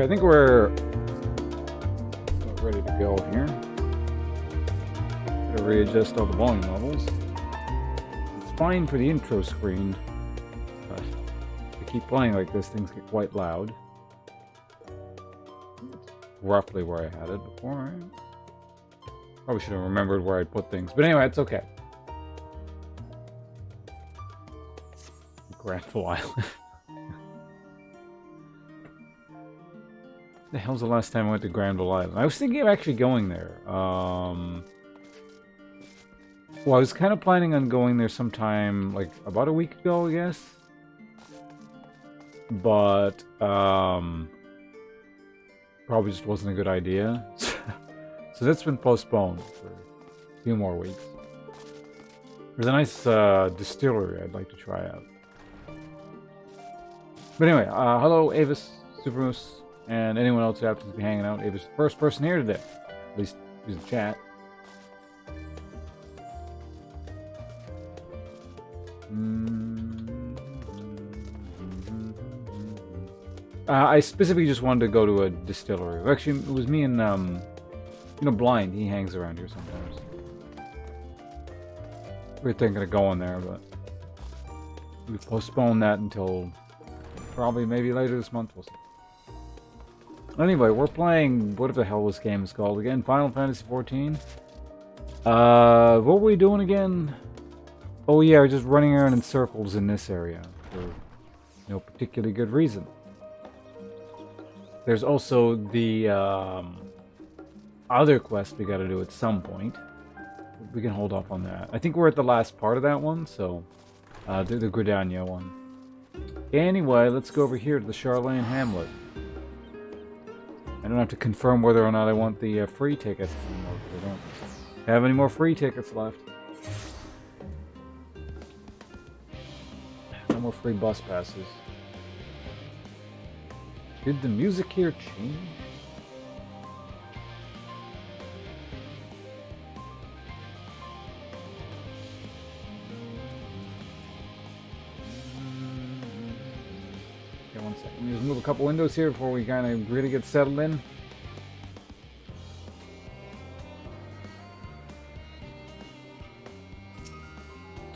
Okay, I think we're ready to go here. Gotta readjust all the volume levels. It's fine for the intro screen, but if you keep playing like this, things get quite loud. Roughly where I had it before. Probably should have remembered where I'd put things, but anyway, it's okay. Granville Island. The hell's the last time I went to Granville Island? I was thinking of actually going there. Well, I was kind of planning on going there sometime, like, about a week ago, I guess. But, probably just wasn't a good idea. So that's been postponed for a few more weeks. There's a nice distillery I'd like to try out. But anyway, hello Avis, Supermoose, and anyone else who happens to be hanging out. Avis is the first person here today. At least use the chat. I specifically just wanted to go to a distillery. Actually, it was me and, you know, Blind. He hangs around here sometimes. We were thinking of going there, but we postponed that until probably maybe later this month. We'll see. Anyway, we're playing, what the hell this game is called again? Final Fantasy XIV. What were we doing again? Oh yeah, we're just running around in circles in this area for no particularly good reason. There's also the other quest we gotta do at some point. We can hold off on that. I think we're at the last part of that one, so the Gridania one. Anyway, let's go over here to the Charlene Hamlet. I don't have to confirm whether or not I want the free tickets anymore, because I don't have any more free tickets left. No more free bus passes. Did the music here change? Okay, 1 second. Let me just move a couple windows here before we kind of really get settled in.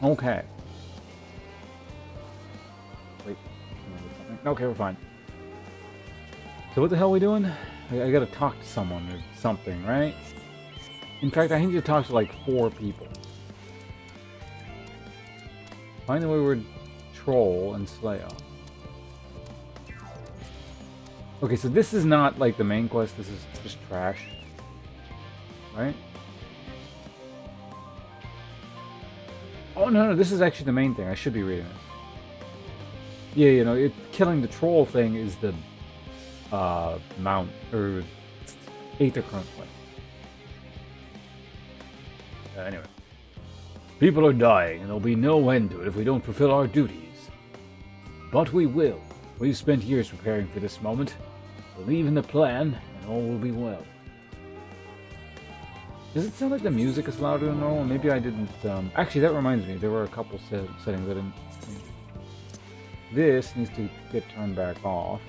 Okay. Wait. Okay, we're fine. So what the hell are we doing? I gotta talk to someone or something, right? In fact, I need to talk to like 4 people. Find the wayward troll and slay off. Okay, so this is not like the main quest, this is just trash. Right? Oh no, this is actually the main thing. I should be reading this. Yeah, you know, killing the troll thing is the mount or Aether current play. Anyway, people are dying, and there'll be no end to it if we don't fulfill our duties. But we will. We've spent years preparing for this moment. Believe in the plan, and all will be well. Does it sound like the music is louder than normal? Maybe I didn't. Actually, that reminds me. There were a couple settings I didn't. This needs to get turned back off.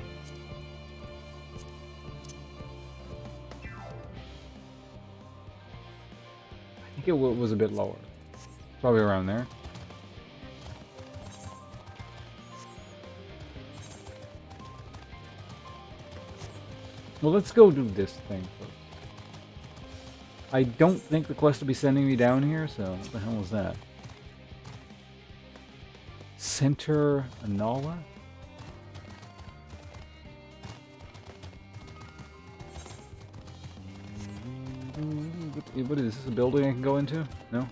I think it was a bit lower. Probably around there. Well, let's go do this thing first. I don't think the quest will be sending me down here, so what the hell is that? Center Anala? What is this, a building I can go into? No?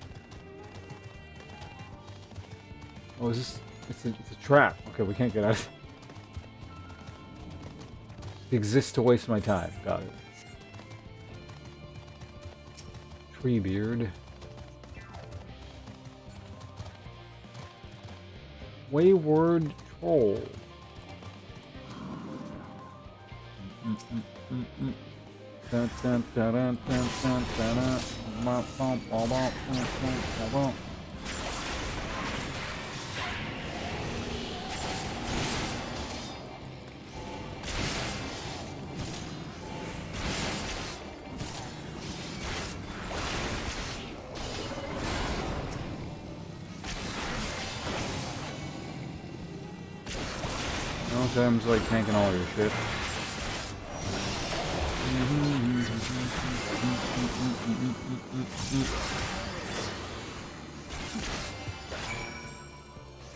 Oh, is this... It's a trap. Okay, we can't get out of it. It exists to waste my time. Got it. Treebeard. Wayward Troll. Dun, dun, dun, dun, dun, dun, dun, dun. terms of like tanking all your shit.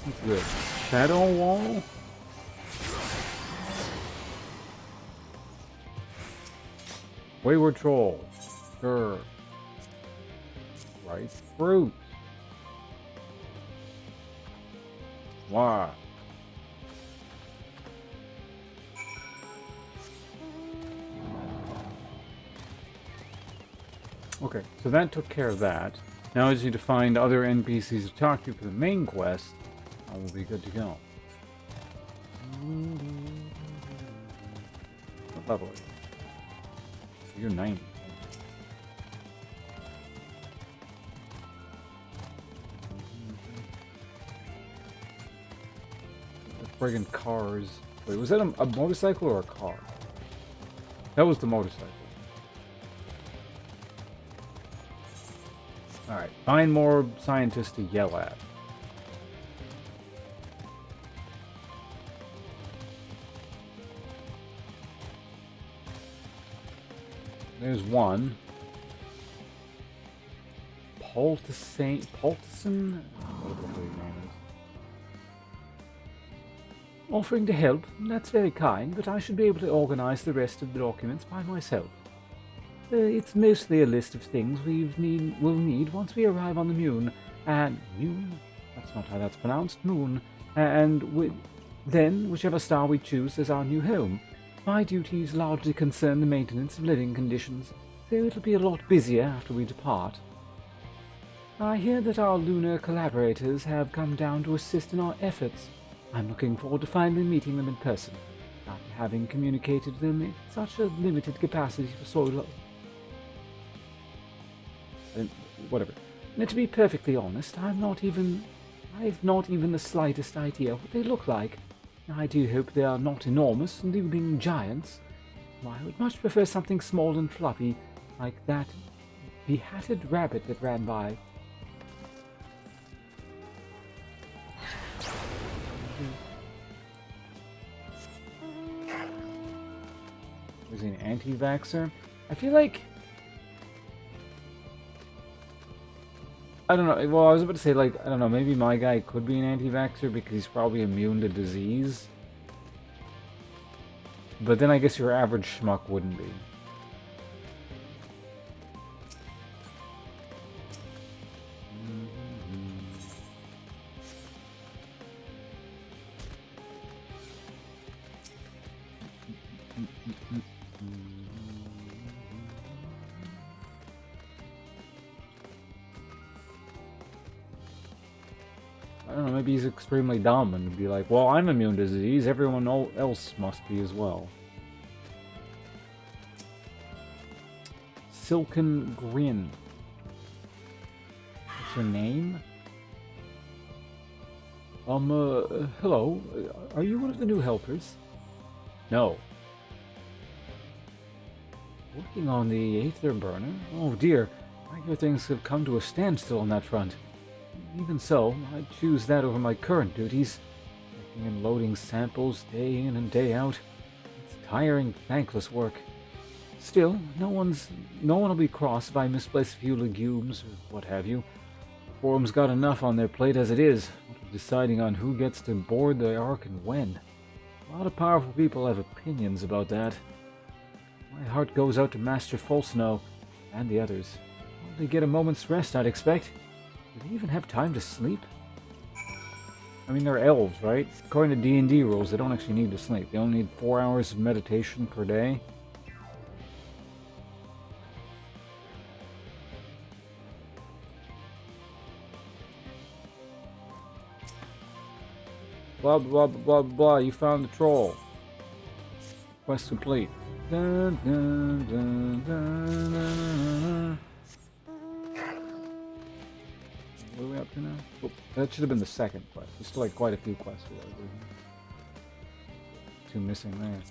What's good? Shadow wall? Wayward troll. Sure. Rice fruit. Why? Okay, so that took care of that. Now I just need to find other NPCs to talk to for the main quest. And we'll be good to go. What level are you? You're 90. Friggin' cars. Wait, was that a motorcycle or a car? That was the motorcycle. Alright, find more scientists to yell at. There's one. Poultice, Poultice? Whatever the hell your name is. Offering to help, that's very kind, but I should be able to organize the rest of the documents by myself. It's mostly a list of things we'll need once we arrive on the Moon. And Moon? That's not how that's pronounced. Moon. Then, whichever star we choose as our new home. My duties largely concern the maintenance of living conditions, so it'll be a lot busier after we depart. I hear that our lunar collaborators have come down to assist in our efforts. I'm looking forward to finally meeting them in person, after having communicated to them in such a limited capacity for so long. Whatever. And to be perfectly honest, I've not even the slightest idea what they look like. I do hope they are not enormous, looming giants. I would much prefer something small and fluffy, like that behatted rabbit that ran by. Was he an anti-vaxxer? I feel like... I don't know. Well, I was about to say, like, I don't know, maybe my guy could be an anti-vaxxer because he's probably immune to disease. But then I guess your average schmuck wouldn't be. I don't know, maybe he's extremely dumb and be like, well, I'm immune to disease, everyone else must be as well. Silken Grin. What's your name? Hello. Are you one of the new helpers? No. Working on the Aether Burner? Oh dear, I hear things have come to a standstill on that front. Even so, I'd choose that over my current duties. Taking and loading samples day in and day out. It's tiring, thankless work. Still, no one will be cross if I misplace a few legumes or what have you. The forum's got enough on their plate as it is, deciding on who gets to board the Ark and when. A lot of powerful people have opinions about that. My heart goes out to Master Folsnow and the others. Hardly get a moment's rest, I'd expect. Do they even have time to sleep? I mean, they're elves, right? According to D&D rules, they don't actually need to sleep. They only need 4 hours of meditation per day. Blah, blah, blah, blah, blah. You found the troll. Quest complete. Dun, dun, dun, dun, dun, dun. What are we up to now? Oh, that should have been the second quest. There's still like quite a few quests we gotta do. Two missing there.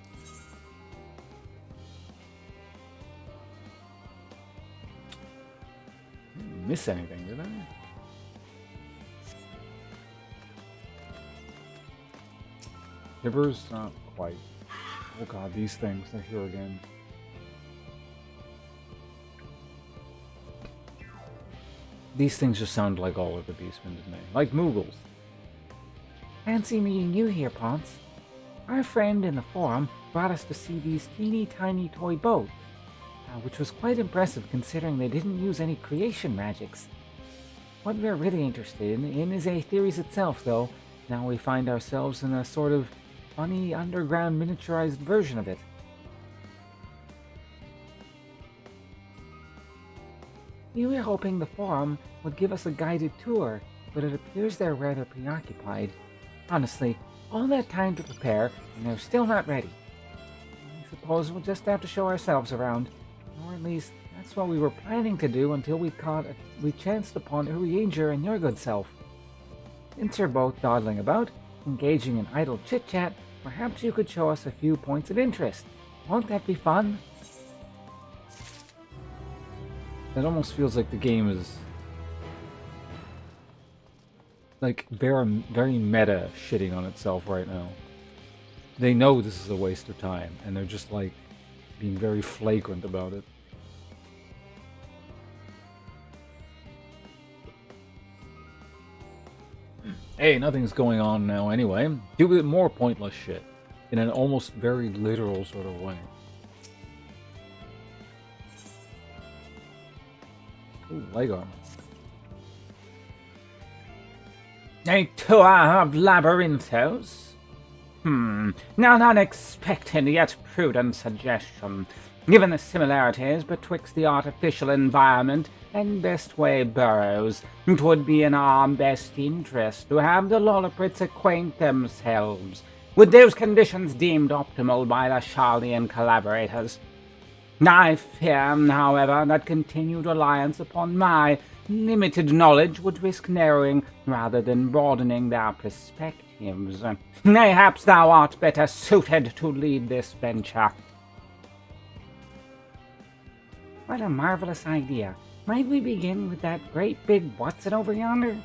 Didn't miss anything, did I? Hibbers? Not quite. Oh god, these things, they're here again. These things just sound like all of the beastmen to me. Like Moogles. Fancy meeting you here, Ponce. Our friend in the forum brought us to see these teeny tiny toy boats, which was quite impressive considering they didn't use any creation magics. What we're really interested in is Aetheres itself, though. Now we find ourselves in a sort of funny underground miniaturized version of it. We were hoping the forum would give us a guided tour, but it appears they're rather preoccupied. Honestly, all that time to prepare, and they're still not ready. I suppose we'll just have to show ourselves around. Or at least, that's what we were planning to do until we chanced upon Urianger and your good self. Since you're both dawdling about, engaging in idle chit-chat, perhaps you could show us a few points of interest. Won't that be fun? It almost feels like the game is like very meta shitting on itself right now. They know this is a waste of time, and they're just like being very flagrant about it. Hey, nothing's going on now anyway. Do it more pointless shit in an almost very literal sort of way. Ooh, leg armor. A tour of Labyrinthos? Not unexpected yet prudent suggestion. Given the similarities betwixt the artificial environment and Bestway burrows, it would be in our best interest to have the Lolliprits acquaint themselves with those conditions deemed optimal by the Charlian collaborators. I fear, however, that continued reliance upon my limited knowledge would risk narrowing rather than broadening their perspectives. Perhaps thou art better suited to lead this venture. What a marvelous idea. Might we begin with that great big what's-it over yonder?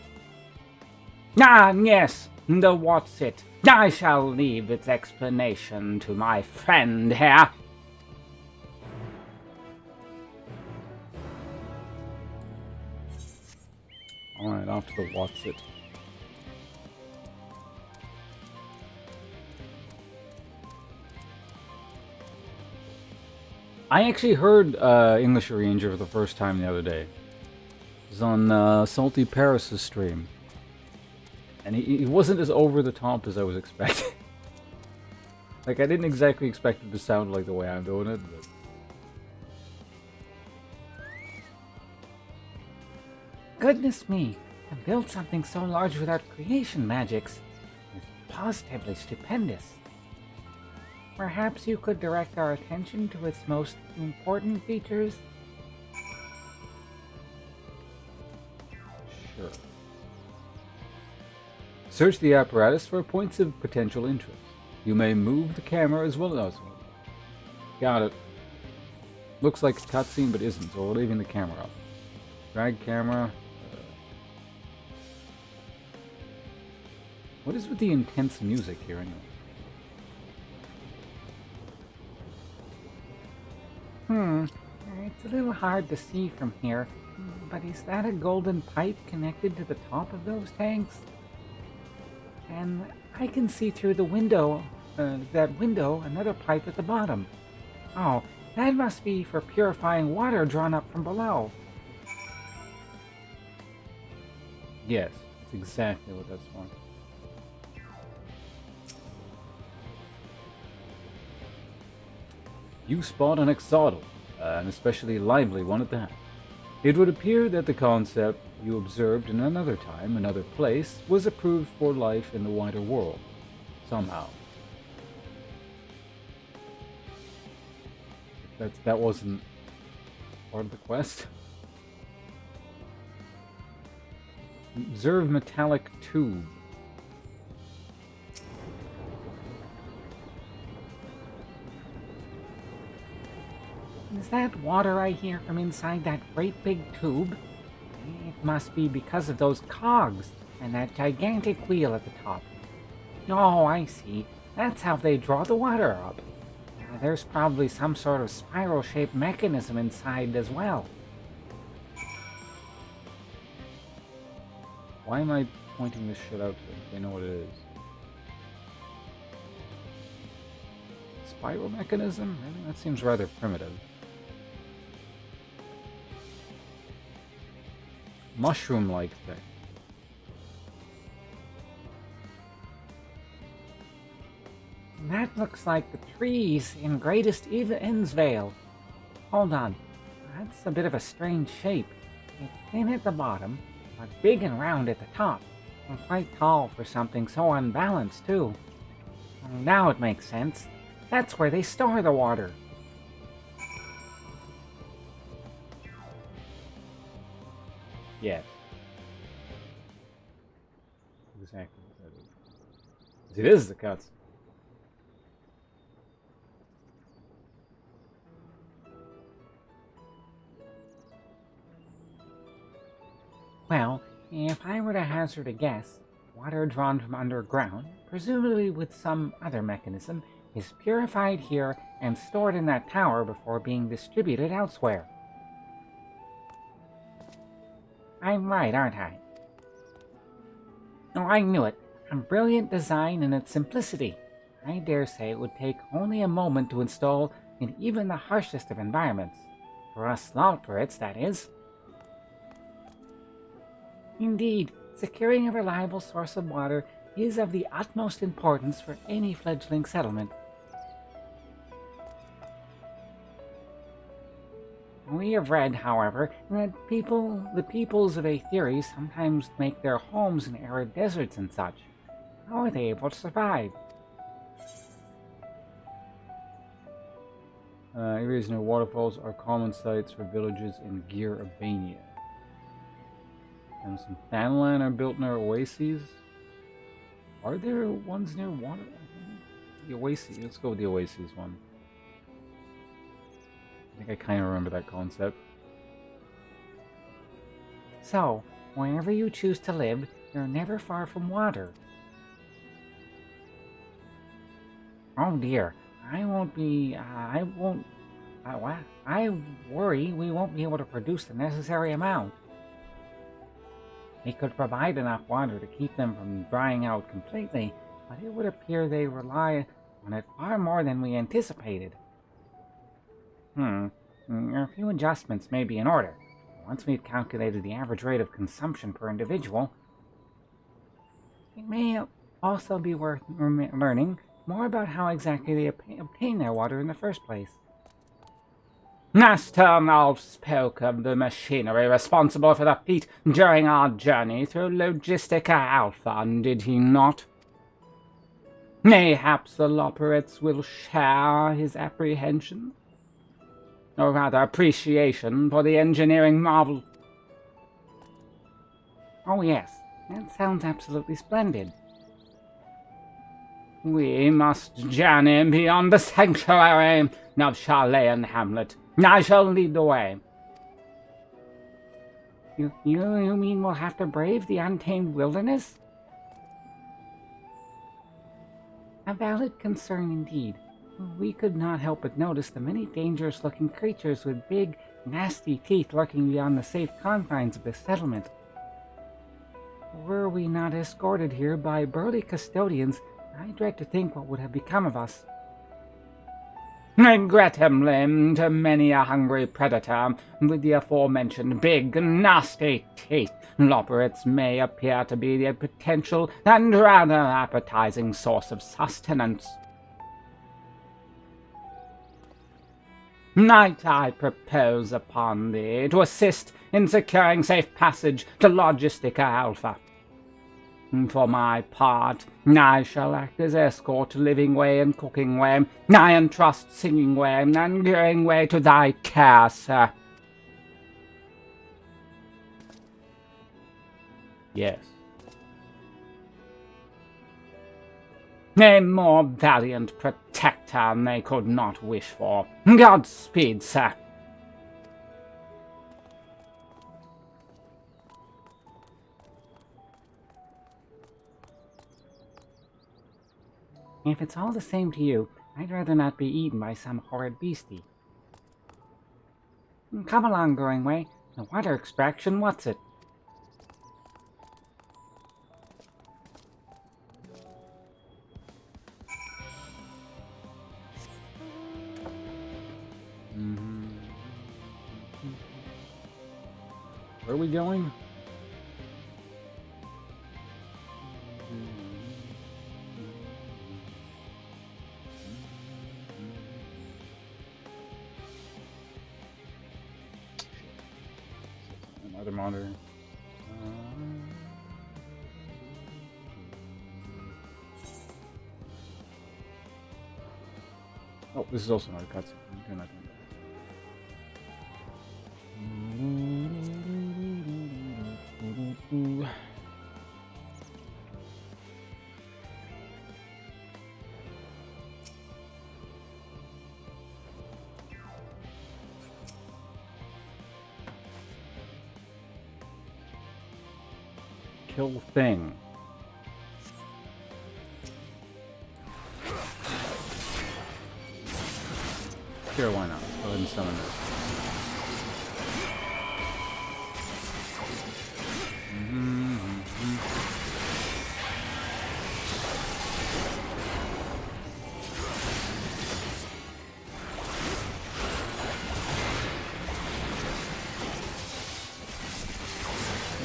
Ah, yes, the what's-it. I shall leave its explanation to my friend here. Alright, off to the what's it. I actually heard English Ranger for the first time the other day. It was on Salty Paris' stream. And he wasn't as over the top as I was expecting. Like, I didn't exactly expect it to sound like the way I'm doing it, but... Goodness me, to build something so large without creation magics is positively stupendous. Perhaps you could direct our attention to its most important features? Sure. Search the apparatus for points of potential interest. You may move the camera as well as well. Got it. Looks like a cutscene, but isn't, so we're leaving the camera up. Drag camera. What is with the intense music here anyway? It's a little hard to see from here, but is that a golden pipe connected to the top of those tanks? And I can see through the window, another pipe at the bottom. Oh, that must be for purifying water drawn up from below. Yes, that's exactly what that's for. You spot an exodal, an especially lively one at that. It would appear that the concept you observed in another time, another place, was approved for life in the wider world, somehow. That wasn't part of the quest. Observe metallic tube. Is that water I hear from inside that great big tube? It must be because of those cogs and that gigantic wheel at the top. Oh, I see. That's how they draw the water up. There's probably some sort of spiral-shaped mechanism inside as well. Why am I pointing this shit out to them? They know what it is. Spiral mechanism? Really? That seems rather primitive. Mushroom-like thing. That looks like the trees in Greatest Ensvale. Hold on. That's a bit of a strange shape. It's thin at the bottom, but big and round at the top. And quite tall for something so unbalanced, too. Now it makes sense. That's where they store the water. Yes. Exactly what that is. It is the cuts. Well, if I were to hazard a guess, water drawn from underground, presumably with some other mechanism, is purified here and stored in that tower before being distributed elsewhere. I'm right, aren't I? Oh, I knew it. A brilliant design in its simplicity. I dare say it would take only a moment to install in even the harshest of environments. For us Loperites, that is. Indeed, securing a reliable source of water is of the utmost importance for any fledgling settlement. We have read, however, that the peoples of Aetheres sometimes make their homes in arid deserts and such. How are they able to survive? Areas near waterfalls are common sites for villages in Gear Albania. And some Fanland are built near oases. Are there ones near water? The oases. Let's go with the oases one. I think I kind of remember that concept. So, wherever you choose to live, you're never far from water. Oh dear, I worry we won't be able to produce the necessary amount. We could provide enough water to keep them from drying out completely, but it would appear they rely on it far more than we anticipated. A few adjustments may be in order. Once we've calculated the average rate of consumption per individual, it may also be worth learning more about how exactly they obtain their water in the first place. Master Alf spoke of the machinery responsible for the feat during our journey through Logistica Alpha, did he not? Mayhaps the Loperites will share his apprehension? Or rather, appreciation for the engineering marvel. Oh yes, that sounds absolutely splendid. We must journey beyond the sanctuary of Charlayan Hamlet. I shall lead the way. You mean we'll have to brave the untamed wilderness? A valid concern indeed. We could not help but notice the many dangerous-looking creatures with big, nasty teeth lurking beyond the safe confines of this settlement. Were we not escorted here by burly custodians, I dread to think what would have become of us. Regrettably, to many a hungry predator with the aforementioned big, nasty teeth, Loperites may appear to be a potential and rather appetizing source of sustenance. Might I propose upon thee to assist in securing safe passage to Logistica Alpha? For my part, I shall act as escort to Living Way and Cooking Way. I entrust Singing Way and Gearing Way to thy care, sir. Yes. A more valiant protector they could not wish for. Godspeed, sir. If it's all the same to you, I'd rather not be eaten by some horrid beastie. Come along, Growingway. The water extraction, what's it? Where are we going? Another monitor. Oh, this is also another cutscene. Turn that down. Kill thing. Sure, why not? Go ahead and summon this.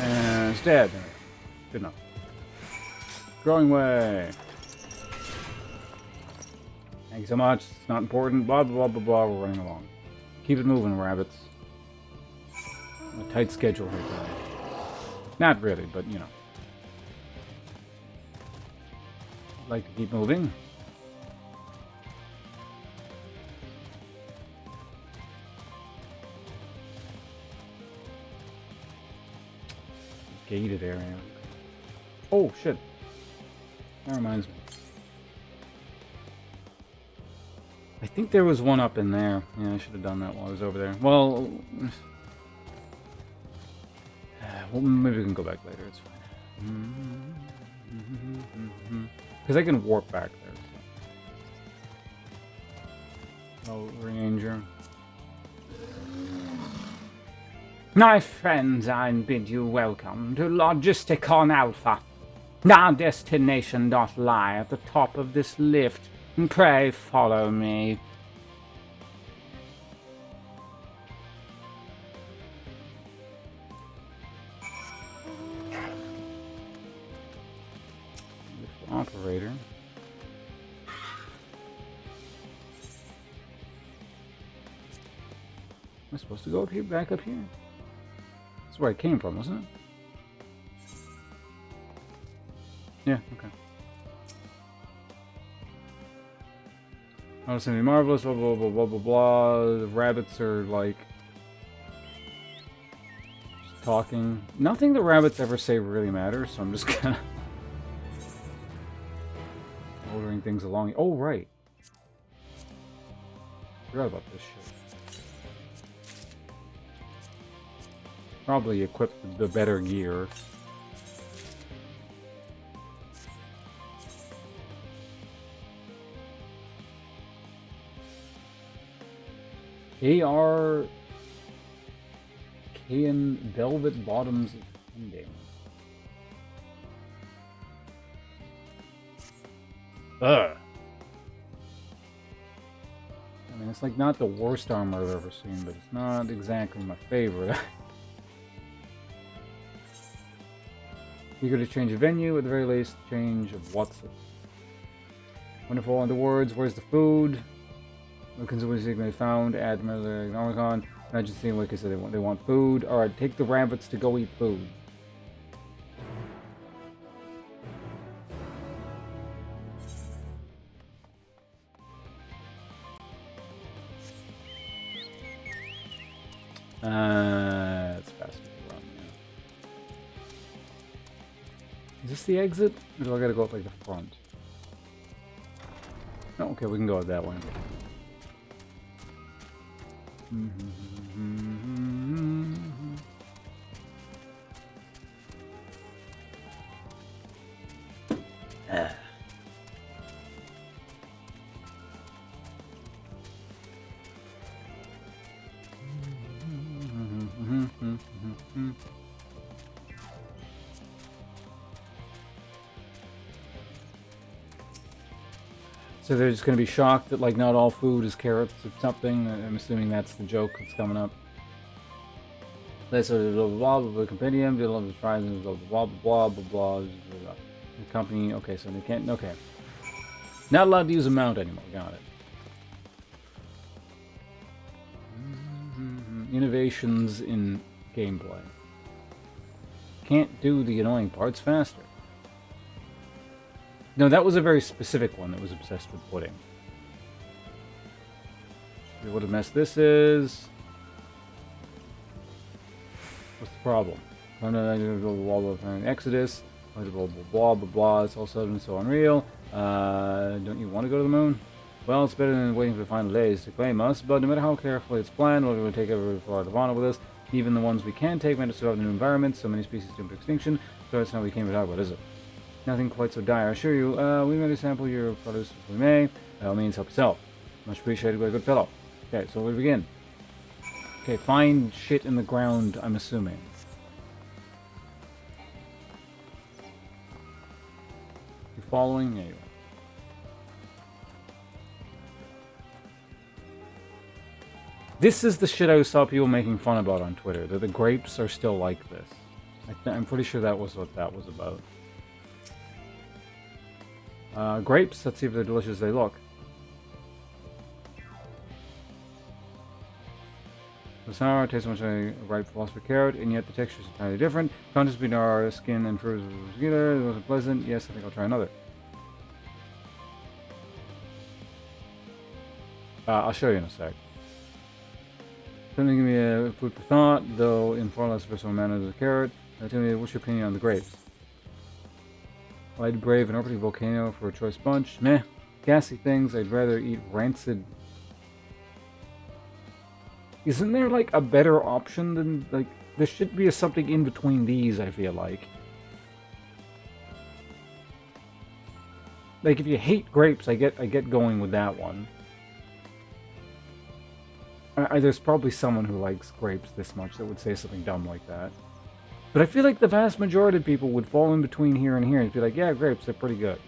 And it's dead. Good enough. Growing way. Thank you so much. It's not important. Blah, blah, blah, blah, blah. We're running along. Keep it moving, rabbits. A tight schedule here today. Not really, but you know. I'd like to keep moving. Gated area. Oh, shit. That reminds me. I think there was one up in there. Yeah, I should have done that while I was over there. Well, maybe we can go back later. It's fine. Because I can warp back there. So. Oh, Ranger. My friends, I bid you welcome to Logisticon Alpha. Our destination doth lie at the top of this lift. Pray follow me. Operator. Am I supposed to go up here? Back up here? That's where I came from, wasn't it? Yeah, okay. Oh, something marvelous, blah, blah, blah, blah, blah, blah. The rabbits are, like, just talking. Nothing the rabbits ever say really matters, so I'm just kind of ordering things along. Oh, right. Forgot about this shit. Probably equipped with the better gear. AR Kayan Velvet Bottoms Ending. Ugh. I mean, it's like not the worst armor I've ever seen, but it's not exactly my favorite. Eager to change of venue, at the very least, change of what's it. Wonderful on the words, where's the food? Consumers may found at Omicron. Imagine seeing like I said, they want food. Alright, take the rabbits to go eat food. It's faster to run, yeah. Is this the exit? Or do I gotta go up like the front? Oh, okay, we can go out that way. So they're just going to be shocked that, like, not all food is carrots or something. I'm assuming that's the joke that's coming up. Let's blah blah blah blah compendium, blah blah blah blah blah blah blah blah. The company, okay, so they can't, okay. Not allowed to use a mount anymore, got it. Innovations in gameplay. Can't do the annoying parts faster. No, that was a very specific one that was obsessed with pudding. What a mess this is. What's the problem? Exodus, blah blah blah blah blah. It's all sudden so unreal. Don't you want to go to the moon? Well, it's better than waiting for the final days to claim us, but no matter how carefully it's planned, we're going to take every Florida of honor with us. Even the ones we can take might survive in new environments, so many species doomed to extinction, so that's not what we came to talk about, is it? Nothing quite so dire, I assure you. We may sample your produce if we may. By all means, help yourself. Much appreciated by a good fellow. Okay, so we begin. Okay, find shit in the ground, I'm assuming. You following? Yeah, you are. This is the shit I saw people making fun about on Twitter, that the grapes are still like this. I'm pretty sure that was what that was about. Grapes, let's see if they're delicious as they look. The sour tastes much like a ripe philosopher carrot, and yet the texture is entirely different. Contrast between our skin and fruit is together. It wasn't pleasant. Yes, I think I'll try another. I'll show you in a sec. Something give me a food for thought, though in far less versatile manner than the carrot. Tell me, what's your opinion on the grapes? I'd brave an orbiting volcano for a choice bunch. Meh. Gassy things. I'd rather eat rancid. Isn't there, like, a better option than, like, there should be something in between these, I feel like. Like, if you hate grapes, I get going with that one. There's probably someone who likes grapes this much that would say something dumb like that. But I feel like the vast majority of people would fall in between here and here and be like, yeah, grapes, they're pretty good.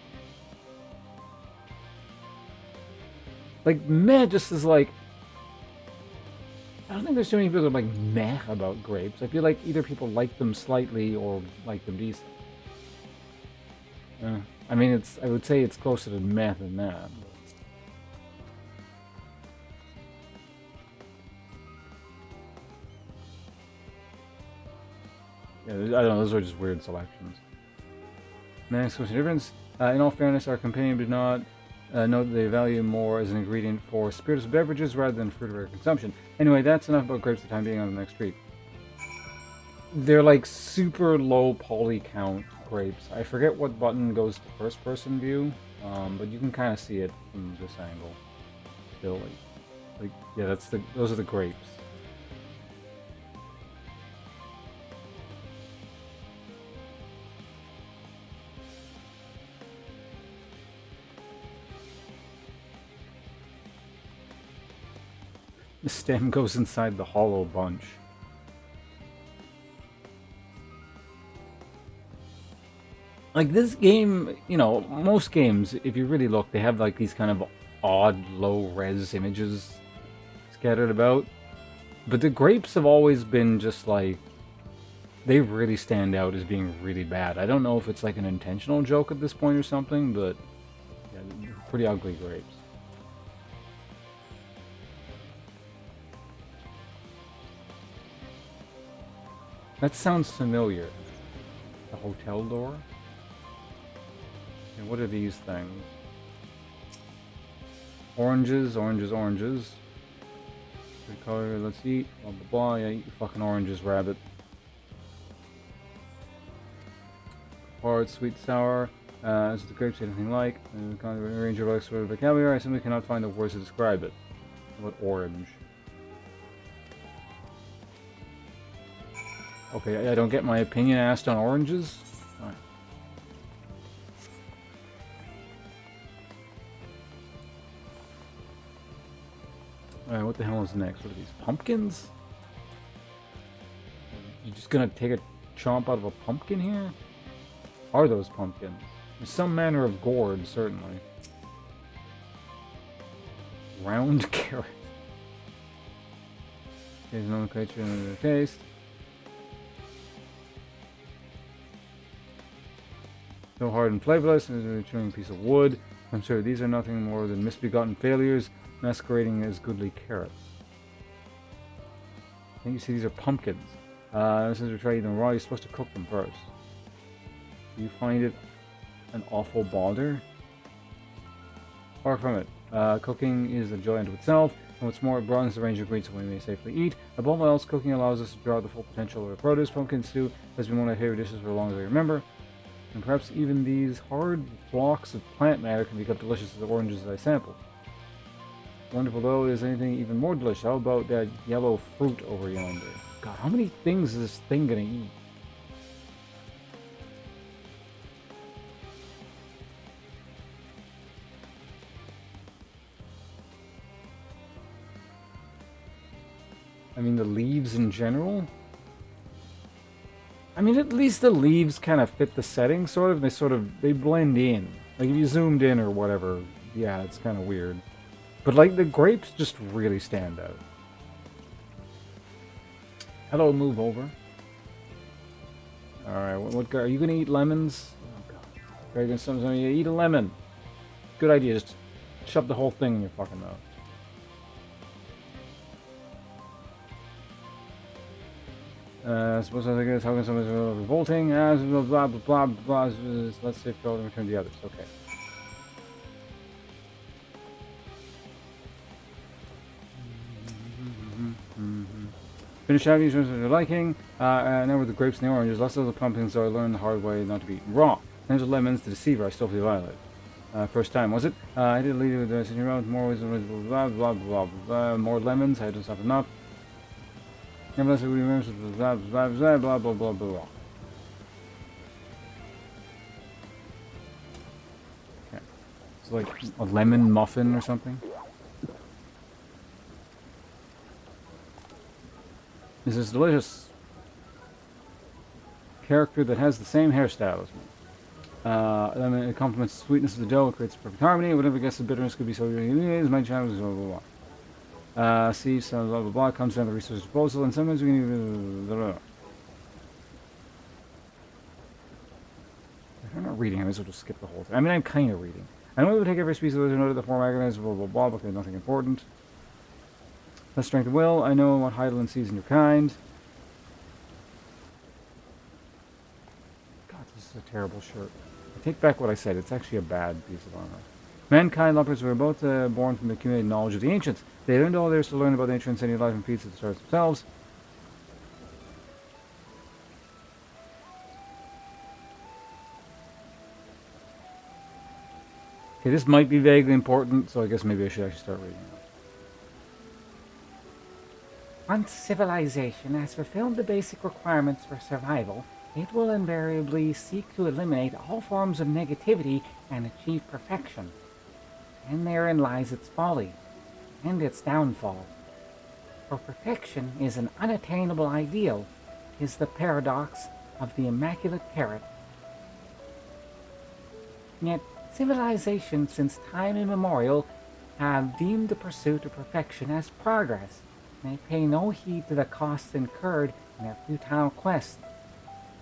Like, meh just is like... I don't think there's too many people that are like meh about grapes. I feel like either people like them slightly or like them decent. I mean, I would say it's closer to meh than that. Yeah, I don't know, those are just weird selections. Next question difference. In all fairness, our companion did not note that they value more as an ingredient for spirituous beverages rather than fruit of rare consumption. Anyway, that's enough about grapes for the time being. On the next treat. They're like super low poly count grapes. I forget what button goes to first person view, but you can kind of see it from this angle. Still, like yeah, those are the grapes. The stem goes inside the hollow bunch. Like this game, you know, most games, if you really look, they have like these kind of odd low-res images scattered about. But the grapes have always been just like, they really stand out as being really bad. I don't know if it's like an intentional joke at this point or something, but yeah, they're pretty ugly grapes. That sounds familiar. The hotel door? And what are these things? Oranges, oranges, oranges. Good color, let's eat. Blah, blah, blah. Yeah, eat your fucking oranges, rabbit. Hard, sweet, sour. Is the grapes anything like? Kind of a range of expert vocabulary. I simply cannot find the words to describe it. What orange? Okay, I don't get my opinion asked on oranges. Alright. Alright, what the hell is next? What are these? Pumpkins? You just gonna take a chomp out of a pumpkin here? Are those pumpkins? There's some manner of gourd, certainly. Round carrot. There's no creature in the taste. So hard and flavorless, as a chewing piece of wood. I'm sure these are nothing more than misbegotten failures, masquerading as goodly carrots. I think you see these are pumpkins. Since we're trying them raw, you're supposed to cook them first. Do you find it an awful bother? Far from it. Cooking is a joy unto itself, and what's more, it broadens the range of ingredients we may safely eat. Above all else, cooking allows us to draw out the full potential of our produce. Pumpkin stew has been one of my favorite dishes for as long as I remember. And perhaps even these hard blocks of plant matter can become delicious as the oranges I sampled. Wonderful though, is anything even more delicious? How about that yellow fruit over yonder? God, how many things is this thing gonna eat? I mean, the leaves in general? I mean, at least the leaves kind of fit the setting, sort of. They blend in. Like, if you zoomed in or whatever, yeah, it's kind of weird. But, like, the grapes just really stand out. Hello, move over. Alright, what are you gonna eat lemons? Oh, God. Are you gonna sometimes eat a lemon? Good idea, just shove the whole thing in your fucking mouth. Suppose I think it's how can someone's revolting, blah blah blah blah blah. Let's say failed and return the others. Okay. Finish out these ones that you're liking. Now with the grapes and the oranges, less of the pumpkins, so I learned the hard way not to be eaten raw. There's the lemons, the deceiver, I still feel violated. First time, was it? I did lead with the sitting around, more blah blah blah blah. More lemons, I just have enough. Nevertheless, we remember blah blah blah blah blah blah blah. Okay. It's like a lemon muffin or something. This is delicious. Character that has the same hairstyle as me. Then it complements the sweetness of the dough, it creates perfect harmony. Whatever gets the bitterness could be so is my challenge, blah blah blah. See, so blah blah blah comes down to resource disposal, and sometimes we can even blah, blah, blah. If I'm not reading, I might as well just skip the whole thing. I mean, I'm kind of reading. I know we would take every species of note of the form organized, blah blah blah, but there's nothing important. Less strength of will. I know what Heidelin sees in your kind. God, this is a terrible shirt. I take back what I said. It's actually a bad piece of armor. Mankind lovers were both born from the accumulated knowledge of the ancients. They learned all there is to learn about nature and sending life and peace to the stars themselves. Okay, this might be vaguely important, so I guess maybe I should actually start reading it. Once civilization has fulfilled the basic requirements for survival, it will invariably seek to eliminate all forms of negativity and achieve perfection. And therein lies its folly, and its downfall. For perfection is an unattainable ideal, is the paradox of the immaculate carrot. Yet civilization since time immemorial have deemed the pursuit of perfection as progress. They pay no heed to the costs incurred in their futile quest,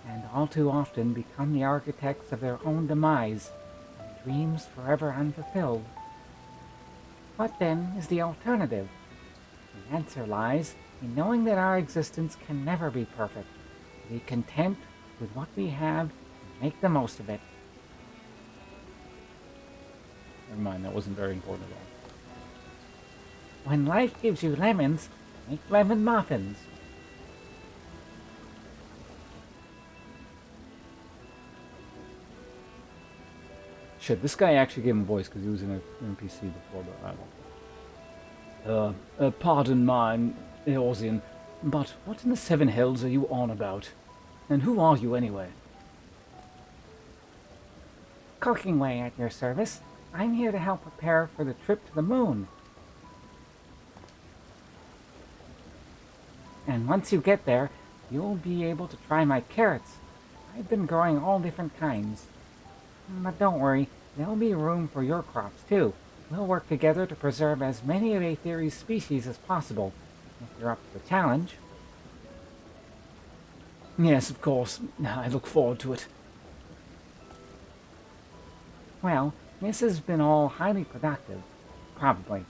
and all too often become the architects of their own demise, and dreams forever unfulfilled. What then is the alternative? The answer lies in knowing that our existence can never be perfect, to be content with what we have and make the most of it. Never mind, that wasn't very important at all. When life gives you lemons, make lemon muffins. Shit, this guy actually gave him a voice because he was in an NPC before, but I don't know. Pardon my Eorzean, but what in the Seven Hells are you on about? And who are you anyway? Cookingway at your service. I'm here to help prepare for the trip to the moon. And once you get there, you'll be able to try my carrots. I've been growing all different kinds. But don't worry, there'll be room for your crops too. We'll work together to preserve as many of Aetheri's species as possible, if you're up to the challenge. Yes, of course. I look forward to it. Well, this has been all highly productive. Probably.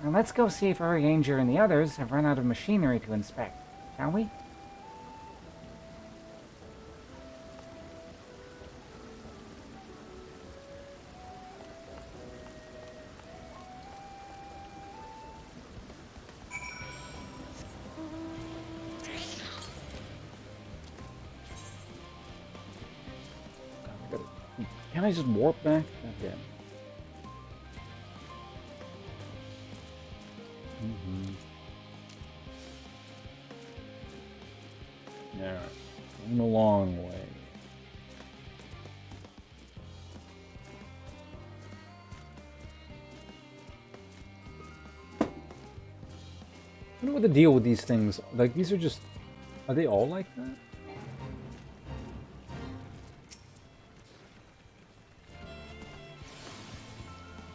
Now let's go see if Ranger and the others have run out of machinery to inspect, shall we? Can I just warp back? Okay. Alright. Going a long way. I wonder what the deal with these things. Like, these are just... Are they all like that?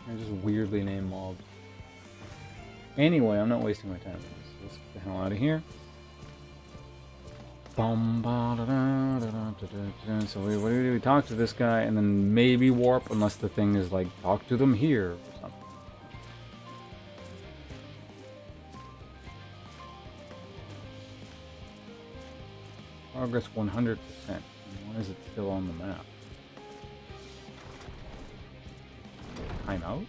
They're just weirdly named mobs. Anyway, I'm not wasting my time with this. Let's get the hell out of here. So what do? We talk to this guy and then maybe warp, unless the thing is like, talk to them here or something. Progress 100%. Why is it still on the map? Time out?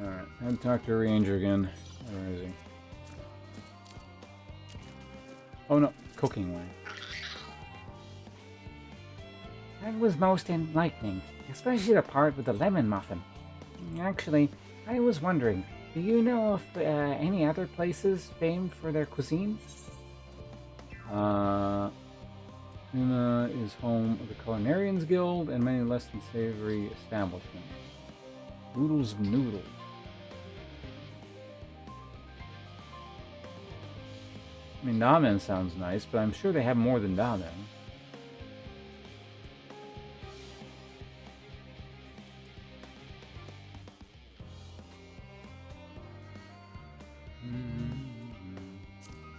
Alright, I'd talk to Ranger again. Where is he? Oh no, cooking way. That was most enlightening, especially the part with the lemon muffin. Actually, I was wondering, do you know of any other places famed for their cuisine? Una is home of the Culinarians Guild and many less than savory establishments. Oodles of noodles. I mean, ramen sounds nice, but I'm sure they have more than ramen.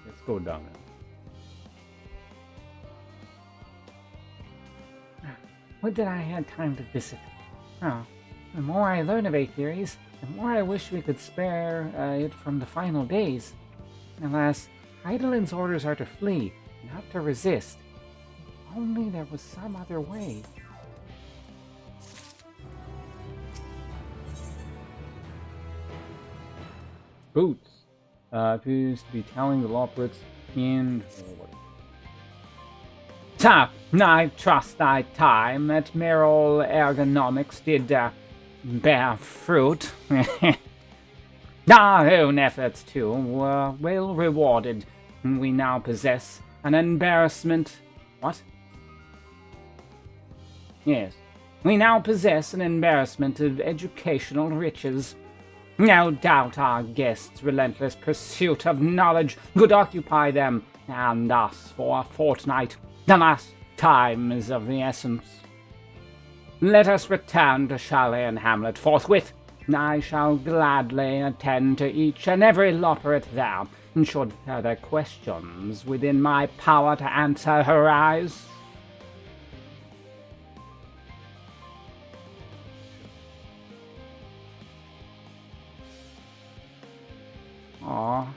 Let's go ramen. Would that I had time to visit. Oh, the more I learn of Aetheres, the more I wish we could spare it from the final days. Alas, Heidelin's orders are to flee, not to resist. If only there was some other way. Boots. Appears to be telling the law Brits in... Ta! I trust thy time at Merrill Ergonomics did bear fruit. Our own efforts, too, were well rewarded. We now possess an embarrassment... What? Yes. We now possess an embarrassment of educational riches. No doubt our guests' relentless pursuit of knowledge would occupy them and us for a fortnight. The last time is of the essence. Let us return to Chalet and Hamlet forthwith. I shall gladly attend to each and every loperet there, and should further questions within my power to answer arise. Aww.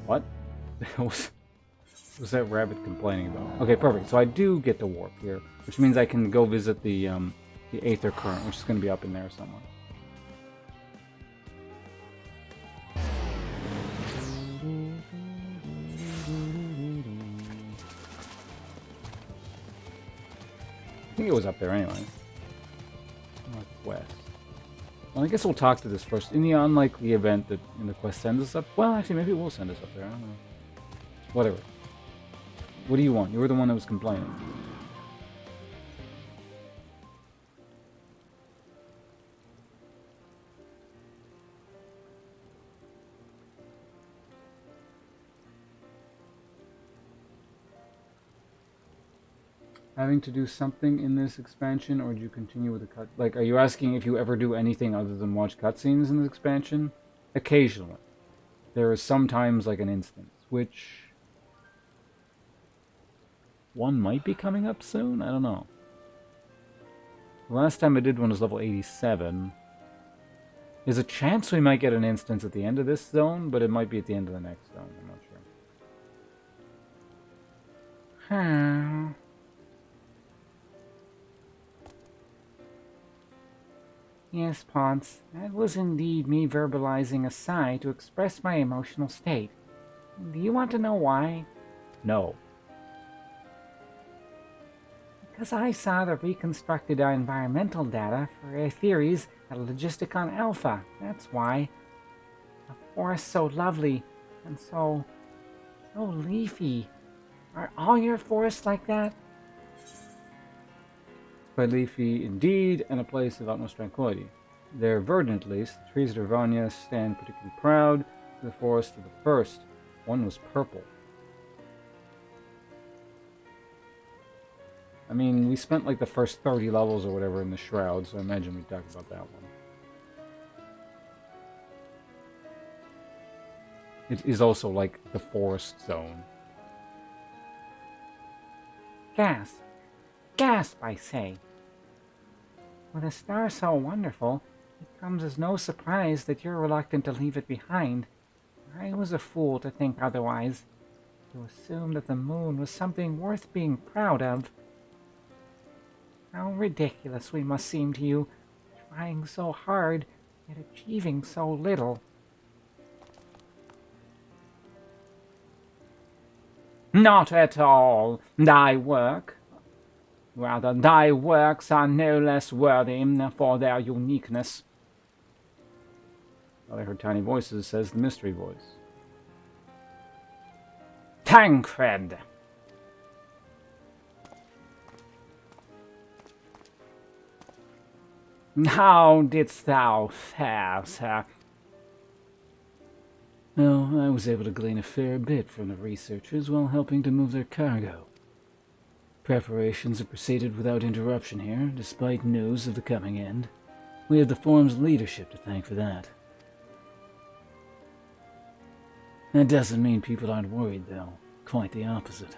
What? was that rabbit complaining about? Okay, perfect. So I do get to warp here, which means I can go visit the Aether Current, which is going to be up in there somewhere. I think it was up there anyway. Northwest. Well, I guess we'll talk to this first. In the unlikely event that the quest sends us up... Well, actually, maybe it will send us up there. I don't know. Whatever. What do you want? You were the one that was complaining. having to do something in this expansion, or do you continue with the cut? Like, are you asking if you ever do anything other than watch cutscenes in this expansion? Occasionally. There is sometimes like an instance, which one might be coming up soon? I don't know. The last time I did one was level 87. There's a chance we might get an instance at the end of this zone, but it might be at the end of the next zone. I'm not sure. Yes, Ponce, that was indeed me verbalizing a sigh to express my emotional state. Do you want to know why? No. Because I saw the reconstructed environmental data for Aetheres at Logisticon Alpha, that's why. A forest so lovely and so leafy. Are all your forests like that? Quite leafy indeed, and a place of utmost tranquility. They're verdant at least. The trees of Dervania stand particularly proud. The forest of the first. One was purple. I mean, we spent like the first 30 levels or whatever in the Shroud, so I imagine we talked about that one. It is also like the forest zone. Gasp! Gasp, I say! With a star so wonderful, it comes as no surprise that you're reluctant to leave it behind. I was a fool to think otherwise, to assume that the moon was something worth being proud of. How ridiculous we must seem to you, trying so hard, yet achieving so little. Not at all. Thy works are no less worthy for their uniqueness. Well, I heard tiny voices, says the mystery voice. Tancred! How didst thou fare, sir? Well, I was able to glean a fair bit from the researchers while helping to move their cargo. Preparations have proceeded without interruption here, despite news of the coming end. We have the Forum's leadership to thank for that. That doesn't mean people aren't worried, though. Quite the opposite.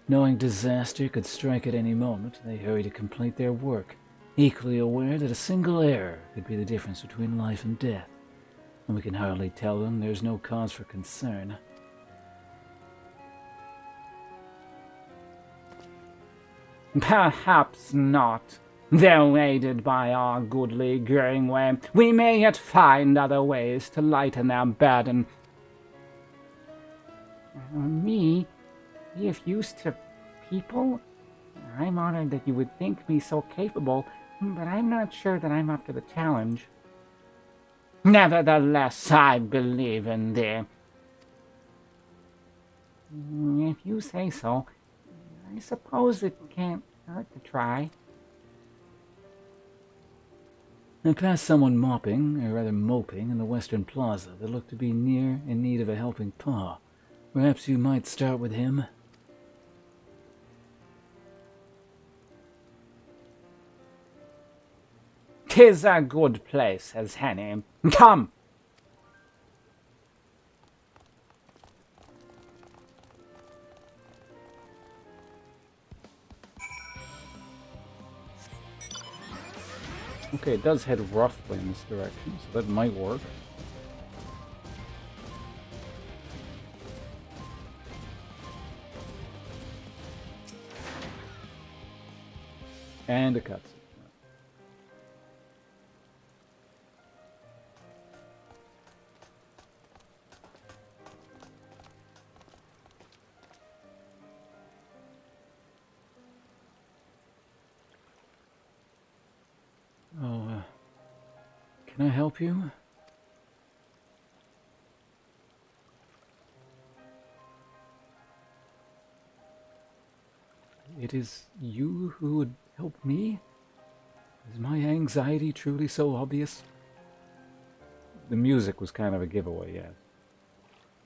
Knowing disaster could strike at any moment, they hurry to complete their work, equally aware that a single error could be the difference between life and death, and we can hardly tell them there's no cause for concern. Perhaps not. Though aided by our goodly Greenway, we may yet find other ways to lighten their burden. Me? Be of use to people? I'm honored that you would think me so capable, but I'm not sure that I'm up to the challenge. Nevertheless, I believe in thee. If you say so, I suppose it can't hurt to try. I passed someone mopping, or rather moping, in the Western Plaza that looked to be in need of a helping paw. Perhaps you might start with him? 'Tis a good place, says Henny. Come! Okay, it does head roughly in this direction, so that might work. And a cutscene. Oh, can I help you? It is you who would help me? Is my anxiety truly so obvious? The music was kind of a giveaway, yes.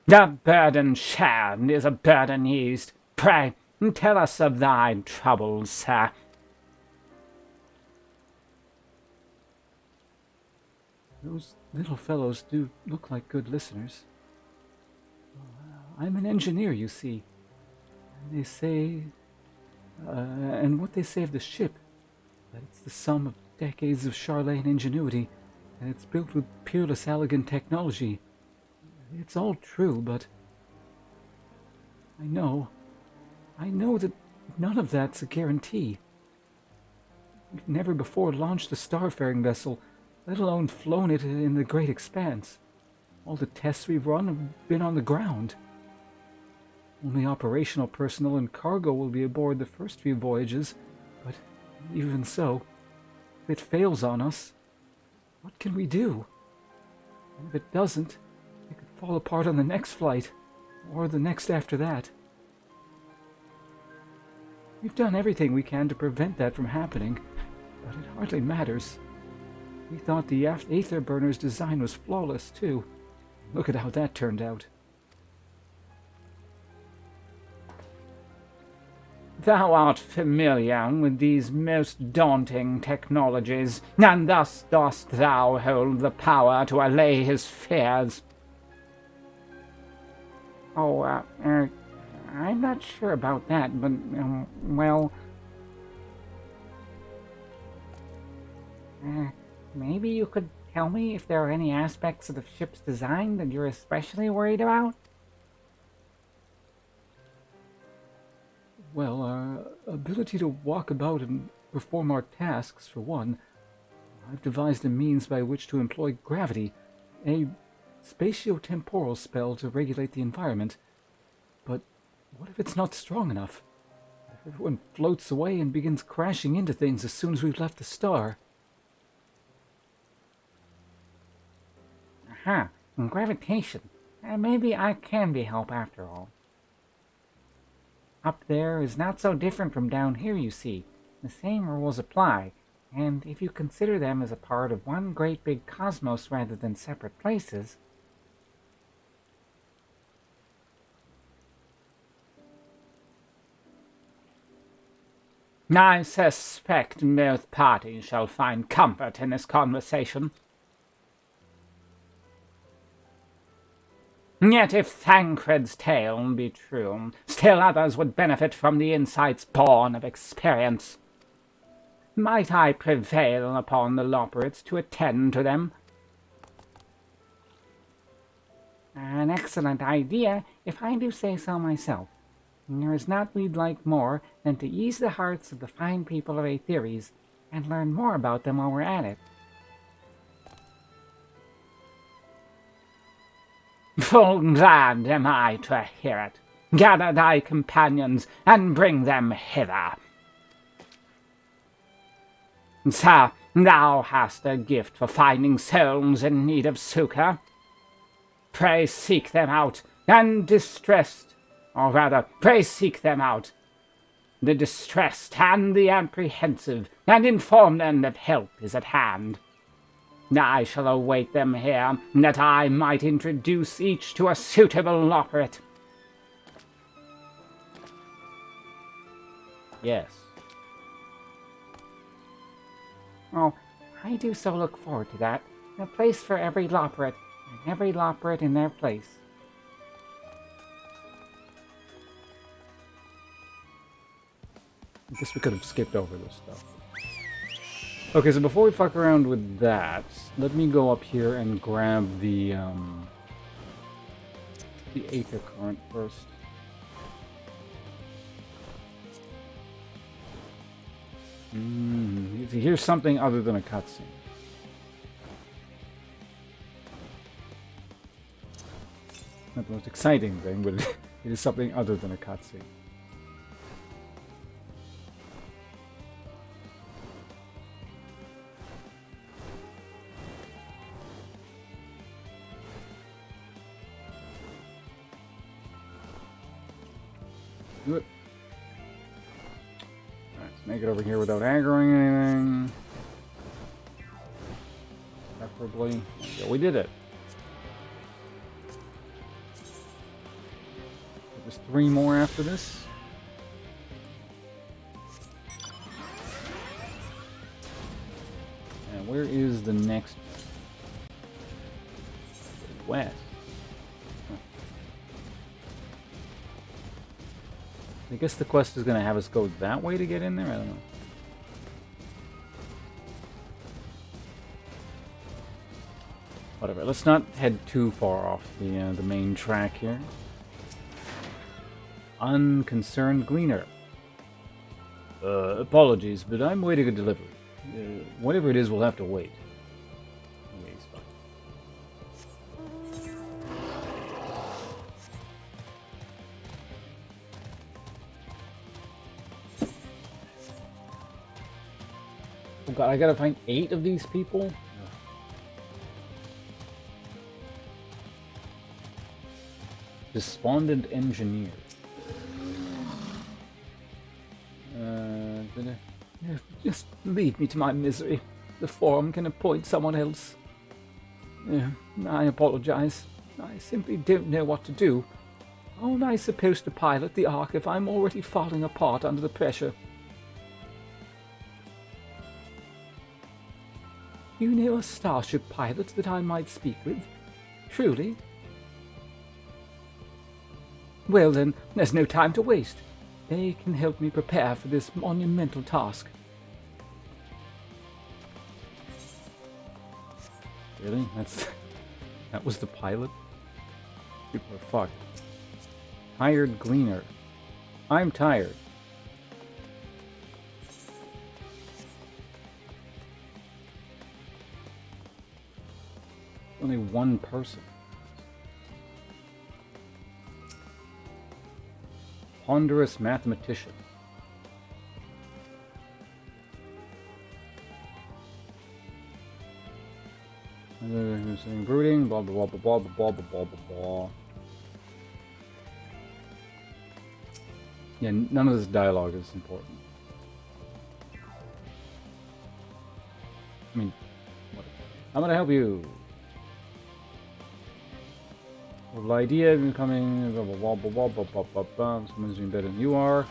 The burden shared is a burden eased. Pray, Tell us of thy troubles, sir. Those little fellows do look like good listeners. I'm an engineer, you see. And they say... and what they say of the ship, that it's the sum of decades of Charlatan ingenuity, and it's built with peerless elegant technology. It's all true, but... I know that none of that's a guarantee. We've never before launched a starfaring vessel, let alone flown it in the great expanse. All the tests we've run have been on the ground. Only operational personnel and cargo will be aboard the first few voyages, but even so, if it fails on us, what can we do? And if it doesn't, it could fall apart on the next flight, or the next after that. We've done everything we can to prevent that from happening, but it hardly matters. We thought the Aether Burner's design was flawless, too. Look at how that turned out. Thou art familiar with these most daunting technologies, and thus dost thou hold the power to allay his fears. I'm not sure about that, but, well... maybe you could tell me if there are any aspects of the ship's design that you're especially worried about? Well, our ability to walk about and perform our tasks, for one. I've devised a means by which to employ gravity, a spatio-temporal spell to regulate the environment. But what if it's not strong enough? What if everyone floats away and begins crashing into things as soon as we've left the star? Aha, gravitation. Maybe I can be help after all. Up there is not so different from down here, you see. The same rules apply, and if you consider them as a part of one great big cosmos rather than separate places... I suspect both parties shall find comfort in this conversation. Yet if Thancred's tale be true, still others would benefit from the insights born of experience. Might I prevail upon the Loperates to attend to them? An excellent idea, if I do say so myself. There is naught we'd like more than to ease the hearts of the fine people of Aetheres, and learn more about them while we're at it. Full glad am I to hear it. Gather thy companions, and bring them hither. Sir, thou hast a gift for finding souls in need of succor. Pray seek them out, and distressed, or rather, pray seek them out, the distressed and the apprehensive, and inform them that help is at hand. I shall await them here, that I might introduce each to a suitable operate. Yes. Oh, I do so look forward to that. A place for every Loperate, and every Loperate in their place. I guess we could have skipped over this stuff. Okay, so before we fuck around with that, let me go up here and grab the Aether Current first. Here's something other than a cutscene. Not the most exciting thing, but it is something other than a cutscene. Do it. Alright, let's make it over here without aggroing anything. Preferably. Yeah, we did it. There's 3 more after this. where is the next one? West. Huh. I guess the quest is going to have us go that way to get in there? I don't know. Whatever, let's not head too far off the main track here. Unconcerned Gleaner. Apologies, but I'm waiting a delivery. Whatever it is, we'll have to wait. Okay, he's fine. Oh god, I gotta find 8 of these people? Despondent Engineer. Just leave me to my misery. The Forum can appoint someone else. I apologize. I simply don't know what to do. How am I supposed to pilot the Ark if I'm already falling apart under the pressure? You know a starship pilot that I might speak with? Truly? Well then, there's no time to waste. They can help me prepare for this monumental task. Really? That was the pilot? People are fucked. Tired Gleaner. I'm tired. Only one person. Ponderous mathematician. Brooding, blah blah blah blah blah blah blah blah blah. Yeah, none of this dialogue is important. I mean, what? I'm gonna help you. The idea of becoming blah blah blah blah blah blah blah blah. Someone's doing better than you are.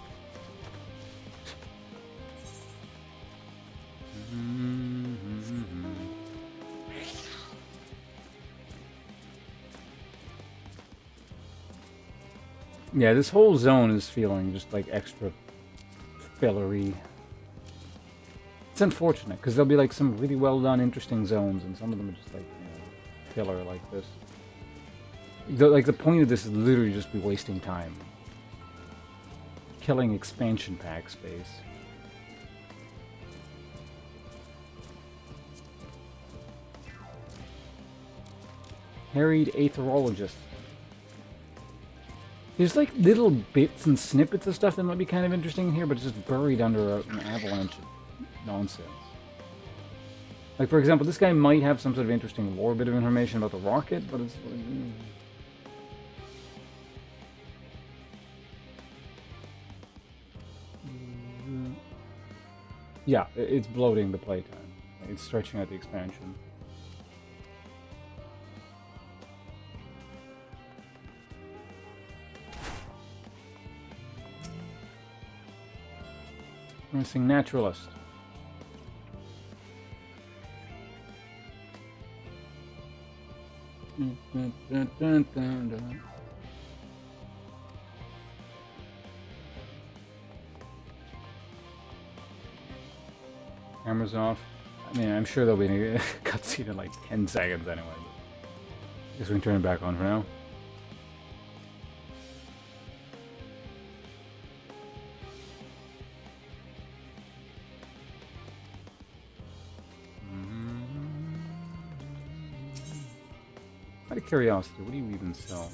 Yeah, this whole zone is feeling just like extra fillery. It's unfortunate because there'll be like some really well done, interesting zones, and some of them are just like filler like this. Like the point of this is literally just be wasting time, killing expansion pack space. Harried Aetherologist. There's like little bits and snippets of stuff that might be kind of interesting here, but it's just buried under an avalanche of nonsense. Like, for example, this guy might have some sort of interesting lore bit of information about the rocket, but it's... Yeah, it's bloating the playtime. It's stretching out the expansion. Missing Naturalist. Camera's off. I mean, I'm sure there'll be a cutscene in like 10 seconds anyway. I guess we can turn it back on for now. Out of curiosity, what do you even sell?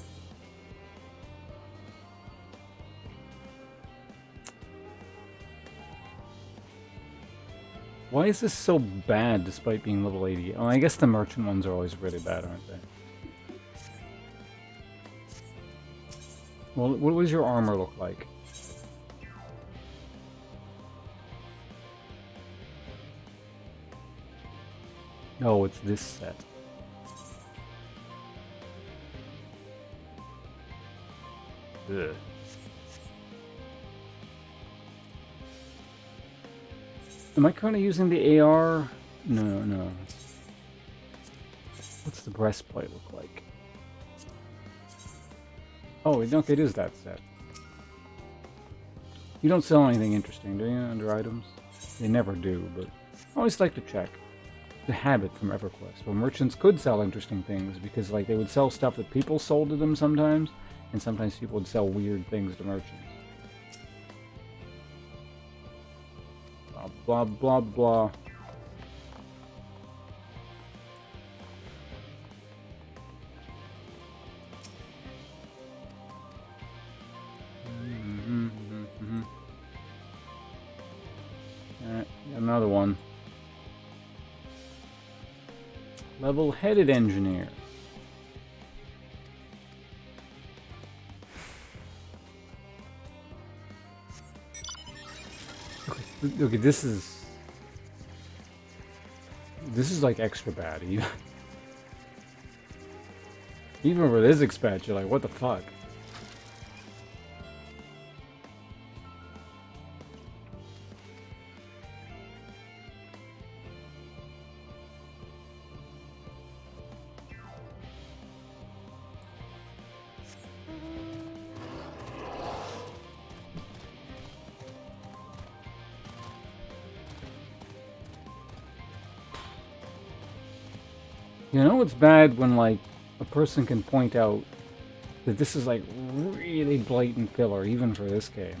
Why is this so bad despite being level 80? Oh, I guess the merchant ones are always really bad, aren't they? Well, what does your armor look like? Oh, it's this set. Ugh. Am I currently using the AR No. What's the breastplate look like? Oh, okay, it is that set. You don't sell anything interesting, do you, under items? They never do, but I always like to check. The habit from EverQuest, where merchants could sell interesting things, because like they would sell stuff that people sold to them sometimes, and sometimes people would sell weird things to merchants. Blah, blah, blah, blah. Alright, another one. Level-headed engineer. Okay, this is like extra bad. Even for this expansion, like what the fuck? You know it's bad when, like, a person can point out that this is, like, really blatant filler, even for this game.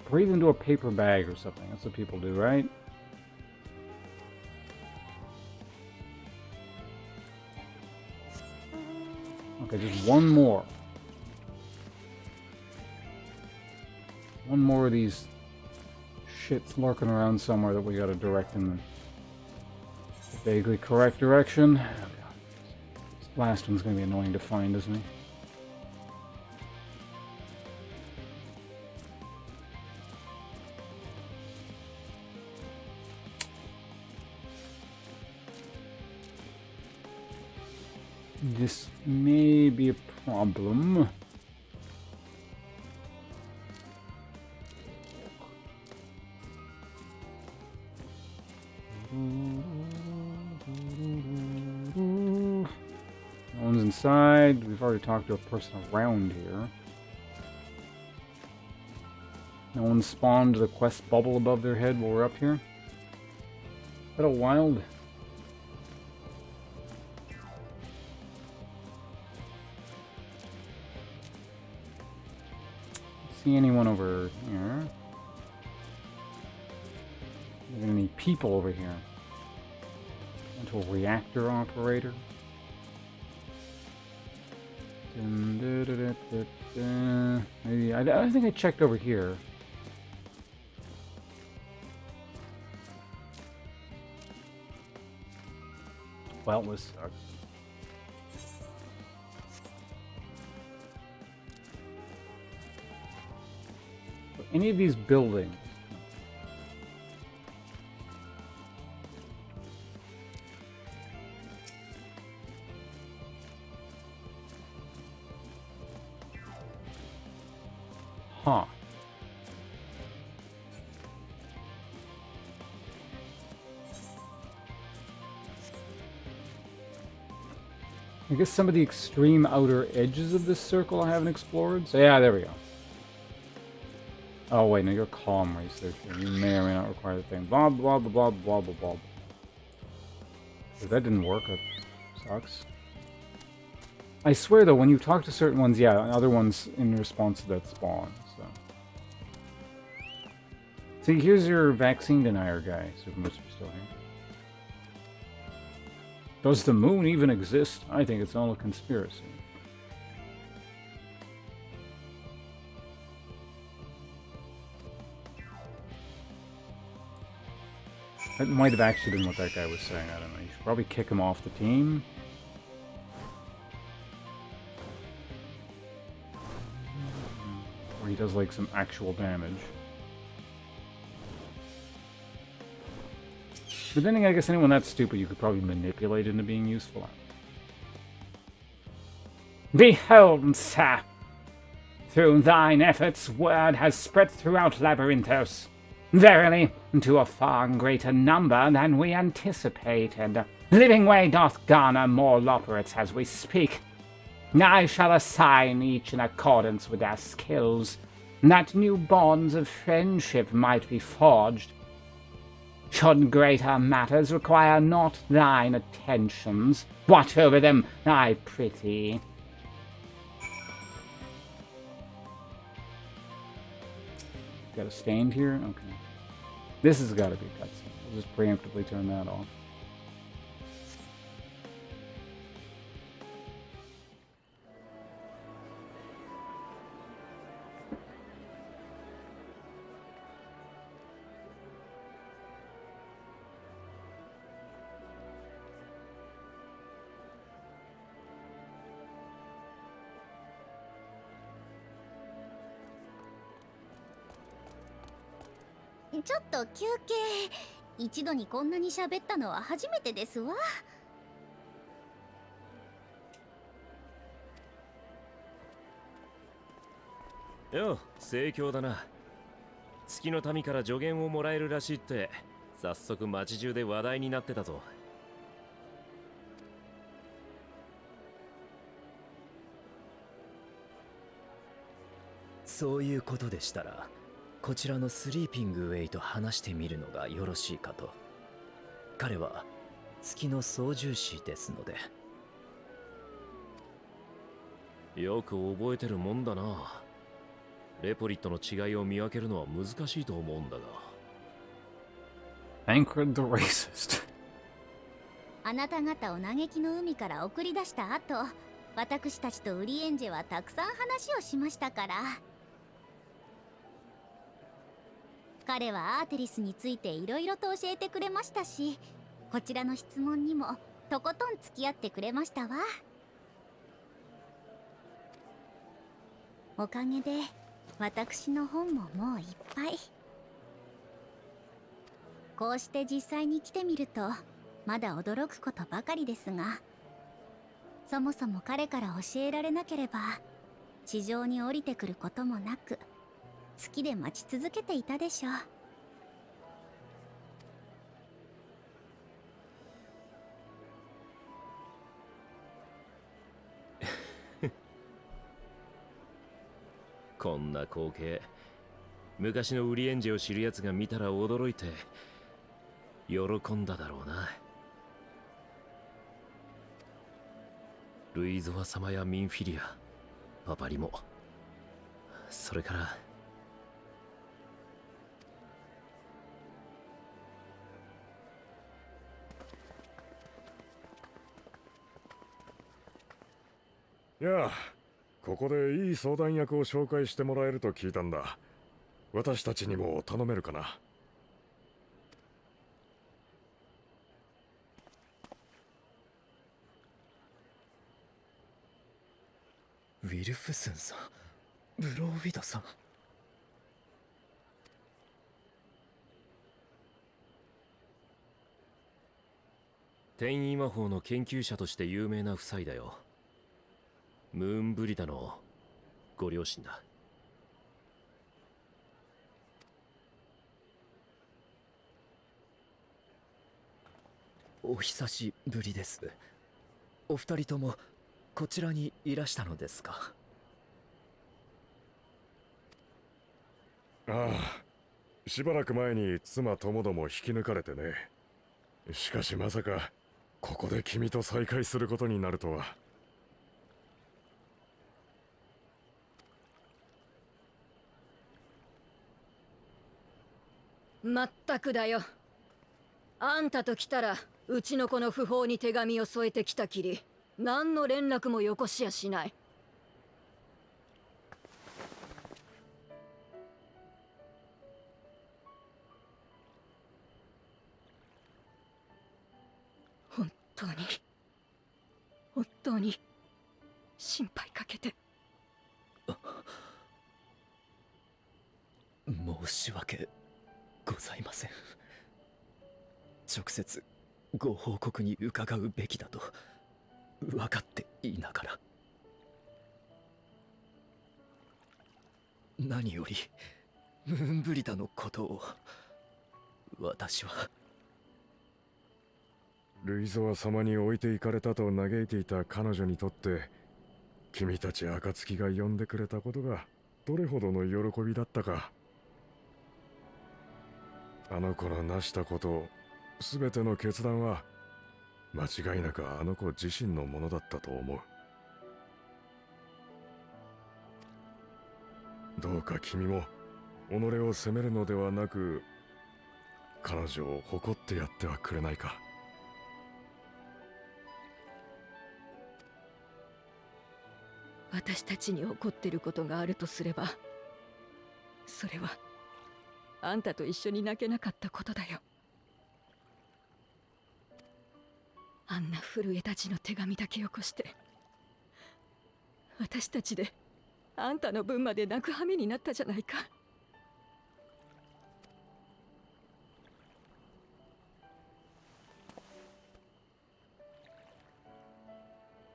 Breathe into a paper bag or something. That's what people do, right? Okay, just one more. One more of these shits lurking around somewhere that we gotta direct in the vaguely correct direction. Oh, God. This last one's gonna be annoying to find, isn't he? This may be a problem. No one's inside. We've already talked to a person around here. No one spawned the quest bubble above their head while we're up here. Is that a wild? See anyone over here? Are there any people over here? Into a reactor operator? Maybe I think I checked over here. Well, this sucks. Any of these buildings? Huh. I guess some of the extreme outer edges of this circle I haven't explored. So yeah, there we go. Oh wait, no, you're a calm researcher. You may or may not require the thing. Blah blah blah blah blah blah blah. If that didn't work, that sucks. I swear though, when you talk to certain ones, yeah, other ones in response to that spawn. So, see, here's your vaccine denier guy. So most are still here. Does the moon even exist? I think it's all a conspiracy. That might have actually been what that guy was saying. I don't know. You should probably kick him off the team. Or he does like some actual damage. But then again, I guess anyone that's stupid you could probably manipulate into being useful. Behold, sir, through thine efforts word has spread throughout Labyrinthos. Verily, to a far greater number than we anticipated. Living Way doth garner more loporits as we speak. I shall assign each in accordance with their skills, that new bonds of friendship might be forged. Should greater matters require not thine attentions, watch over them, I prithee. Got a stand here? Okay. This has got to be a cutscene. We'll just preemptively turn that off.ちょっと休憩。一度にこんなに喋ったのは初めてですわ。よう、盛況だな。月の民から助言をもらえるらしいって、早速町中で話題になってたぞ。そういうことでしたら、こちらのスリーピングウェイと話してみるのがよろしいかと。彼は月の操縦士ですので。よく覚えてるもんだな。レポリットの違いを見分けるのは難しいと思うんだが。Anchored the racist. あなた方を嘆きの海から送り出した後、私たちとウリエンジェはたくさん話をしましたから。彼はアーテリスについていろいろと教えてくれましたし、こちらの質問にもとことん付き合ってくれましたわ。おかげで私の本ももういっぱい。こうして実際に来てみるとまだ驚くことばかりですが、そもそも彼から教えられなければ地上に降りてくることもなく、月で待ち続けていたでしょう。こんな光景、昔のウリエンジェを知る奴が見たら驚いて喜んだだろうな。ルイゾワ様やミンフィリア、パパリも、それからいやあ、ここでいい相談役を紹介してもらえると聞いたんだ。私たちにも頼めるかな。ウィルフスンさん、ブローウィドさん。転移魔法の研究者として有名な夫妻だよ。ムーンブリダのご両親だ。お久しぶりです。お二人ともこちらにいらしたのですか。ああ、しばらく前に妻ともども引き抜かれてね。しかしまさかここで君と再会することになるとは。まったくだよ。あんたと来たらうちの子の訃報に手紙を添えてきたきり、何の連絡もよこしやしない。本当に心配かけて申し訳ございません。直接ご報告に伺うべきだと分かっていながら。何よりムーンブリダのことを私は。ルイゾワ様に置いていかれたと嘆いていた彼女にとって、君たち暁が呼んでくれたことがどれほどの喜びだったか。あの子の成したこと、全ての決断は間違いなくあの子自身のものだったと思う。どうか君も己を責めるのではなく、彼女を誇ってやってはくれないか。私たちに起こってることがあるとすれば、それはあんたと一緒に泣けなかったことだよ。あんな震えたちの手紙だけよこして、私たちであんたの分まで泣く羽目になったじゃないか。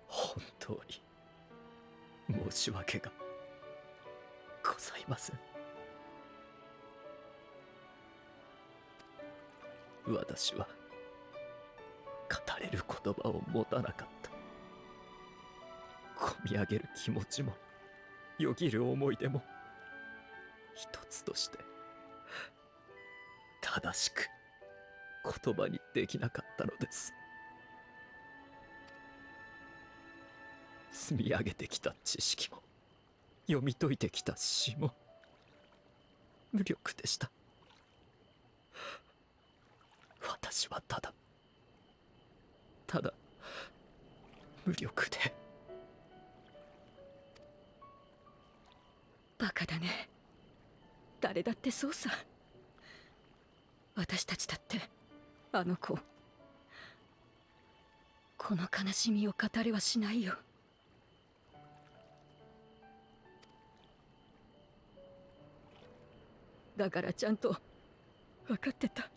本当に申し訳がございません。私は語れる言葉を持たなかった。こみ上げる気持ちもよぎる思い出も一つとして正しく言葉にできなかったのです。積み上げてきた知識も読み解いてきた詩も無力でした。私はただ無力で。バカだね。誰だってそうさ。私たちだってあの子、この悲しみを語れはしないよ。だからちゃんと分かってた。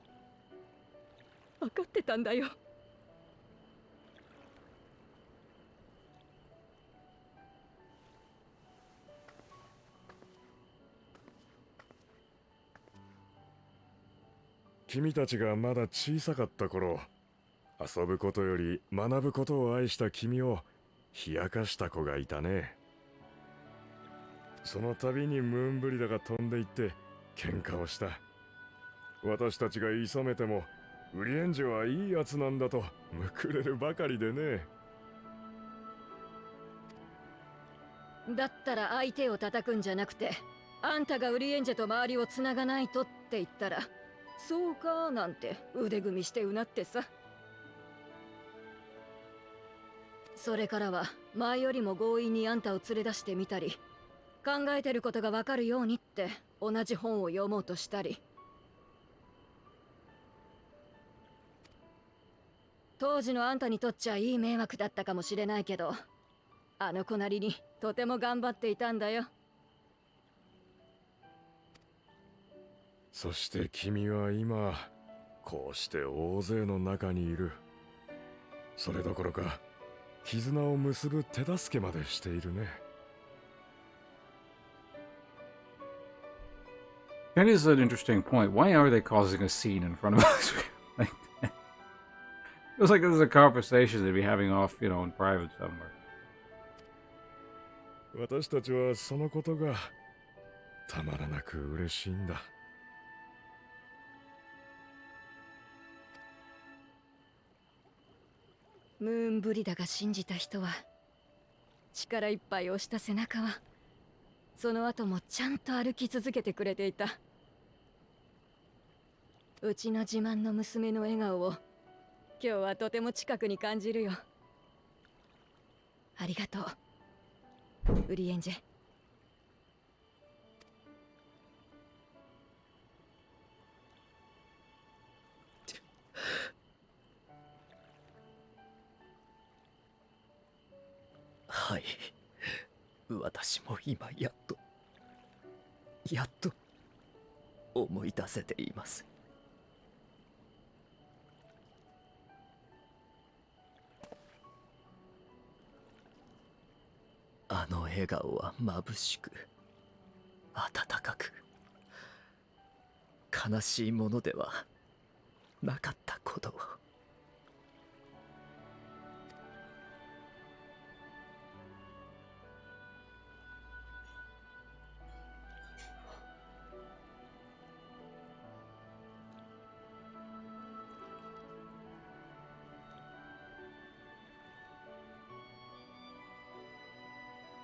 分かってたんだよ。君たちがまだ小さかった頃、遊ぶことより学ぶことを愛した君を冷やかした子がいたね。その度にムーンブリダが飛んでいって喧嘩をした。私たちがいさめてもウリエンジェはいいやつなんだとむくれるばかりでね。だったら相手を叩くんじゃなくて、あんたがウリエンジェと周りをつながないとって言ったら、そうかなんて腕組みしてうなってさ。それからは前よりも強引にあんたを連れ出してみたり、考えてることがわかるようにって同じ本を読もうとしたり。当時のあんたにとっちゃいい迷惑だったかもしれないけど、あの子なりにとても頑張っていたんだよ。そして君は今こうして大勢の中にいる。それどころか絆を結ぶ手助けまでしているね。That is an interesting point. Why are they causing a scene in front of us? Like that? Feels like this is a conversation they'd be having off, in private somewhere. 私たちはそのことがたまらなく嬉しいんだ。ムーンブリダが信じた人は、力いっぱい押した背中はその後もちゃんと歩き続けてくれていた。うちの自慢の娘の笑顔を今日はとても近くに感じるよ。ありがとう、ウリエンジェ。はい、私も今やっと思い出せています。あの笑顔は眩しく温かく悲しいものではなかったことを。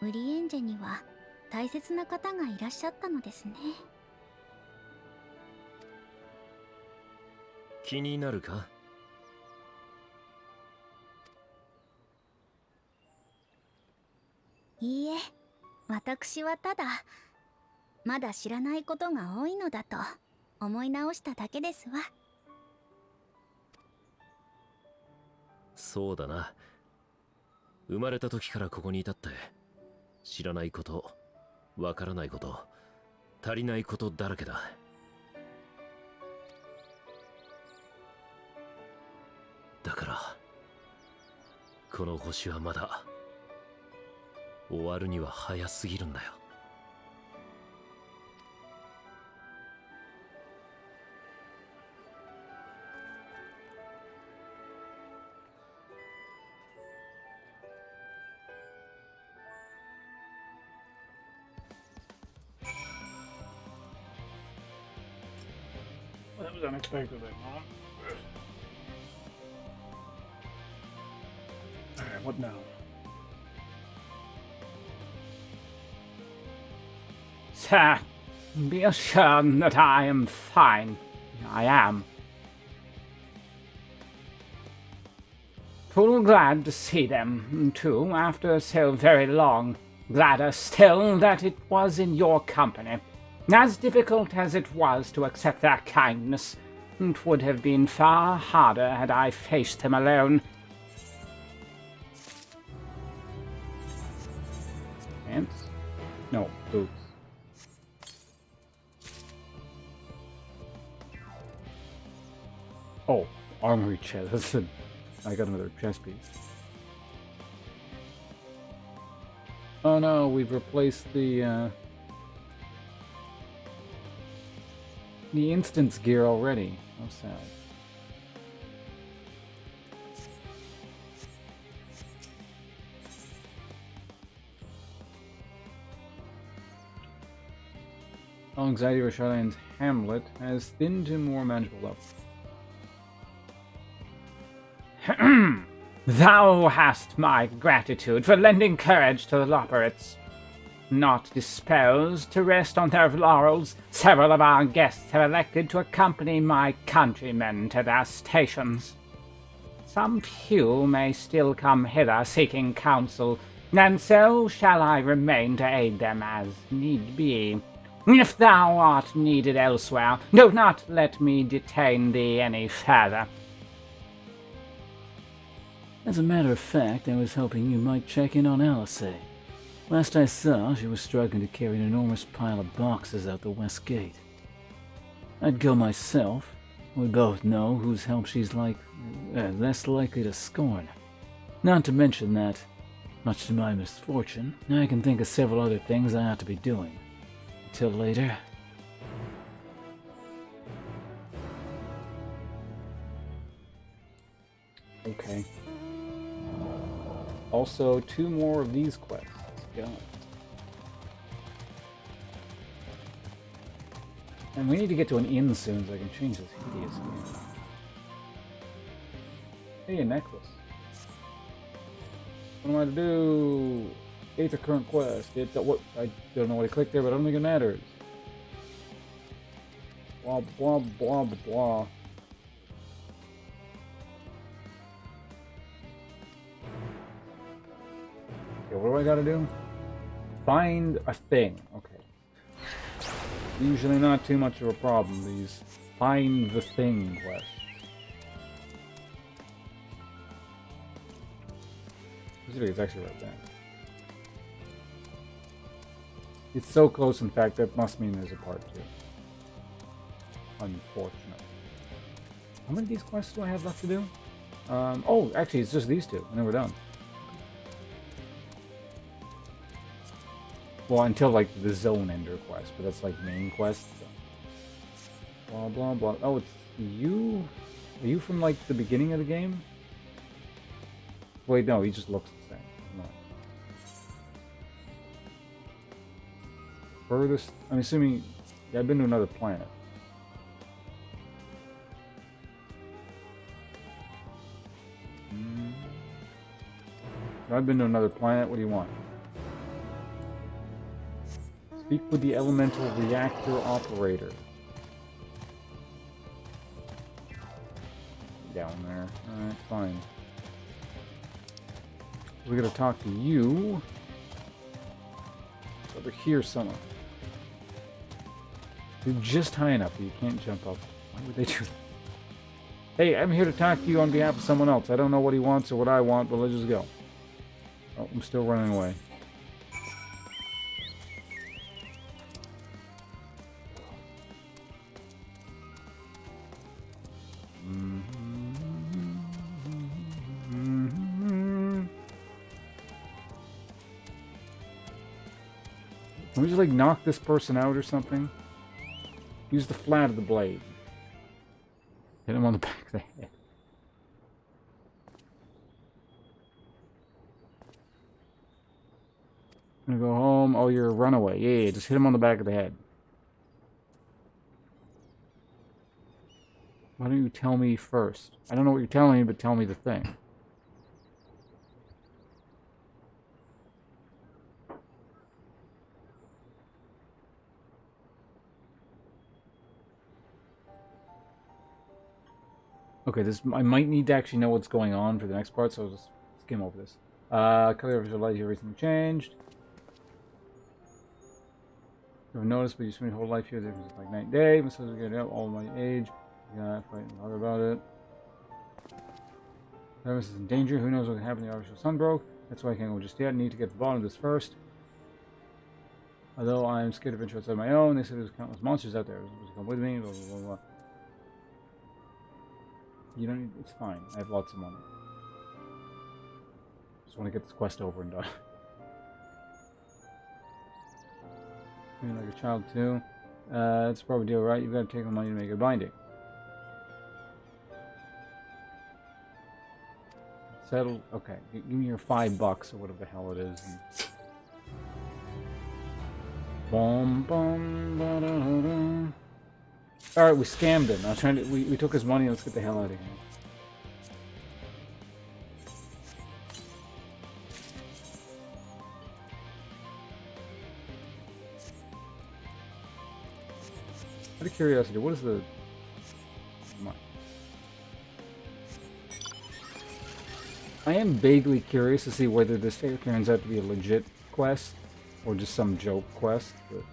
ウリエンジェには大切な方がいらっしゃったのですね。気になるか？いいえ、私はただまだ知らないことが多いのだと思い直しただけですわ。そうだな。生まれた時からここに至って知らないこと、わからないこと、足りないことだらけだ。だからこの星はまだ終わるには早すぎるんだよ。Well, that was unexpected, Mom. Alright, what now? Sir, be assured that I am fine. I am. Full glad to see them, too, after so very long. Gladder still that it was in your company. As difficult as it was to accept their kindness, it would have been far harder had I faced them alone. Pants? No, boots. Oh, armory chest. Listen, I got another chest piece. Oh no, we've replaced the instance gear already. How sad. Anxiety Rashadian's Hamlet has thinned to more manageable levels. Thou hast my gratitude for lending courage to the Loporits. Not disposed to rest on their laurels, several of our guests have elected to accompany my countrymen to their stations. Some few may still come hither seeking counsel, and so shall I remain to aid them as need be. If thou art needed elsewhere, do not let me detain thee any further. As a matter of fact, I was hoping you might check in on Alice. Last I saw, she was struggling to carry an enormous pile of boxes out the west gate. I'd go myself. We both know whose help she's less likely to scorn. Not to mention that, much to my misfortune, I can think of several other things I ought to be doing. Until later. Okay. Also, 2 more of these quests. Let's go. And we need to get to an inn soon so I can change this hideous gear. Hey, a necklace. What am I to do? 8th current quest. I don't know what I clicked there, but I don't think it matters. Blah, blah, blah, blah, blah. Okay, what do I gotta do? Find a thing. Okay. Usually not too much of a problem, these find the thing quests. It's actually right there. It's so close, in fact, that must mean there's a part 2. Unfortunate. How many of these quests do I have left to do? Oh, actually, it's just these 2, and then we're done. Well, until like the zone ender quest, but that's like main quest. So. Blah blah blah. Oh, it's you. Are you from like the beginning of the game? Wait, no, he just looks the same. No. Furthest. I'm assuming. Yeah, I've been to another planet. I've been to another planet. What do you want? Speak with the elemental reactor operator. Down there. Alright, fine. We're gonna talk to you. Over here somewhere. You're just high enough that you can't jump up. Why would they do that? Hey, I'm here to talk to you on behalf of someone else. I don't know what he wants or what I want, but let's just go. Oh, I'm still running away. Can we just like knock this person out or something? Use the flat of the blade. Hit him on the back of the head. I'm gonna go home. Oh, you're a runaway. Yeah, just hit him on the back of the head. Why don't you tell me first? I don't know what you're telling me, but tell me the thing. Okay, this I might need to actually know what's going on for the next part, so I'll just skim over this. Color visualize your recently changed. You haven't noticed, but you spend your whole life here. There's like night and day. I'm supposed to get out all my age. Yeah, fighting hard about it. Travis is in danger. Who knows what can happen? The artificial sun broke. That's why I can't go just yet. I need to get to the bottom of this first. Although I'm scared of venture outside my own, they said there's countless monsters out there. They're supposed to come with me. Blah blah blah blah. You don't need. It's fine. I have lots of money. Just want to get this quest over and done. You're like a child too. It's probably deal, right? You've got to take the money to make it binding. Settled. Okay, give me your $5 or whatever the hell it is. Bum, bum, ba, da, da, da. All right, we scammed him. I was trying to. We took his money. Let's get the hell out of here. Out of curiosity, what is the? I am vaguely curious to see whether this turns out to be a legit quest or just some joke quest, but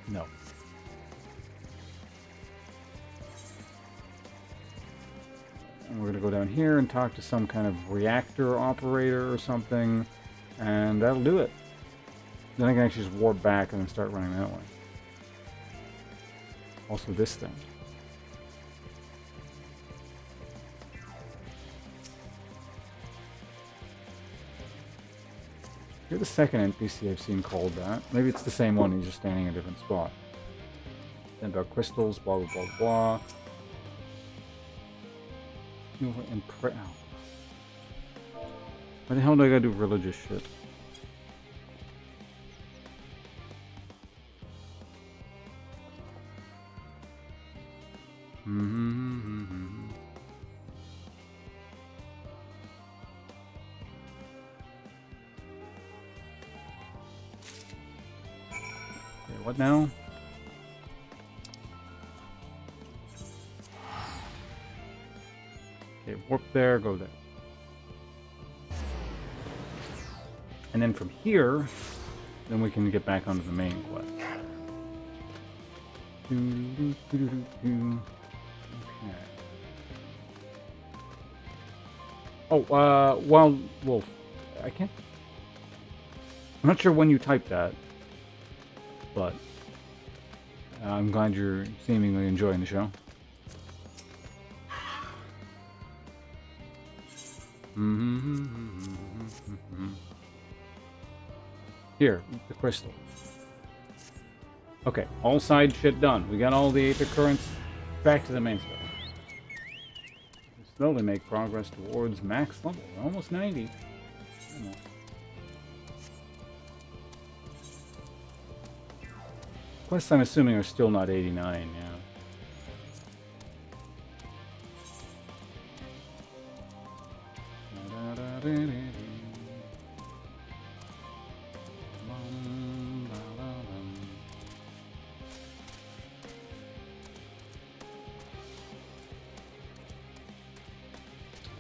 no. And we're gonna go down here and talk to some kind of reactor operator or something, and that'll do it. Then I can actually just warp back and then start running that way. Also this thing. You're the second NPC I've seen called that. Maybe it's the same one, he's just standing in a different spot. Then about crystals, blah blah blah blah. And pray. Oh. Why the hell do I gotta do religious shit? Okay, what now? Okay, warp there, go there. And then from here, then we can get back onto the main quest. Okay. Oh, well, I can't. I'm not sure when you typed that, but I'm glad you're seemingly enjoying the show. Here, the crystal. Okay, all side shit done. We got all the aether currents. Back to the main stuff. We slowly make progress towards max level. We're almost 90. Almost. Quests, I'm assuming, are still not 89, yeah.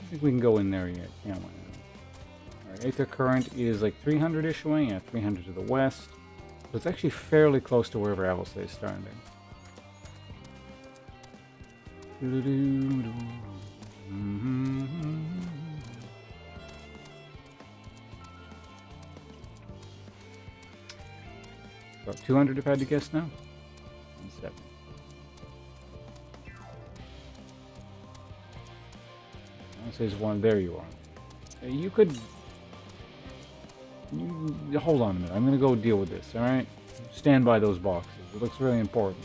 I think we can go in there yet, can't we? Alright, Aether Current is like 300-ish away, yeah, 300 to the west. So it's actually fairly close to wherever Alice is standing. About 200 if I had to guess now? 7. Says one. There you are. You could. Hold on a minute. I'm gonna go deal with this. All right. Stand by those boxes. It looks really important.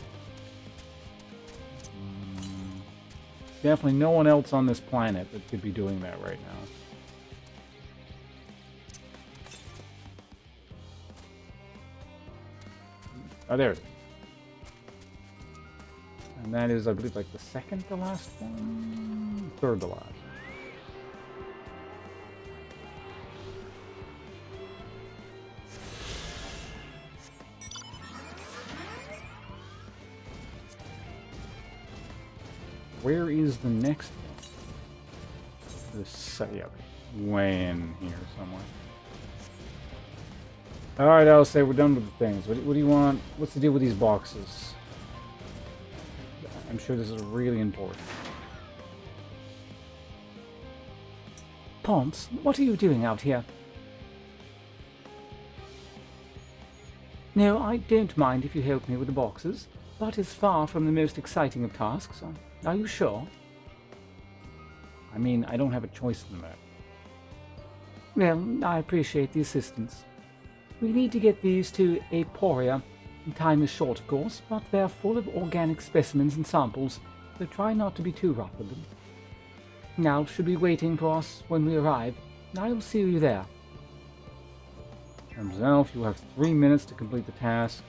Definitely no one else on this planet that could be doing that right now. Oh, there it is. And that is, I believe, like the second to last one, third to last. Where is the next one? This, yeah, way in here somewhere. Alright, I'll say we're done with the things. What do you want? What's the deal with these boxes? I'm sure this is really important. Ponce, what are you doing out here? No, I don't mind if you help me with the boxes, but it's far from the most exciting of tasks. Are you sure? I mean, I don't have a choice in the matter. Well, I appreciate the assistance. We need to get these to Aporia. Time is short, of course, but they're full of organic specimens and samples, so try not to be too rough with them. Now should be waiting for us when we arrive. I will see you there. Elf, you have 3 minutes to complete the task.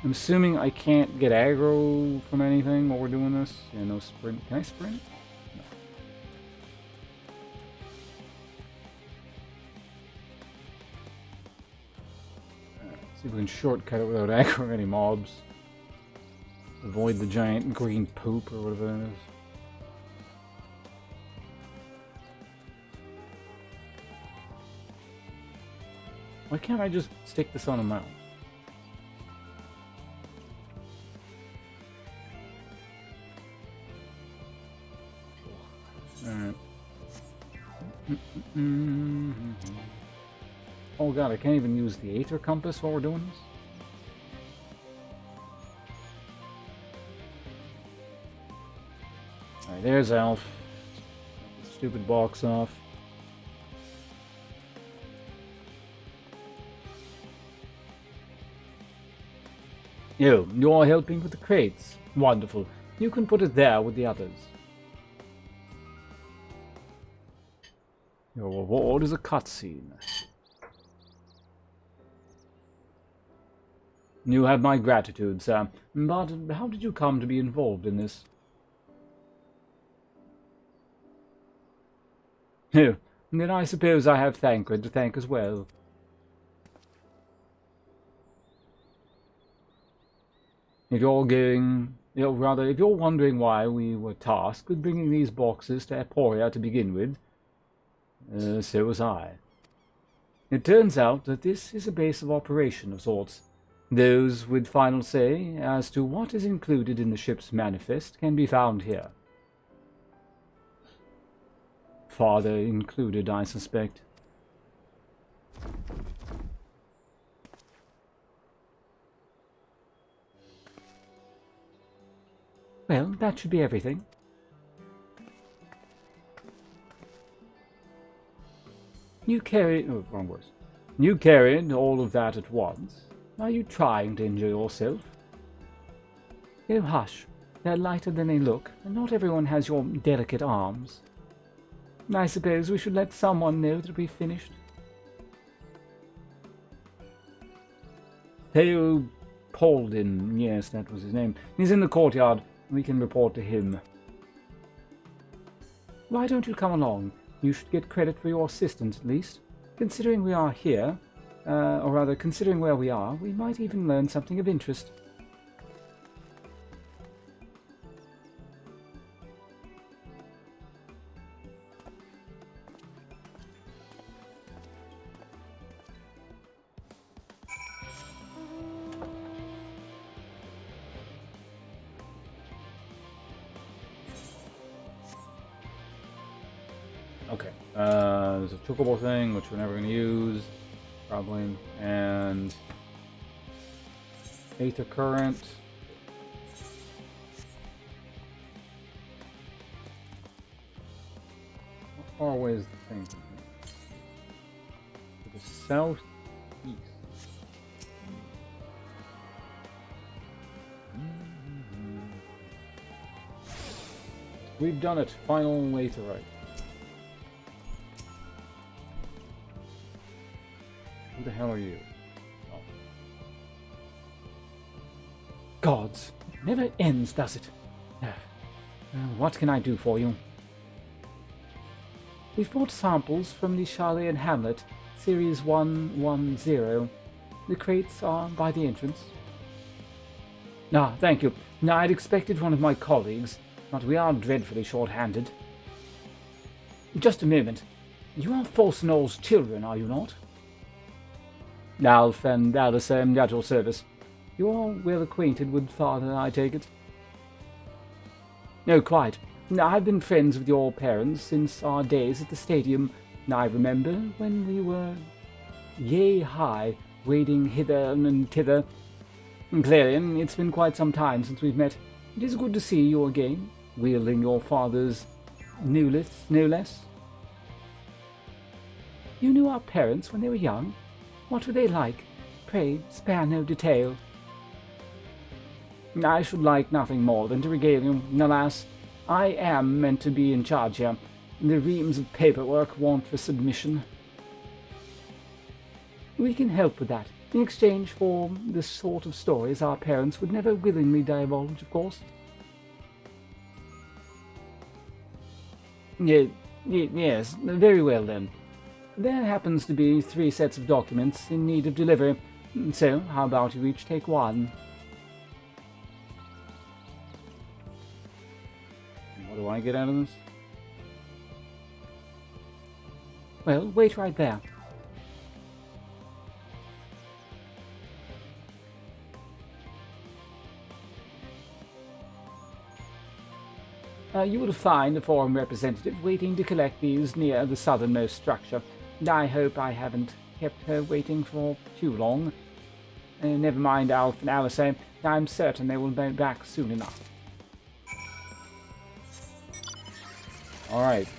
I'm assuming I can't get aggro from anything while we're doing this. Yeah, no sprint. Can I sprint? No. See if we can shortcut it without aggroing any mobs. Avoid the giant green poop or whatever that is. Why can't I just stick this on a mount? Alright. Oh god, I can't even use the Aether Compass while we're doing this? Alright, there's Alf. Stupid box off. You're helping with the crates. Wonderful. You can put it there with the others. Your reward is a cutscene. You have my gratitude, sir. But how did you come to be involved in this? Oh, then I suppose I have Thancred to thank as well. If you're going... rather, if you're wondering why we were tasked with bringing these boxes to Aporia to begin with, so was I. It turns out that this is a base of operation of sorts. Those with final say as to what is included in the ship's manifest can be found here. Father included, I suspect. Well, that should be everything. You carried... Oh, wrong words. You carried all of that at once. Are you trying to injure yourself? Oh, hush. They're lighter than they look, and not everyone has your delicate arms. I suppose we should let someone know that we've finished. Theo Pauldin, yes, that was his name. He's in the courtyard. We can report to him. Why don't you come along? You should get credit for your assistance, at least. Considering we are here, or rather, considering where we are, we might even learn something of interest. Okay, there's a chocobo thing, which we're never going to use, probably, and Aether Current. How far away is the thing from here? To the southeast. We've done it. Final Aetherite. Who the hell are you? Oh. Gods, it never ends, does it? What can I do for you? We've brought samples from the Charleyan Hamlet, Series 110. The crates are by the entrance. Ah, thank you. I'd expected one of my colleagues, but we are dreadfully short-handed. Just a moment. You are Falsenol's children, are you not? Alf and Alice at your service. You are well acquainted with father, I take it? No, quite. I've been friends with your parents since our days at the stadium. I remember when we were yea high, wading hither and thither. Clarion, it's been quite some time since we've met. It is good to see you again, wielding your father's newliths, no less. You knew our parents when they were young? What were they like? Pray, spare no detail. I should like nothing more than to regale you. Alas, I am meant to be in charge here. The reams of paperwork want for submission. We can help with that, in exchange for the sort of stories our parents would never willingly divulge, of course. Yes, very well then. There happens to be 3 sets of documents in need of delivery, so how about you each take one? What do I get out of this? Well, wait right there. You will find a foreign representative waiting to collect these near the southernmost structure. I hope I haven't kept her waiting for too long. Never mind Alf and Alice. I'm certain they will be back soon enough. Alright.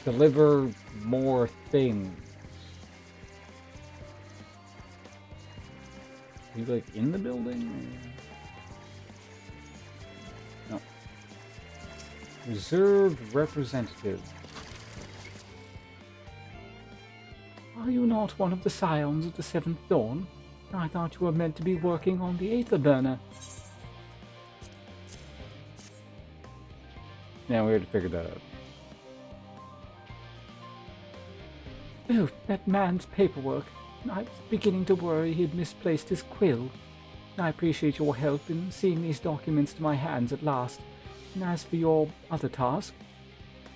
Deliver more things. Are you like in the building? No. Reserved representative. Are you not one of the scions of the Seventh Dawn? I thought you were meant to be working on the Aether Burner. Yeah, we had to figure that out. Oh, that man's paperwork. I was beginning to worry he had misplaced his quill. I appreciate your help in seeing these documents to my hands at last. And as for your other task,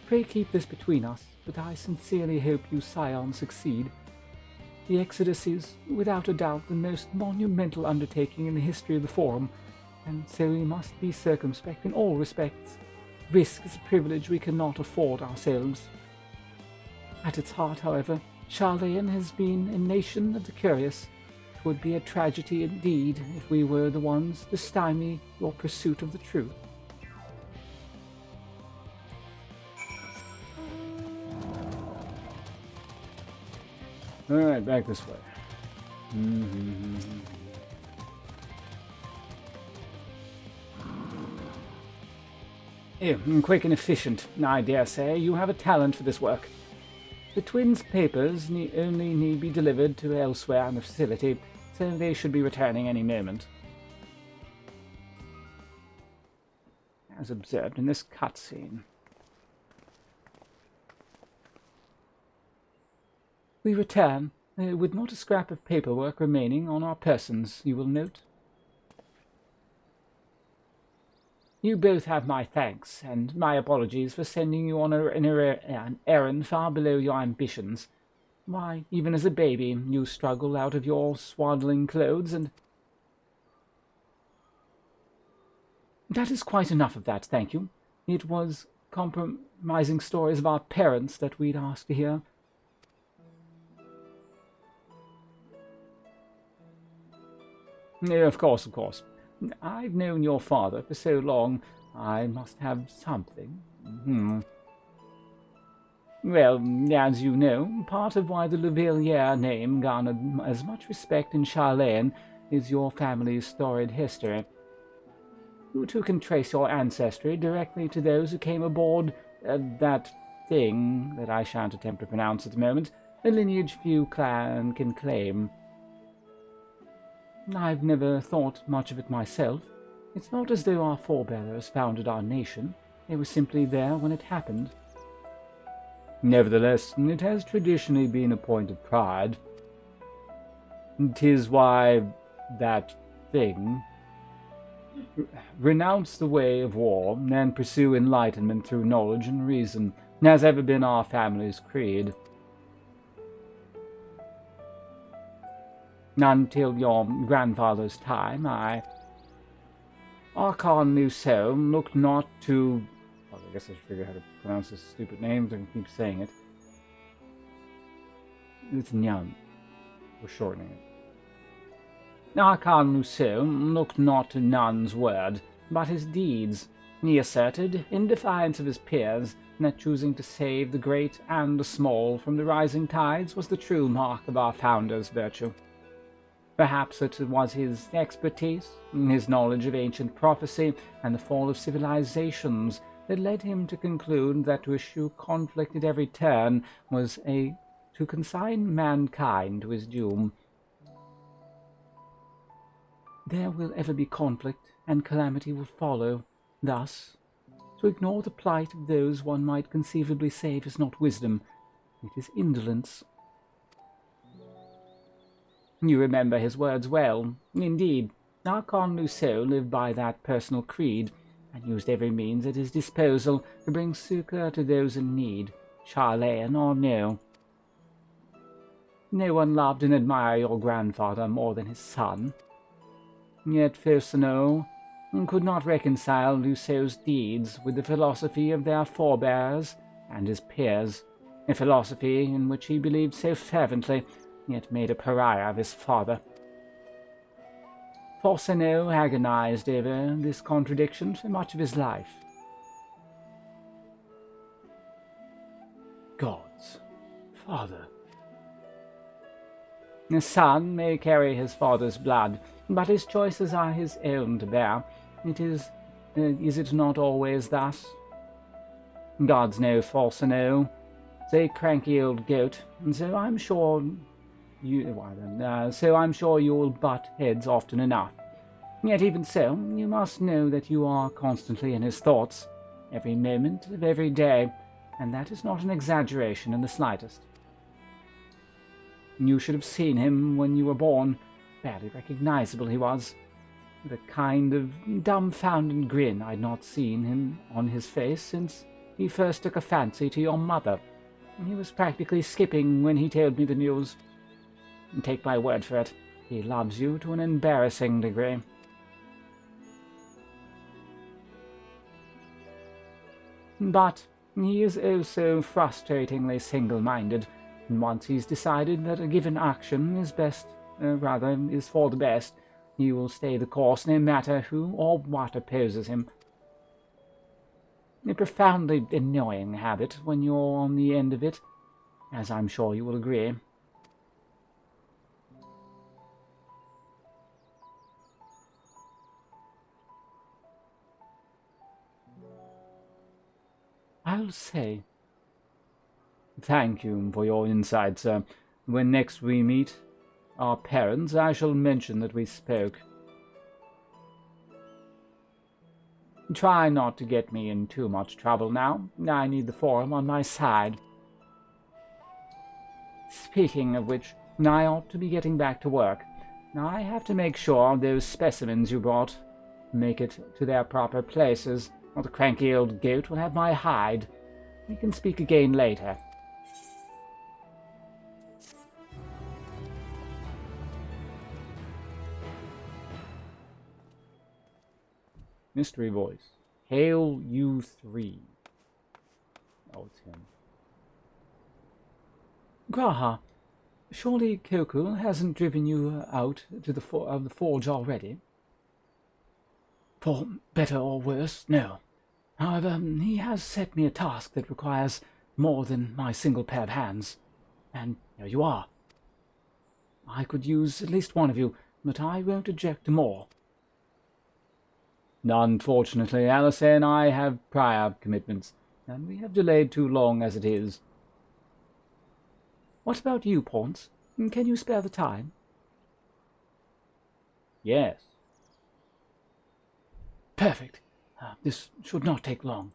pray keep this between us, but I sincerely hope you scions succeed. The Exodus is, without a doubt, the most monumental undertaking in the history of the Forum, and so we must be circumspect in all respects. Risk is a privilege we cannot afford ourselves. At its heart, however, Charleyan has been a nation of the curious. It would be a tragedy indeed if we were the ones to stymie your pursuit of the truth. Alright, back this way. Mm-hmm. Quick and efficient, I dare say. You have a talent for this work. The twins' papers only need be delivered to elsewhere in the facility, so they should be returning any moment. As observed in this cutscene. We return, with not a scrap of paperwork remaining on our persons, you will note. You both have my thanks, and my apologies for sending you on an errand far below your ambitions. Why, even as a baby, you struggle out of your swaddling clothes, and... That is quite enough of that, thank you. It was compromising stories of our parents that we'd asked to hear. Of course, of course. I've known your father for so long, I must have something. Well, as you know, part of why the Levillier name garnered as much respect in Charlene is your family's storied history. You too can trace your ancestry directly to those who came aboard that thing that I shan't attempt to pronounce at the moment, a lineage few clan can claim. I've never thought much of it myself. It's not as though our forebears founded our nation. They were simply there when it happened. Nevertheless, it has traditionally been a point of pride. 'Tis why that thing renounce the way of war and pursue enlightenment through knowledge and reason has ever been our family's creed. Until your grandfather's time, Archon Luceau looked not to... Well, I guess I should figure out how to pronounce this stupid name, so I can keep saying it. It's Nyan. We're shortening it. Archon Luceau looked not to Nan's word, but his deeds. He asserted, in defiance of his peers, that choosing to save the great and the small from the rising tides was the true mark of our founder's virtue. Perhaps it was his expertise, his knowledge of ancient prophecy, and the fall of civilizations that led him to conclude that to eschew conflict at every turn was to consign mankind to his doom. There will ever be conflict, and calamity will follow. Thus, to ignore the plight of those one might conceivably save is not wisdom, it is indolence. You remember his words well. Indeed, Archon Luceau lived by that personal creed, and used every means at his disposal to bring succor to those in need, Charlene or no. No one loved and admired your grandfather more than his son. Yet Faucon could not reconcile Luceau's deeds with the philosophy of their forebears and his peers, a philosophy in which he believed so fervently, yet made a pariah of his father. Faucon agonized over this contradiction for much of his life. Gods. Father. A son may carry his father's blood, but his choices are his own to bear. Is it not always thus? Gods know Faucon, a cranky old goat, and so I'm sure you'll butt heads often enough. Yet even so, you must know that you are constantly in his thoughts, every moment of every day, and that is not an exaggeration in the slightest. You should have seen him when you were born. Barely recognizable he was, with a kind of dumbfounded grin I'd not seen him on his face since he first took a fancy to your mother. He was practically skipping when he told me the news. Take my word for it, he loves you to an embarrassing degree. But he is also frustratingly single-minded, and once he's decided that a given action is is for the best, he will stay the course no matter who or what opposes him. A profoundly annoying habit when you're on the end of it, as I'm sure you will agree. I'll say. Thank you for your insight, sir. When next we meet our parents, I shall mention that we spoke. Try not to get me in too much trouble now. I need the forum on my side. Speaking of which, I ought to be getting back to work. Now I have to make sure those specimens you brought make it to their proper places, or the cranky old goat will have my hide. We can speak again later. Mystery voice. Hail you 3. Oh, it's him. Graha, surely Kokul hasn't driven you out to the forge already? For better or worse, no. However, he has set me a task that requires more than my single pair of hands. And here you are. I could use at least one of you, but I won't object to more. Unfortunately, Alice and I have prior commitments, and we have delayed too long as it is. What about you, Ponce? Can you spare the time? Yes. Perfect. This should not take long.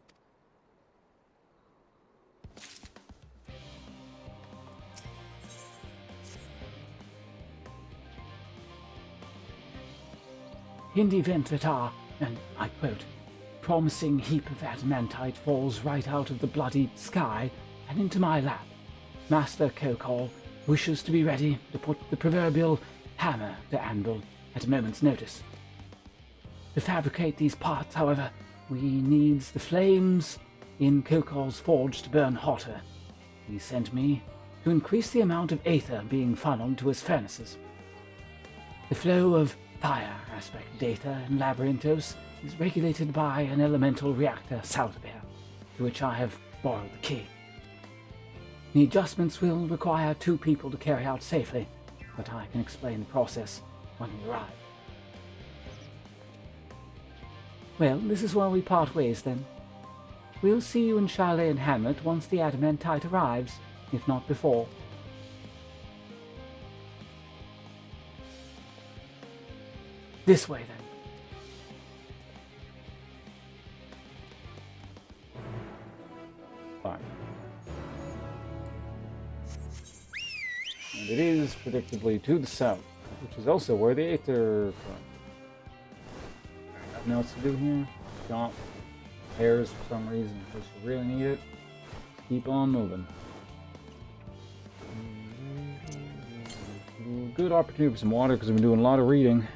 In the event that our, and I quote, promising heap of adamantite falls right out of the bloody sky and into my lap, Master Kokol wishes to be ready to put the proverbial hammer to anvil at a moment's notice. To fabricate these parts, however, we needs the flames in Kokol's forge to burn hotter. He sent me to increase the amount of aether being funneled to his furnaces. The flow of fire aspect data in Labyrinthos is regulated by an elemental reactor south of here, to which I have borrowed the key. The adjustments will require 2 people to carry out safely, but I can explain the process when we arrive. Well, this is where we part ways then. We'll see you in Charlotte and Hamlet once the adamantite arrives, if not before. This way then. Fine. And it is predictably to the south, which is also where the Aether... Nothing else to do here. Don't. Pairs for some reason. Which you really need it. Keep on moving. Good opportunity for some water because I've been doing a lot of reading.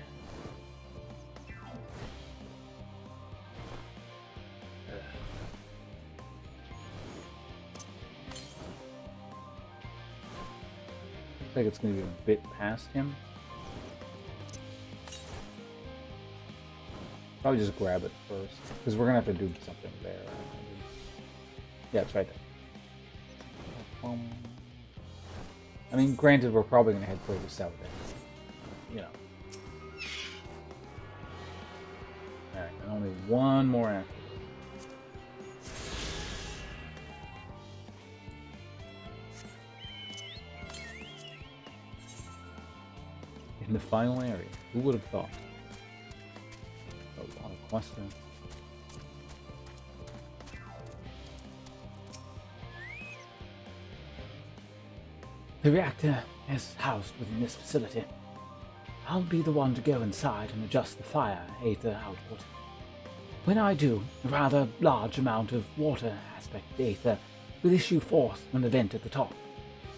Looks like it's going to be a bit past him. Probably just grab it first, because we're going to have to do something there. Yeah, it's right there. I mean, granted, we're probably going to head further south there. You know. Alright, and only one more after. In the final area. Who would have thought? A lot of quests there. The reactor is housed within this facility. I'll be the one to go inside and adjust the fire aether output. When I do, a rather large amount of water aspect aether will issue forth from the vent at the top.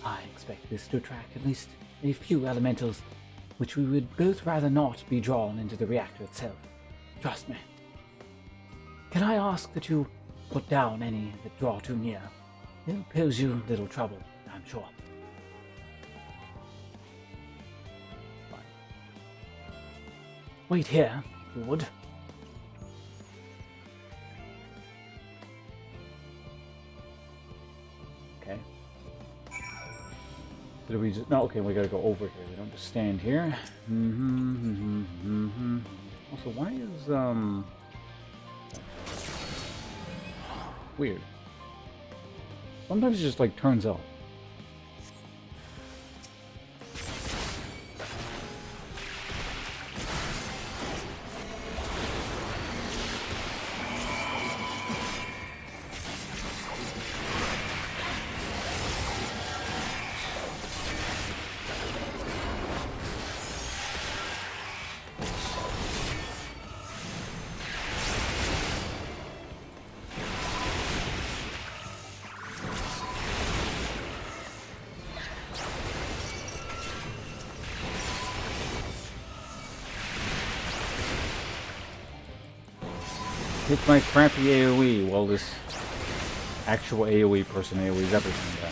I expect this to attract at least a few elementals, which we would both rather not be drawn into the reactor itself. Trust me. Can I ask that you put down any that draw too near? They'll pose you little trouble, I'm sure. Wait here, if you would. Okay. Did we just... No, okay, we gotta go over here. We don't just stand here. Also, why is, weird. Sometimes it just like turns off. Hit my crappy AoE while this actual AoE person AoEs everything down.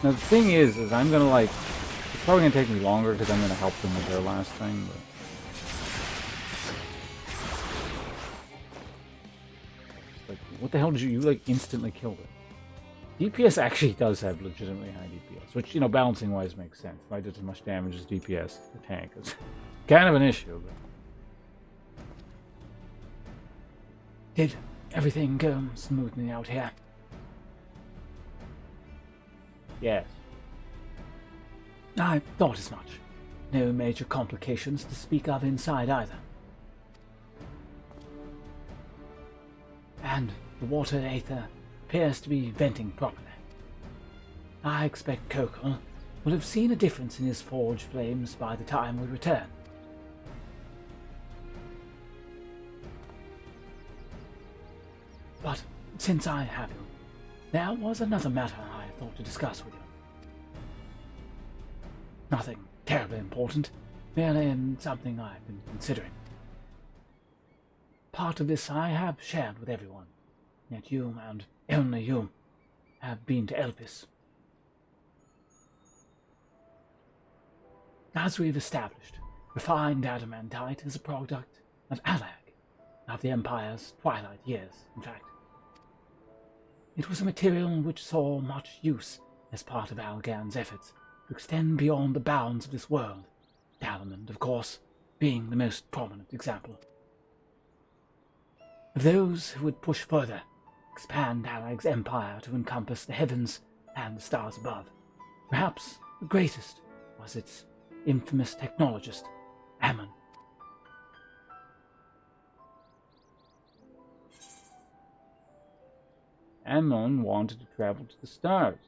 Now the thing is I'm gonna like, it's probably gonna take me longer because I'm gonna help them with their last thing, but... Like, what the hell did you like instantly killed it? DPS actually does have legitimately high DPS, which, you know, balancing wise makes sense. If I did as much damage as DPS, the tank is kind of an issue, but... Did everything go smoothly out here? Yes. I thought as much. No major complications to speak of inside either. And the water aether appears to be venting properly. I expect Kokol will have seen a difference in his forge flames by the time we return. But since I have you, there was another matter I thought to discuss with you. Nothing terribly important, merely something I've been considering. Part of this I have shared with everyone, yet you, and only you, have been to Elpis. As we've established, refined adamantite is a product of Alag, of the Empire's twilight years, in fact. It was a material which saw much use as part of Algan's efforts to extend beyond the bounds of this world, Dalamond, of course, being the most prominent example. Of those who would push further, expand Alag's empire to encompass the heavens and the stars above, perhaps the greatest was its infamous technologist, Ammon. Ammon wanted to travel to the stars.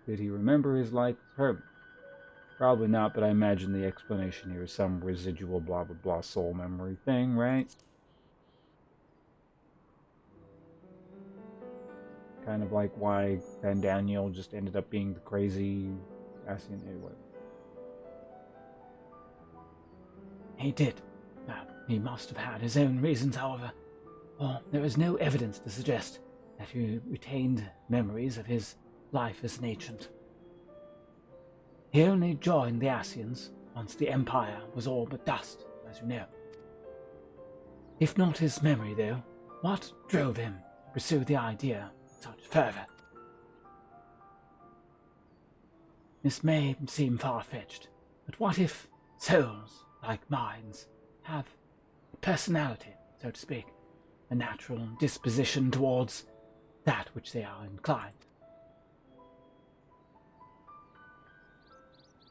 Did he remember his life as Herb? Probably not, but I imagine the explanation here is some residual blah blah blah soul memory thing, right? Kind of like why Van Daniel just ended up being the crazy Ascian anyway. He did. He must have had his own reasons, however, or there is no evidence to suggest that he retained memories of his life as an ancient. He only joined the Ascians once the Empire was all but dust, as you know. If not his memory, though, what drove him to pursue the idea with such fervor? This may seem far-fetched, but what if souls, like minds, have a personality, so to speak, a natural disposition towards that which they are inclined?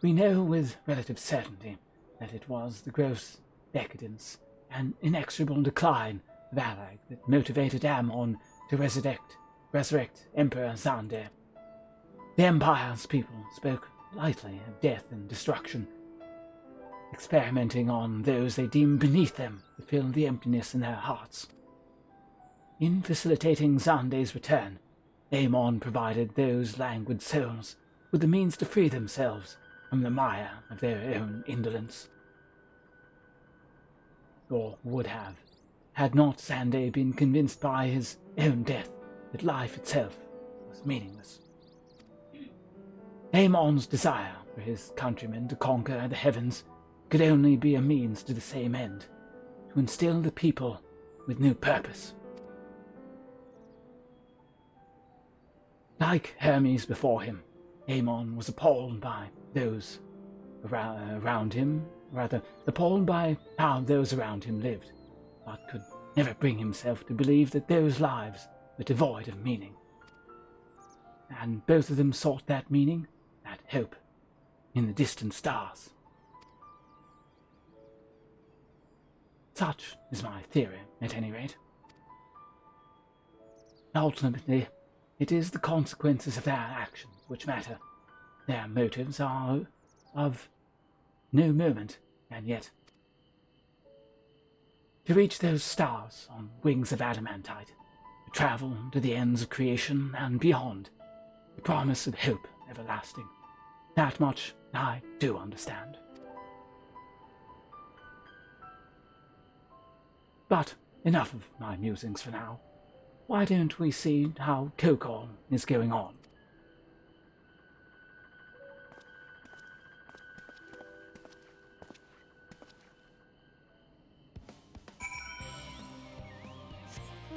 We know with relative certainty that it was the gross decadence and inexorable decline of Alag that motivated Ammon to resurrect Emperor Xande. The Empire's people spoke lightly of death and destruction, experimenting on those they deemed beneath them to fill the emptiness in their hearts. In facilitating Xande's return, Ammon provided those languid souls with the means to free themselves from the mire of their own indolence. Or would have, had not Xande been convinced by his own death that life itself was meaningless. Ammon's desire for his countrymen to conquer the heavens could only be a means to the same end, to instill the people with new purpose. Like Hermes before him, Ammon was appalled by those around him, appalled by how those around him lived, but could never bring himself to believe that those lives were devoid of meaning. and both of them sought that meaning, that hope, in the distant stars. Such is my theory, at any rate. Ultimately, it is the consequences of their actions which matter. Their motives are of no moment, and yet to reach those stars on wings of adamantite, to travel to the ends of creation and beyond, the promise of hope everlasting. That much I do understand. But enough of my musings for now. Why don't we see how Kokon is going on?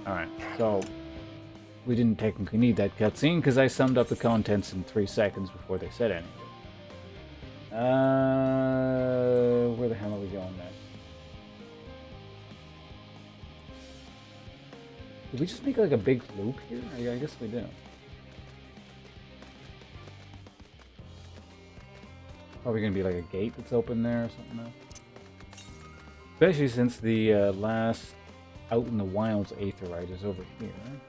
Alright, so we didn't technically need that cutscene because I summed up the contents in 3 seconds before they said anything. Where the hell are we going next? Did we just make like a big loop here? I guess we do. Probably gonna be like a gate that's open there or something else. Especially since the last Out in the Wilds Aetheryte is over here, right?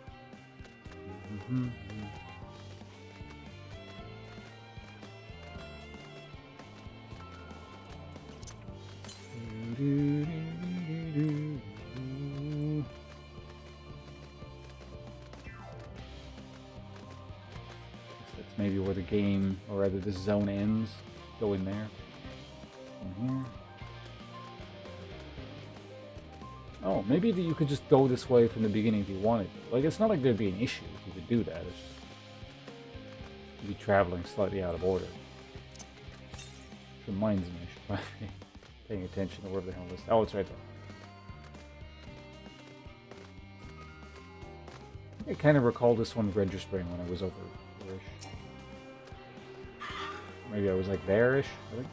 That's maybe where the game, or rather this zone ends. Go in there. In here. Oh, maybe you could just go this way from the beginning if you wanted to. Like, it's not like there'd be an issue if you could do that. It's just you'd be traveling slightly out of order. Reminds me, I should probably be paying attention to wherever the hell it is. Oh, it's right there. I kind of recall this one registering when I was over there-ish. Maybe I was like there-ish, I think.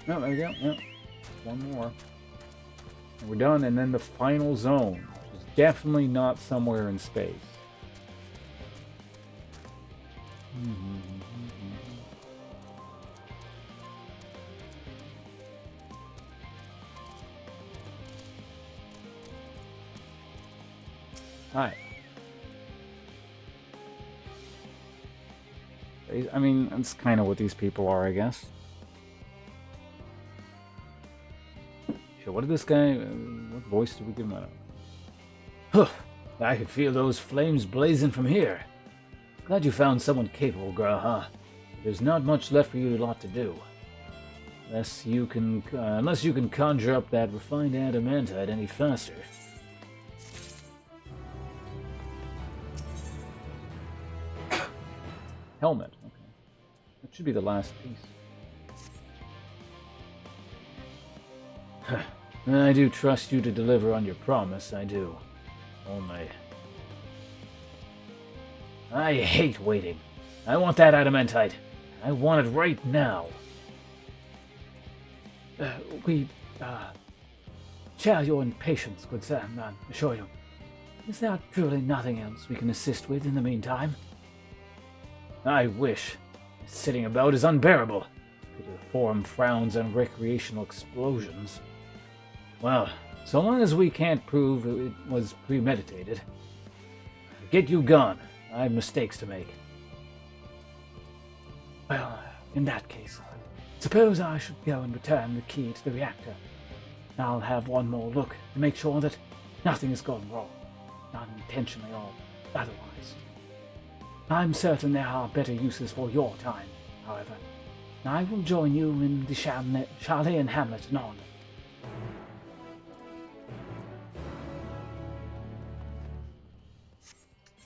No, there we go. Yep. One more. And we're done, and then the final zone, which is definitely not somewhere in space. Hi. I mean, that's kind of what these people are, I guess. So what did this guy... what voice did we give him out of? Huh. I could feel those flames blazing from here. Glad you found someone capable, Graha. There's not much left for you lot to do. Unless you can conjure up that refined adamantite any faster. Helmet. Okay. That should be the last piece. I do trust you to deliver on your promise, I do. Only... I hate waiting. I want that adamantite. I want it right now. Share your impatience, good sir, I assure you. Is there truly nothing else we can assist with in the meantime? I wish. Sitting about is unbearable. Could form frowns and recreational explosions. Well, so long as we can't prove it was premeditated. Get you gone. I have mistakes to make. Well, in that case, suppose I should go and return the key to the reactor. I'll have one more look to make sure that nothing has gone wrong, not intentionally or otherwise. I'm certain there are better uses for your time, however. I will join you in the chalet and hamlet anon.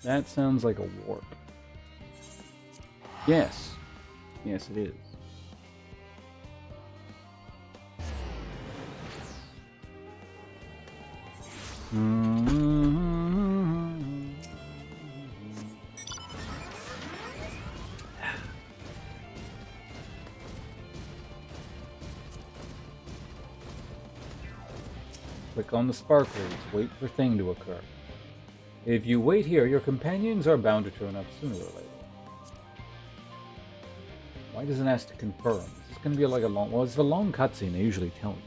That sounds like a warp. Yes. Yes, it is. Click on the sparklers. Wait for thing to occur. If you wait here, your companions are bound to turn up sooner or later. Why does it ask to confirm? Is this going to be like a long... Well, it's a long cutscene, they usually tell you.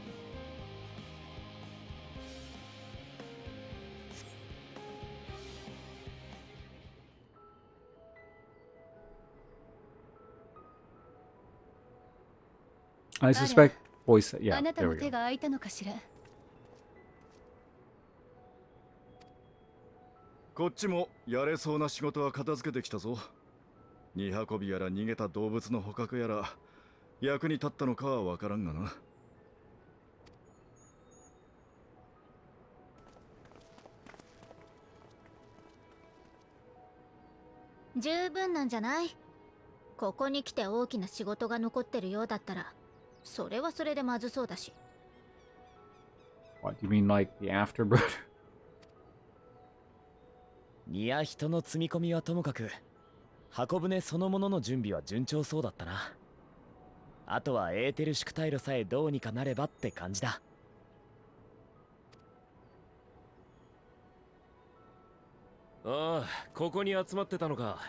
I suspect voice... Yeah, あなた there の we 手 go. が空いたのかしら。こっちもやれそうな仕事は片付けてきたぞ。荷運びやら逃げた動物の捕獲やら役に立ったのかはわからんがな。十分なんじゃない？ここに来て大きな仕事が残ってるようだったら、それはそれでまずそうだし。What, you mean like the afterbird? 荷や人の積み込みはともかく、箱舟そのものの準備は順調そうだったな。あとはエーテル宿退路さえどうにかなればって感じだ。ああ、ここに集まってたのか。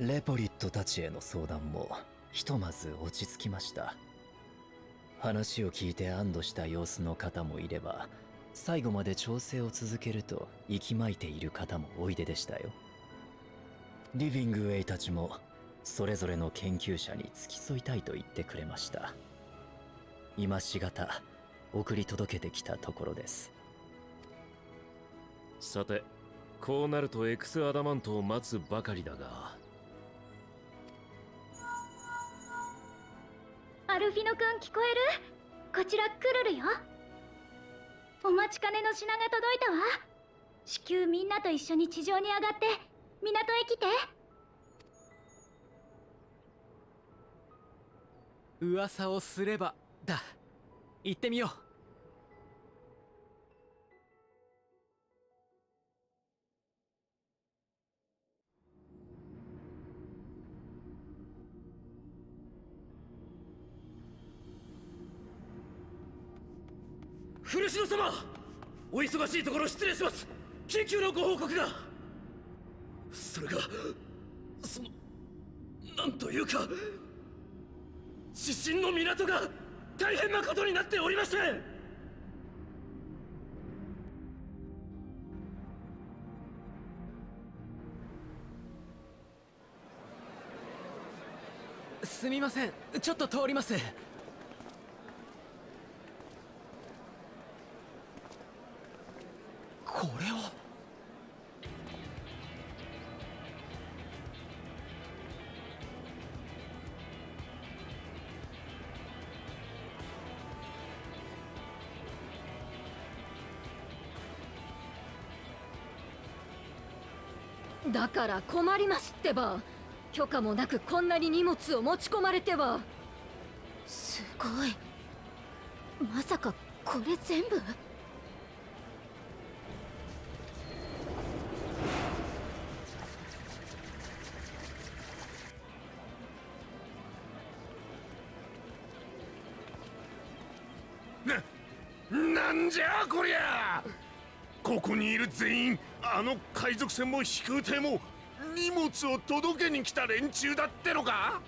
レポリットたちへの相談もひとまず落ち着きました。話を聞いて安堵した様子の方もいれば、最後まで調整を続けると息巻いている方もおいででしたよ。リビングウェイたちもそれぞれの研究者に付き添いたいと言ってくれました。今しがた送り届けてきたところです。さて、こうなるとエクスアダマントを待つばかりだが。アルフィノくん聞こえる？こちらクルルよ。お待ちかねの品が届いたわ。至急みんなと一緒に地上に上がって港へ来て。噂をすればだ。行ってみよう。古城様、お忙しいところ失礼します。緊急のご報告が。それがなんというか、指針の港が大変なことになっておりまして。すみません、ちょっと通ります。これをだから困りますってば。許可もなくこんなに荷物を持ち込まれては。すごい。まさかこれ全部？なんじゃこりゃ。ここにいる全員、あの海賊船も飛空艇も荷物を届けに来た連中だってのか。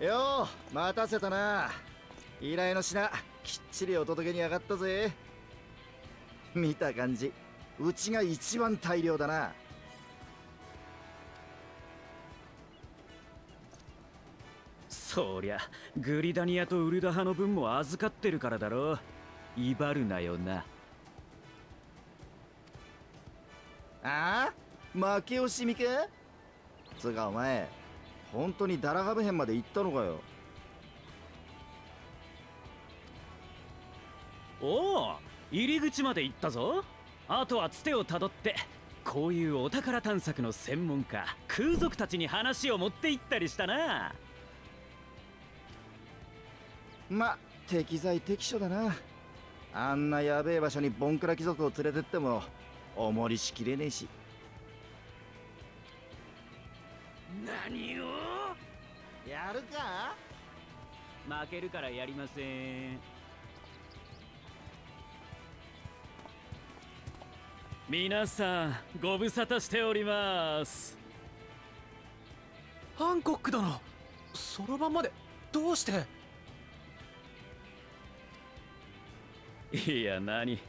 よう待たせたな。依頼の品きっちりお届けに上がったぜ。見た感じうちが一番大量だな。そりゃグリダニアとウルダハの分も預かってるからだろ。威張るなよな。ああ負け惜しみか。つがお前本当にダラハブ編まで行ったのかよ。おお、入り口まで行ったぞ。あとはつてをたどってこういうお宝探索の専門家空賊たちに話を持って行ったりしたな。ま、適材適所だな。あんなやべえ場所にボンクラ貴族を連れてってもおもりしきれねえし。何を？やるか？負けるからやりません。皆さんご無沙汰しております。ハンコック殿、そろばんまでどうして？いや何、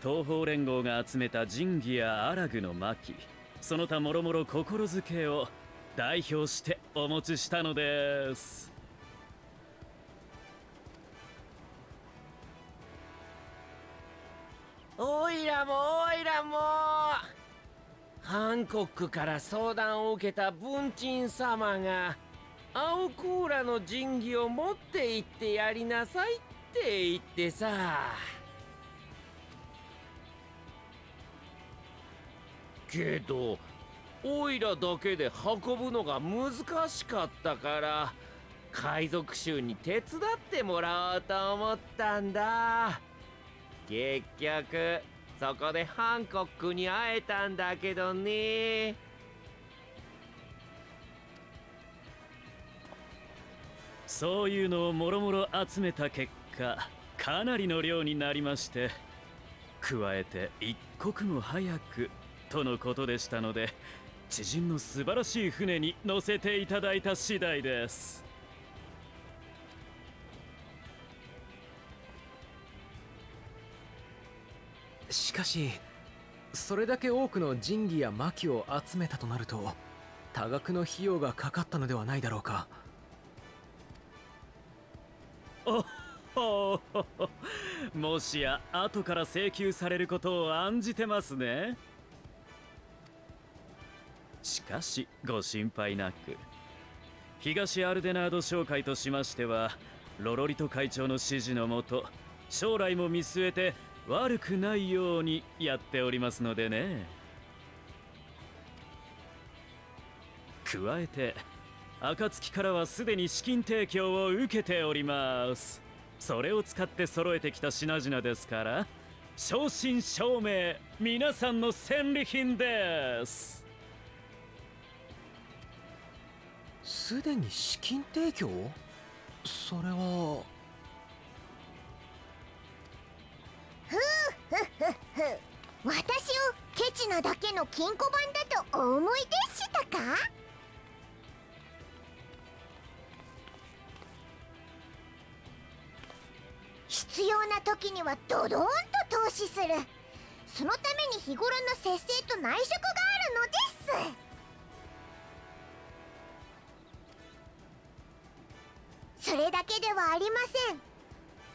東方連合が集めた神器やアラグの巻、その他もろもろ心づけを代表してお持ちしたのです。おいらもハンコックから相談を受けた文鎮様が青クーラの神器を持って行ってやりなさいって言ってさ。けどおいらだけで運ぶのが難しかったから海賊衆に手伝ってもらおうと思ったんだ。結局そこでハンコックに会えたんだけどね。そういうのをもろもろ集めた結果、かなりの量になりまして、加えて一刻も早くとのことでしたので、知人の素晴らしい船に乗せていただいた次第です。しかし、それだけ多くの神器や巻を集めたとなると、多額の費用がかかったのではないだろうか。おほほほ、もしや後から請求されることを案じてますね。しかしご心配なく、東アルデナード商会としましてはロロリト会長の指示のもと、将来も見据えて悪くないようにやっておりますのでね。加えて暁からはすでに資金提供を受けております。それを使って揃えてきた品々ですから、正真正銘皆さんの戦利品です。すでに資金提供？それは。私をケチなだけの金庫番だとお思いでしたか？必要な時にはドドーンと投資する。そのために日頃の節制と内職があるのです。それだけではありません。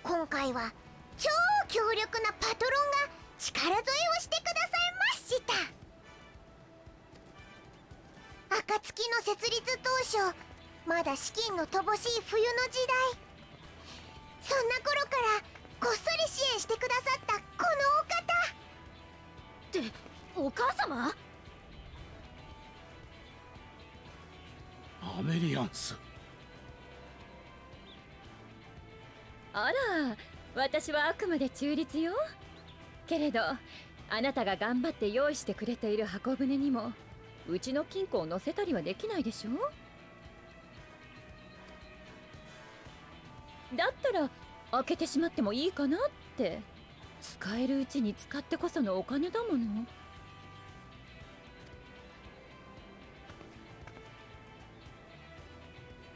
今回は超強力なパトロンが力添えをしてくださいました。暁の設立当初、まだ資金の乏しい冬の時代、そんな頃からこっそり支援してくださったこのお方。ってお母様？アメリアンス。あら、私はあくまで中立よ。けれどあなたが頑張って用意してくれている箱舟にもうちの金庫を乗せたりはできないでしょ。だったら開けてしまってもいいかなって。使えるうちに使ってこそのお金だもの。ね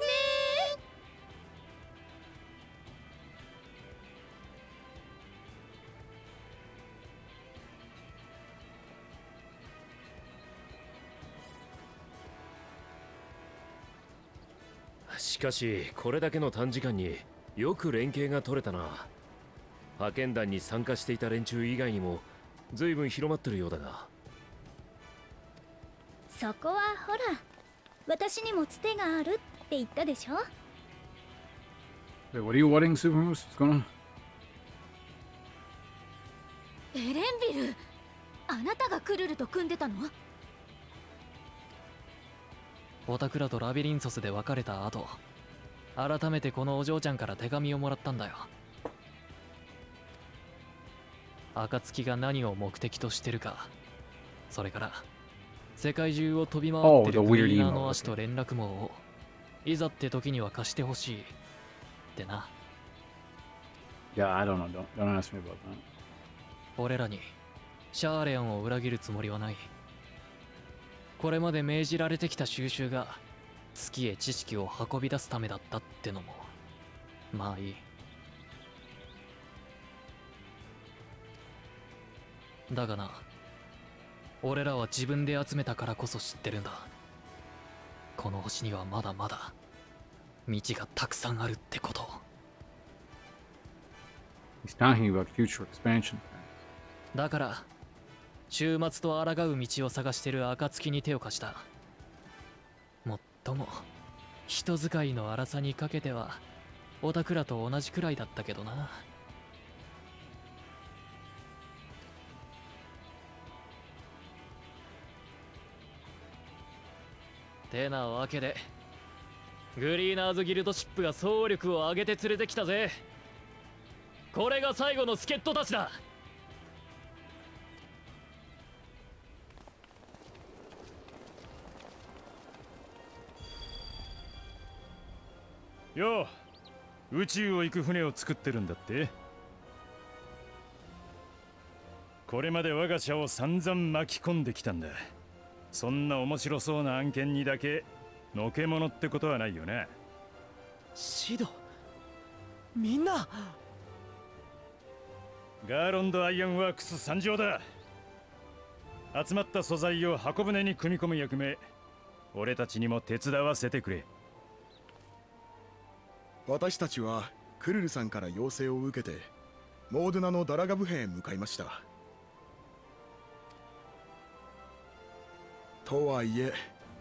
え。しかしこれだけの短時間によく連携が取れたな。派遣団に参加していた連中以外にも随分広まってるようだが。そこはほら、私にもつてがあるって言ったでしょ。 Wait, what are you wedding, Supermoose? What's going on? エレンビル、あなたがクルルと組んでたの？オタクらとラビリンソスで別れた後、改めてこのお嬢ちゃんから手紙をもらったんだよ。暁が何を目的としてるか、それから世界中を飛び回 Oh, って the るグ weird リーナー emo. の足 Okay. と連絡網をいざって時には貸してほしいってな。 Yeah, I don't know. Don't ask me about that. 俺らにシャーレンを裏切るつもりはない。これまで命じられてきた収集が月へ知識を運び出すためだったってのもまあいい。だがな、俺らは自分で集めたからこそ知ってるんだ。この星にはまだまだ道がたくさんあるってことを。 He's talking about future expansion. だから終末と抗う道を探してる暁に手を貸した。もっとも人使いの荒さにかけてはオタクらと同じくらいだったけどな。てなわけでグリーナーズギルドシップが総力を挙げて連れてきたぜ。これが最後の助っ人たちだ。よう、宇宙を行く船を作ってるんだって。これまで我が社を散々巻き込んできたんだ。そんな面白そうな案件にだけのけ者ってことはないよな。シド、みんな。ガーロンド・アイアンワークス参上だ。集まった素材を箱舟に組み込む役目、俺たちにも手伝わせてくれ。私たちはクルルさんから要請を受けてモードゥナのダラガブ編へ向かいました。とはいえ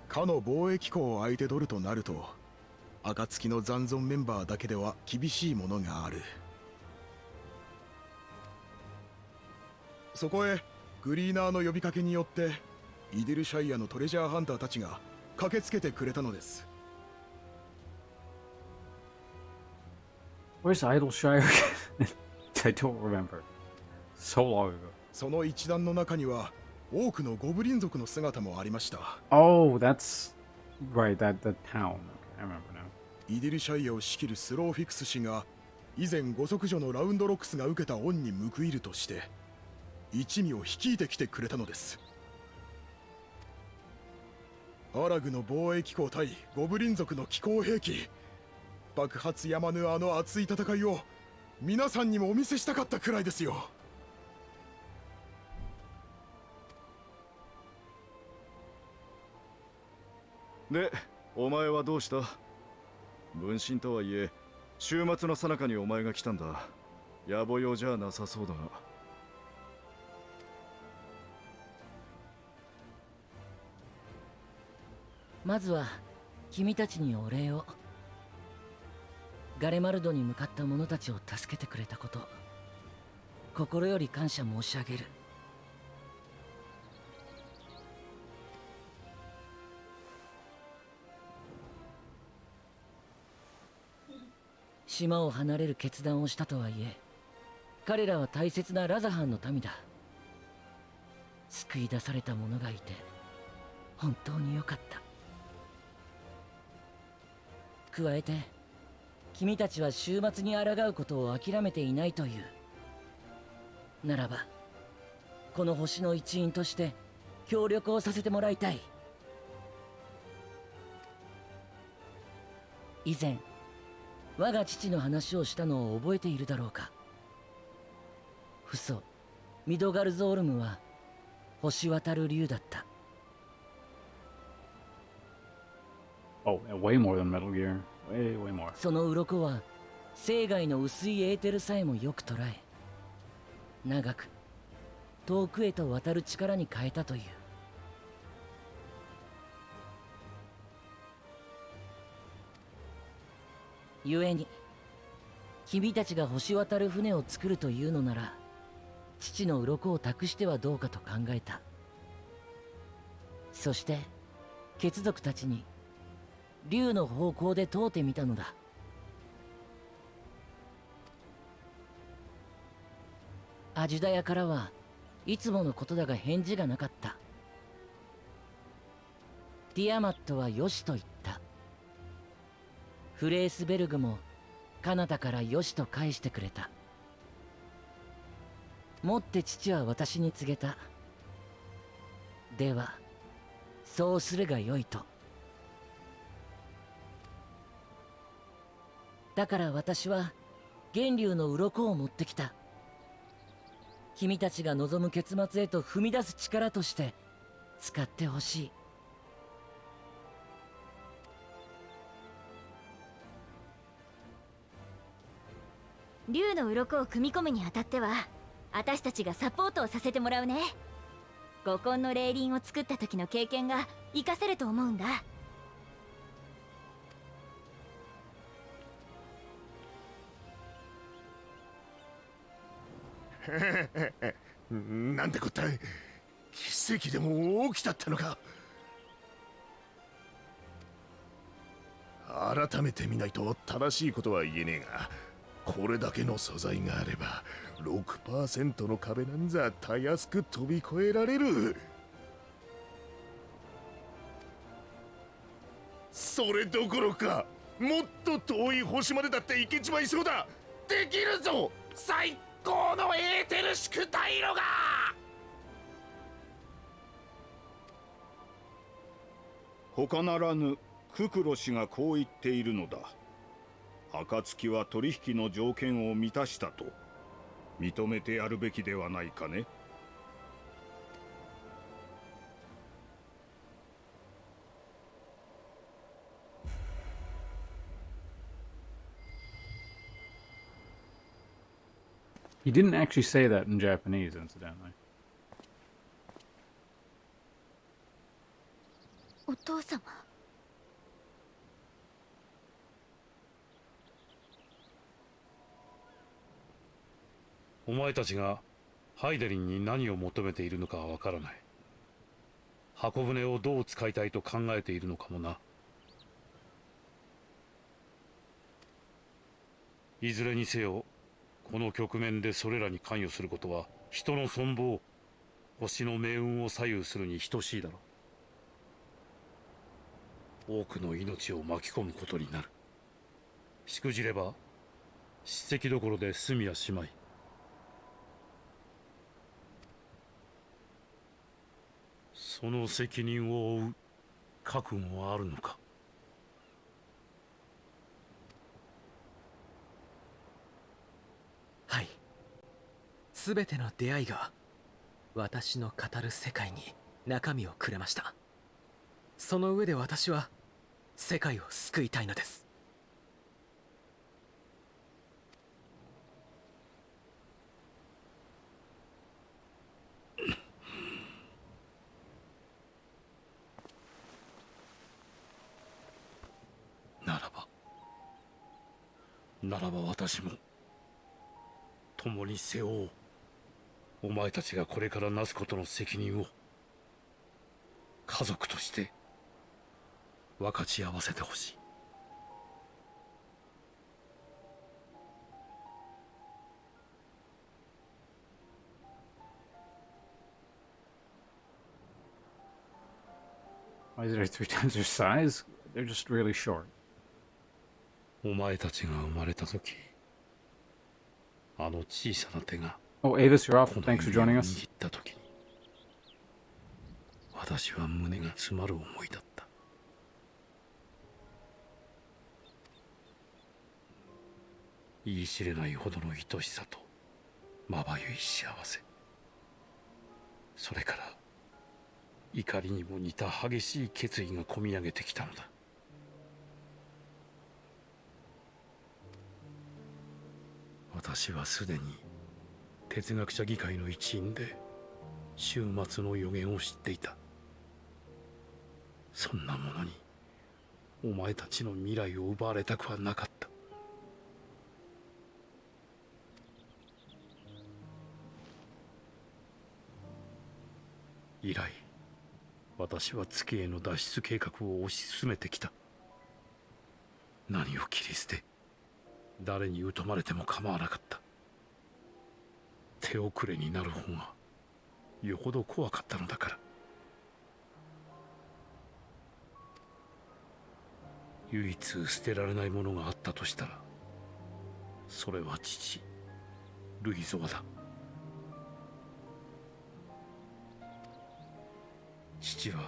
かの貿易港を相手取るとなると暁の残存メンバーだけでは厳しいものがある。そこへグリーナーの呼びかけによってイデルシャイアのトレジャーハンターたちが駆けつけてくれたのです。Where's Idleshire? I don't remember. So long ago. その一団の中には多くのゴブリン族の姿もありました。Oh, that's right. That town. Okay, I remember now. イデルシャイアを仕切るスローフィクス氏が以前ご息女のラウンドロックスが受けた恩に報いるとして一味を率いてきてくれたのです。アラグの貿易港対ゴブリン族の機構兵器、爆発やまぬあの熱い戦いを皆さんにもお見せしたかったくらいですよ。で、お前はどうした？分身とはいえ週末の最中にお前が来たんだ。野暮用じゃなさそうだが。まずは君たちにお礼を。ガレマルドに向かった者たちを助けてくれたこと、心より感謝申し上げる。島を離れる決断をしたとはいえ、彼らは大切なラザハンの民だ。救い出された者がいて本当によかった。加えて君たちは終末に抗うことを諦めていないという。ならばこの星の一員として協力をさせてもらいたい。以前我が父の話をしたのを覚えているだろうか。フソ・ミドガルゾールムは星渡る竜だった。Oh, way more than Metal Gear. Way more. その鱗は生涯の薄いエーテルさえもよく捉え、長く遠くへと渡る力に変えたという。故に君たちが星渡る船を作るというのなら、父の鱗を託してはどうかと考えた。そして血族たちに竜の方向で問うてみたのだ。アジュダヤからはいつものことだが返事がなかった。ティアマットはよしと言った。フレースベルグもカナダからよしと返してくれた。もって父は私に告げた。ではそうするがよいと。だから私は源流の鱗を持ってきた。君たちが望む結末へと踏み出す力として使ってほしい。竜の鱗を組み込むにあたっては私たちがサポートをさせてもらうね。五根の霊輪を作った時の経験が活かせると思うんだ。なんてこったい。奇跡でも起きたってのか。改めて見ないと正しいことは言えねえが、これだけの素材があれば 6% の壁なんざたやすく飛び越えられる。それどころかもっと遠い星までだって行けちまいそうだ。できるぞ、最高のエーテル宿退路が。他ならぬククロ氏がこう言っているのだ。暁は取引の条件を満たしたと認めてやるべきではないかね。He didn't actually say that in Japanese, incidentally. お父様。お前たちがハイデリンに何を求めているのかはわからない。箱舟をどう使いたいと考えているのかもな。いずれにせよ、この局面でそれらに関与することは人の存亡、星の命運を左右するに等しいだろう。多くの命を巻き込むことになる。しくじれば叱責どころで済みやしまい。その責任を負う覚悟はあるのか。はい。すべての出会いが私の語る世界に中身をくれました。その上で私は世界を救いたいのです。ならば私も共に背負おう。お前たちがこれからなすことの責任を家族として分かち合わせてほしい。Why is it 3 times their size? They're just really short. お前たちが生まれた時、あの小さな手が Oh, Avis, you're off. Thanks for joining us. 握った時に、私は胸が詰まる思いだった。言い知れないほどの愛しさとまばゆい幸せ、それから怒りにも似た激しい決意がこみ上げてきたのだ。私はすでに哲学者議会の一員で終末の予言を知っていた。そんなものにお前たちの未来を奪われたくはなかった。以来、私は月への脱出計画を推し進めてきた。何を切り捨て誰に疎まれても構わなかった。手遅れになる方がよほど怖かったのだから。唯一捨てられないものがあったとしたら、それは父ルイゾアだ。父は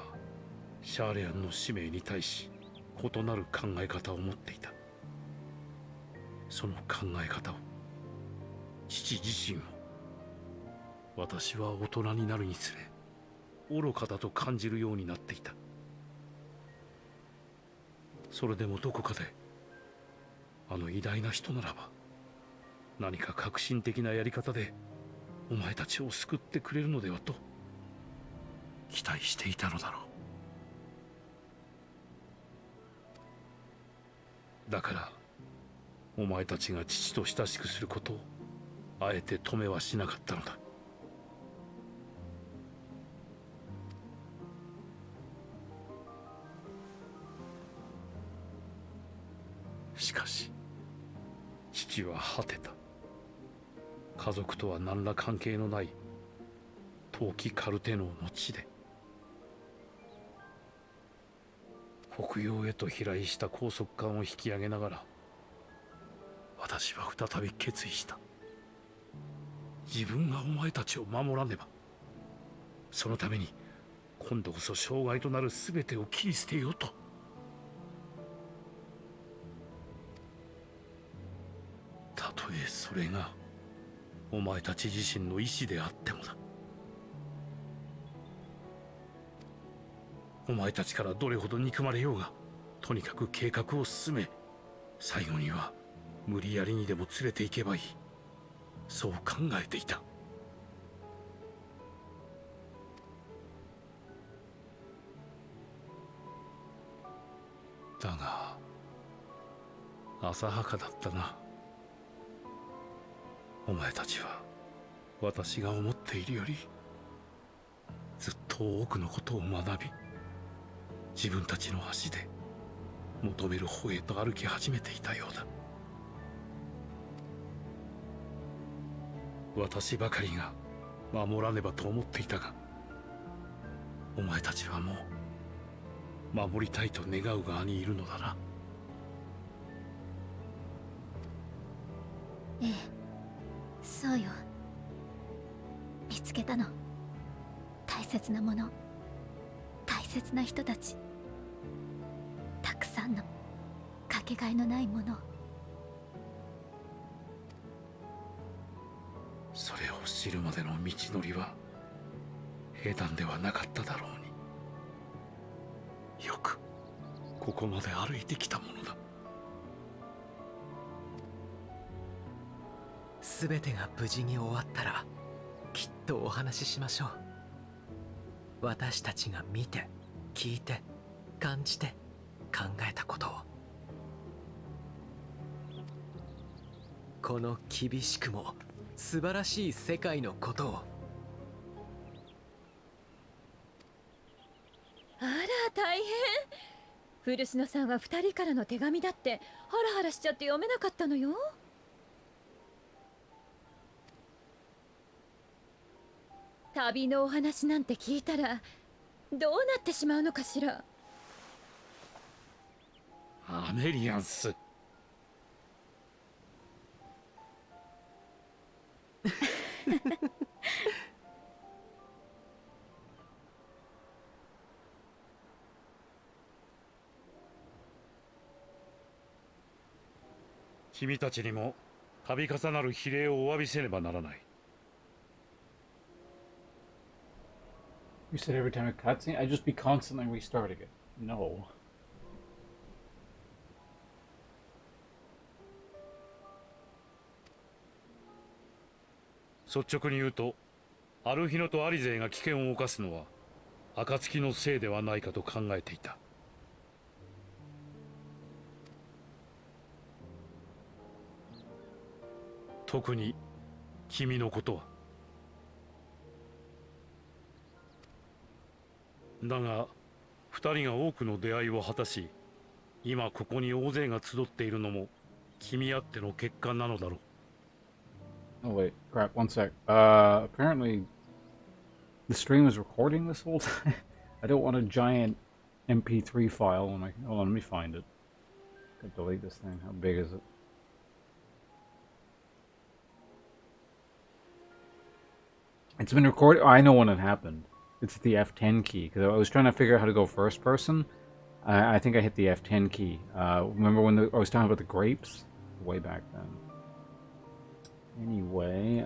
シャーレアンの使命に対し異なる考え方を持っていた。その考え方を、父自身を、私は大人になるにつれ愚かだと感じるようになっていた。それでもどこかであの偉大な人ならば何か革新的なやり方でお前たちを救ってくれるのではと期待していたのだろう。だからお前たちが父と親しくすることをあえて止めはしなかったのだ。しかし父は果てた。家族とは何ら関係のない冬季カルテノーの地で、北洋へと飛来した高速艦を引き上げながら、私は再び決意した。自分がお前たちを守らねば。そのために今度こそ障害となる全てを切り捨てようと。たとえそれがお前たち自身の意志であってもだ。お前たちからどれほど憎まれようが、とにかく計画を進め、最後には無理やりにでも連れて行けばいい、そう考えていた。だが浅はかだったな。お前たちは私が思っているよりずっと多くのことを学び、自分たちの足で求める方へと歩き始めていたようだ。私ばかりが守らねばと思っていたが、お前たちはもう守りたいと願う側にいるのだな。ええ、そうよ。見つけたの。大切なもの、大切な人たち、たくさんのかけがえのないもの。それを知るまでの道のりは平坦ではなかっただろうに、よくここまで歩いてきたものだ。全てが無事に終わったらきっとお話ししましょう。私たちが見て聞いて感じて考えたことを。この厳しくも素晴らしい世界のことを。あら大変。古篠さんは2人からの手紙だってハラハラしちゃって読めなかったのよ。旅のお話なんて聞いたらどうなってしまうのかしら。アメリアンス。君たちにも度重なる非礼をお詫びせねばならない。You said every time a cutscene, I'd just be constantly restarting it. No. 率直に言うと、アルヒノとアリゼイが危険を冒すのは暁のせいではないかと考えていた。特に君のことは。だが二人が多くの出会いを果たし、今ここに大勢が集っているのも君あっての結果なのだろう。Oh wait, crap, one sec. Apparently the stream is recording this whole time. I don't want a giant MP3 file on my... Hold on, let me find it. Could delete this thing. How big is it? It's been recorded. Oh, I know when it happened. It's the F10 key. Because I was trying to figure out how to go first person. I think I hit the F10 key. Remember when I was talking about the grapes? Way back then. Anyway,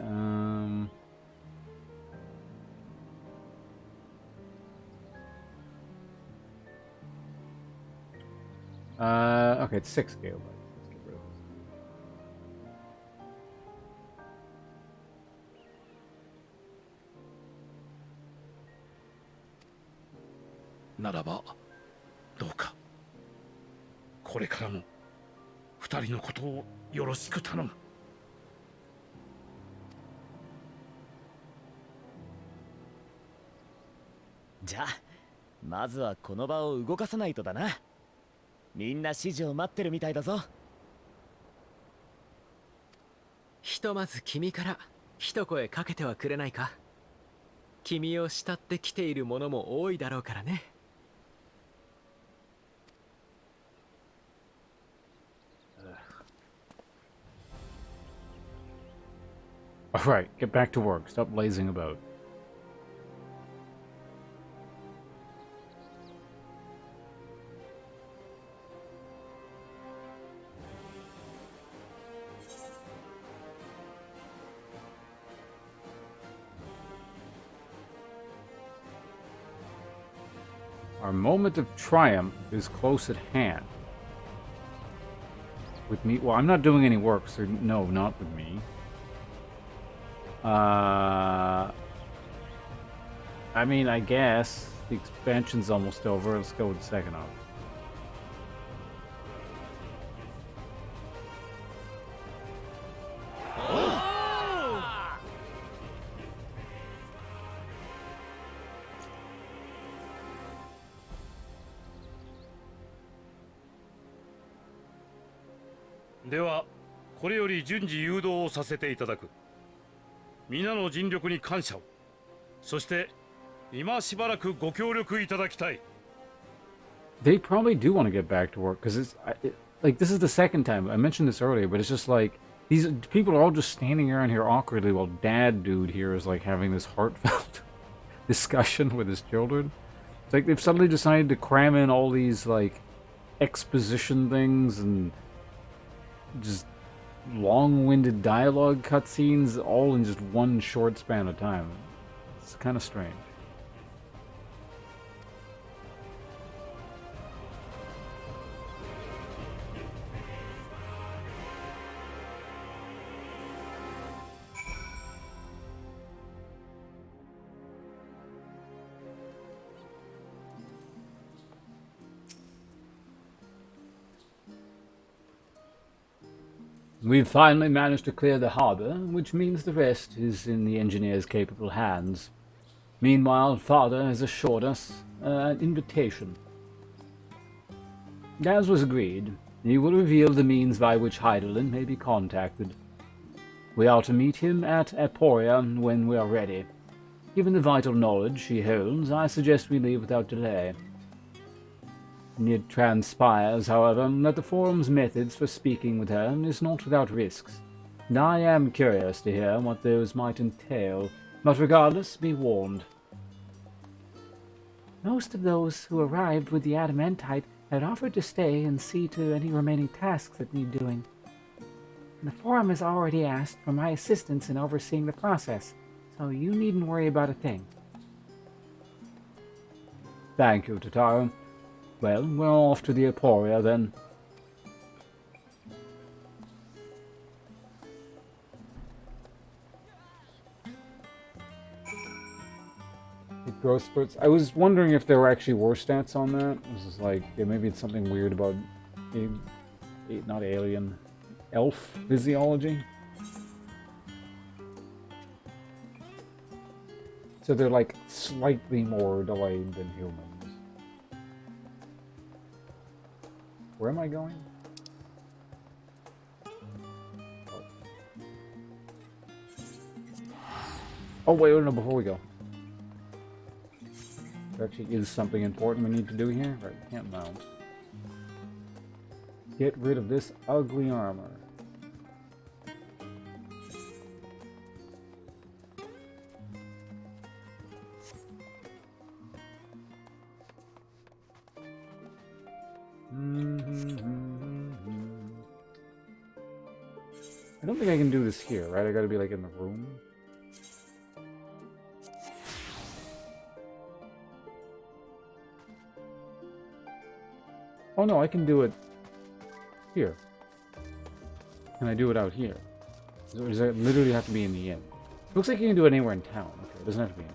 okay, it's 6 gigabytes. Let's get rid of this. ならばどうかこれからも二人のことをよろしく頼む。じゃあまずはこの場を動かさないとだな。みんな指示を待ってるみたいだぞ。ひとまず君から一声かけてはくれないか。君を慕ってきている者も多いだろうからね。Alright, get back to work. Stop lazing about. Our moment of triumph is close at hand. With me? Well, I'm not doing any work, so no, not with me. I mean, I guess the expansion's almost over. Let's go with the second option. Deはこれより順次誘導をさせていただく。皆の尽力に感謝を。そして今しばらくご協力いただきたい。They probably do want to get back to work because like this is the second time. I mentioned this earlier, but it's just like these people are all just standing around here awkwardly while Dad Dude here is like having this heartfelt discussion with his children. It's like they've suddenly decided to cram in all these like exposition things and just long-winded dialogue cutscenes all in just one short span of time. It's kind of strange. We've finally managed to clear the harbor, which means the rest is in the engineer's capable hands. Meanwhile, Father has assured us an invitation. As was agreed, he will reveal the means by which Heidelin may be contacted. We are to meet him at Aporia when we are ready. Given the vital knowledge she holds, I suggest we leave without delay. It transpires, however, that the Forum's methods for speaking with her is not without risks, and I am curious to hear what those might entail, but regardless, be warned. Most of those who arrived with the adamantite had offered to stay and see to any remaining tasks that need doing. And the Forum has already asked for my assistance in overseeing the process, so you needn't worry about a thing. Thank you, Totaro. Well, we're off to the Aporia, then. Growth spurts. I was wondering if there actually were stats on that. This is like, yeah, maybe it's something weird about, not alien, elf physiology. So they're like slightly more delayed than humans. Where am I going? Oh wait, no, before we go. There actually is something important we need to do here. Right, can't mount. get rid of this ugly armor. I don't think I can do this here, right? I gotta be like in the room. Oh no, I can do it here. Can I do it out here? Or does it literally have to be in the inn? Looks like you can do it anywhere in town. Okay, it doesn't have to be in.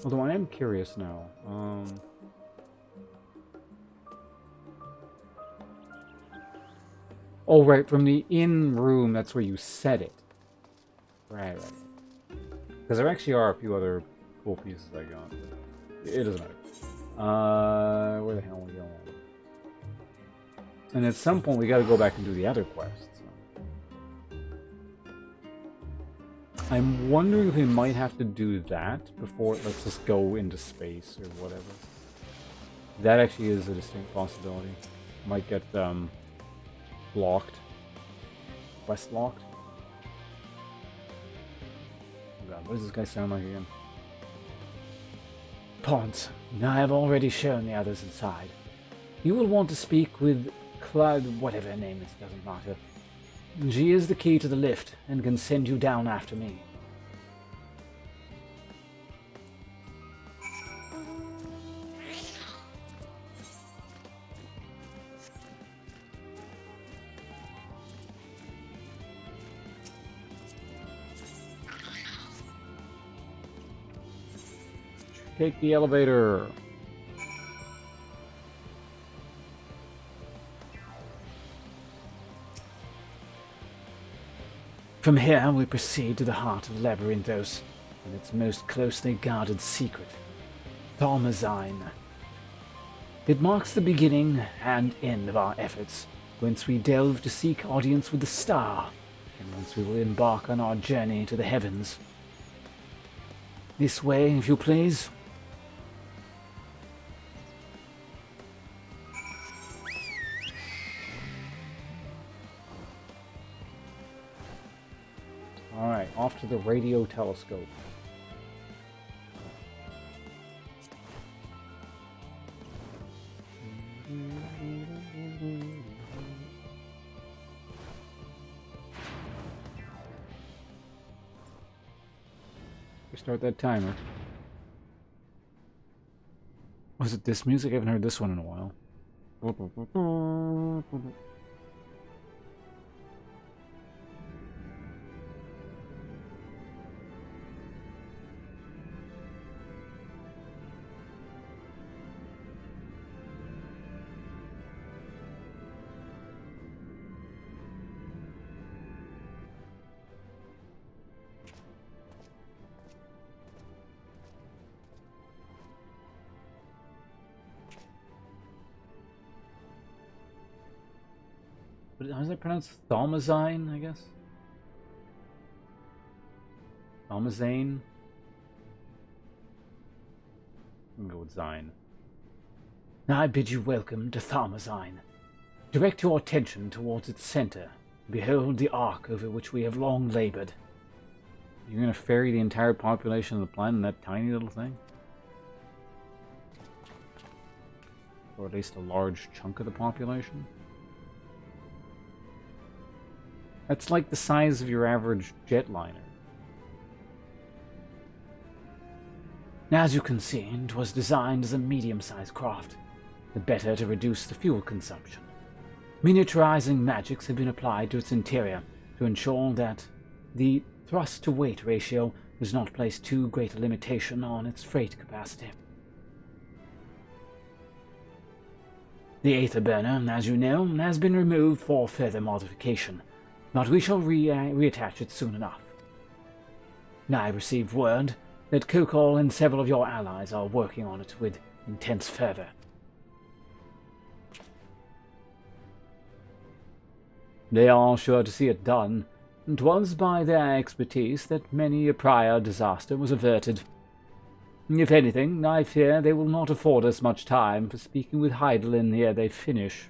Although I am curious now. Oh, right, from the inn room, that's where you set it. Right. Because there actually are a few other cool pieces I got. But it doesn't matter. Where the hell are we going? And at some point, we gotta go back and do the other quests. I'm wondering if we might have to do that before it lets us go into space or whatever. That actually is a distinct possibility. Might get, blocked. Quest locked. Oh god, what does this guy sound like again? Pons, I have already shown the others inside. You will want to speak with Cloud, whatever her name is, doesn't matter. She is the key to the lift and can send you down after me. Take the elevator. From here, we proceed to the heart of Labyrinthos and its most closely guarded secret, Thalmazine. It marks the beginning and end of our efforts, whence we delve to seek audience with the star, and whence we will embark on our journey to the heavens. This way, if you please. Alright, off to the radio telescope. Start that timer. Was it this music? I haven't heard this one in a while. How does it pronounce Thalmazine, I guess? Thalmazane? I'm gonna go with Zine. I bid you welcome to Thalmazine. Direct your attention towards its center. Behold the ark over which we have long labored. You're gonna ferry the entire population of the planet in that tiny little thing? Or at least a large chunk of the population? That's like the size of your average jetliner. As you can see, it was designed as a medium-sized craft, the better to reduce the fuel consumption. Miniaturizing magics have been applied to its interior to ensure that the thrust-to-weight ratio does not place too great a limitation on its freight capacity. The Aether Burner, as you know, has been removed for further modification, but we shall reattach it soon enough. I received word that Kokol and several of your allies are working on it with intense fervor. They are sure to see it done. It was by their expertise that many a prior disaster was averted. If anything, I fear they will not afford us much time for speaking with Heidelin ere they finish.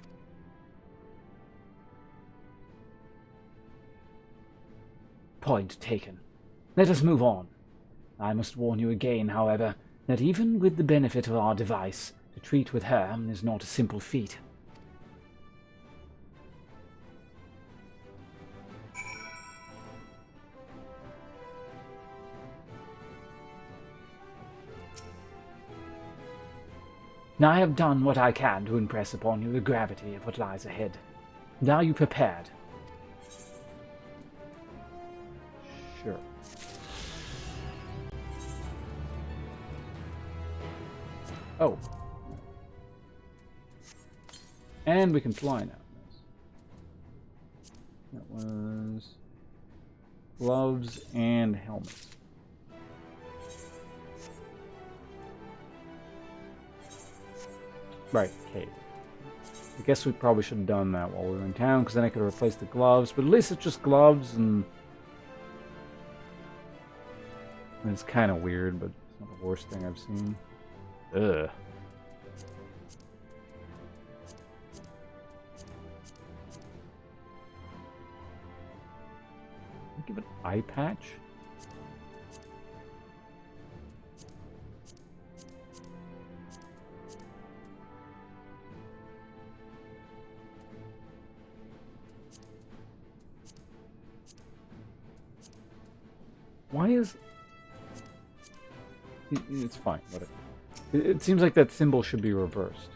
Point taken. Let us move on. I must warn you again, however, that even with the benefit of our device, to treat with her is not a simple feat. I have done what I can to impress upon you the gravity of what lies ahead. Are you prepared? Sure. Oh. And we can fly now. That was gloves and helmets. Right, okay. I guess we probably should have done that while we were in town, because then I could have replaced the gloves, but at least it's just gloves, and it's kind of weird, but it's not the worst thing I've seen. Ugh. Give it an eye patch? Why is... It's fine, whatever. It seems like that symbol should be reversed.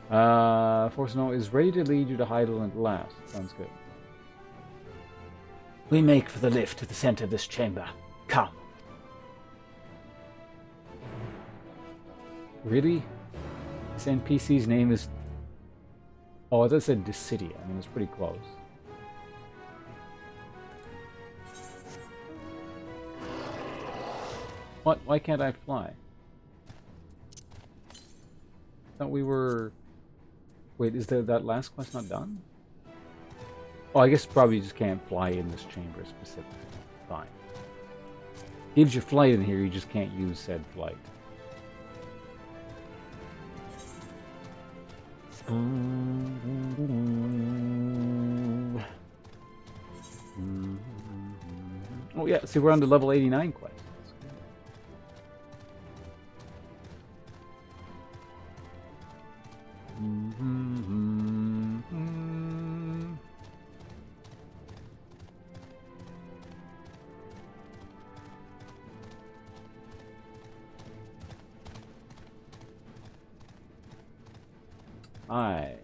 Force No is ready to lead you to Heidel at last. Sounds good. We make for the lift to the center of this chamber. Come. Really? This NPC's name is... Oh, I thought it said Dissidia. I mean, it's pretty close. What? Why can't I fly? Thought we were... Wait, is that last quest not done? Oh, I guess probably you just can't fly in this chamber specifically. Fine. Gives you flight in here, you just can't use said flight. Oh yeah, see, we're on the level 89 quest. Aye.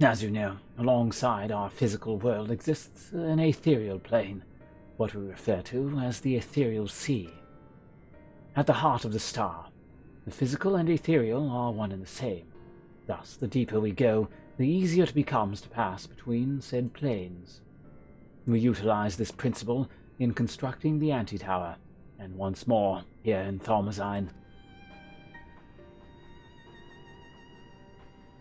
As you know, alongside our physical world exists an ethereal plane, what we refer to as the ethereal sea. At the heart of the star, the physical and ethereal are one and the same. Thus, the deeper we go, the easier it becomes to pass between said planes. We utilize this principle in constructing the anti-tower, and once more here in Thalmazine.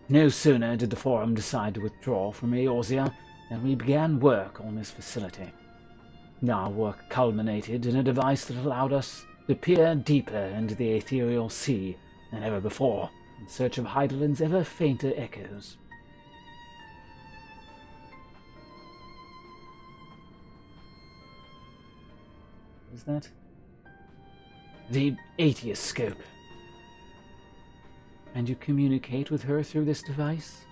No sooner did the Forum decide to withdraw from Eorzea than we began work on this facility. Our work culminated in a device that allowed us to peer deeper into the ethereal sea than ever before, in search of Heidelin's ever fainter echoes. What is that? The Aetioscope. And you communicate with her through this device?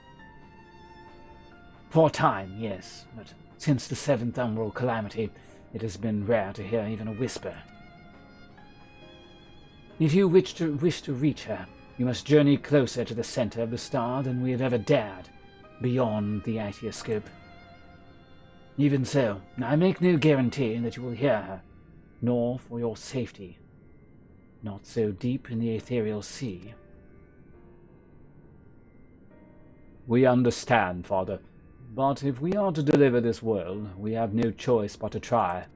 For a time, yes, but since the 7th Umbral Calamity, it has been rare to hear even a whisper. If you wish to reach her, you must journey closer to the center of the star than we have ever dared, beyond the Aetioscope. Even so, I make no guarantee that you will hear her, nor for your safety. Not so deep in the ethereal sea. We understand, Father, but if we are to deliver this world, we have no choice but to try.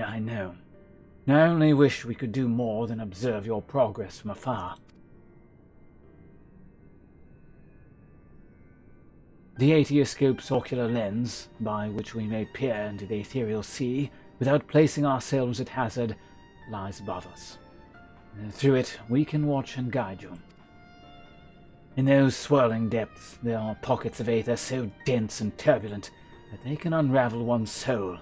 I know. I only wish we could do more than observe your progress from afar. The aetioscope's ocular lens, by which we may peer into the ethereal sea without placing ourselves at hazard, lies above us. Through it, we can watch and guide you. In those swirling depths, there are pockets of aether so dense and turbulent that they can unravel one's soul.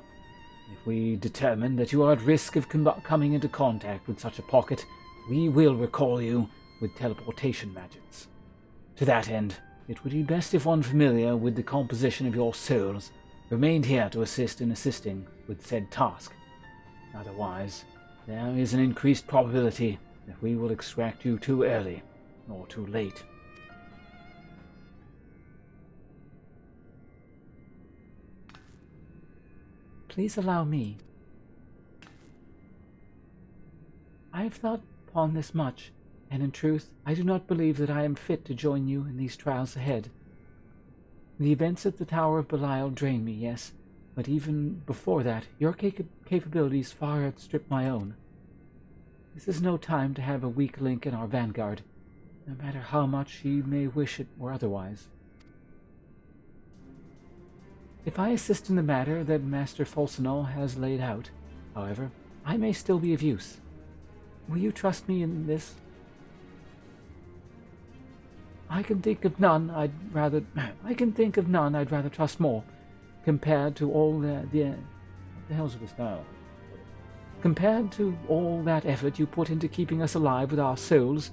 If we determine that you are at risk of coming into contact with such a pocket, we will recall you with teleportation magics. To that end, it would be best if one familiar with the composition of your souls remained here to assist in assisting with said task. Otherwise, there is an increased probability that we will extract you too early or too late. Please allow me. I have thought upon this much, and in truth, I do not believe that I am fit to join you in these trials ahead. The events at the Tower of Belial drain me, yes, but even before that, your capabilities far outstrip my own. This is no time to have a weak link in our vanguard, no matter how much you may wish it were otherwise. If I assist in the matter that Master Folsenol has laid out, however, I may still be of use. Will you trust me in this? I can think of none I'd rather trust more, compared to all what the hell's this now? Compared to all that effort you put into keeping us alive with our souls,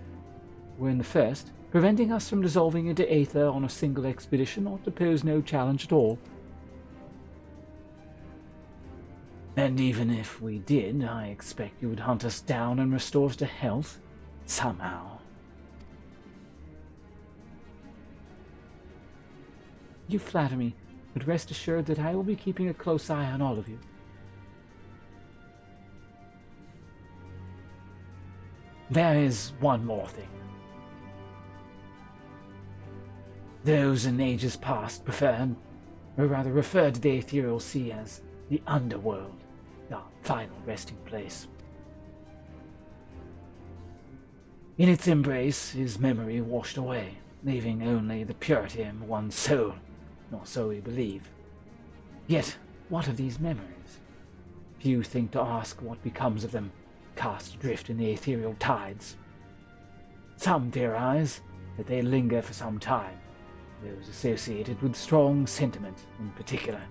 were in the first, preventing us from dissolving into aether on a single expedition ought to pose no challenge at all. And even if we did, I expect you would hunt us down and restore us to health, somehow. You flatter me, but rest assured that I will be keeping a close eye on all of you. There is one more thing. Those in ages past referred to the ethereal sea as the underworld, our final resting place. In its embrace is memory washed away, leaving only the purity in one's soul, or so we believe. Yet, what of these memories? Few think to ask what becomes of them, cast adrift in the ethereal tides. Some theorize that they linger for some time, those associated with strong sentiment in particular.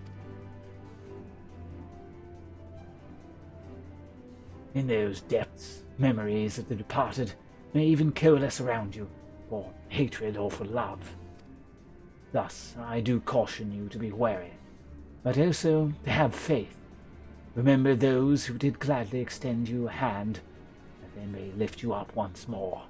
In those depths, memories of the departed may even coalesce around you, for hatred or for love. Thus, I do caution you to be wary, but also to have faith. Remember those who did gladly extend you a hand, that they may lift you up once more.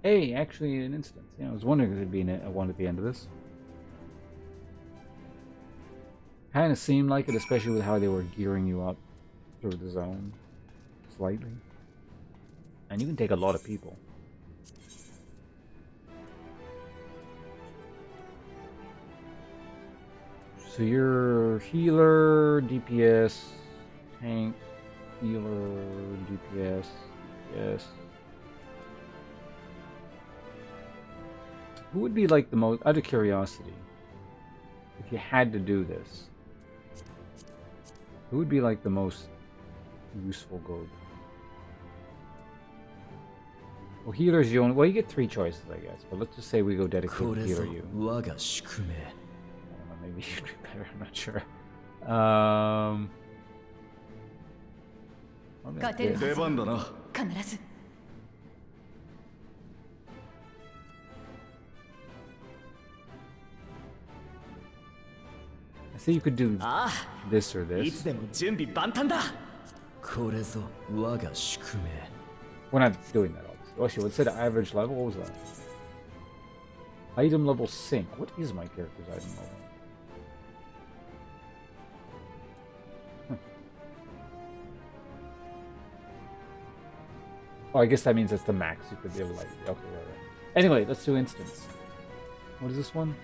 Hey, actually an instance. Yeah, I was wondering if there'd be a one at the end of this. Kind of seemed like it, especially with how they were gearing you up through the zone. Slightly. And you can take a lot of people. So you're healer, DPS, tank, healer, DPS, yes. Who would be like the most, out of curiosity, if you had to do this, who would be like the most useful gold? Well, healer's you only, well, you get 3 choices, I guess, but let's just say we go dedicated healer you. I don't know, maybe you'd be better, I'm not sure. I see you could do this or this. We're not doing that, obviously. Actually, let's say the average level. What was that? Item level sync. What is my character's item level? Oh, I guess that means that's the max you could be able to, like... Okay, right. Anyway, let's do instance. What is this one?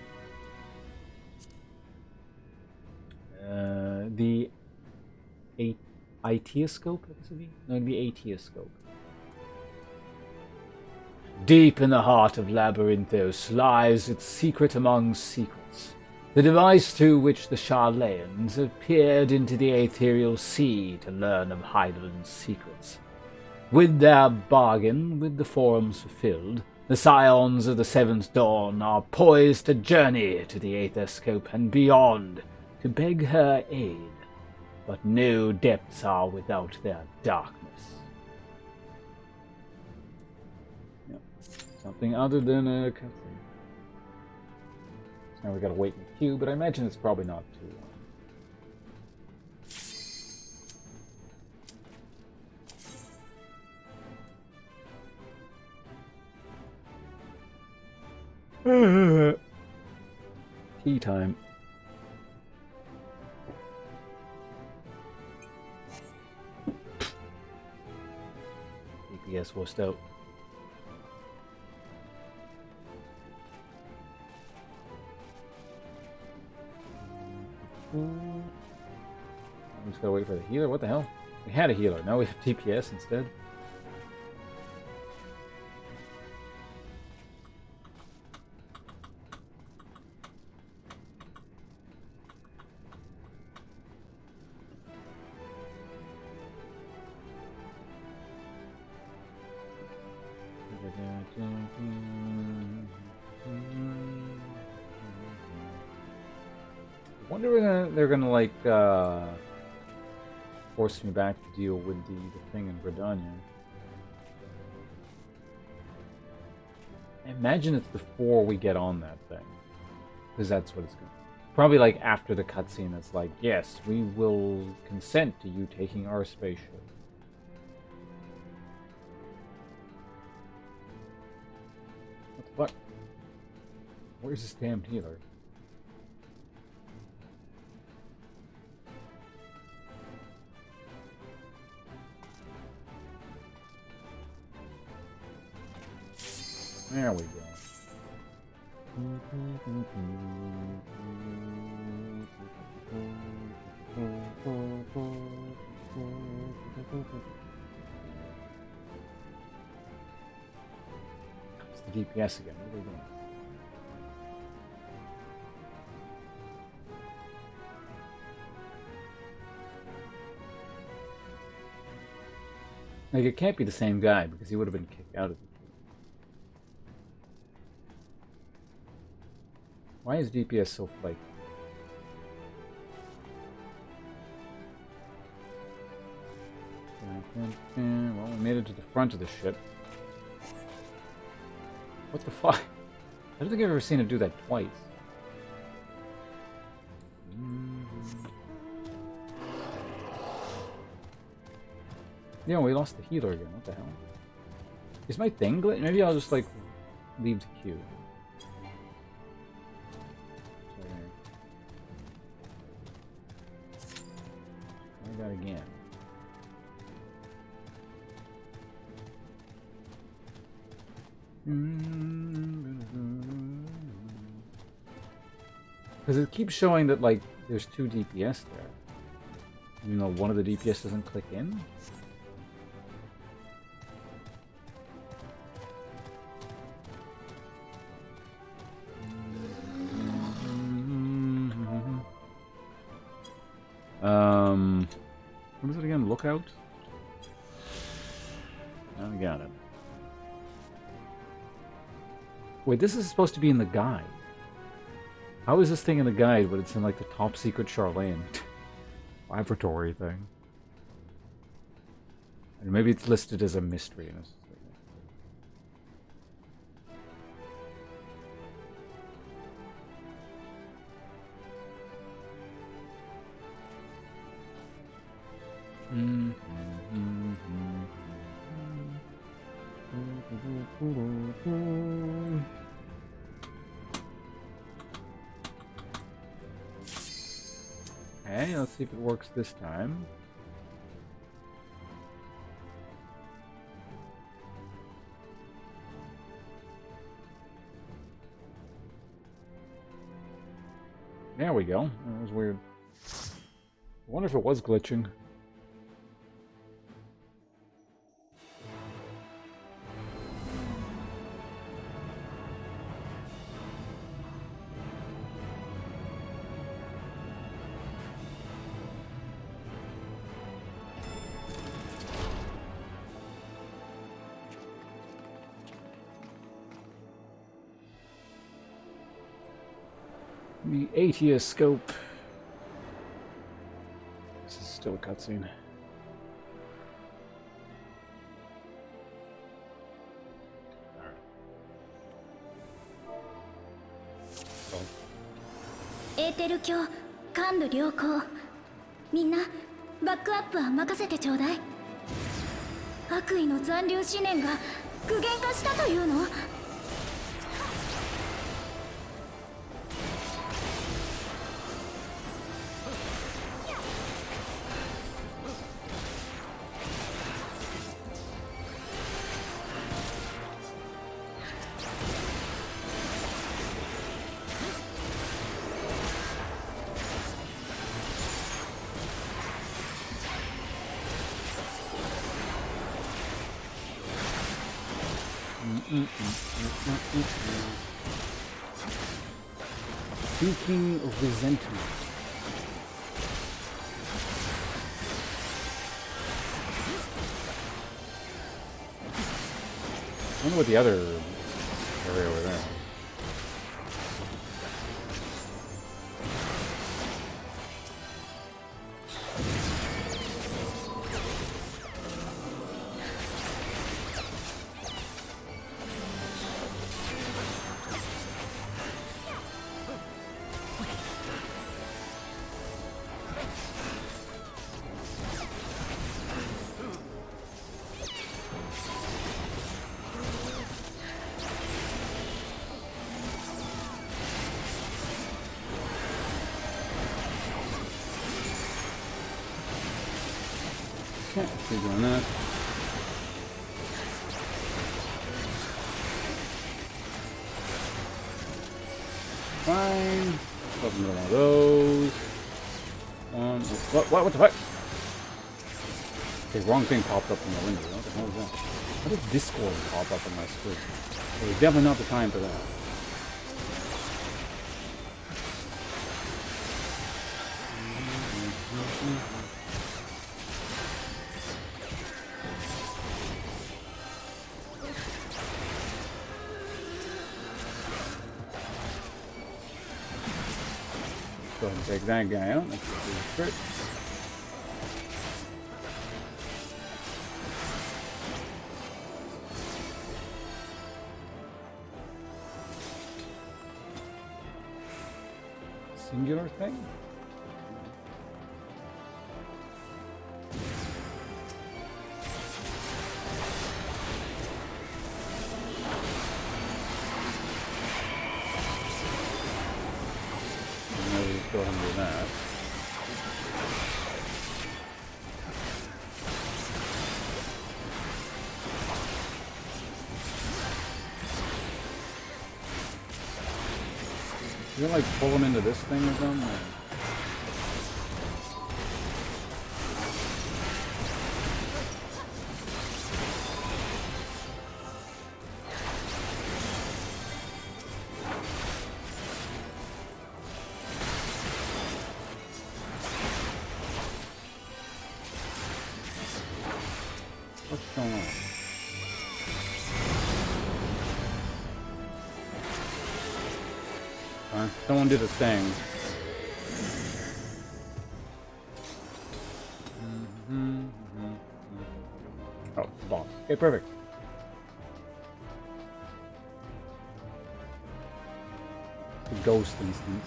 The Itioscope, I guess it would be? No, it'd be Atioscope. Deep in the heart of Labyrinthos lies its secret among secrets. The device through which the Charlayans have peered into the ethereal sea to learn of Heidel's secrets. With their bargain with the forums fulfilled, the Scions of the Seventh Dawn are poised to journey to the Aetherscope and beyond to beg her aid. But no depths are without their darkness. Yep. Something other than a cutscene. So now we gotta wait in the queue, but I imagine it's probably not too long. Tea time. DPS wussed out. I'm just gotta wait for the healer. What the hell? We had a healer. Now we have DPS instead. I wonder they're gonna like force me back to deal with the thing in Bredania. I imagine it's before we get on that thing, because that's what it's going to be. Probably like after the cutscene that's like, yes, we will consent to you taking our spaceship. What the fuck? Where's this damn healer? There we go. It's the DPS again. What are we doing? Like, it can't be the same guy because he would have been kicked out of it. Why is DPS so flaky? Well, we made it to the front of the ship. What the fuck? I don't think I've ever seen it do that twice. Yeah, we lost the healer again. What the hell? Is my thing glitch? Maybe I'll just, like, leave the queue. Try that again. Because it keeps showing that, like, there's 2 DPS there. Even though one of the DPS doesn't click in. What is it again? Lookout? I got it. Wait, this is supposed to be in the guide. How is this thing in the guide when it's in, like, the top secret Charlene laboratory thing? And maybe it's listed as a mystery. Okay, let's see if it works this time. There we go. That was weird. I wonder if it was glitching. The Aetioscope. This is still a cutscene.エーテル卿、感度良好。みんなバックアップは任せてちょうだい。悪意の残留思念が具現化したというの？Speaking of resentment. I wonder what the other area over there. Okay, keep doing that. Fine. Put another one of those. What the fuck? Okay, wrong thing popped up in the window. What the hell is that? How did Discord pop up on my screen? It was definitely not the time for that. Go ahead and take that guy out. That's pretty good. Singular thing? Go ahead and do that. You gonna like pull him into this thing or something? What's going on? Someone did a thing. Oh, boss. Okay, perfect. The ghost instance.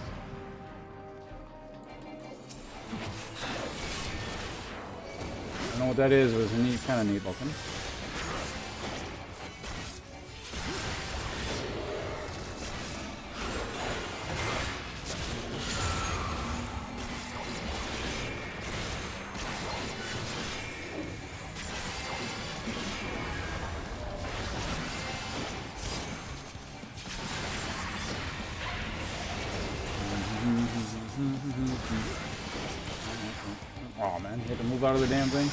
I don't know what that is, but it's kind of neat looking. And you had to move out of the damn thing.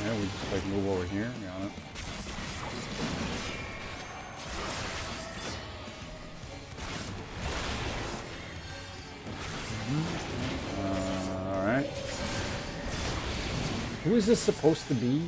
Yeah, we just like move over here. Got it. Alright. Who is this supposed to be?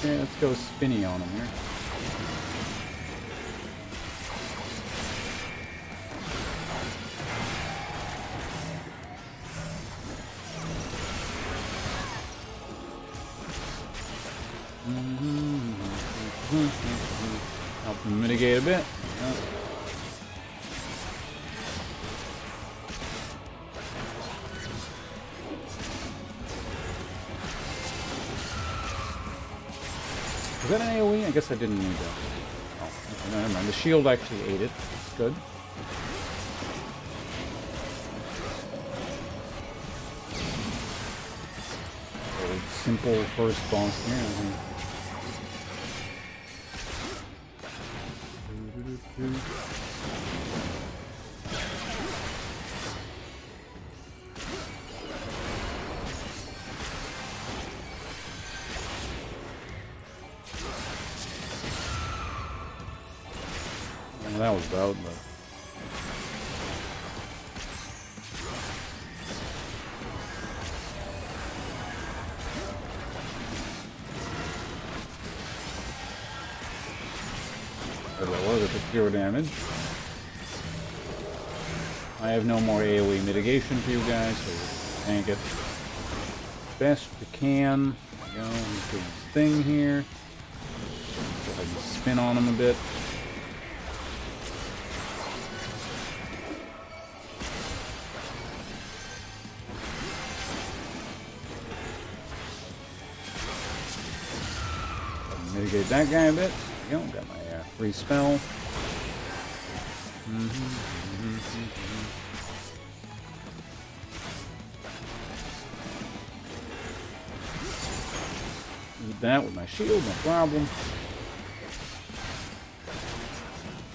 Okay, let's go spinny on him here. Help him mitigate a bit. Was that an AoE? I guess I didn't need that. Oh, okay, never mind. The shield actually ate it. It's good. Very simple first boss here. I think. Well, that was about, but that was, it took 0 damage. I have no more AoE mitigation for you guys, so we'll tank it best we can. There we go, he's doing his thing here. Go ahead and spin on him a bit. Mitigate that guy a bit. There we go, got my free spell. Eat that with my shield, no problem.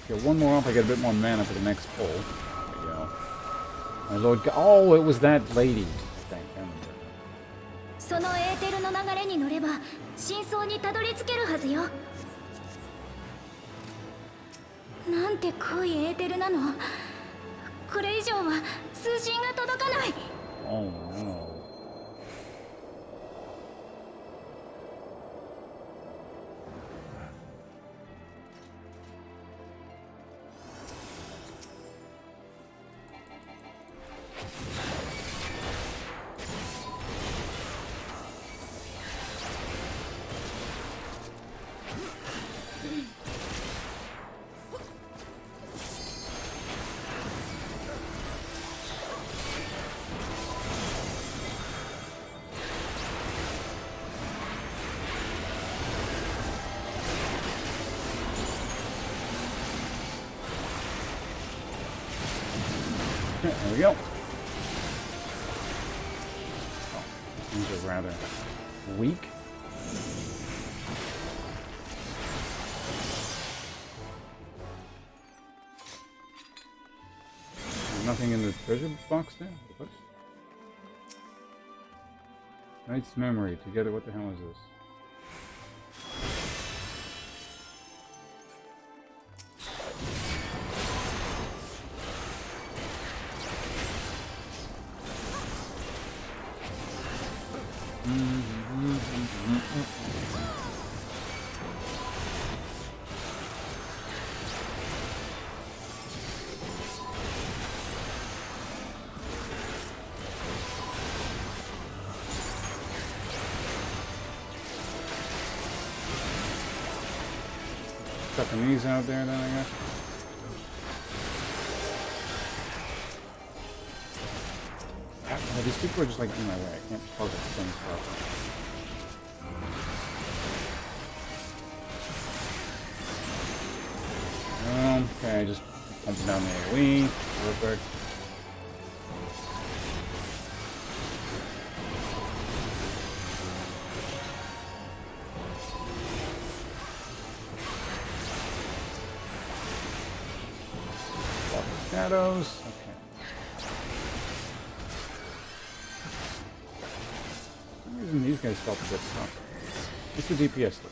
Get one more up, I get a bit more mana for the next pull. There we go. My lord, oh, it was that lady. Thank him. そのエーテルの流れに乗れば真相にたどり着けるはずよ。なんて濃いエーテルなの。これ以上は通信が届かない。Oh no. There we go. Oh, these are rather weak. There's nothing in the treasure box there? What? Knight's memory. Together, what the hell is this? Chucking these out there then, I guess. These people are just like in my way. I can't target things properly. down. Okay, just pumping down the AoE. Perfect. Shadows. Okay. For some reason these guys felt a bit tough. What's the DPS though?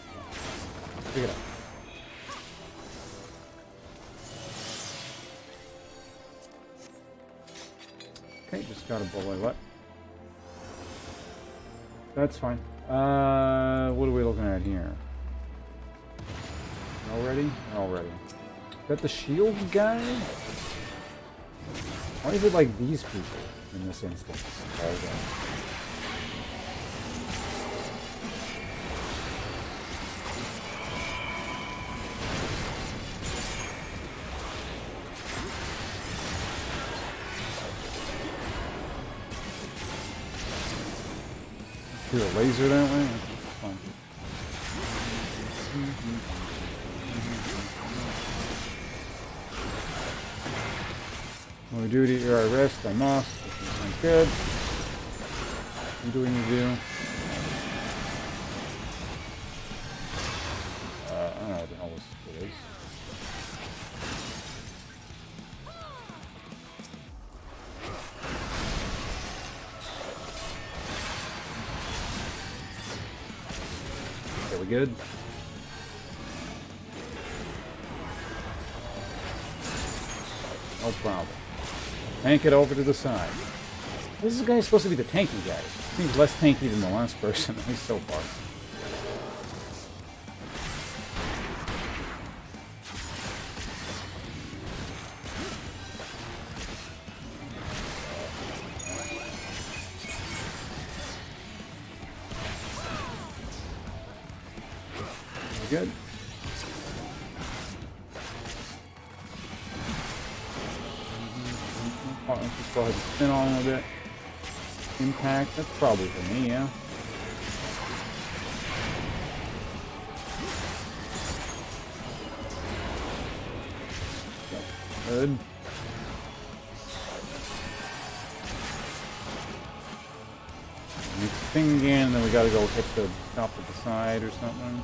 Pick it up. Okay, just got a bullet. What? That's fine. What are we looking at here? Already? Already. Is that the shield guy? Why is it like these people in this instance? All of them. Do a laser that way? That's fine. When we do the ER rest, I must. Sounds good. You do what you do. I don't know what the hell this is. Okay, we good? No problem. Tank it over to the side. This guy is supposed to be the tanky guy. Seems less tanky than the last person, at least so far. Good. Let's just go ahead and spin on a little bit. Impact, that's probably for me, yeah. Good. Next thing again, then we gotta go hit the top of the side or something.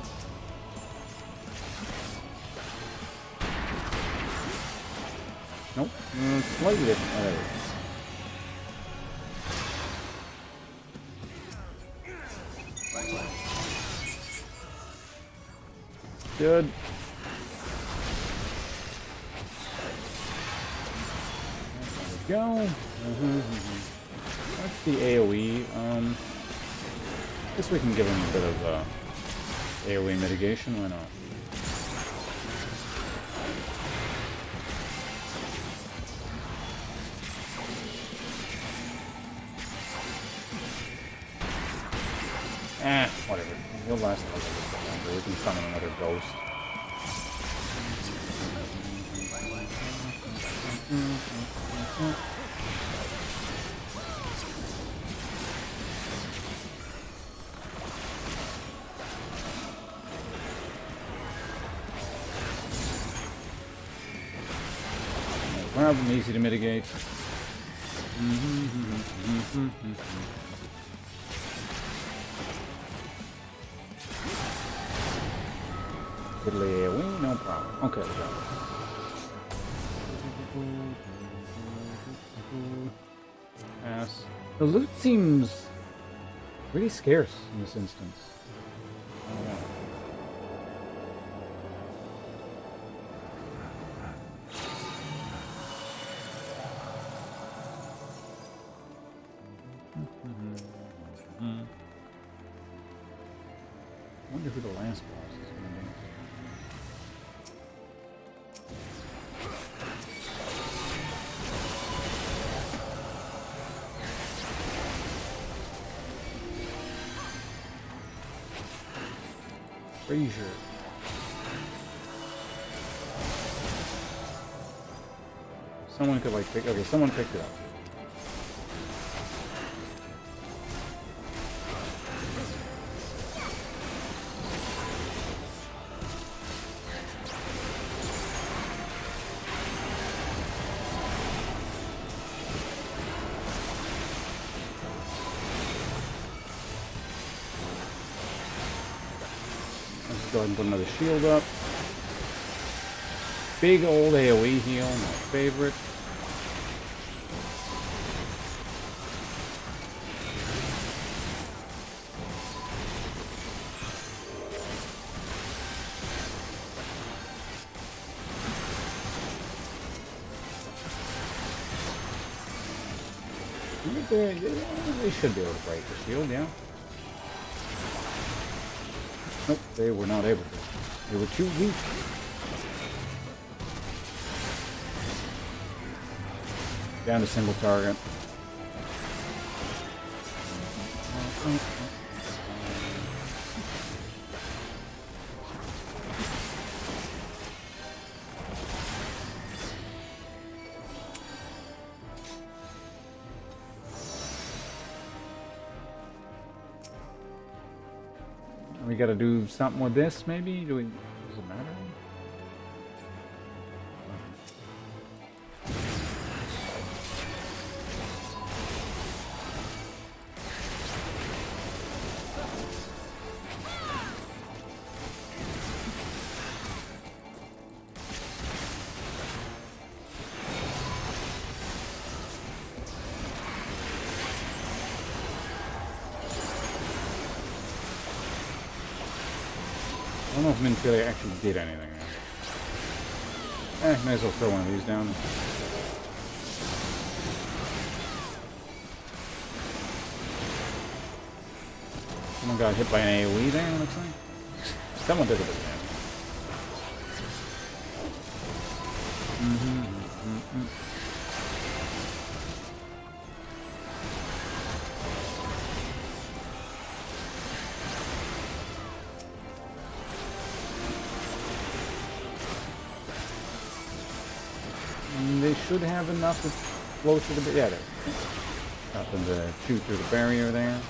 Nope. Slightly different. Oh, there we go. Good. There we go. That's the AoE. I guess we can give him a bit of AoE mitigation. Why not? Whatever. He'll last a little bit longer. We can summon another ghost. No problem, easy to mitigate. Fiddly AoE, no problem. Okay, we got it. Pass. The loot seems pretty scarce in this instance. I don't know. I wonder who the last boss is going to be. Frazier. Someone could like pick. Okay, someone picked it up. go ahead and put another shield up. Big old AoE heal, my favorite. They should be able to break the shield, yeah. Nope, they were not able to. They were too weak. Down to single target. We gotta do something with this, maybe? Does it matter? I don't know if Minfield actually did anything. May as well throw one of these down. Someone got hit by an AoE there, it looks like. Someone did a bit of damage. They should have enough to flow through the... Yeah, nothing to shoot through the barrier there.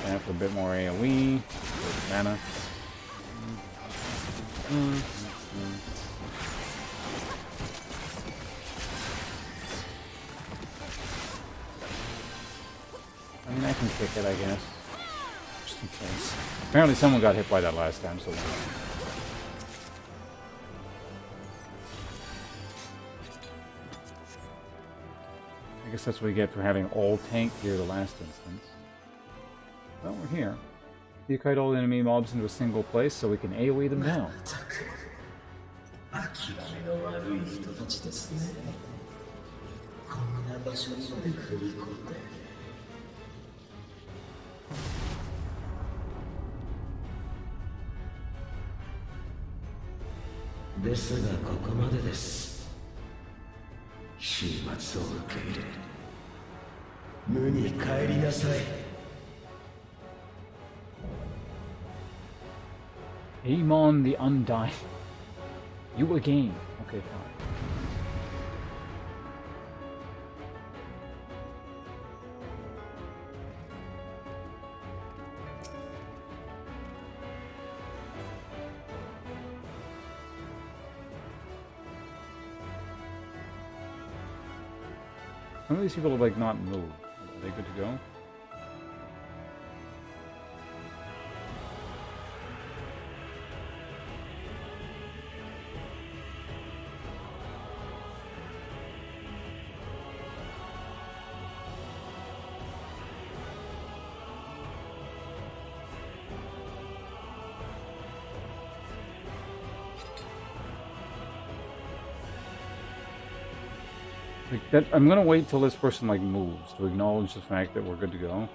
After a bit more AoE, mana. I mean, I can kick it, I guess. Just in case. Apparently someone got hit by that last time, so... I guess that's what we get for having all tank gear the last instance. Well, we're here. You kite all enemy mobs into a single place so we can AoE them down. Amon the Undying. You again. Okay, fine. Some of these people have like not moved. Are they good to go? Like that, I'm gonna wait till this person like moves to acknowledge the fact that we're good to go.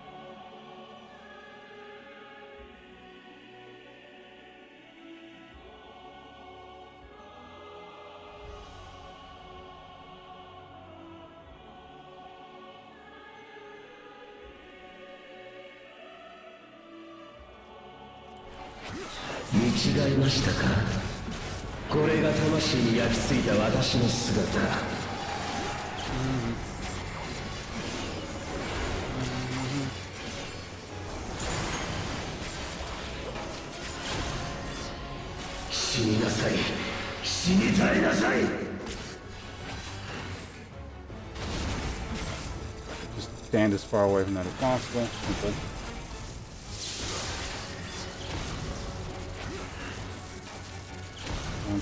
Just stand as far away from that as possible. Simple.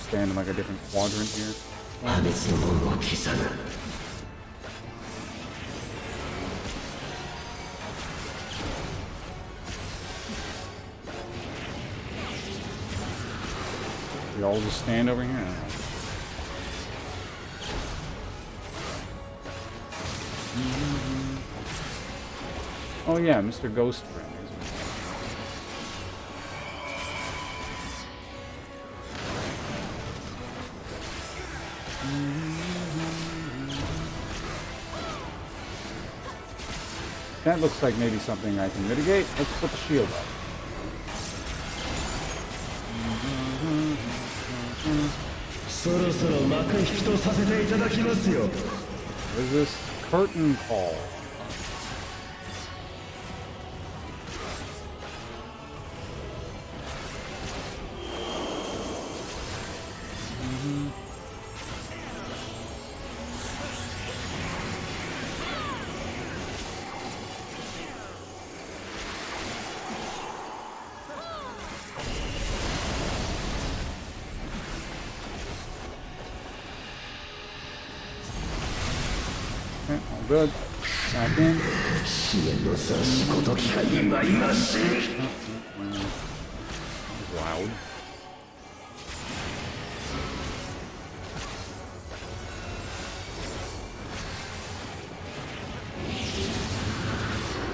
stand in like a different quadrant here. We all just stand over here. Oh yeah, Mr. Ghost Friend. That looks like maybe something I can mitigate. Let's put the shield up. What is this? Curtain call. Okay, all good. Back in. Loud.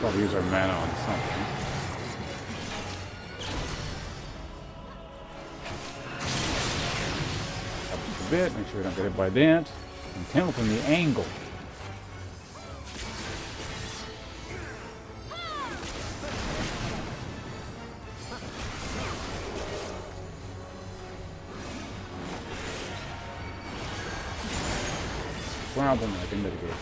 Probably use our mana on something. Up just a bit, make sure we don't get hit by that. And tell from the angle. Problem I can mitigate that.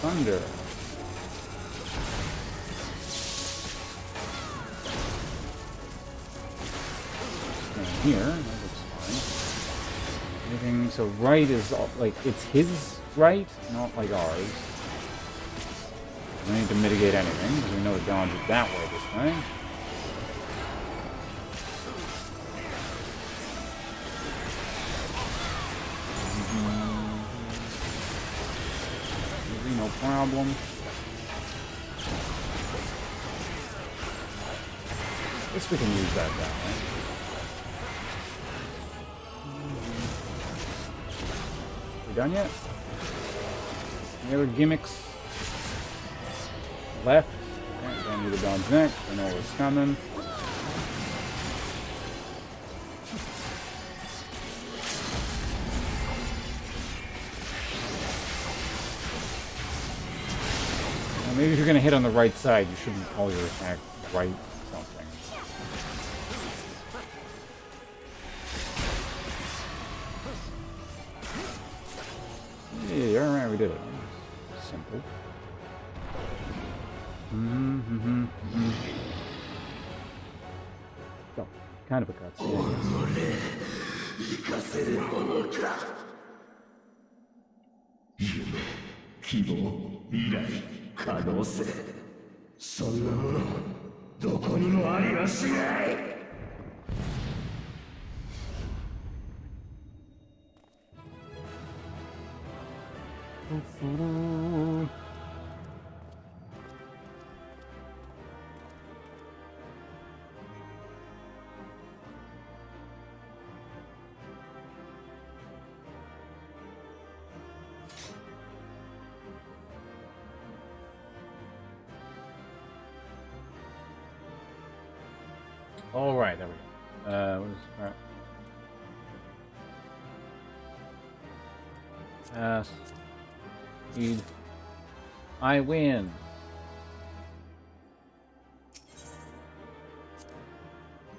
Thunder. Stand here, that looks fine. Anything, so right is like, it's his right, not like ours. We don't need to mitigate anything, because we know to dodge it that way this time. Easy, no problem. Guess we can use that way. We done yet? Any other gimmicks? Left. Okay, don't need to dodge next. I know what's coming. Now, maybe if you're going to hit on the right side, you shouldn't call your attack right something. Yeah, alright, we did it. Simple. So, kind of a cutscene. 希望、未来、可能性、そんなものどこにもありはしない。 All right, there we go. What is that? Speed. I win.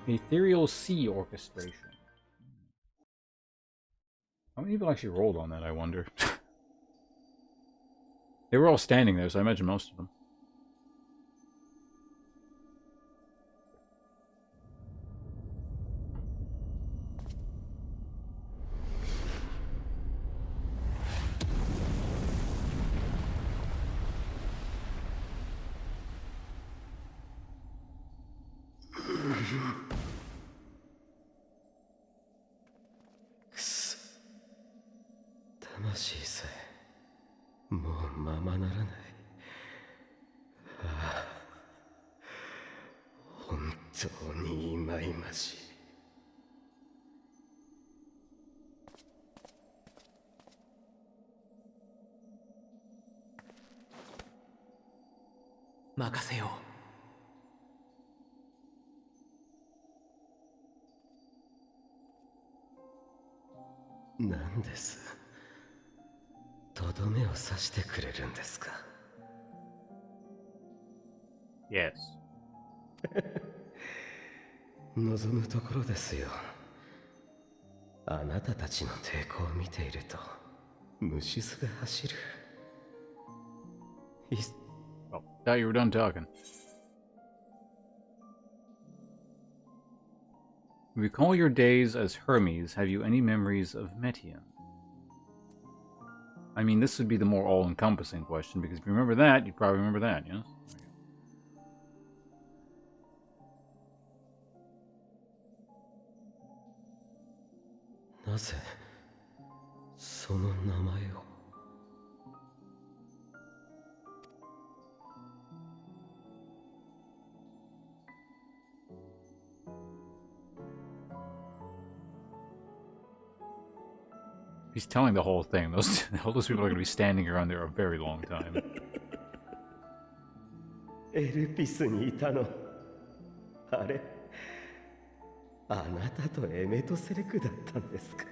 Ethereal Sea Orchestration. How many people actually rolled on that, I wonder? They were all standing there, so I imagine most of them. 魂さえもうままならない。ああ、本当に忌々しい。任せよう。なんです。とどめを刺してくれるんですか？ Yes. 望むところですよ。あなたたちの抵抗を見ていると虫巣が走る。Oh, thought you were done talking. Recall your days as Hermes. Have you any memories of Metian? I mean, this would be the more all-encompassing question, because if you remember that, you'd probably remember that, yes? なぜその名前を。He's telling the whole thing. All those people are going to be standing around there a very long time. エルピスにいたの。あれ、あなたとエメトセレクだったんですか？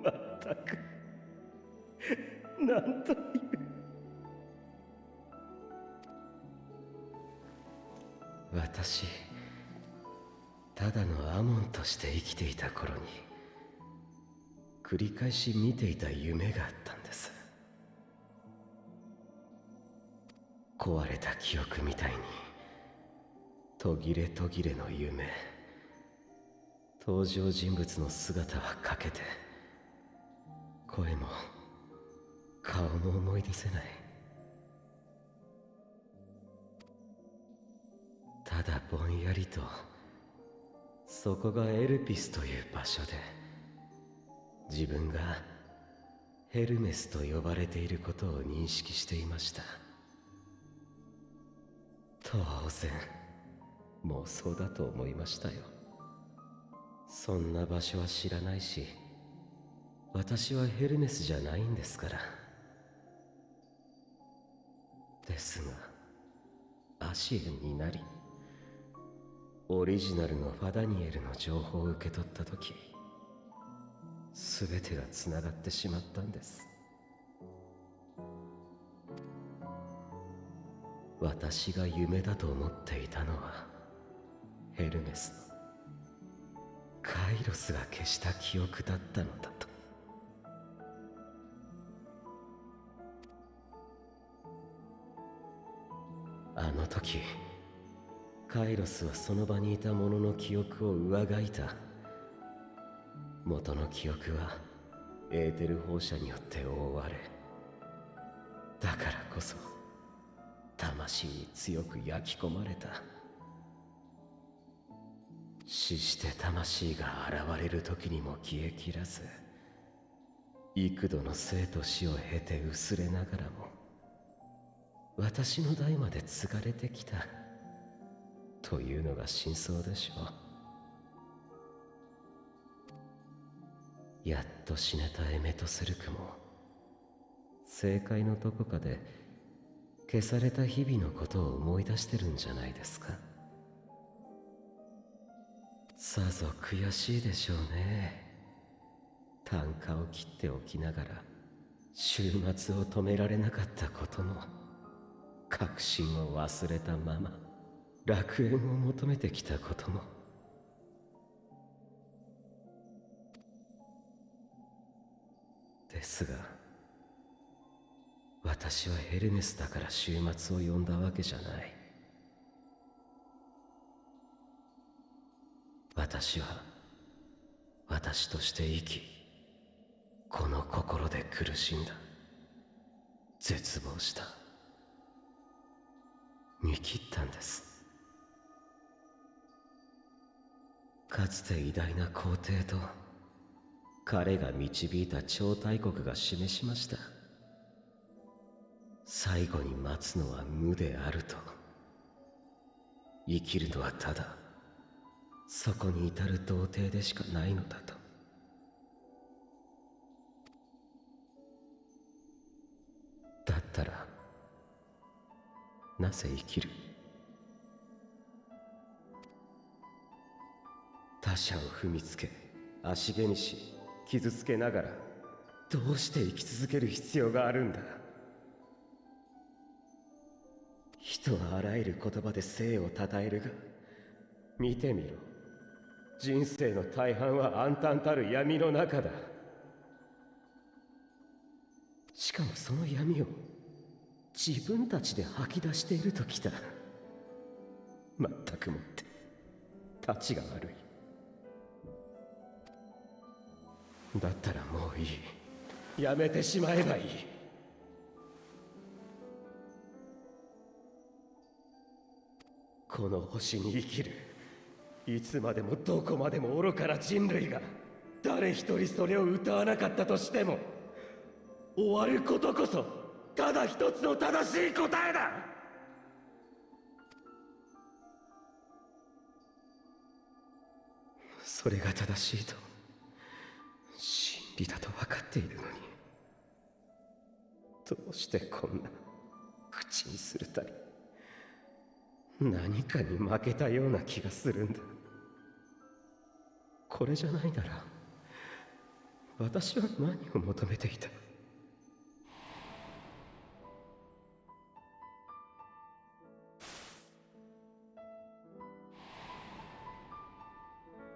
まったく、なんという。私、ただのアモンとして生きていた頃に、繰り返し見ていた夢があったんです。壊れた記憶みたいに途切れ途切れの夢。登場人物の姿は欠けて、声も顔も思い出せない。ただぼんやりと、そこがエルピスという場所で、自分がヘルメスと呼ばれていることを認識していました。当然妄想だと思いましたよ。そんな場所は知らないし、私はヘルメスじゃないんですから。ですがアシエルになり、オリジナルのファダニエルの情報を受け取ったとき、すべてがつながってしまったんです。私が夢だと思っていたのは、ヘルメスのカイロスが消した記憶だったのだと。あの時、カイロスはその場にいた者の記憶を上書いた。元の記憶はエーテル放射によって覆われ、だからこそ魂に強く焼き込まれた。死して魂が現れる時にも消えきらず、幾度の生と死を経て薄れながらも私の代まで継がれてきたというのが真相でしょう。やっと死ねたエメトセルクも、正解のどこかで消された日々のことを思い出してるんじゃないですか。さぞ悔しいでしょうね。啖呵を切っておきながら終末を止められなかったことも、確信を忘れたまま楽園を求めてきたことも。ですが、私はヘルメスだから終末を呼んだわけじゃない。私は私として生き、この心で苦しんだ。絶望した。見切ったんです。かつて偉大な皇帝と彼が導いた超大国が示しました。最後に待つのは無であると。生きるとはただそこに至る童貞でしかないのだと。だったらなぜ生きる？他者を踏みつけ足蹴にし傷つけながらどうして生き続ける必要があるんだ？人はあらゆる言葉で生を称えるが、見てみろ。人生の大半は暗淡たる闇の中だ。しかもその闇を自分たちで吐き出しているときた。まったくもって立ちが悪い。だったらもういい。やめてしまえばいい。この星に生きるいつまでもどこまでも愚かな人類が誰一人それを歌わなかったとしても、終わることこそただ一つの正しい答えだ。それが正しいと真理だと分かっているのに、どうしてこんな口にするたり何かに負けたような気がするんだ。これじゃないなら私は何を求めていた？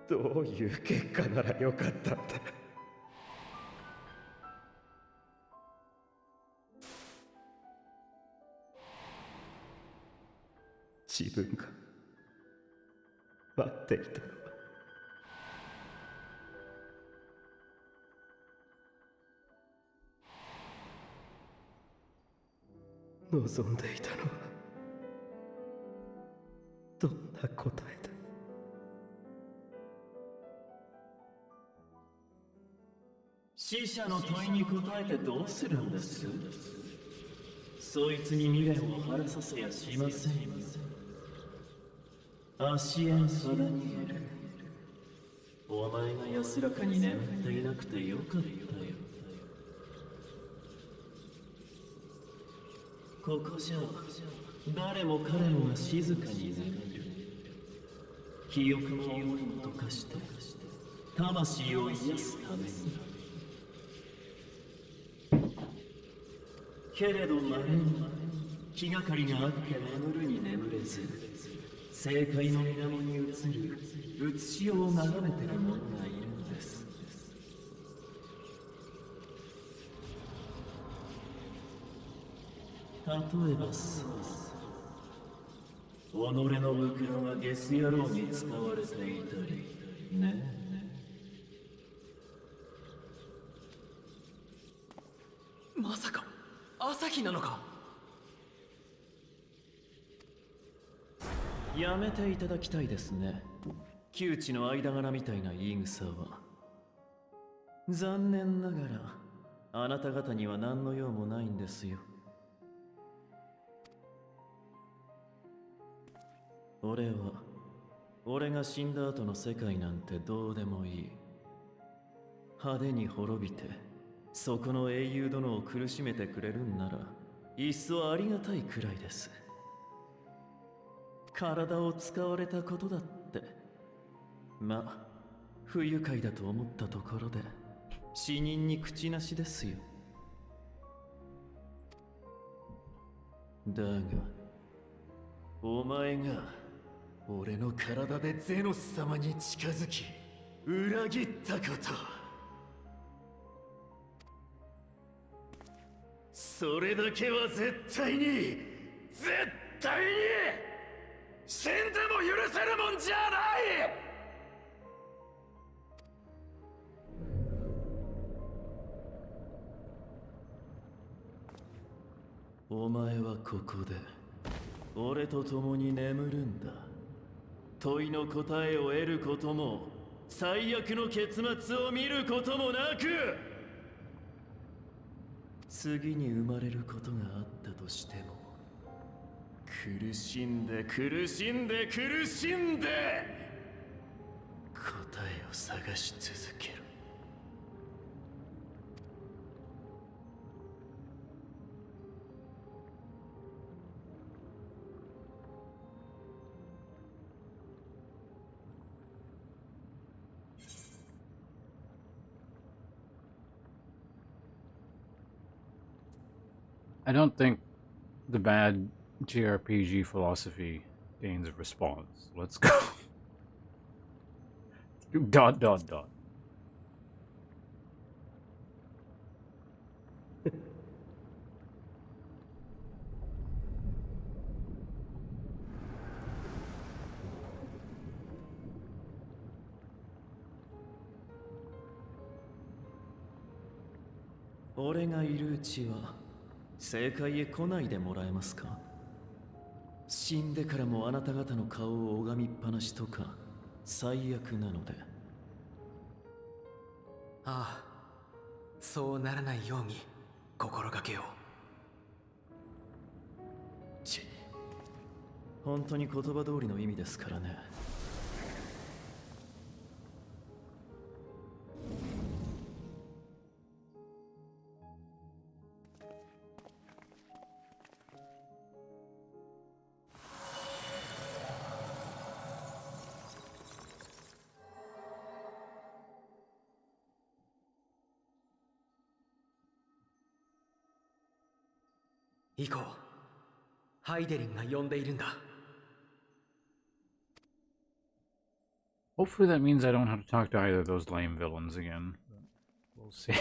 どういう結果ならよかったんだ？自分が待っていたのは望んでいたのはどんな答えだ？死者の問いに答えてどうするんです？そいつに未練を晴らさせやしませんよ。アシエン・サダニエル、お前が安らかに眠っていなくてよかったよ。ここじゃ誰も彼もが静かに眠る。記憶の思いも溶かして魂を癒すために。けれどまれに気がかりがあって眠るに眠れず、正解の水面に映る写しを眺めてる者がいるんです。例えばそう、己の袋がゲス野郎に使われていたりね。まさか朝日なのか？やめていただきたいですね、窮地の間柄みたいな言い草は。残念ながらあなた方には何の用もないんですよ。俺が死んだ後の世界なんてどうでもいい。派手に滅びてそこの英雄殿を苦しめてくれるんならいっそありがたいくらいです。体を使われたことだってまあ不愉快だと思ったところで死人に口なしですよ。だがお前が俺の体でゼノス様に近づき裏切ったこと、それだけは絶対に死んでも許せるもんじゃない。お前はここで俺と共に眠るんだ。問いの答えを得ることも最悪の結末を見ることもなく、次に生まれることがあったとしても、苦しんで苦しんで苦しんで答えを探し続ける。I don't think the bad JRPG philosophy gains a response. Let's go. Dot dot dot. 俺がいるうちは正解へ来ないでもらえますか？死んでからもあなた方の顔を拝みっぱなしとか最悪なので。ああ、そうならないように心がけよう。ち、本当に言葉通りの意味ですからね。行こう。ハイデリンが呼んでいるんだ。Hopefully that means I don't have to talk to either of those lame villains again. But we'll see. .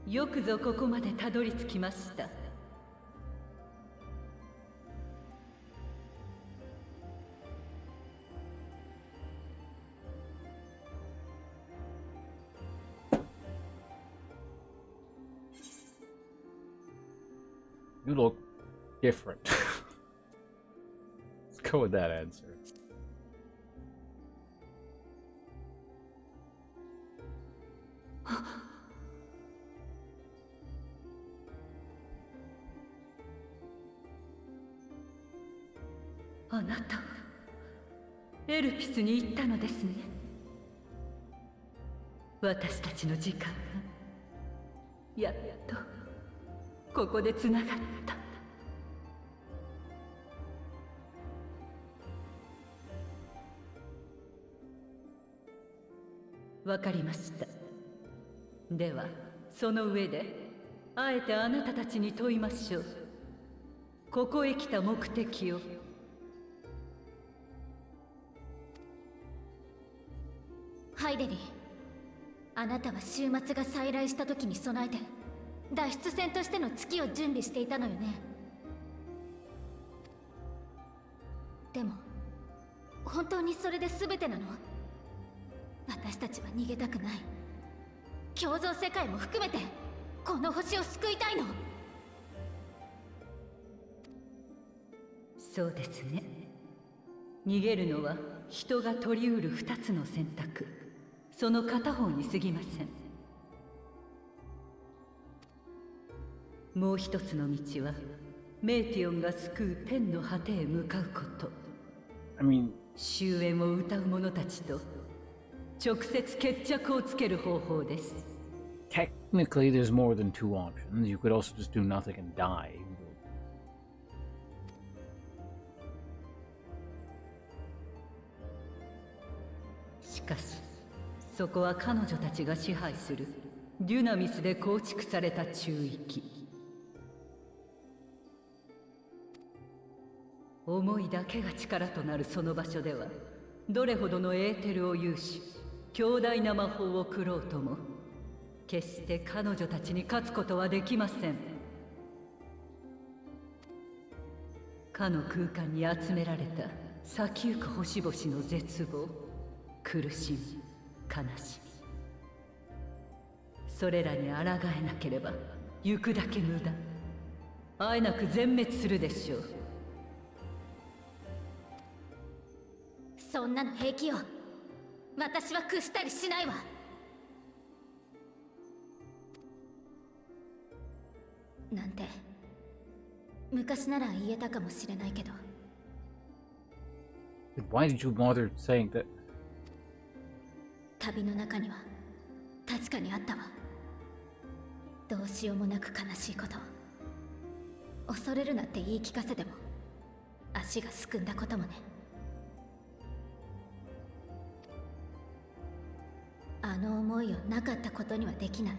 よくぞここまでたどり着きました。You look different. Let's go with that answer. あなたはエルピスに行ったのですね。私たちの時間がやっとここでつながった。わかりました。ではその上であえてあなたたちに問いましょう。ここへ来た目的を。ハイデリ、あなたは週末が再来した時に備えて脱出船としての月を準備していたのよね。でも本当にそれで全てなの？私たちは逃げたくない。共存世界も含めてこの星を救いたいの。そうですね。逃げるのは人が取り得る2つの選択、その片方に過ぎません。もう一つの道はメーティオンが救う天の果てへ向かうこと。終焉を歌う者たちと直接決着をつける方法です。Technically, there's more than two options. You could also just do nothing and die. しかし、そこは彼女たちが支配するデュナミスで構築された中域。思いだけが力となるその場所では、どれほどのエーテルを有し、強大な魔法を食ろうとも決して彼女たちに勝つことはできません。かの空間に集められた先行く星々の絶望、苦しみ、悲しみ、それらに抗えなければ行くだけ無駄、あえなく全滅するでしょう。そんなの平気よ。私は屈したりしないわ。なんて昔なら言えたかもしれないけど。 Why did you bother saying that? 旅の中には確かにあったわ。どうしようもなく悲しいこと、恐れるなって言い聞かせても足がすくんだこともね。あの思いをなかったことにはできない。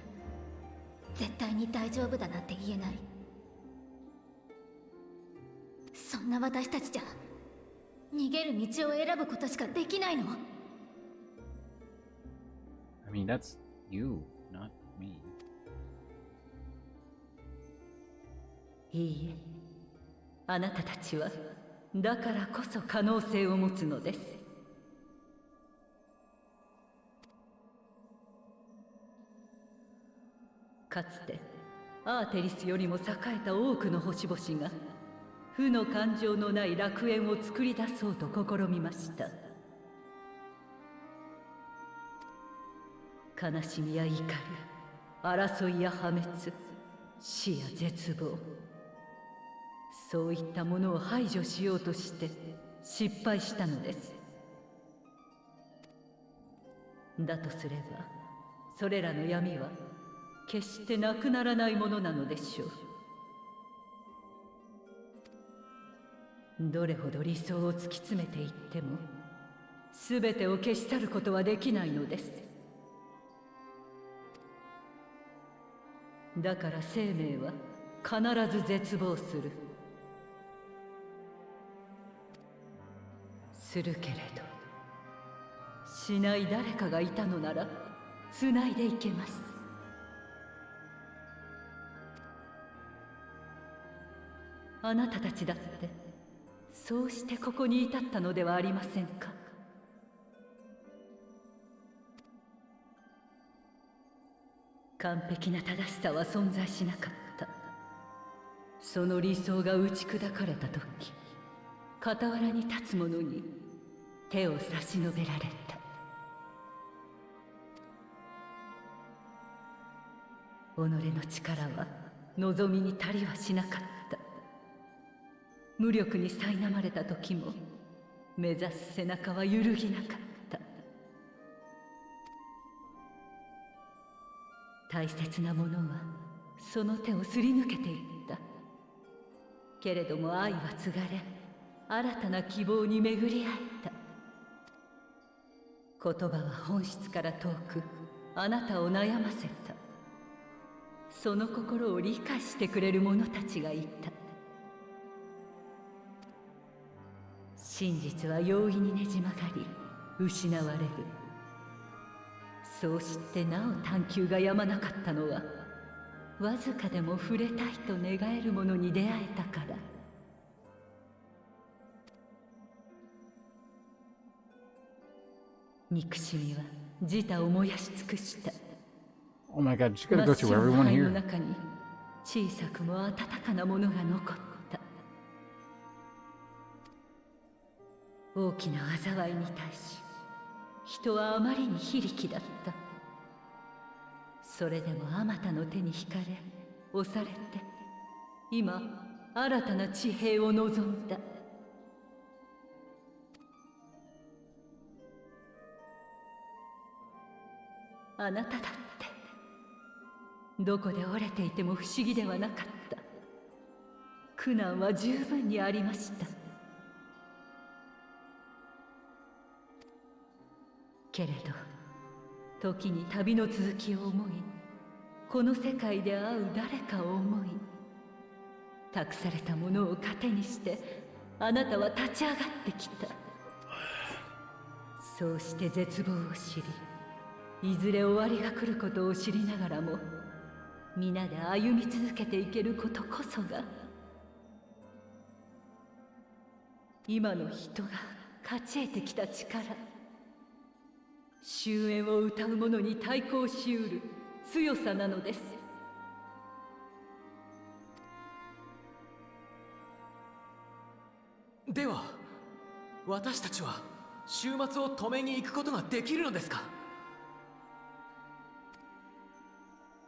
絶対に大丈夫だなんて言えない。そんな私たちじゃ逃げる道を選ぶことしかできないの。 I mean, that's you, not me. いいえ、あなたたちはだからこそ可能性を持つのです。かつてアーテリスよりも栄えた多くの星々が負の感情のない楽園を作り出そうと試みました。悲しみや怒り、争いや破滅、死や絶望、そういったものを排除しようとして失敗したのです。だとすればそれらの闇は決してなくならないものなのでしょう。どれほど理想を突き詰めていっても全てを消し去ることはできないのです。だから生命は必ず絶望する。するけれどしない誰かがいたのならつないでいけます。あなたたちだってそうしてここに至ったのではありませんか。完璧な正しさは存在しなかった。その理想が打ち砕かれた時、傍らに立つ者に手を差し伸べられた。己の力は望みに足りはしなかった。無力に苛まれた時も目指す背中は揺るぎなかった。大切なものはその手をすり抜けていった。けれども愛は継がれ、新たな希望に巡り合えた。言葉は本質から遠くあなたを悩ませた。その心を理解してくれる者たちがいた。真実は容易にねじ曲がり失われる。そうしてなお探求がやまなかったのは、わずかでも触れたいと願えるものに出会えたから。憎しみは自他を燃やし尽くした。Oh my god, just gotta go through everyone 真っ白な灰の here. 中に小さくも温かなものが残った。大きな災いに対し人はあまりに非力だった。それでもあまたの手に引かれ押されて、今新たな地平を望んだ。あなただってどこで折れていても不思議ではなかった。苦難は十分にありました。けれど時に旅の続きを思い、この世界で会う誰かを思い、託されたものを糧にしてあなたは立ち上がってきた。そうして絶望を知りいずれ終わりが来ることを知りながらも皆で歩み続けていけることこそが今の人が勝ち得てきた力、終焉を歌う者に対抗しうる強さなのです。では私たちは終末を止めに行くことができるのですか？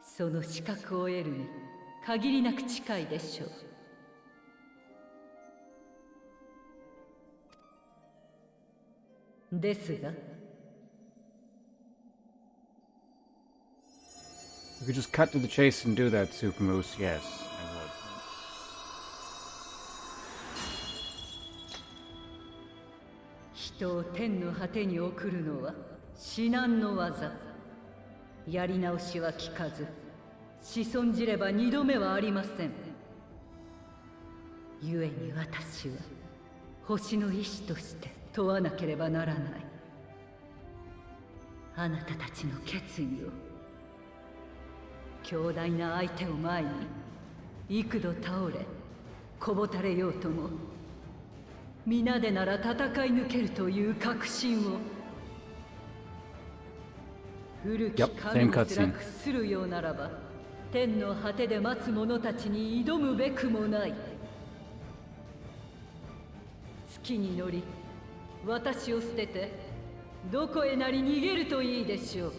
その資格を得るに限りなく近いでしょう。ですが We could just cut to the chase and do that, Super Moose. Yes, I would. 人を天の果てに送るのは至難の業。やり直しは効かず、子孫じれば二度目はありません。故に私は星の意志として問わなければならない。あなたたちの決意を。強大な相手を前に幾度倒れこぼたれようとも皆でなら戦い抜けるという確信を。古き神をすら屈するようならば天の果てで待つ者たちに挑むべくもない。月に乗り私を捨ててどこへなり逃げるといいでしょう。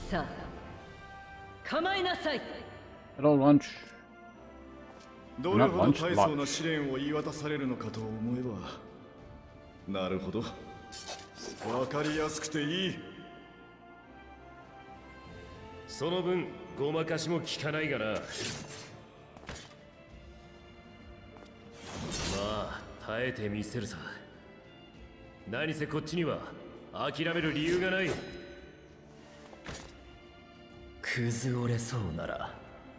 さあ構えなさい。 Hello, lunch. どれほど大層な試練を言い渡されるのかと思えば、なるほど、わかりやすくていい。その分ごまかしも効かないがな。まあ耐えてみせるさ。何せこっちには諦める理由がない。崩折れそうなら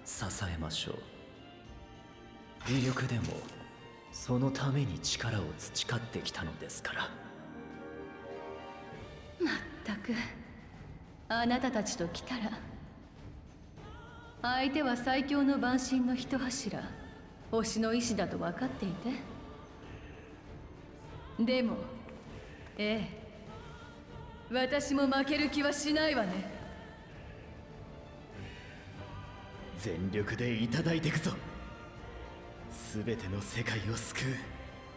支えましょう。微力でもそのために力を培ってきたのですから。まったくあなたたちと来たら相手は最強の万神の一柱星の意志だと分かっていて。でもええ、私も負ける気はしないわね。全力でいただいていくぞ。すべての世界を救う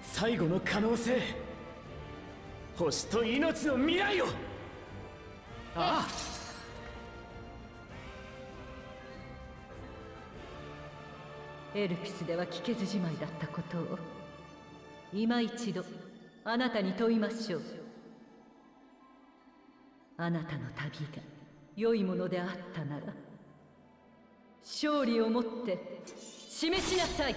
最後の可能性、星と命の未来を。ああ、エルピスでは聞けずじまいだったことを今一度あなたに問いましょう。あなたの旅が良いものであったなら勝利をもって示しなさい。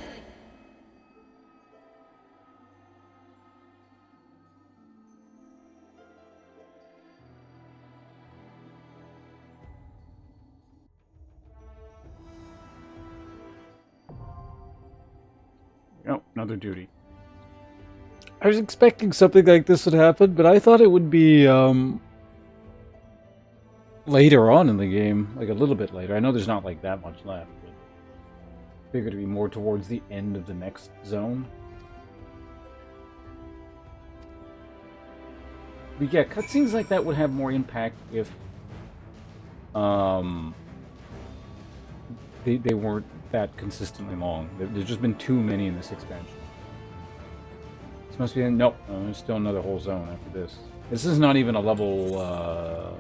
Oh, another duty. I was expecting something like this would happen, but I thought it would be, later on in the game. Like, a little bit later. I know there's not, like, that much left, but I figured to be more towards the end of the next zone. But yeah, cutscenes like that would have more impact if, they weren't that consistently long. There's just been too many in this expansion. This must be... Nope, there's still another whole zone after this. This is not even a level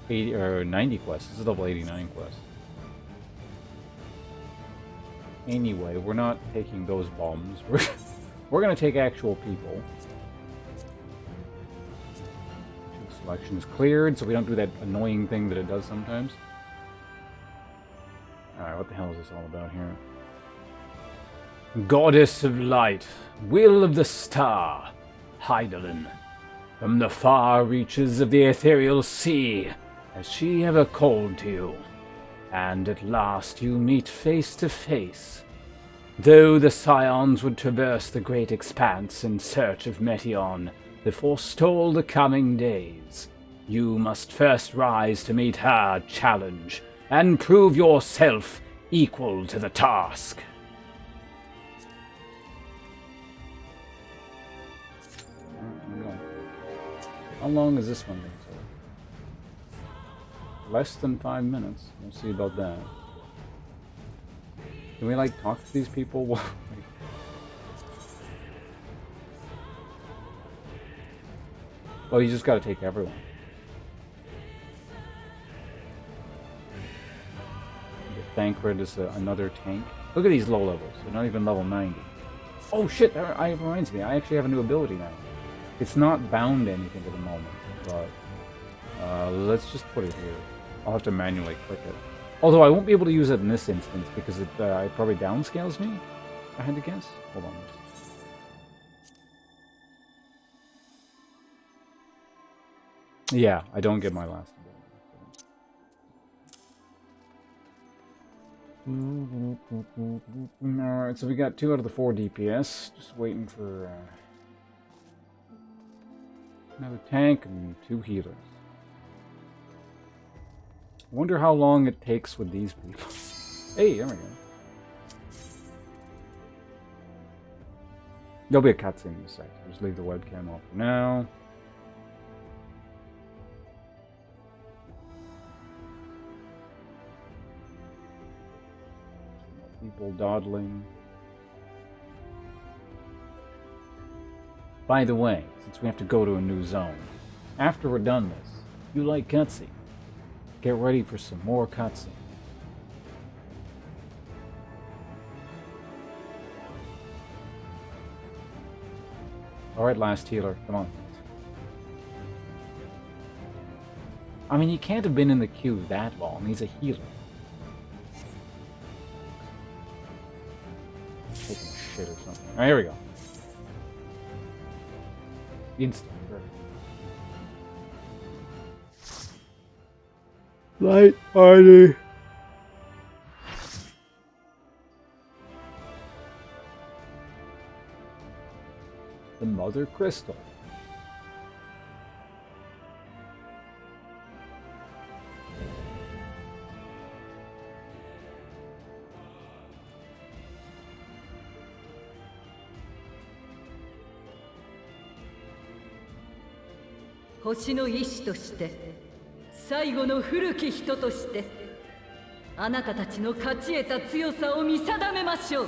80 or 90 quest. This is a level 89 quest. Anyway, we're not taking those bombs. We're gonna take actual people. Selection is cleared, so we don't do that annoying thing that it does sometimes. Alright, what the hell is this all about here? Goddess of light, will of the star, Heidelin, from the far reaches of the ethereal sea, has she ever called to you? And at last you meet face to face. Though the Scions would traverse the great expanse in search of Meteon, they forestall the coming days. You must first rise to meet her challenge, and prove yourself equal to the task. How long is this one going to take? Less than 5 minutes. We'll see about that. Can we, like, talk to these people? Oh, you just gotta take everyone. The Thancred is another tank. Look at these low levels. They're not even level 90. Oh shit, that reminds me. I actually have a new ability now. It's not bound to anything at the moment, but let's just put it here. I'll have to manually click it. Although I won't be able to use it in this instance because it probably downscales me, I had to guess. Hold on. Yeah, I don't get my last ability. Alright, so we got 2 out of the 4 DPS. Just waiting for another tank and 2 healers. I wonder how long it takes with these people. Hey, there we go. There'll be a cutscene in a sec. Just leave the webcam off for now. People dawdling. By the way, since we have to go to a new zone, after we're done this, you like cutscene. Get ready for some more cutscene. Alright, last healer, come on. I mean, he can't have been in the queue that long. He's a healer. Taking a shit or something. Alright, here we go. Instant. Light party. The Mother Crystal.星の意志として最後の古き人としてあなたたちの勝ち得た強さを見定めましょう。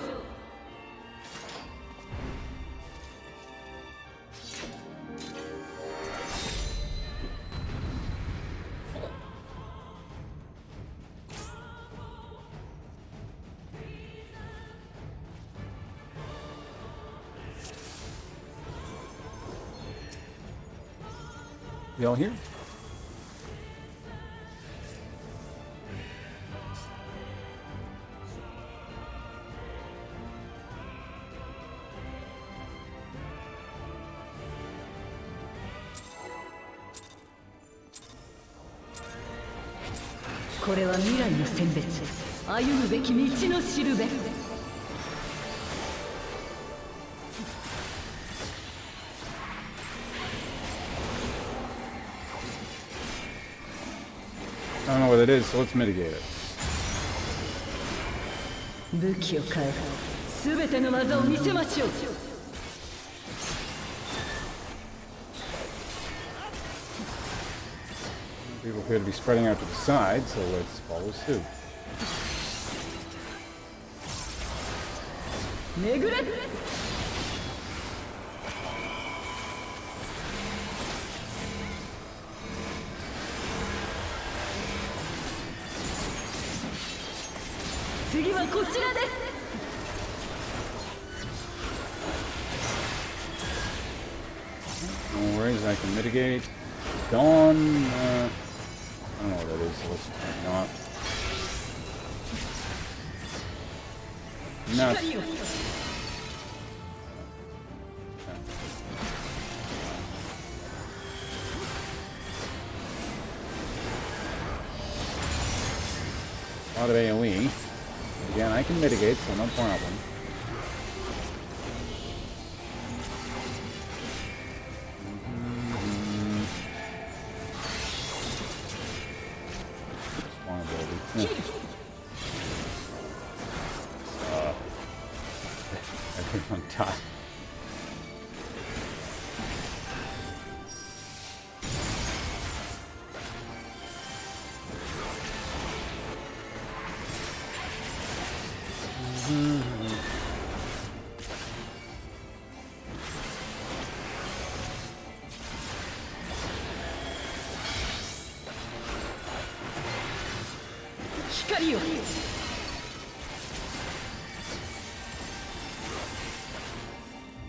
You all here?これは未来の選別、歩むべき道のしるべ。I don't know what it is, so let's mitigate it. 武器を変え、すべての技を見せましょう。People appear to be spreading out to the side, so let's follow suit. 巡れ。次はこちらです。No worries, I can mitigate. Dawn, I don't know what that is, so let's not. No. A lot of AoE. Again, I can mitigate, so no problem. Everyone died.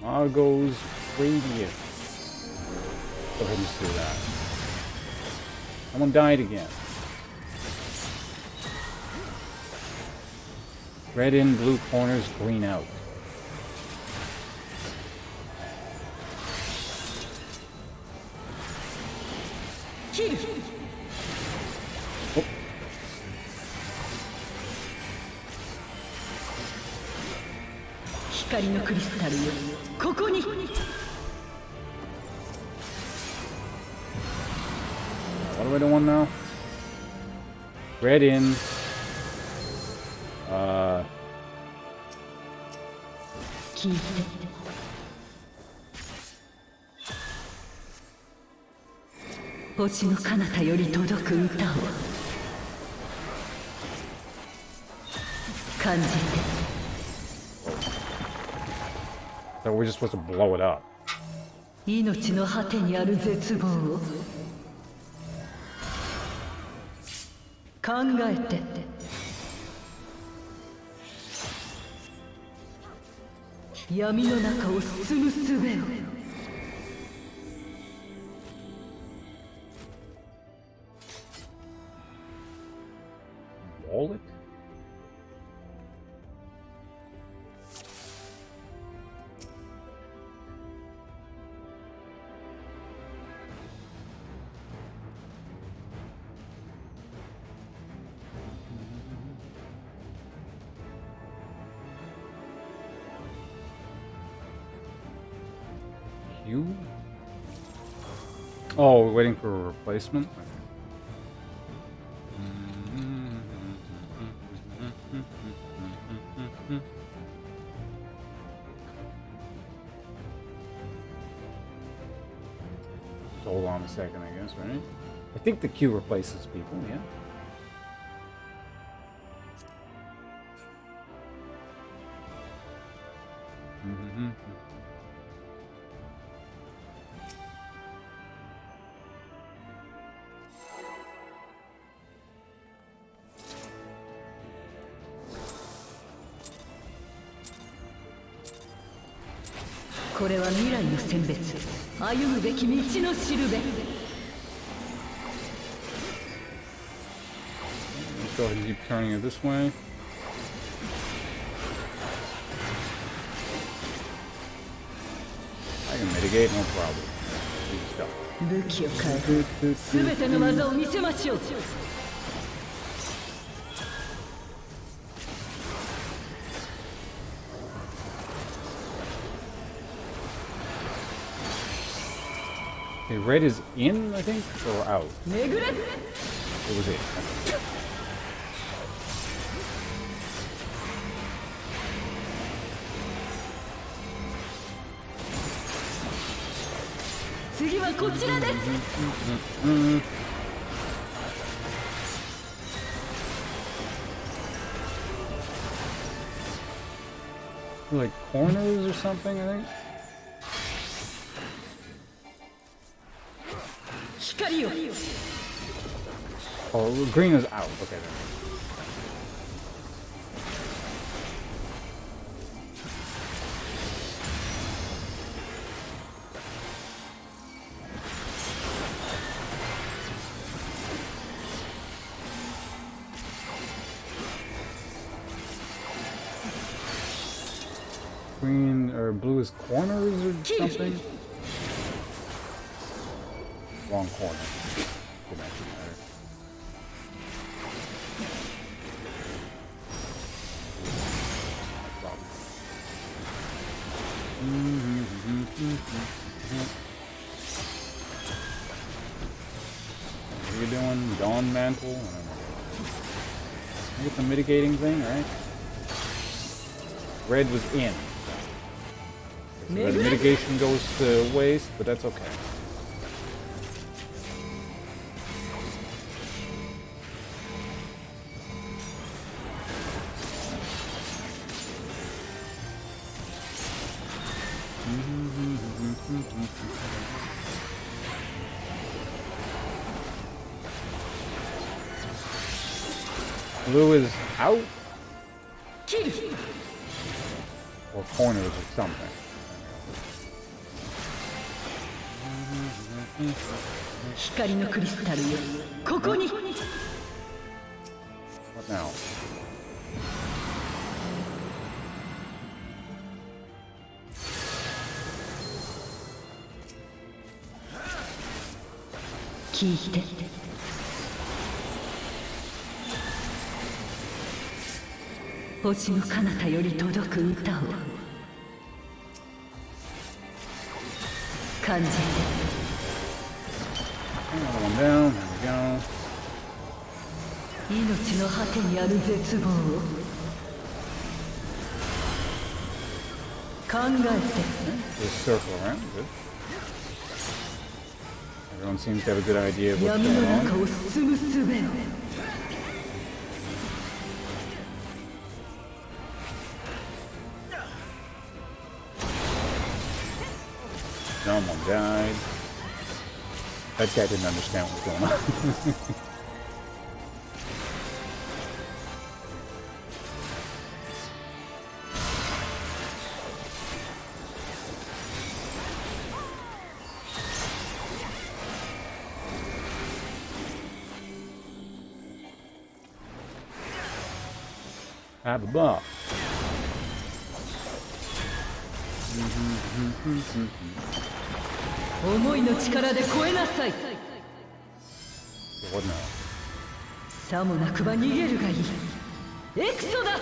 Argo's radius. Go ahead and just do that. Someone died again. Red in, blue corners, green out. Oh. What do I do now? Red in.星の彼方より届く歌を感じて。 So we're just supposed to blow it up. 命の果てにある絶望を考えて。闇の中を進む術を。 Wallet? You? Oh, we're waiting for a replacement? Hold on a second, I guess, right? I think the Q replaces people, yeah.「これは未来の選別歩むべき道のしるべ」 Let's go ahead and keep turning it this way. I can mitigate, no problem. Just go. 武器を変え全ての技を見せましょう。 Okay, red is in, I think, or out? It was in. Okay. 次はこちらです。 Like corners or something, I think? 光を。 Oh, green is out. Okay, there. Green or blue is corners or something? Wrong corner. Didn't actually matter. What are you doing? Dawn Mantle? I don't know. I get the mitigating thing, right? Red was in. So the mitigation goes to waste, but that's okay. Blue is out? Or corners or something. What now?星の彼方より届く歌を感じて。命の果てにある絶望を考えて。Just circle around, good. Everyone seems to have a good idea of what's going on. 闇の中を進む術を。Someone died. That guy didn't understand what was going on. Have a buff. 思いの力で超えなさい。さもなくば逃げるがいい。エクソダス。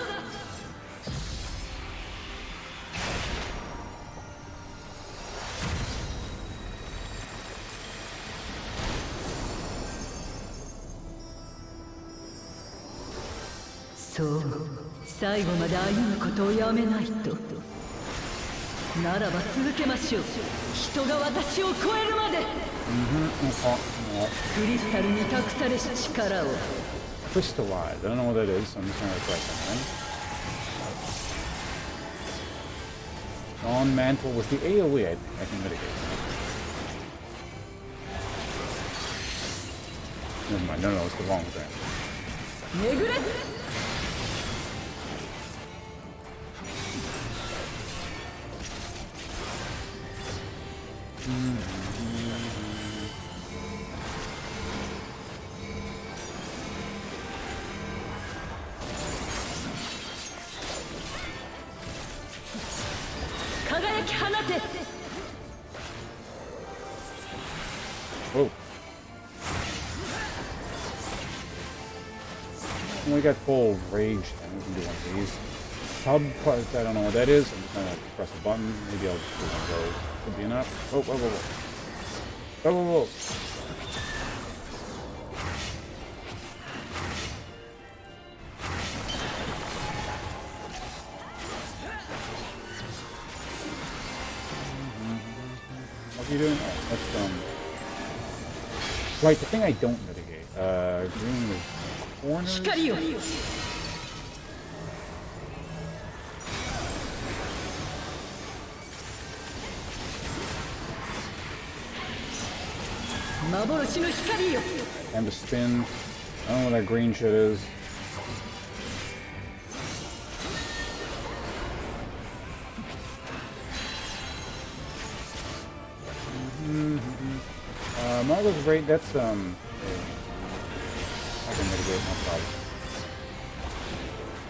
そう、最後まで歩むことをやめないと。ならば続けましょう。人が私を超えるまで。クリスタルに託されし力を。Crystallize. I don't know what that is, so I'm just gonna try something. On mantle with the AoE, I can mitigate. Never mind, no, it's the wrong thing. めぐれ。輝き放て。Oh. We got full rage, and we can do one of these. Sub part, I don't know what that is. I'm just gonna press the button. Maybe I'll just do one of those. Could be enough. Oh, whoa, whoa, whoa. Whoa, whoa, whoa. What are you doing? Oh, that's right, the thing I don't mitigate. Green is corners. 幻の光よ。 Time to spin. I don't know what that green shit is. Margot's great. That's I can mitigate, no problem.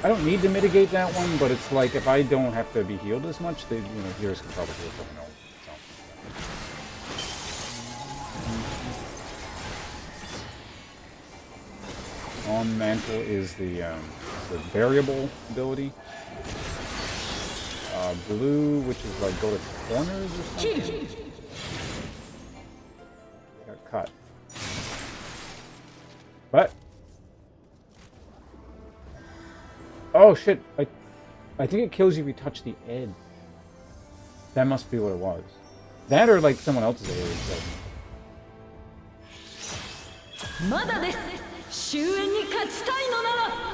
I don't need to mitigate that one, but it's like if I don't have to be healed as much, the healers can probably heal something else. On mantle is the variable ability. Blue, which is like go to corners or something. Got cut. But Oh shit! I think it kills you if you touch the edge. That must be what it was. That or like someone else's area. So. まだです。終焉に勝ちたいのなら。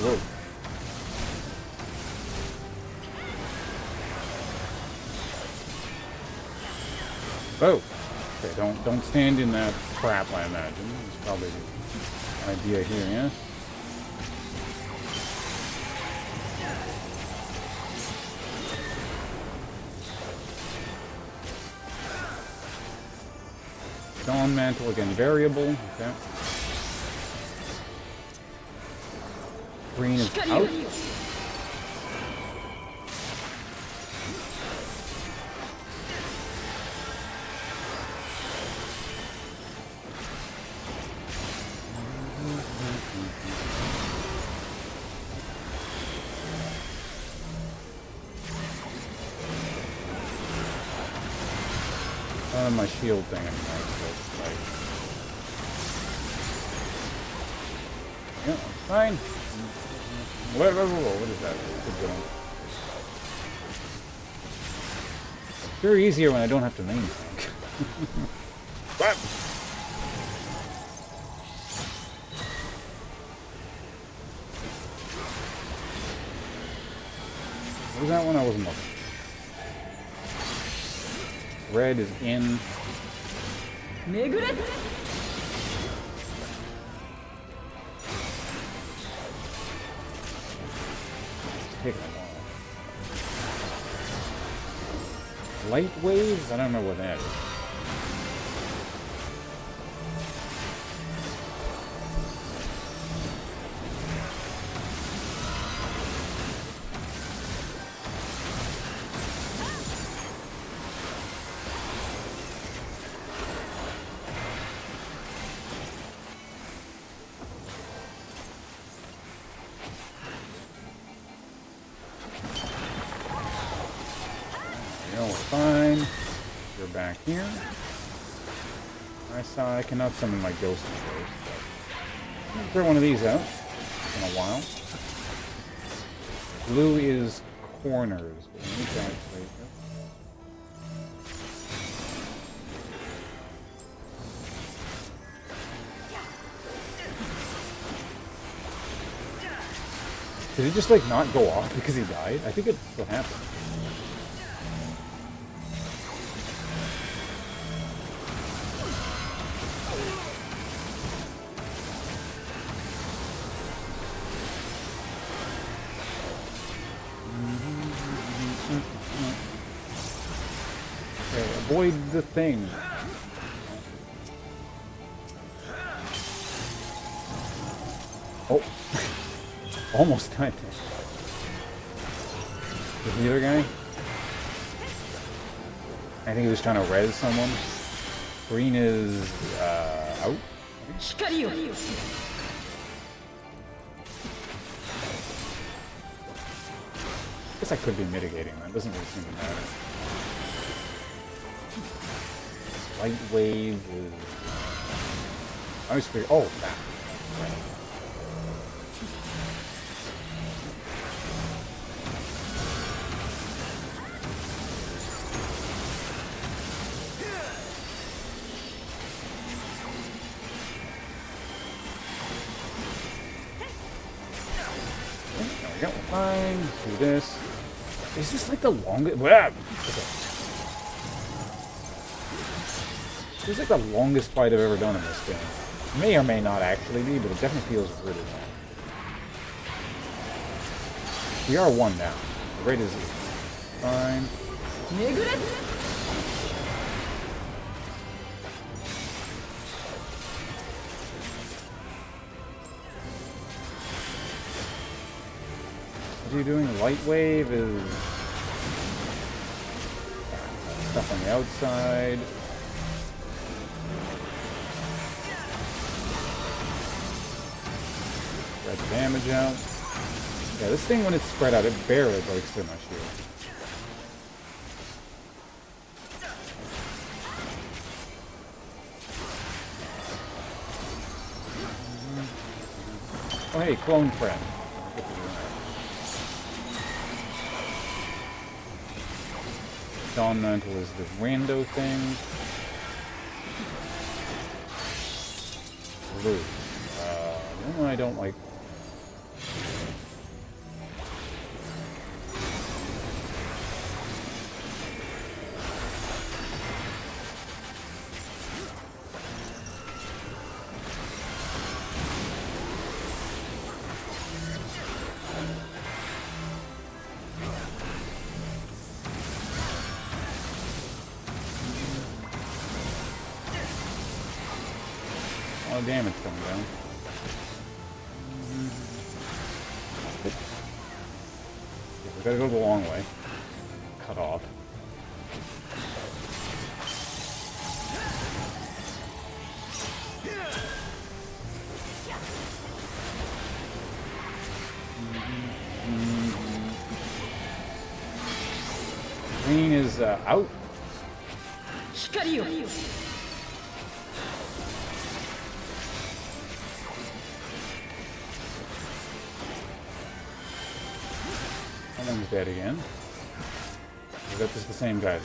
Whoa. Oh, okay. Don't stand in that crap. I imagine that's probably the idea here. Yeah. Dawn Mantle again, variable. Okay. Green is out. My shield thing anyway, so it's like... Yeah, it's fine. What is that? Good going. It's very easier when I don't have to main tank. What? What was that one? I wasn't looking. Red is in. Taking a while. Light waves? I don't know what that is. Fine. You're back here. I saw I cannot summon my ghost first. I'm gonna throw one of these out in a while. Blue is corners. Did he just like not go off because he died? I think it's what happened. Avoid the thing. Oh. Almost died. The healer guy? I think he was trying to res someone. Green is out. Guess I could be mitigating that. Doesn't really seem to matter. Light wave is... I was figuring... Oh, that. Right. There we go. Fine. Let's do this. Is this like the longest... Okay. This is like the longest fight I've ever done in this game. May or may not actually be, but it definitely feels really long. We are one now. The rate is fine. What are you doing? Light wave is stuff on the outside. Got damage out. Yeah, this thing when it's spread out, it barely breaks through my shield. Oh hey, clone friend. Dawn Mantle is the rando thing. Blue. The only one I don't like. A lot of damage coming down. We gotta go the long way. Cut off. Green is out. Someone's dead again. Is that just the same guy?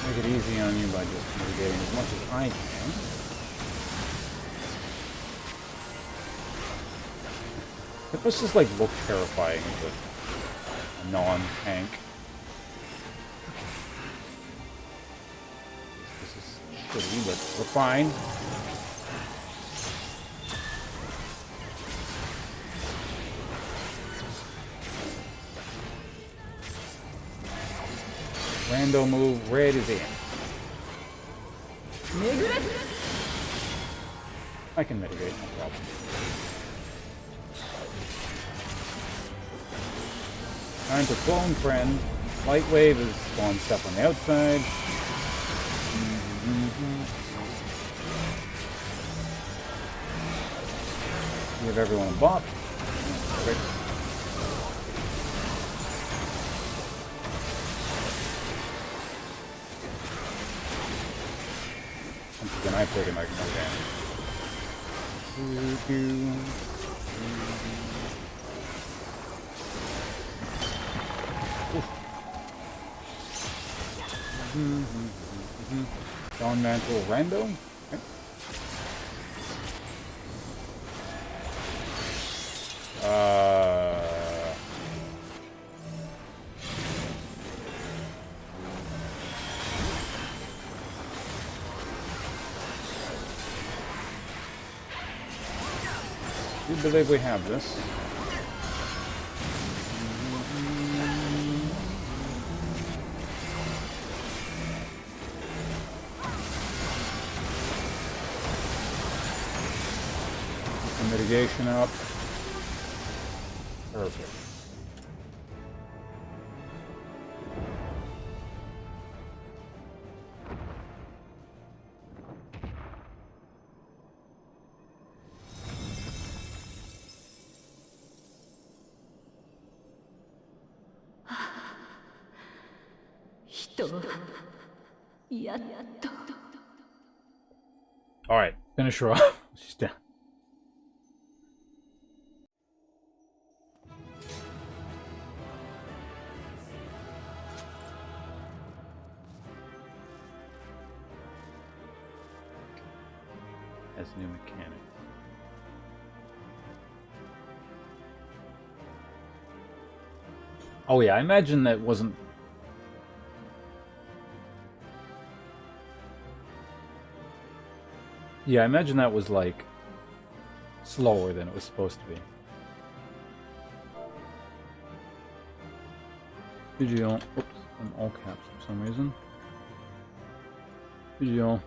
Make it easy on you by just mitigating as much as I can. It must just like look terrifying as a non-tank. This is shitty, but we're fine. Rando move, red is in. I can mitigate, no problem. Time to clone friend. Light wave is spawn stuff on the outside. Give everyone a bop. Perfect. Once again, I've taken like no damage. Dawn Mantle Rando. Okay. I do believe we have this. Mitigation up. Perfect. All right, finish her off. She's down. As new mechanic. Oh yeah, I imagine that wasn't. Yeah, I imagine that was like slower than it was supposed to be. Video. Oops, I'm all caps for some reason. Video.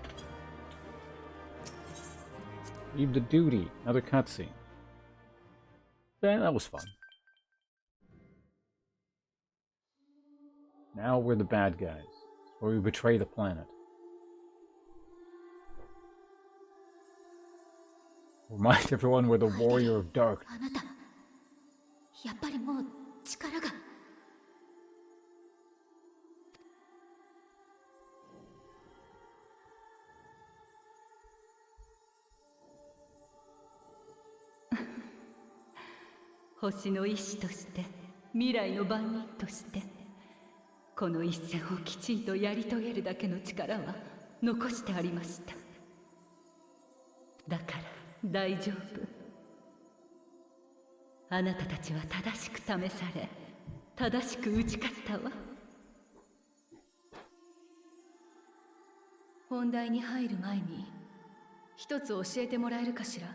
Leave the duty. Another cutscene. Yeah, that was fun. Now we're the bad guys. Or we betray the planet. Remind everyone we're the warrior of dark. あなた、やっぱりもう力が。星の医師として、未来の番人として、この一戦をきちんとやり遂げるだけの力は残してありました。だから大丈夫。あなたたちは正しく試され、正しく打ち勝ったわ。本題に入る前に一つ教えてもらえるかしら。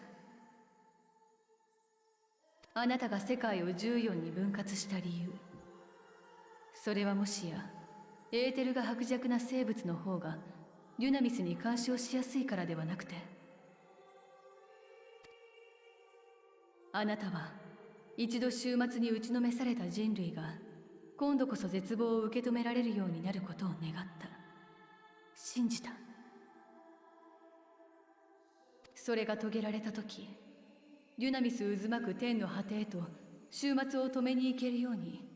あなたが世界を14に分割した理由、それはもしやエーテルが薄弱な生物の方がデュナミスに干渉しやすいからではなくて、あなたは一度終末に打ちのめされた人類が今度こそ絶望を受け止められるようになることを願った。信じた。それが遂げられた時、デュナミス渦巻く天の果てへと終末を止めに行けるように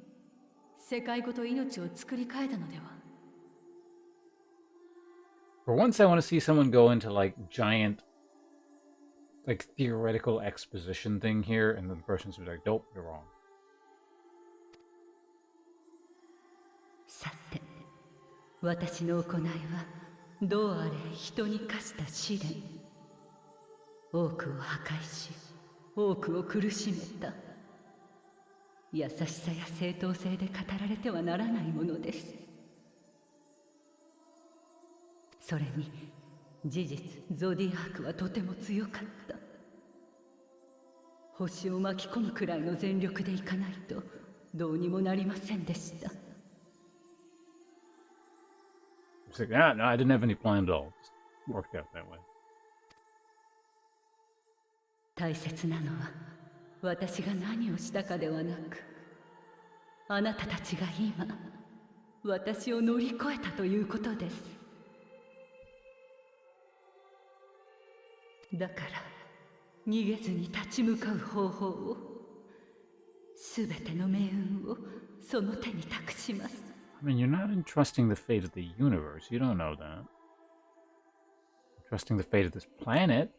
世界ごと命を作り変えたのでは。 For once I want to see someone go into like giant like theoretical exposition thing here and then the person's be like, nope, you're wrong. さて、私の行いはどうあれ人に課した試練。多くを破壊し、多くを苦しめた。優しさや正当性で語られてはならないものです。それに事実ゾディアークはとても強かった。星を巻き込むくらいの全力でいかないとどうにもなりませんでした。It's like, ah, no, I didn't have any plan at all. Just worked out that way. 大切なのは私が何をしたかではなく、あなたたちが今私を乗り越えたということです。だから逃げずに立ち向かう方法を、すべての命運をその手に託します。I mean, you're not entrusting the fate of the universe. You don't know that. You're trusting the fate of this planet.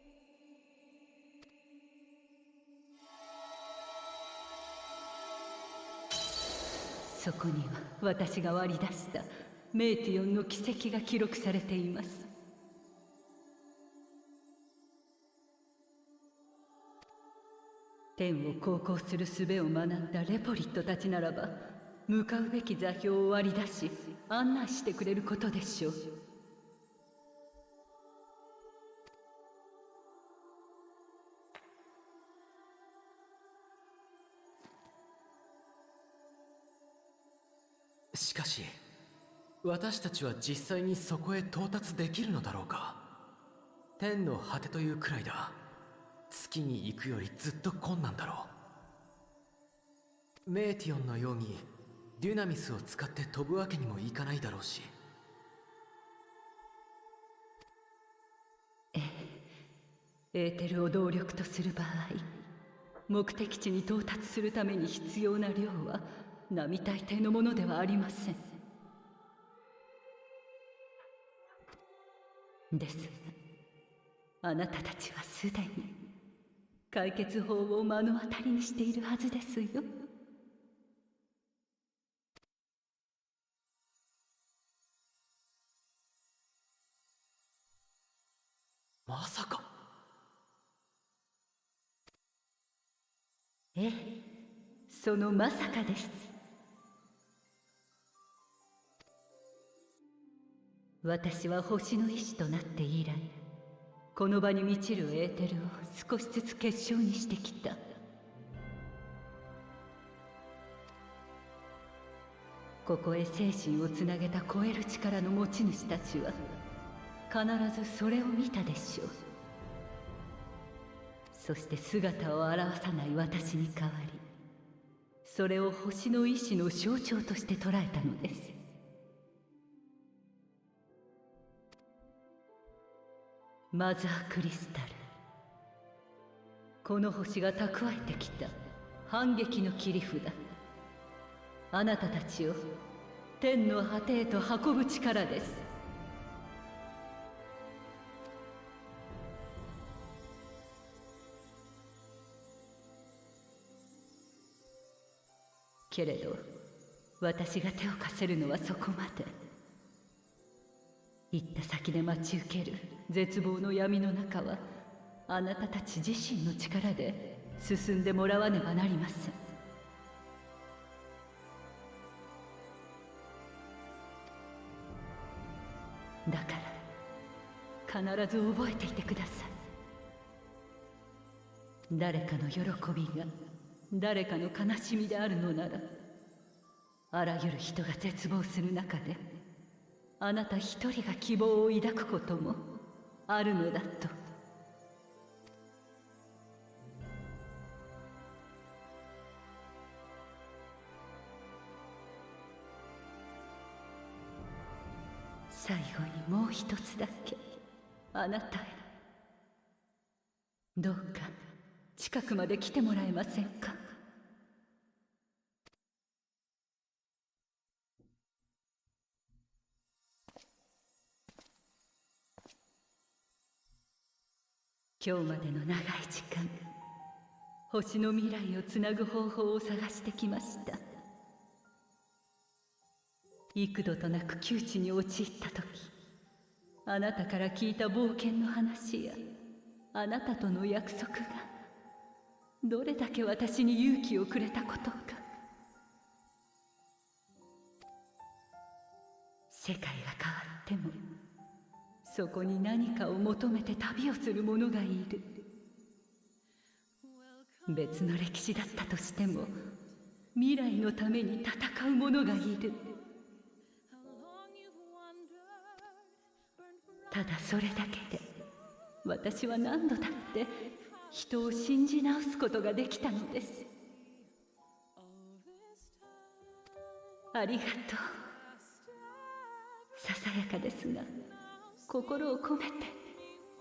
そこには私が割り出したメイティオンの奇跡が記録されています。天を航行する術を学んだレポリットたちならば、向かうべき座標を割り出し案内してくれることでしょう。しかし、私たちは実際にそこへ到達できるのだろうか。天の果てというくらいだ。月に行くよりずっと困難だろう。メーティオンのようにデュナミスを使って飛ぶわけにもいかないだろうし。エーテルを動力とする場合、目的地に到達するために必要な量は並大抵のものではありません。ですが、あなたたちはすでに解決法を目の当たりにしているはずですよ。まさか。ええ、そのまさかです。私は星の意志となって以来、この場に満ちるエーテルを少しずつ結晶にしてきた。ここへ精神をつなげた超える力の持ち主たちは必ずそれを見たでしょう。そして姿を現さない私に代わり、それを星の意志の象徴として捉えたのです。マザークリスタル、この星が蓄えてきた反撃の切り札、あなたたちを天の果てへと運ぶ力です。けれど私が手を貸せるのはそこまで。行った先で待ち受ける絶望の闇の中はあなたたち自身の力で進んでもらわねばなりません。だから必ず覚えていてください。誰かの喜びが誰かの悲しみであるのなら、あらゆる人が絶望する中であなた一人が希望を抱くこともあるのだと。最後にもう一つだけあなたへ。どうか近くまで来てもらえませんか。今日までの長い時間、星の未来をつなぐ方法を探してきました。幾度となく窮地に陥った時、あなたから聞いた冒険の話やあなたとの約束がどれだけ私に勇気をくれたことか。世界が変わってもそこに何かを求めて旅をする者がいる。別の歴史だったとしても未来のために戦う者がいる。ただそれだけで私は何度だって人を信じ直すことができたのです。ありがとう。ささやかですが心を込めて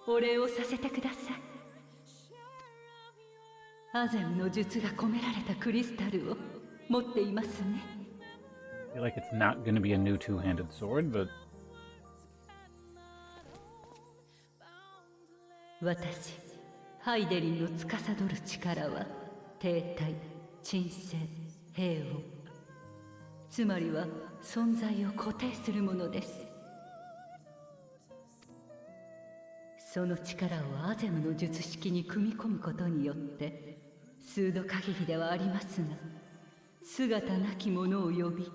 お礼をさせてください。アゼムの術が込められたクリスタルを持っていますね。I feel like it's not going to be a new two-handed sword, but 私ハイデリンの司る力は停滞、鎮静、平穏、つまりは存在を固定するものです。その力をアゼムの術式に組み込むことによって数度限りではありますが、姿なきものを呼び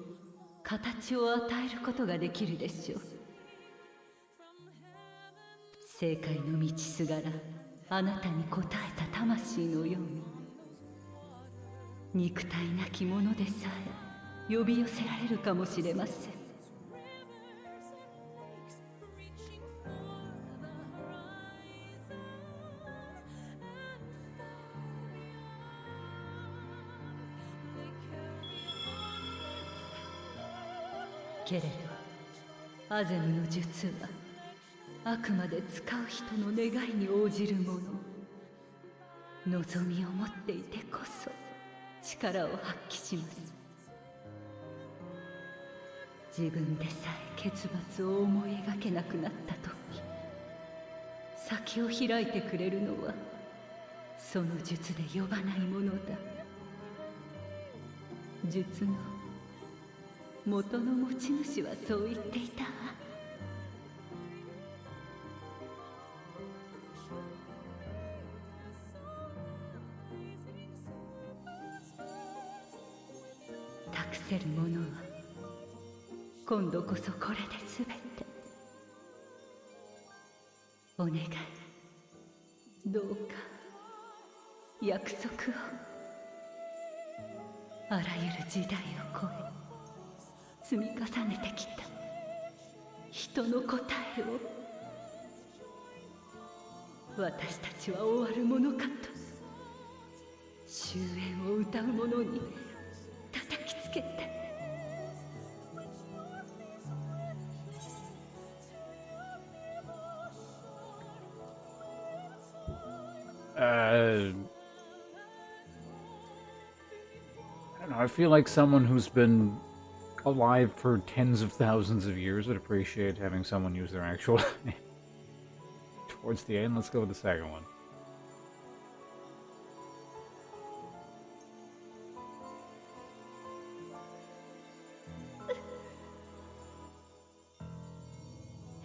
形を与えることができるでしょう。正解の道すがらあなたに応えた魂のように、肉体なきものでさえ呼び寄せられるかもしれません。けれどアゼムの術はあくまで使う人の願いに応じるもの。望みを持っていてこそ力を発揮します。自分でさえ結末を思い描けなくなった時、先を開いてくれるのはその術で呼ばないものだ。術の元の持ち主はそう言っていたわ。託せるものは今度こそこれで全て。お願い、どうか約束を。あらゆる時代を超え積み重ねてきた人の答えを、私たちは終わるものかと終焉を歌う者に叩きつけて。I don't know, I feel like someone who's been alive for tens of thousands of years would appreciate having someone use their actual name. Towards the end, let's go with the second one.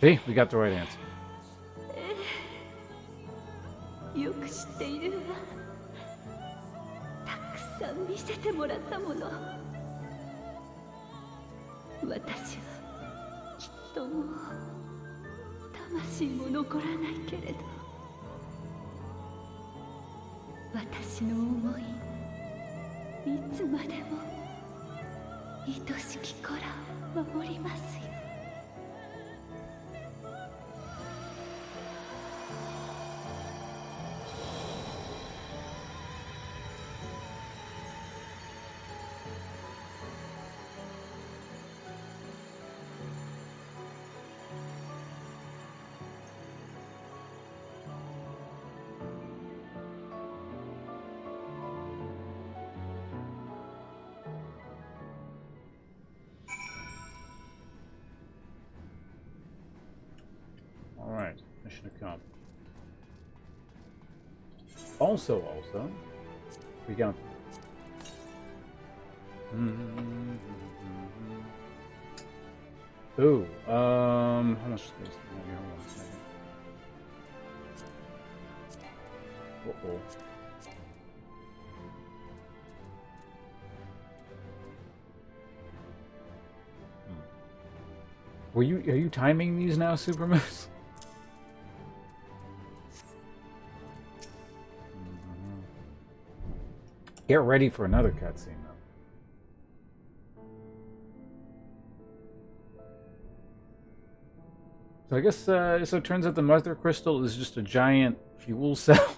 See, we got the right answer. よく知っているわ。たくさん見せてもらったもの。私はきっともう魂も残らないけれど、私の思いいつまでも愛しき子らを守りますよ。Alright, mission accomplished. Also, we got... Ooh, how much space do we have here? Hold on a second. Uh-oh. Are you timing these now, Super Moose? Get ready for another cutscene, though. So I guess, so it turns out the mother crystal is just a giant fuel cell.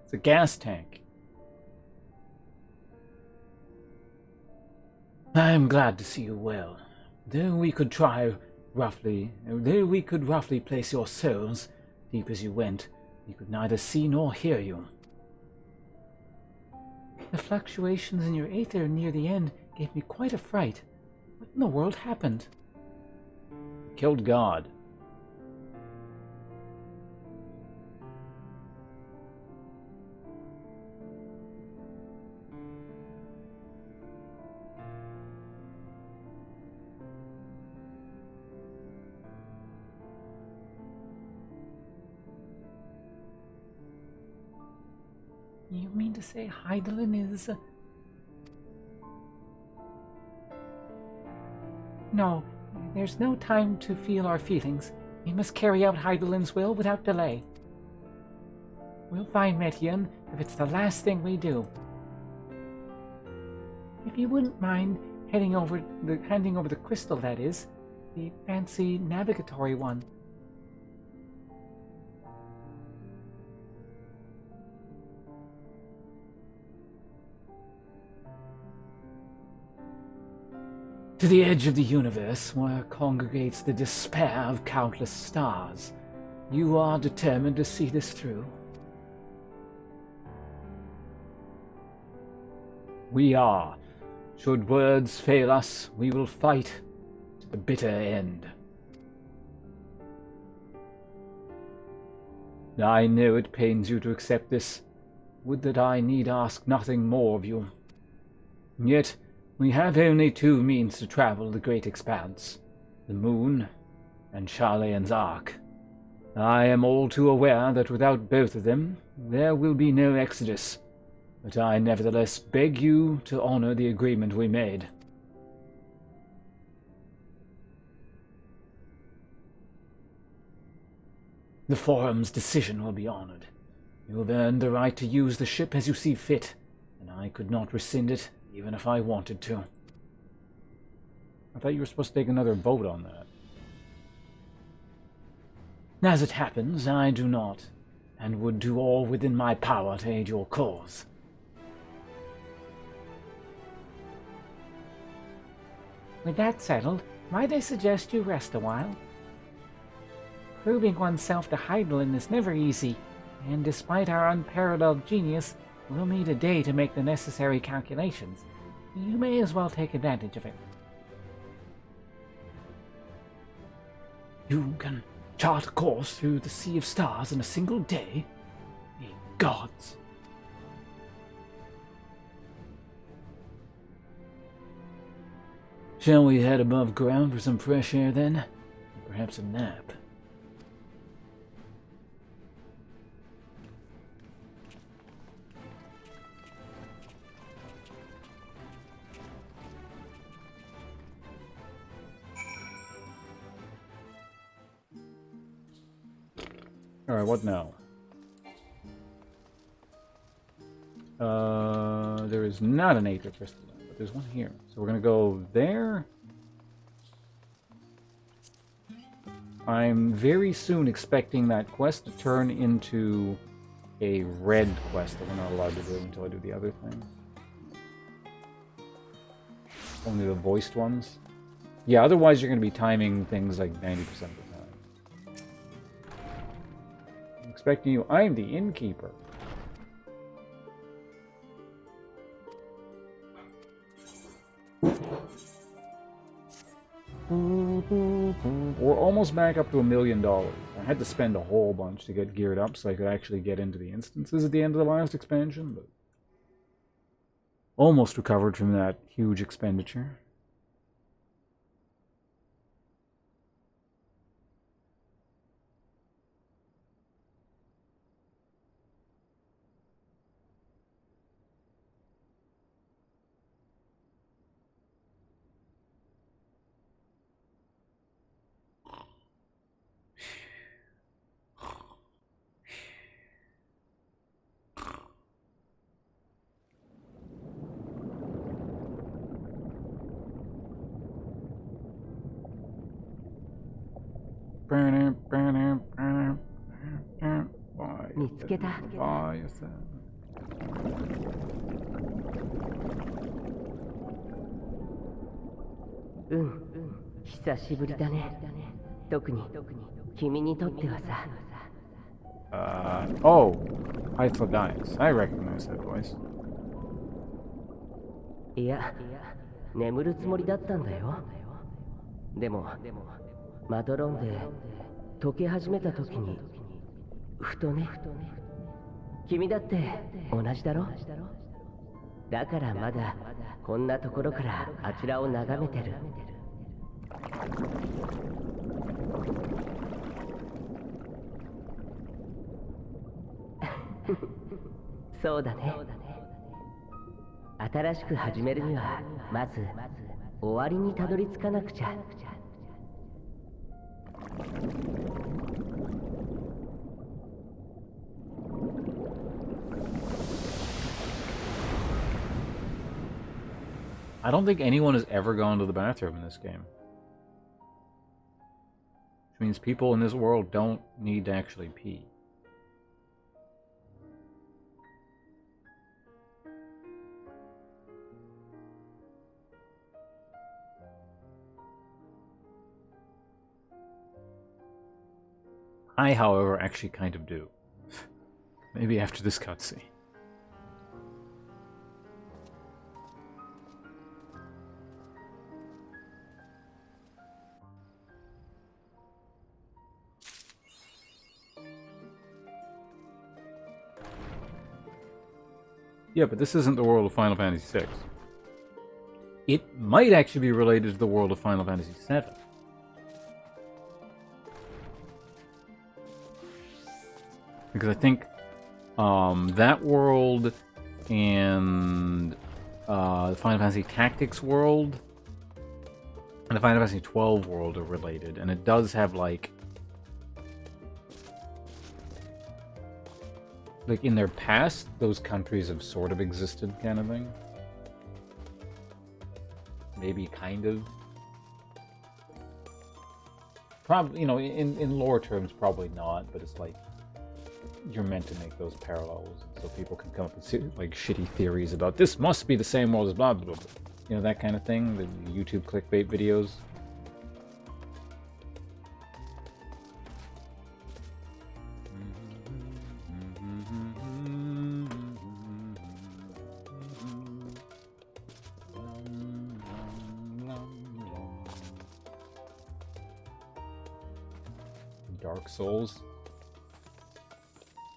It's a gas tank. I am glad to see you well. Though we could roughly place your souls deep as you went, we could neither see nor hear you. The fluctuations in your aether near the end gave me quite a fright. What in the world happened? Killed God. You mean to say Heidelin is... No, there's no time to feel our feelings. We must carry out Heidelin's will without delay. We'll find Metien if it's the last thing we do. If you wouldn't mind handing over the crystal, that is, the fancy navigatory one. To the edge of the universe, where congregates the despair of countless stars. You are determined to see this through. We are. Should words fail us, we will fight to the bitter end. I know it pains you to accept this. Would that I need ask nothing more of you. Yet, we have only two means to travel the great expanse, the moon and Charlayan's Ark. I am all too aware that without both of them, there will be no exodus, but I nevertheless beg you to honor the agreement we made. The Forum's decision will be honored. You have earned the right to use the ship as you see fit, and I could not rescind it even if I wanted to. I thought you were supposed to take another vote on that. As it happens, I do not, and would do all within my power to aid your cause. With that settled, might I suggest you rest a while? Proving oneself to Heidelin is never easy, and despite our unparalleled genius, we'll need a day to make the necessary calculations. You may as well take advantage of it. You can chart a course through the sea of stars in a single day? Ye gods! Shall we head above ground for some fresh air then? Perhaps a nap. Alright, what now? There is not an Aether Crystal, but there's one here. So we're gonna go there. I'm very soon expecting that quest to turn into a red quest that we're not allowed to do until I do the other thing. Only the voiced ones. Yeah, otherwise you're gonna be timing things like 90% of the time. I'm expecting you. I'm the innkeeper. We're almost back up to $1 million. I had to spend a whole bunch to get geared up so I could actually get into the instances at the end of the last expansion, but almost recovered from that huge expenditure. Oh, Hythlodynes. I recognize that voice. いや、眠るつもりだったんだよ。でも、まどろんで溶け始めた時に、ふとね。君だって同じだろ？だからまだこんなところからあちらを眺めてる。そうだね。新しく始めるにはまず終わりにたどり着かなくちゃ。I don't think anyone has ever gone to the bathroom in this game. Which means people in this world don't need to actually pee. I, however, actually kind of do. Maybe after this cutscene. Yeah, but this isn't the world of Final Fantasy VI. It might actually be related to the world of Final Fantasy VII. Because I think that world and the Final Fantasy Tactics world and the Final Fantasy XII world are related, and it does have like in their past, those countries have sort of existed, kind of thing. Maybe kind of. Probably, you know, in lore terms, probably not, but it's like you're meant to make those parallels so people can come up with like shitty theories about this must be the same world as blah blah blah. You know, that kind of thing, the YouTube clickbait videos. Dark Souls.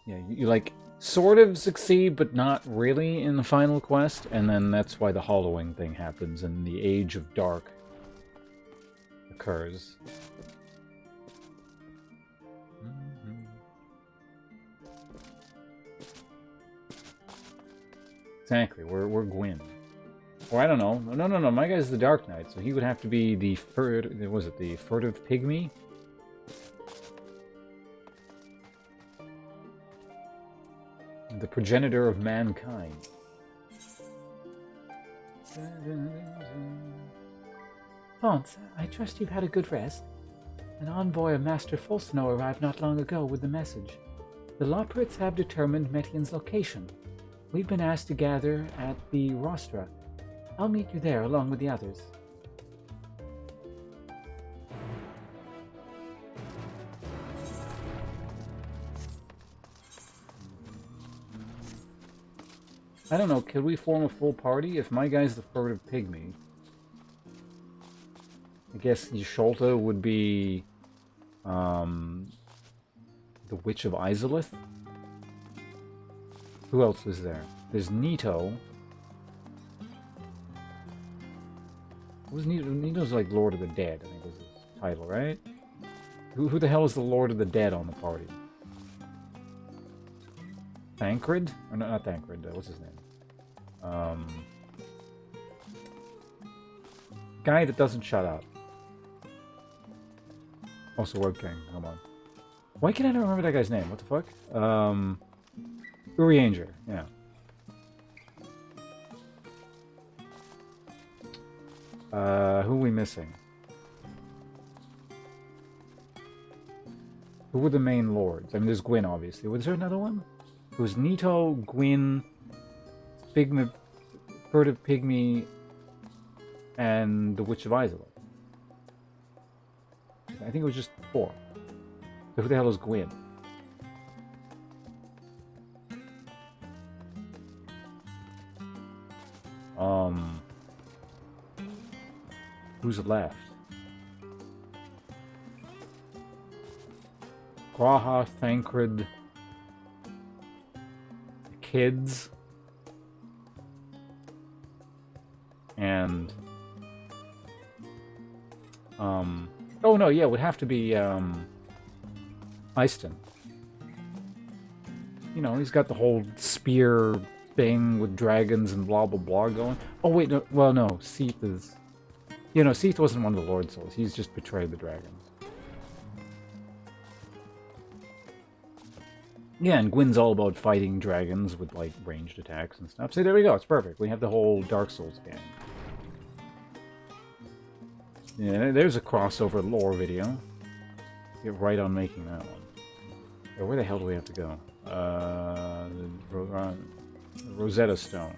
Yeah, you like sort of succeed, but not really in the final quest, and then that's why the hollowing thing happens and the Age of Dark occurs. Exactly, we're Gwyn. Or I don't know. No, my guy's the Dark Knight, so he would have to be the the furtive pygmy? The progenitor of mankind. Ponce, I trust you've had a good rest. An envoy of Master Fulsano arrived not long ago with the message. The Loprits have determined Metian's location. We've been asked to gather at the Rostra. I'll meet you there along with the others. I don't know, could we form a full party? If my guy's the furtive pygmy, I guess Yasholta would be the Witch of Izalith. Who else is there? There's Nito. Who's Nito? Nito's like Lord of the Dead, I think was his title, right? Who the hell is the Lord of the Dead on the party? Thancred? Or no, not Thancred, what's his name? Guy that doesn't shut up. Also webcam, come on. Why can I not remember that guy's name? What the fuck? Urianger, yeah. Who are we missing? Who were the main lords? I mean, there's Gwyn, obviously. Was there another one? It was Nito, Gwyn, Furtive Pygmy, and the Witch of Izalith. I think it was just 4. So who the hell is Gwyn? Who's left? Graha, Thancred, the kids, and oh no, yeah, it would have to be Eiston. You know, he's got the whole spear thing with dragons and blah blah blah going. Oh wait, no, well no, Seath is. You know, Seath wasn't one of the Lord Souls. He's just betrayed the dragons. Yeah, and Gwyn's all about fighting dragons with, like, ranged attacks and stuff. So there we go, it's perfect. We have the whole Dark Souls gang. Yeah, there's a crossover lore video. Get right on making that one. Where the hell do we have to go? The Rosetta Stone.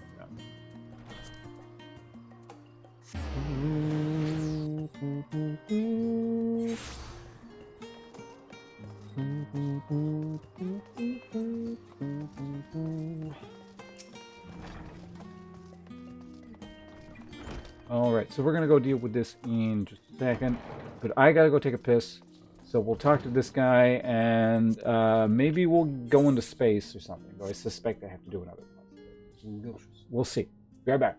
Alright, so we're gonna go deal with this in just a second. But I gotta go take a piss. So we'll talk to this guy and maybe we'll go into space or something. Though I suspect I have to do another one. We'll see. Be right back.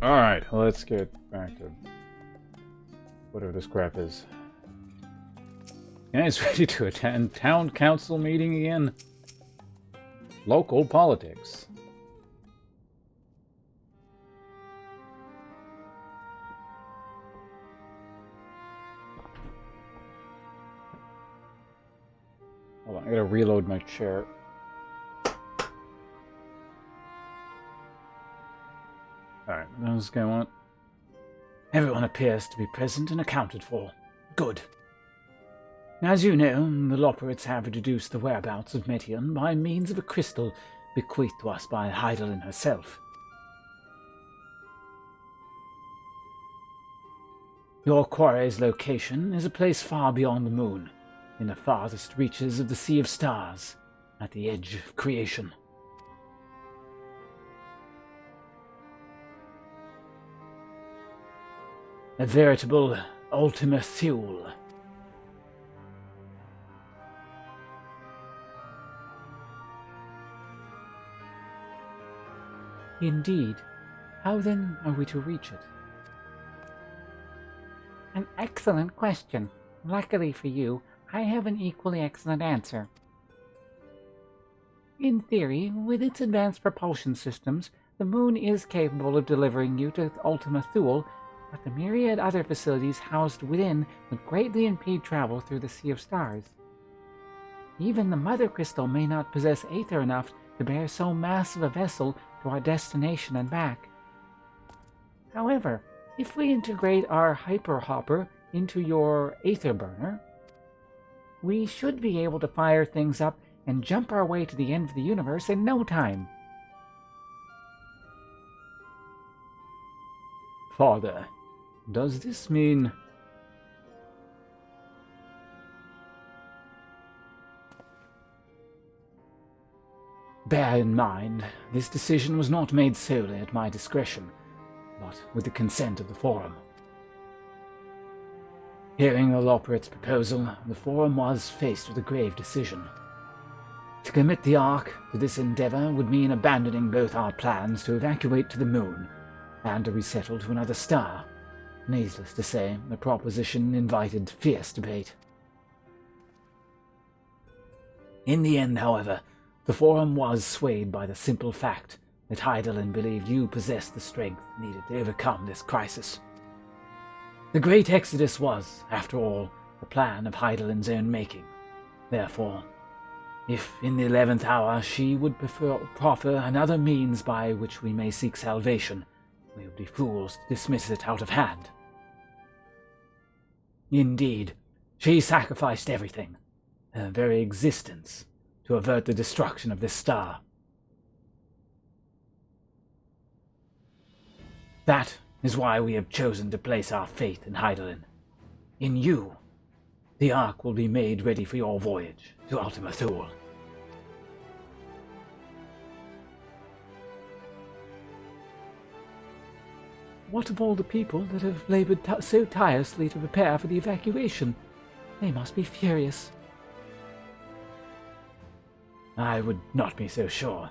Alright, well, let's get back to whatever this crap is. Guys, ready to attend town council meeting again? Local politics. Hold on, I gotta reload my chair. Alright, what else going on? Everyone appears to be present and accounted for. Good. As you know, the Loporits have deduced the whereabouts of Metion by means of a crystal bequeathed to us by Heidelin herself. Your quarry's location is a place far beyond the moon, in the farthest reaches of the Sea of Stars, at the edge of creation. A veritable Ultima Thule. Indeed. How then are we to reach it? An excellent question. Luckily for you, I have an equally excellent answer. In theory, with its advanced propulsion systems, the moon is capable of delivering you to Ultima Thule, but the myriad other facilities housed within would greatly impede travel through the Sea of Stars. Even the Mother Crystal may not possess aether enough to bear so massive a vessel to our destination and back. However, if we integrate our Hyper Hopper into your aether burner, we should be able to fire things up and jump our way to the end of the universe in no time. Father, does this mean... Bear in mind, this decision was not made solely at my discretion, but with the consent of the Forum. Hearing the Loporits' proposal, the Forum was faced with a grave decision. To commit the Ark to this endeavor would mean abandoning both our plans to evacuate to the moon and to resettle to another star. Needless to say, the proposition invited fierce debate. In the end, however, the Forum was swayed by the simple fact that Heidelin believed you possessed the strength needed to overcome this crisis. The Great Exodus was, after all, the plan of Heidelin's own making. Therefore, if in the 11th hour she would proffer another means by which we may seek salvation, we would be fools to dismiss it out of hand. Indeed, she sacrificed everything, her very existence, to avert the destruction of this star. That is why we have chosen to place our faith in Heidelin. In you, the Ark will be made ready for your voyage to Ultima Thule. What of all the people that have labored so tirelessly to prepare for the evacuation? They must be furious. I would not be so sure.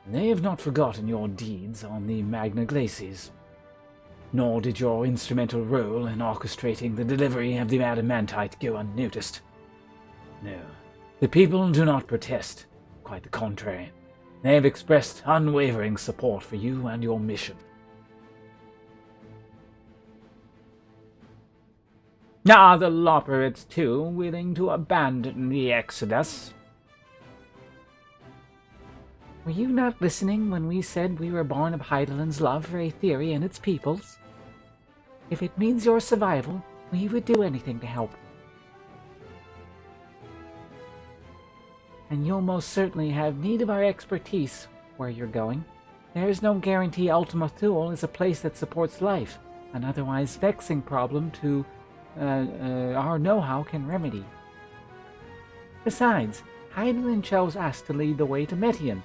They have not forgotten your deeds on the Magna Glacies. Nor did your instrumental role in orchestrating the delivery of the adamantite go unnoticed. No, the people do not protest. Quite the contrary. They have expressed unwavering support for you and your mission. Are the Loporits too willing to abandon the Exodus? Were you not listening when we said we were born of Heidelin's love for Aetheria and its peoples? If it means your survival, we would do anything to help. And you'll most certainly have need of our expertise where you're going. There is no guarantee Ultima Thule is a place that supports life, an otherwise vexing problem to our know-how can remedy. Besides, Heidelin chose us to lead the way to Metion.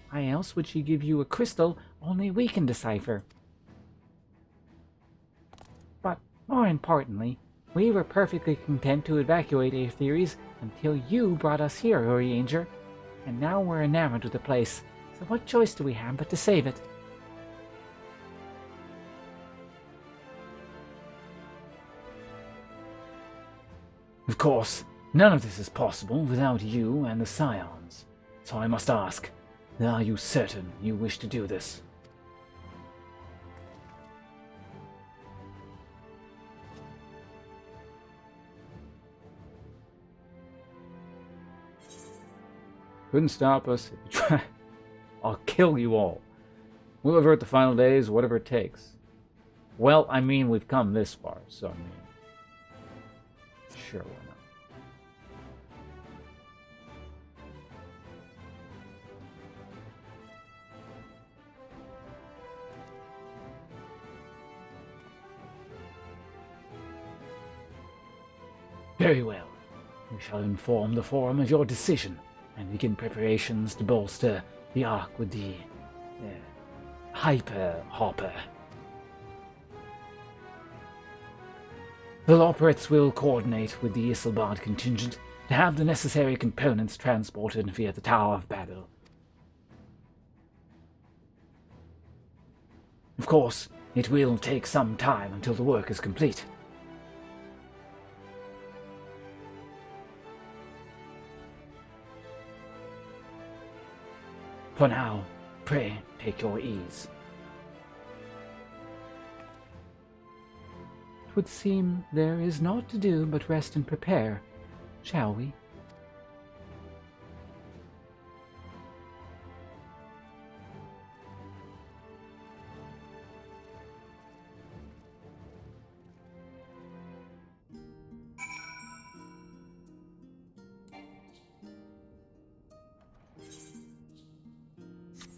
Why else would she give you a crystal only we can decipher? But more importantly, we were perfectly content to evacuate Aetheres until you brought us here, Urianger, and now we're enamored with the place, so what choice do we have but to save it? Of course, none of this is possible without you and the Scions. So I must ask, are you certain you wish to do this? Couldn't stop us if you try. I'll kill you all. We'll avert the final days, whatever it takes. Well, I mean, we've come this far, so I mean... Sure, why not? Very well. We shall inform the Forum of your decision and begin preparations to bolster the Ark with the Hyper Hopper. The Loporrits will coordinate with the Isilbard contingent to have the necessary components transported via the Tower of Babel. Of course, it will take some time until the work is complete. For now, pray take your ease. It would seem there is naught to do but rest and prepare, shall we?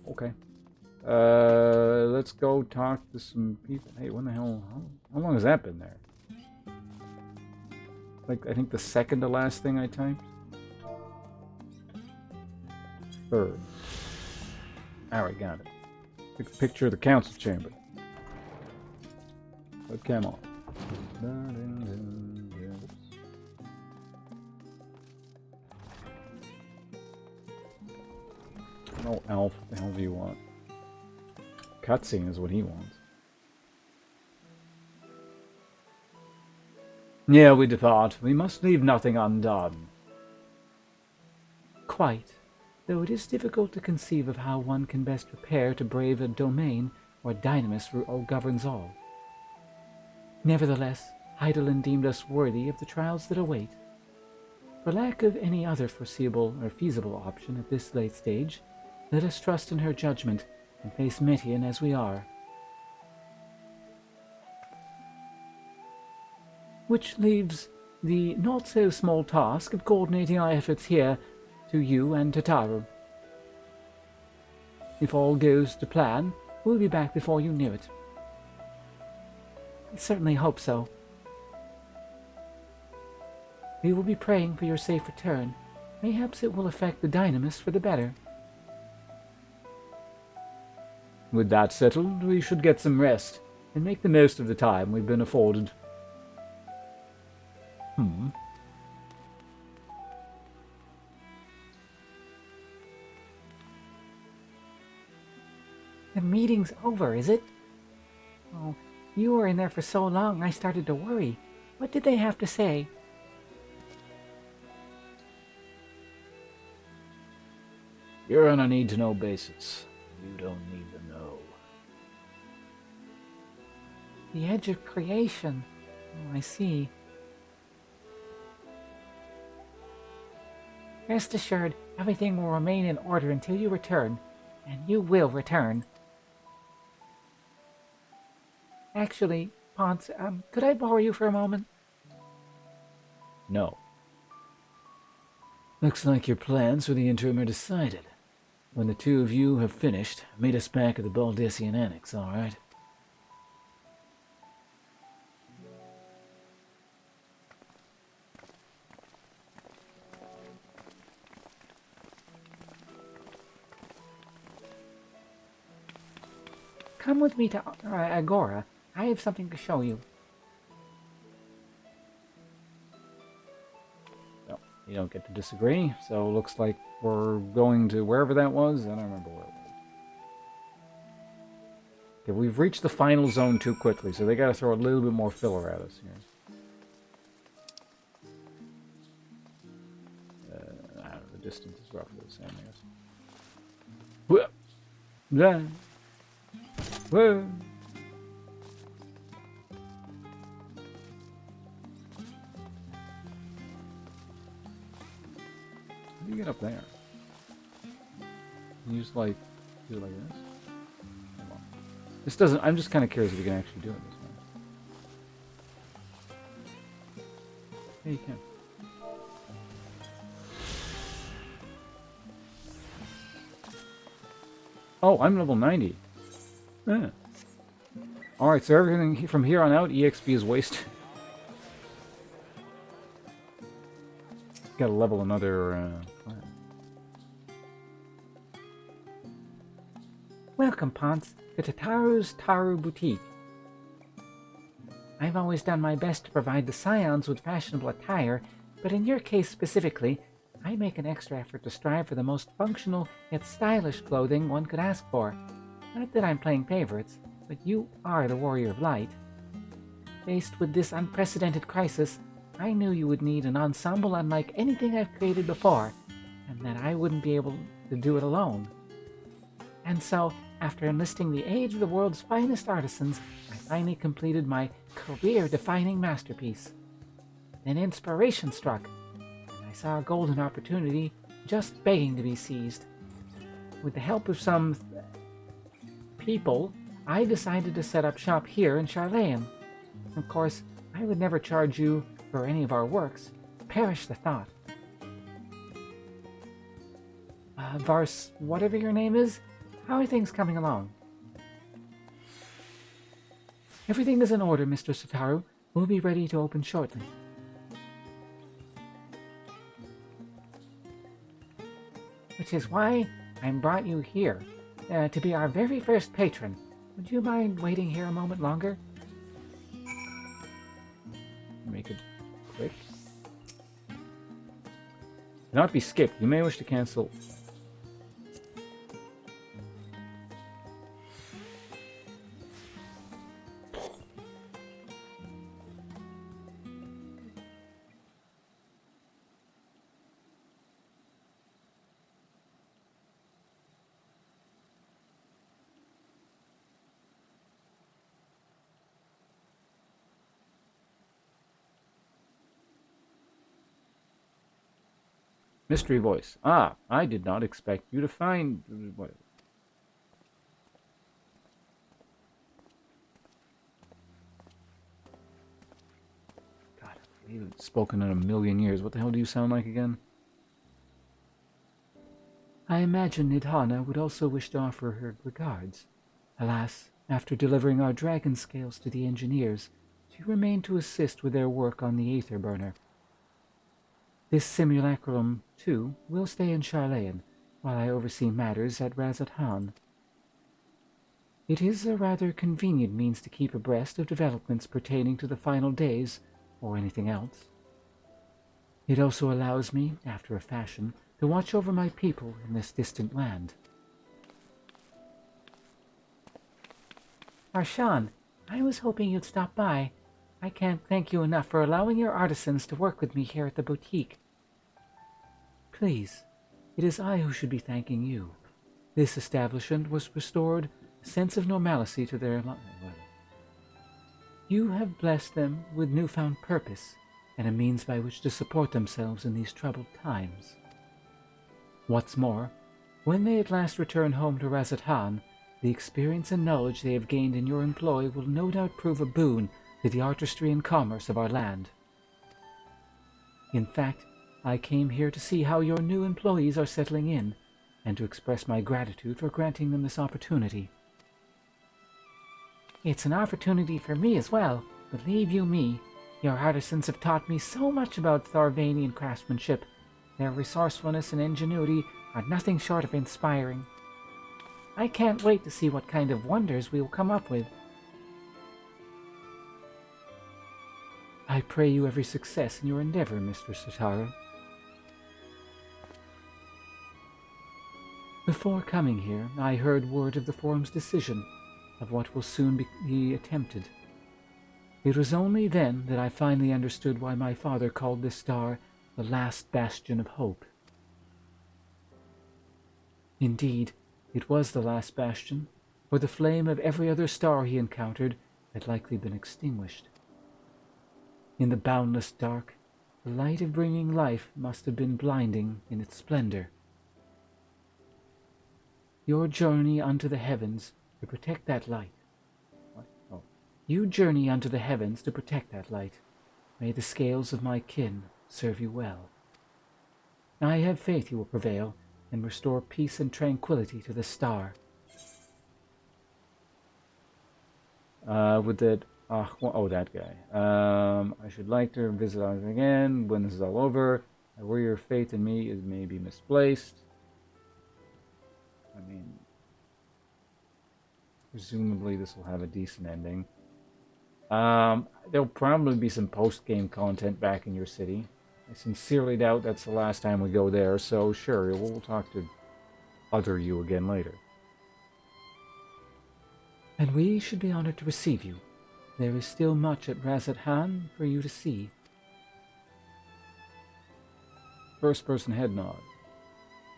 Okay. Let's go talk to some people. Hey, when the hell? How long has that been there? Like, I think the second to last thing I typed? Third. Alright, got it. Take a picture of the council chamber. Webcam on. No, Alf, what the hell do you want? Cutscene is what he wants. Yeah, we depart. We must leave nothing undone. Quite, though it is difficult to conceive of how one can best prepare to brave a domain where Dynamis governs all. Nevertheless, Hydaelyn deemed us worthy of the trials that await. For lack of any other foreseeable or feasible option at this late stage, let us trust in her judgment and face Metian as we are. Which leaves the not-so-small task of coordinating our efforts here to you and to Taru. If all goes to plan, we'll be back before you knew it. I certainly hope so. We will be praying for your safe return. Mayhaps it will affect the Dynamis for the better. With that settled, we should get some rest and make the most of the time we've been afforded. The meeting's over, is it? Oh, you were in there for so long I started to worry. What did they have to say? You're on a need-to-know basis. You don't need to know. The edge of creation. Oh, I see. Rest assured, everything will remain in order until you return. And you will return. Actually, Ponce, could I borrow you for a moment? No. Looks like your plans for the interim are decided. When the two of you have finished, meet us back at the Baldesion Annex, all right? Come with me to Agora. I have something to show you. No, you don't get to disagree, so looks like we're going to wherever that was. I don't remember where it was. Okay, we've reached the final zone too quickly, so they gotta throw a little bit more filler at us here. distance is roughly the same, I guess. Whoa. Yeah. Whoa. How do you get up there? Can you just like do it like this? Come on. This doesn't. I'm just kind of curious if you can actually do it this way. Yeah, you can. Oh, I'm level 90. Yeah. Alright, so everything from here on out, EXP is wasted. Gotta level another planet. Welcome, Ponce, to Tataru's Taru Boutique. I've always done my best to provide the Scions with fashionable attire, but in your case specifically, I make an extra effort to strive for the most functional yet stylish clothing one could ask for. Not that I'm playing favorites, but you are the Warrior of Light. Faced with this unprecedented crisis, I knew you would need an ensemble unlike anything I've created before, and that I wouldn't be able to do it alone. And so, after enlisting the aid of the world's finest artisans, I finally completed my career-defining masterpiece. Then inspiration struck, and I saw a golden opportunity just begging to be seized. With the help of some people, I decided to set up shop here in Charlayan. Of course, I would never charge you for any of our works. Perish the thought. Vars, whatever your name is, how are things coming along? Everything is in order, Mr. Sataru. We'll be ready to open shortly. Which is why I brought you here, to be our very first patron. Would you mind waiting here a moment longer? Make it quick. Cannot be skipped. You may wish to cancel. Mystery voice. Ah, I did not expect you to find... What? God, I haven't spoken in a million years. What the hell do you sound like again? I imagine Nidhana would also wish to offer her regards. Alas, after delivering our dragon scales to the engineers, she remained to assist with their work on the Aether Burner. This simulacrum, too, will stay in Charlayan, while I oversee matters at Razat-Han. It is a rather convenient means to keep abreast of developments pertaining to the final days, or anything else. It also allows me, after a fashion, to watch over my people in this distant land. Arshan, I was hoping you'd stop by. I can't thank you enough for allowing your artisans to work with me here at the boutique. Please, it is I who should be thanking you. This establishment was restored a sense of normalcy to their lives. You have blessed them with newfound purpose and a means by which to support themselves in these troubled times. What's more, when they at last return home to Razat-Han, the experience and knowledge they have gained in your employ will no doubt prove a boon to the artistry and commerce of our land. In fact, I came here to see how your new employees are settling in, and to express my gratitude for granting them this opportunity. It's an opportunity for me as well. Believe you me, your artisans have taught me so much about Tharvanian craftsmanship. Their resourcefulness and ingenuity are nothing short of inspiring. I can't wait to see what kind of wonders we will come up with. I pray you every success in your endeavor, Mr. Sataru. Before coming here, I heard word of the Forum's decision, of what will soon be attempted. It was only then that I finally understood why my father called this star the last bastion of hope. Indeed, it was the last bastion, for the flame of every other star he encountered had likely been extinguished. In the boundless dark, the light of bringing life must have been blinding in its splendor. Your journey unto the heavens to protect that light. What? Oh. You journey unto the heavens to protect that light. May the scales of my kin serve you well. I have faith you will prevail and restore peace and tranquility to the star. With that, that guy. I should like to visit us again when this is all over. I worry your faith in me is maybe misplaced. I mean, presumably this will have a decent ending. There'll probably be some post-game content back in your city. I sincerely doubt that's the last time we go there, so sure, we'll talk to other you again later. And we should be honored to receive you. There is still much at Razat-Han for you to see. First-person head nod.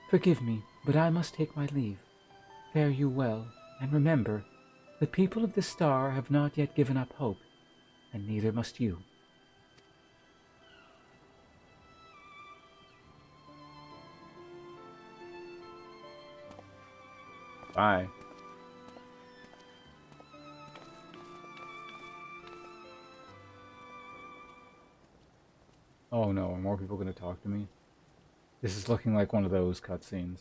Forgive me, but I must take my leave. Fare you well, and remember, the people of the star have not yet given up hope, and neither must you. Bye. Oh no, are more people going to talk to me? This is looking like one of those cutscenes.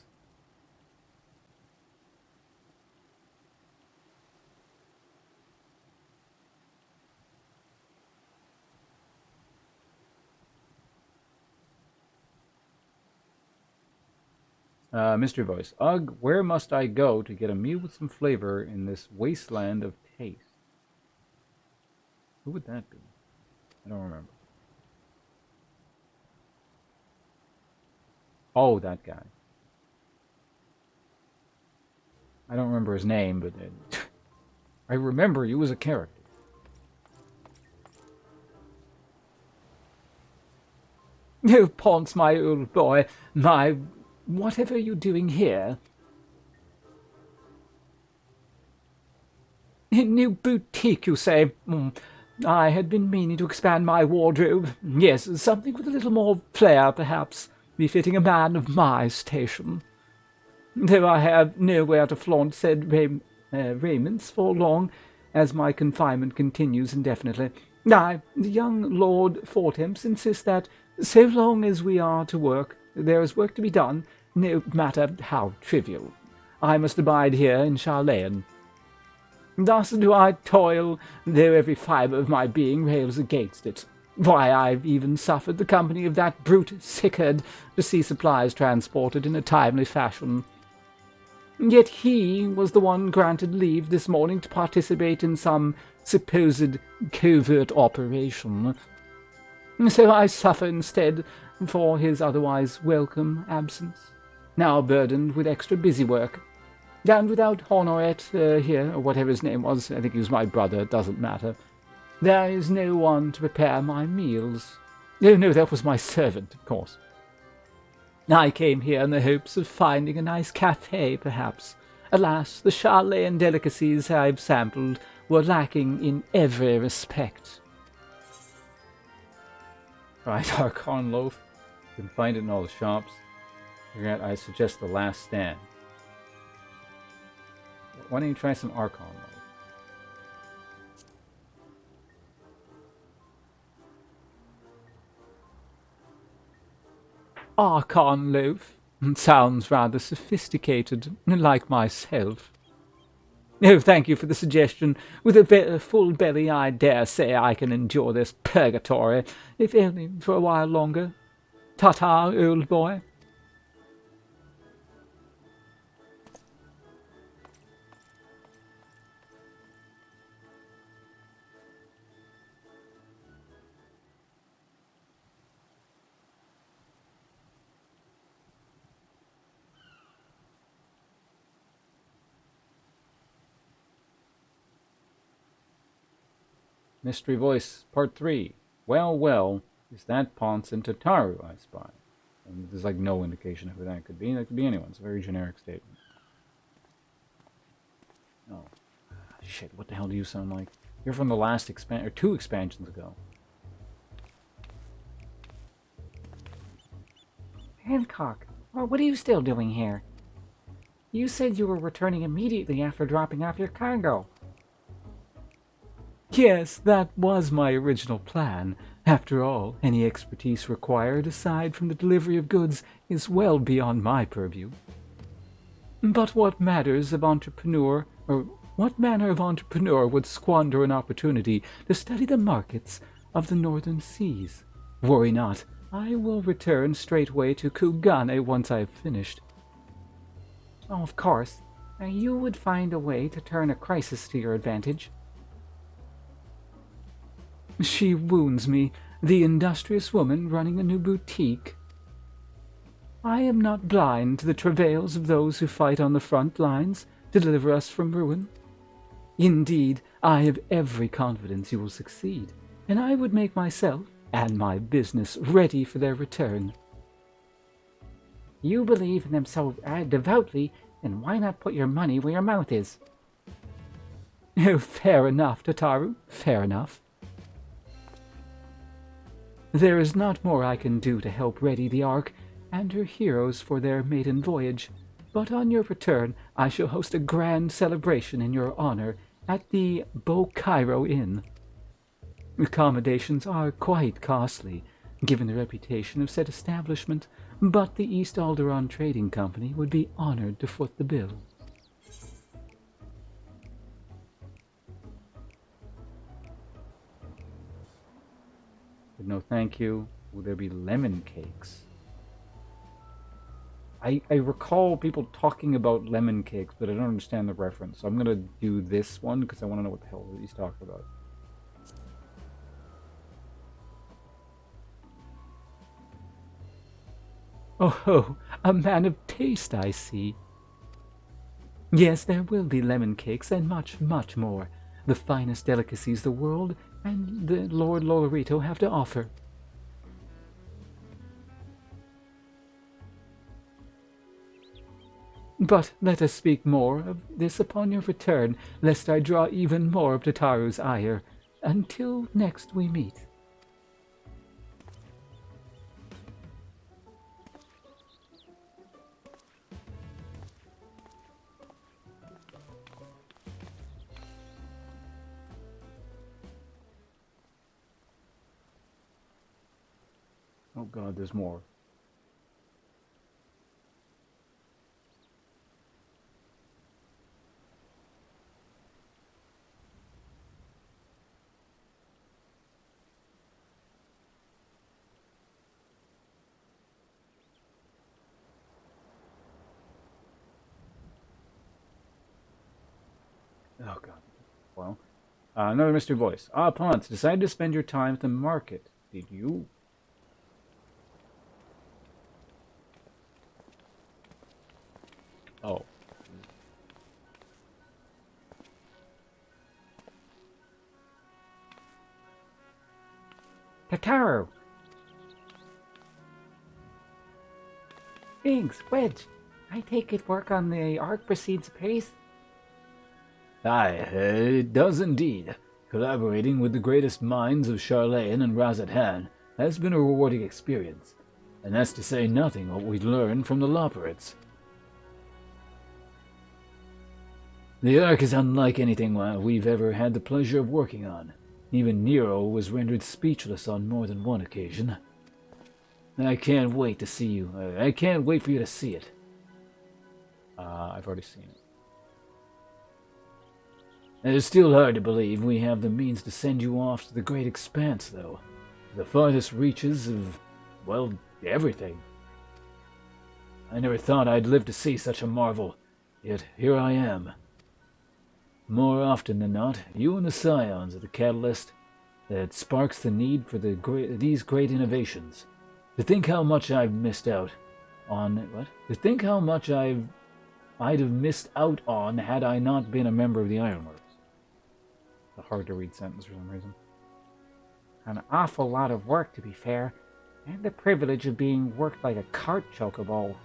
Mystery voice. Ugh, where must I go to get a meal with some flavor in this wasteland of taste? Who would that be? I don't remember. Oh, that guy. I don't remember his name, but I remember you as a character. Oh, Ponce, my old boy, whatever are you doing here? New boutique, you say? I had been meaning to expand my wardrobe. Yes, something with a little more flair, perhaps, befitting a man of my station. Though I have nowhere to flaunt said raiments for long, as my confinement continues indefinitely. The young Lord Fortemps insists that, so long as we are to work, there is work to be done, no matter how trivial. I must abide here in Charlayan. Thus do I toil, though every fibre of my being rails against it. Why, I've even suffered the company of that brute Sickard to see supplies transported in a timely fashion. Yet he was the one granted leave this morning to participate in some supposed covert operation. So I suffer instead for his otherwise welcome absence, now burdened with extra busy work. And without Honoret here, or whatever his name was, I think he was my brother, it doesn't matter, there is no one to prepare my meals. Oh no, that was my servant, of course. I came here in the hopes of finding a nice cafe, perhaps. Alas, the Charlayan delicacies I've sampled were lacking in every respect. Right, Archon loaf. You can find it in all the shops. I suggest the last stand. Why don't you try some Archon loaf? Archon loaf? Sounds rather sophisticated, like myself. Oh, thank you for the suggestion. With a full belly, I dare say I can endure this purgatory, if only for a while longer. Ta-ta, old boy. Mystery voice, part 3. Well, well, is that Ponce and Tataru I spy? And there's like no indication of who that could be. That could be anyone. It's a very generic statement. Oh. Shit, what the hell do you sound like? You're from the last or 2 expansions ago. Hancock, well, what are you still doing here? You said you were returning immediately after dropping off your cargo. Yes, that was my original plan. After all, any expertise required aside from the delivery of goods is well beyond my purview. But what manner of entrepreneur would squander an opportunity to study the markets of the northern seas? Worry not, I will return straightway to Kugane once I have finished. Oh, of course. You would find a way to turn a crisis to your advantage. She wounds me, the industrious woman running a new boutique. I am not blind to the travails of those who fight on the front lines to deliver us from ruin. Indeed, I have every confidence you will succeed, and I would make myself and my business ready for their return. You believe in them so devoutly, then why not put your money where your mouth is? Oh, fair enough, Tataru, fair enough. There is not more I can do to help ready the Ark and her heroes for their maiden voyage, but on your return I shall host a grand celebration in your honor at the Bokairo Inn. Accommodations are quite costly, given the reputation of said establishment, but the East Alderaan Trading Company would be honored to foot the bill. No thank you. Will there be lemon cakes? I recall people talking about lemon cakes, but I don't understand the reference. So I'm going to do this one because I want to know what the hell he's talking about. Oh, a man of taste, I see. Yes, there will be lemon cakes and much, much more. The finest delicacies the world and the Lord Lolorito have to offer. But let us speak more of this upon your return, lest I draw even more of Tataru's ire. Until next we meet. Oh god, there's more. Oh god. Well, another mystery voice. Ponce, decided to spend your time at the market. Did you? Oh. Tataru! Biggs, Wedge, I take it work on the Ark proceeds apace? Aye, it does indeed. Collaborating with the greatest minds of Charlayan and Razathan has been a rewarding experience, and that's to say nothing of what we learned from the Loperids. The Ark is unlike anything we've ever had the pleasure of working on. Even Nero was rendered speechless on more than one occasion. I can't wait to see you. I can't wait for you to see it. I've already seen it. It's still hard to believe we have the means to send you off to the great expanse, though. The farthest reaches of, well, everything. I never thought I'd live to see such a marvel, yet here I am. More often than not, you and the Scions are the catalyst that sparks the need for these great innovations. To think how much I've missed out on... What? To think how much I'd have missed out on had I not been a member of the Ironworks. It's a hard to read sentence for some reason. An awful lot of work, to be fair. And the privilege of being worked like a cart chocobo.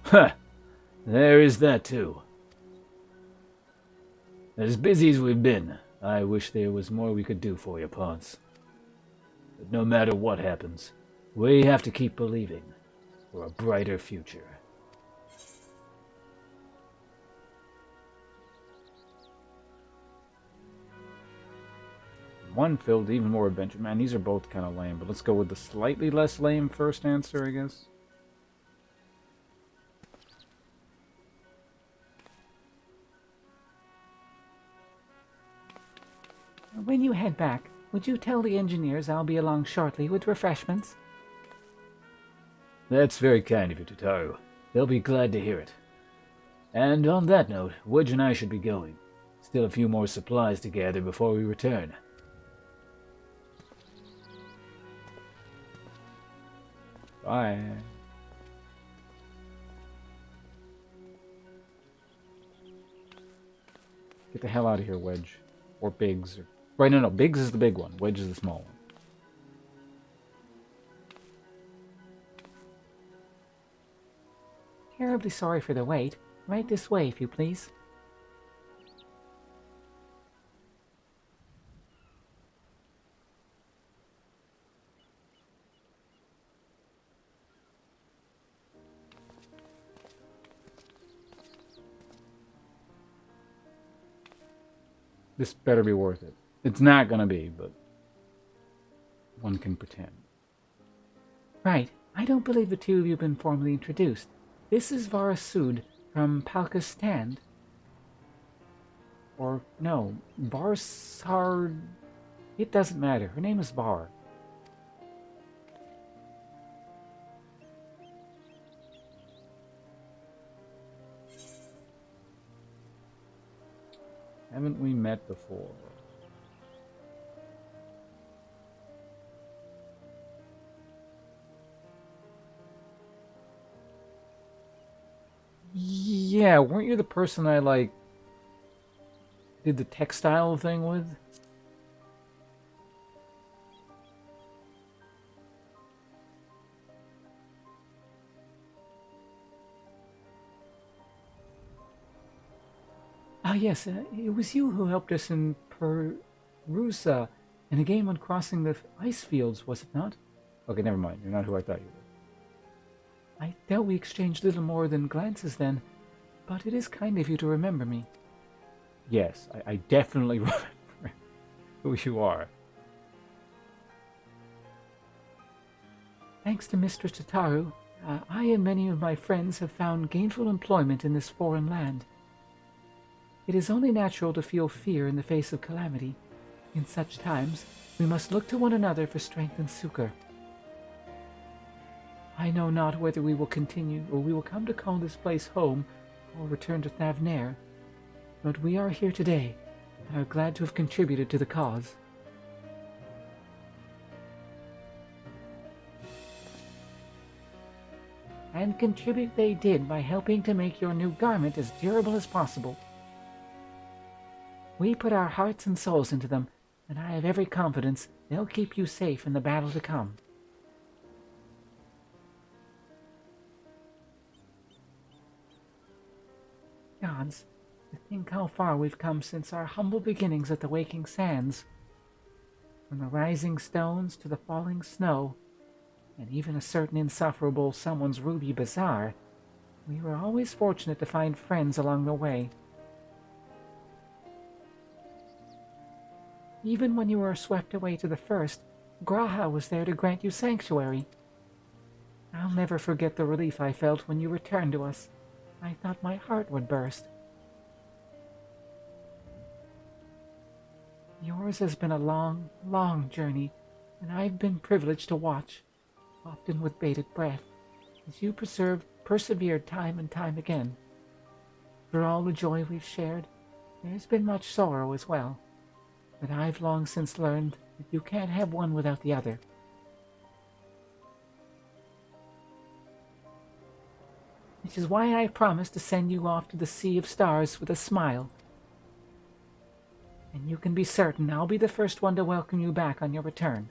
Huh. There is that too. As busy as we've been, I wish there was more we could do for you, Ponce. But no matter what happens, we have to keep believing for a brighter future. One filled even more adventure. Man, these are both kind of lame, but let's go with the slightly less lame first answer, I guess. When you head back, would you tell the engineers I'll be along shortly with refreshments? That's very kind of you, Tataru. They'll be glad to hear it. And on that note, Wedge and I should be going. Still a few more supplies to gather before we return. Bye. Get the hell out of here, Wedge. Or Biggs. Right, no, Biggs is the big one. Wedge is the small one. Terribly sorry for the wait. Right this way, if you please. This better be worth it. It's not gonna be, but one can pretend. Right. I don't believe the two of you have been formally introduced. This is Vara Sud from Palka's Stand. Or, no, Varsard... It doesn't matter. Her name is Var. Haven't we met before? Yeah, weren't you the person I, like, did the textile thing with? Ah, yes, it was you who helped us in Perusa in a game on crossing the ice fields, was it not? Okay, never mind. You're not who I thought you were. I doubt we exchanged little more than glances then, but it is kind of you to remember me. Yes, I definitely remember who you are. Thanks to Mr. Tataru, I and many of my friends have found gainful employment in this foreign land. It is only natural to feel fear in the face of calamity. In such times, we must look to one another for strength and succor. I know not whether we will continue, or we will come to call this place home, or return to Thavnair, but we are here today, and are glad to have contributed to the cause. And contribute they did by helping to make your new garment as durable as possible. We put our hearts and souls into them, and I have every confidence they'll keep you safe in the battle to come. Gods, to think how far we've come since our humble beginnings at the Waking Sands. From the rising stones to the falling snow, and even a certain insufferable someone's ruby bazaar, we were always fortunate to find friends along the way. Even when you were swept away to the first, Graha was there to grant you sanctuary. I'll never forget the relief I felt when you returned to us. I thought my heart would burst. Yours has been a long, long journey, and I've been privileged to watch, often with bated breath, as you persevered time and time again. For all the joy we've shared, there's been much sorrow as well, but I've long since learned that you can't have one without the other. Which is why I promised to send you off to the Sea of Stars with a smile. And you can be certain I'll be the first one to welcome you back on your return.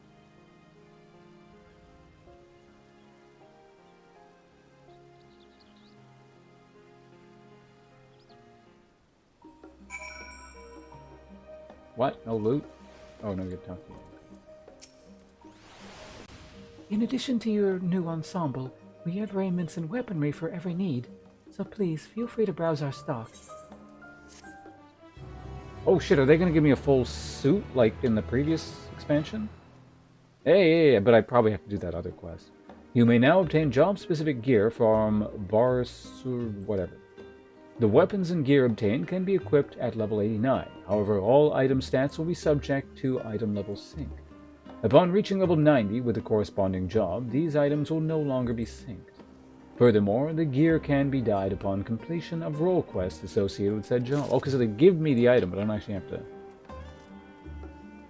What? No loot? Oh, no, you're talking. In addition to your new ensemble, we have raiments and weaponry for every need, so please feel free to browse our stock. Oh shit, are they gonna give me a full suit like in the previous expansion? Hey, yeah, but I probably have to do that other quest. You may now obtain job-specific gear from Varsur whatever. The weapons and gear obtained can be equipped at level 89. However, all item stats will be subject to item level sync. Upon reaching level 90 with the corresponding job, these items will no longer be synced. Furthermore, the gear can be dyed upon completion of role quests associated with said job. Oh, because they give me the item, but I don't actually have to...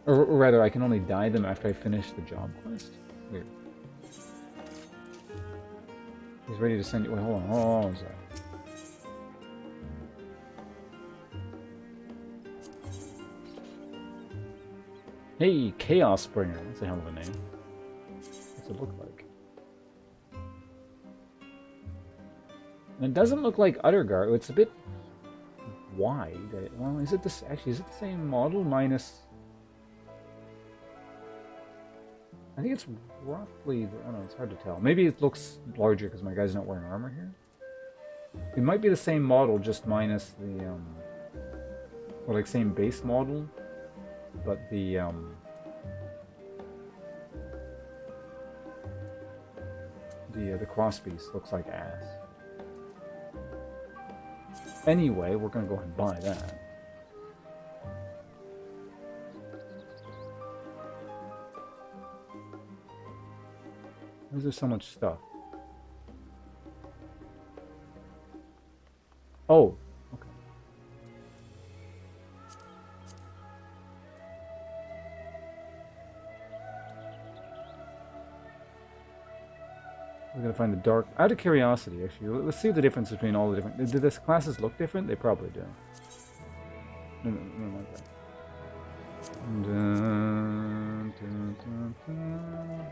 Or rather, I can only dye them after I finish the job quest? Weird. He's ready to send you... Wait, hold on, sorry. Hey, Chaos Springer. That's a hell of a name. What's it look like? And it doesn't look like Utterguard. It's a bit wide. Well, is it this? Actually, is it the same model minus? I think it's roughly. I don't know. It's hard to tell. Maybe it looks larger because my guy's not wearing armor here. It might be the same model, just minus the or like same base model, but the crosspiece looks like ass. Anyway, we're gonna go ahead and buy that. Why is there so much stuff? Oh, okay. We're gonna find the dark. Out of curiosity, actually, let's see the difference between all the different. Do the classes look different? They probably do. No, like that.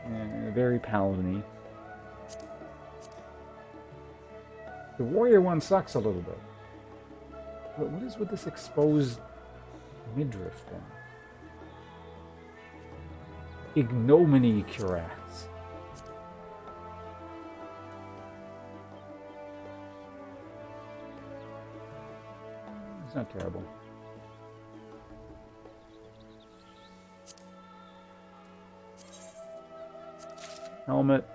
Yeah, very paladin-y. The warrior one sucks a little bit. But what is with this exposed midriff thing? Ignominy cuirass. It's not terrible. Helmet.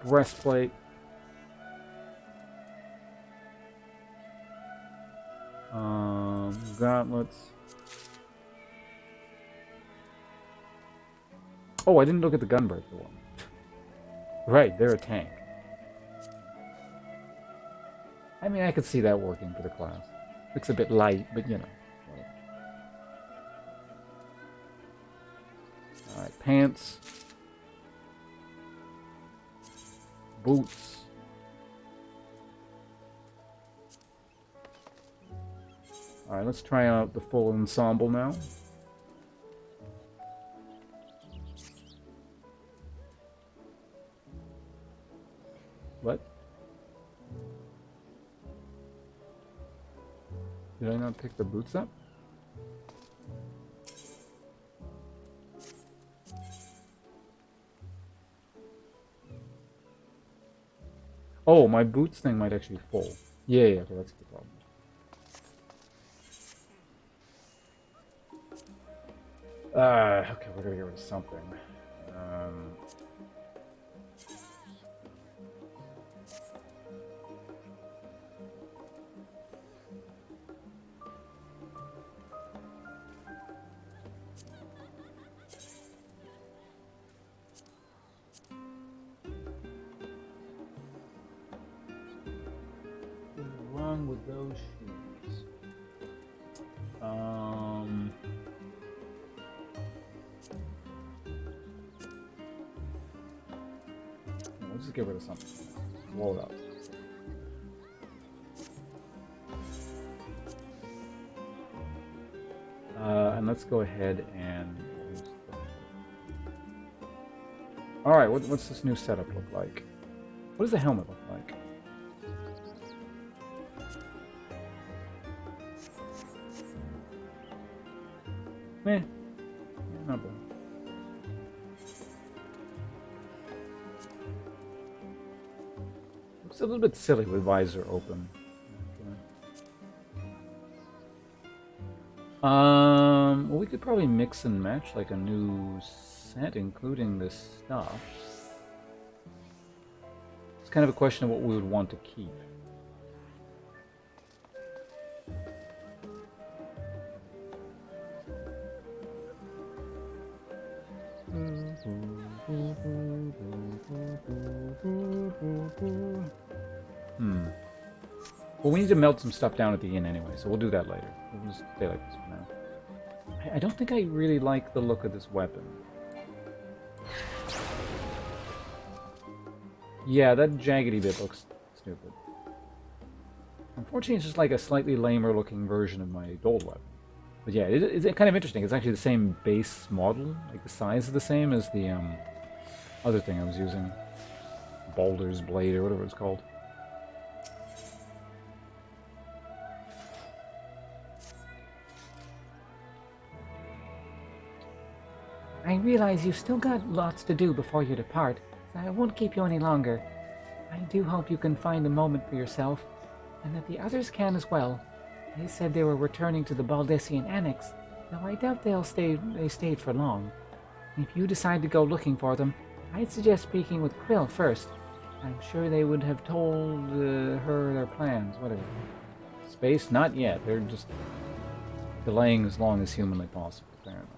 Breastplate. Gauntlets. Oh, I didn't look at the gunbreaker one. Right, they're a tank. I mean, I could see that working for the class. Looks a bit light, but you know. Alright, pants. Boots. Alright, let's try out the full ensemble now. What? Did I not pick the boots up? Oh, my boots thing might actually be full. Yeah, okay, that's the problem. Okay, we're gonna get rid of something. What's wrong with those shoes? Let's just get rid of something. Blow it up. And let's go ahead and... Alright, what's this new setup look like? What does the helmet look like? Meh. Not bad. Looks a little bit silly with visor open. Well, we could probably mix and match like a new set, including this stuff. It's kind of a question of what we would want to keep. Well, we need to melt some stuff down at the inn anyway, so we'll do that later. We'll just stay like this for now. I don't think I really like the look of this weapon. Yeah, that jaggedy bit looks stupid. Unfortunately, it's just like a slightly lamer looking version of my gold weapon. But yeah, it's kind of interesting. It's actually the same base model. Like the size is the same as the other thing I was using. Baldur's Blade or whatever it's called. I realize you've still got lots to do before you depart, so I won't keep you any longer. I do hope you can find a moment for yourself, and that the others can as well. They said they were returning to the Baldessian Annex, though I doubt they stayed for long. If you decide to go looking for them, I'd suggest speaking with Quill first. I'm sure they would have told her their plans, whatever. Space? Not yet. They're just delaying as long as humanly possible, apparently.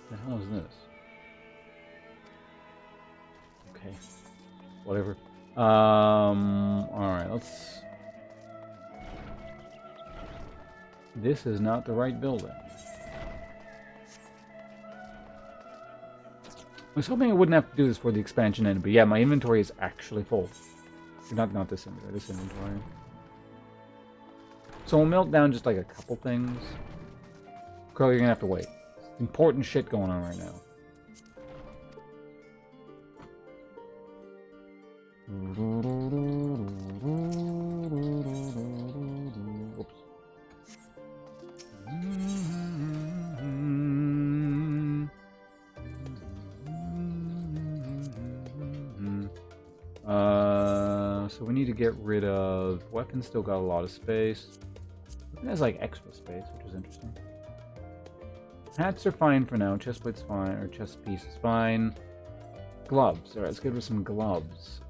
The hell is this? Okay. Whatever. Alright, let's... This is not the right building. I was hoping I wouldn't have to do this for the expansion end, but yeah, my inventory is actually full. Not this inventory, this inventory. So we'll melt down just like a couple things. Crow, you're gonna have to wait. Important shit going on right now. Oops. So we need to get rid of... Weapons still got a lot of space. It has like extra space, which is interesting. Hats are fine for now. Chestplate's fine, or chest piece is fine. Gloves. Alright, let's get rid of some gloves.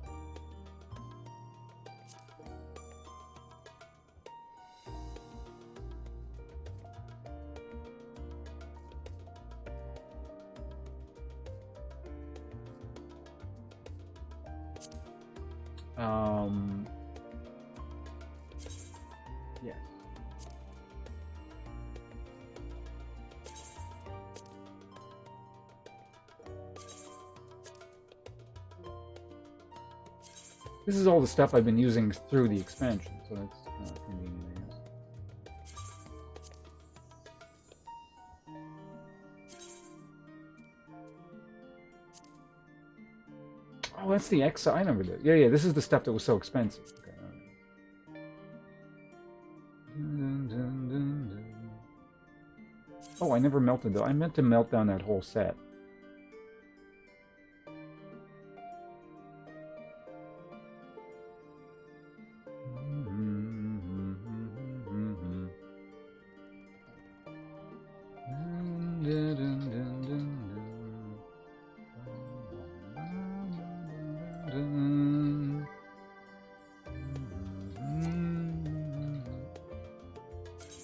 Yes. This is all the stuff I've been using through the expansion, so that's convenient, I guess. Oh, that's the X. I remember that. Yeah, this is the stuff that was so expensive. Okay, all right. Oh, I never melted though. I meant to melt down that whole set.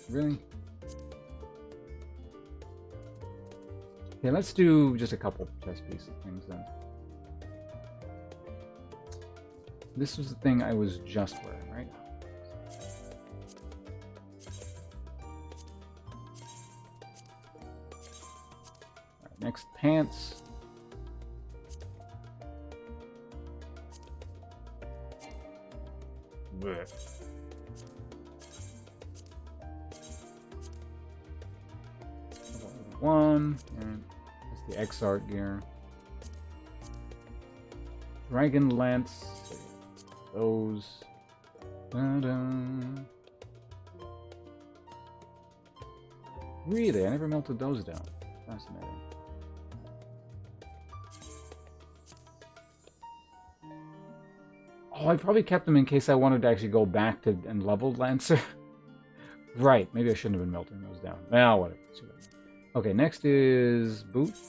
Really? Okay, let's do just a couple chess piece things then. This was the thing I was just wearing, right? next pants. Blech. One, and that's the X art gear. Dragon Lance, those. Da-da. Really? I never melted those down. Fascinating. Oh, I probably kept them in case I wanted to actually go back to and leveled Lancer. Right, maybe I shouldn't have been melting those down. Well, whatever. Okay, next is boots.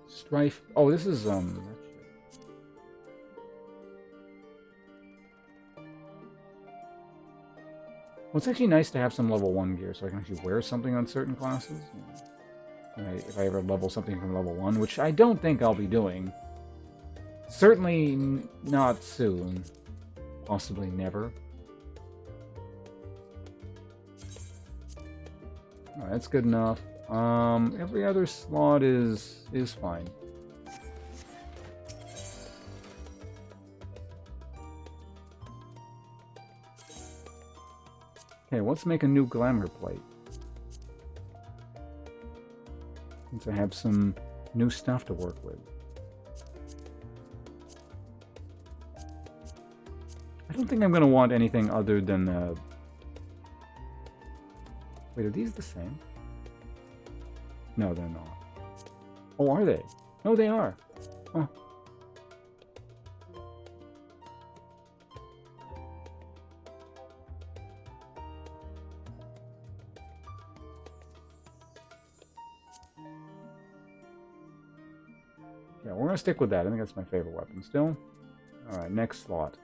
Strife. Oh, this is Well, it's actually nice to have some level 1 gear so I can actually wear something on certain classes. If I ever level something from level 1, which I don't think I'll be doing. Certainly not soon. Possibly never. Alright, that's good enough. Every other slot is fine. Okay, let's make a new glamour plate. Since I have some new stuff to work with. I don't think I'm going to want anything other than... Wait, are these the same? No, they're not. Oh, are they? No, they are. Oh. Yeah, we're going to stick with that. I think that's my favorite weapon still. Alright, next slot.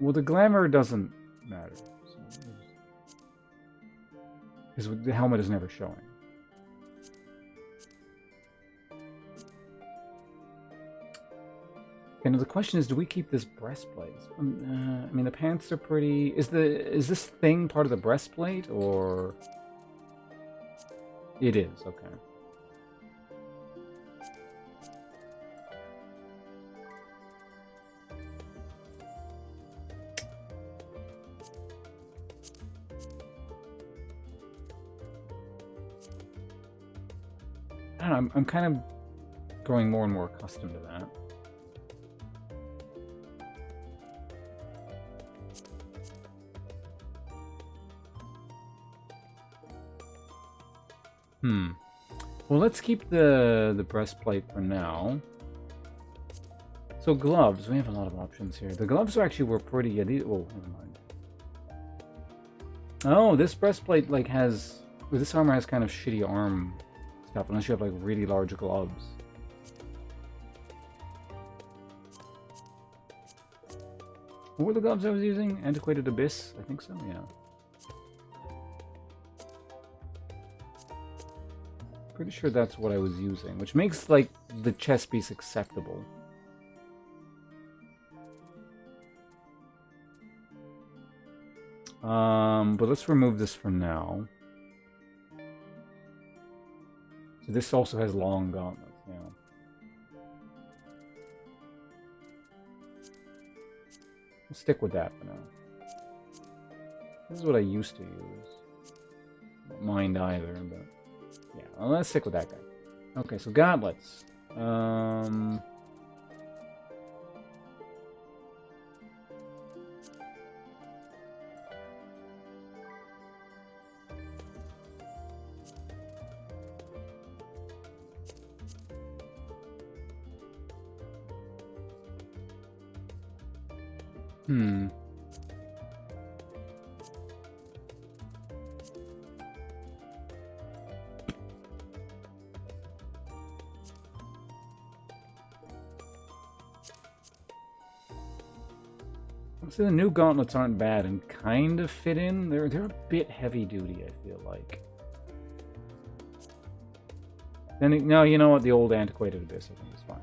Well, the glamour doesn't matter. Because the helmet is never showing. Okay, now the question is, do we keep this breastplate? I mean, the pants are pretty... Is this thing part of the breastplate, or... It is, okay. I don't know, I'm kind of growing more and more accustomed to that. Well, let's keep the breastplate for now. So gloves, we have a lot of options here. The gloves were pretty... Yeah, these, oh, never mind. Oh, this breastplate like has... This armor has kind of shitty arm stuff, unless you have like really large gloves. What were the gloves I was using? Antiquated Abyss? I think so, yeah. Pretty sure that's what I was using, which makes like the chest piece acceptable. But let's remove this for now. So this also has long gauntlets, yeah. Let's stick with that for now. This is what I used to use. Don't mind either, but yeah, well, let's stick with that guy. Okay, so gauntlets. So the new gauntlets aren't bad and kind of fit in. They're a bit heavy duty, I feel like. Then, no, you know what? The old antiquated abyss, I think, is fine.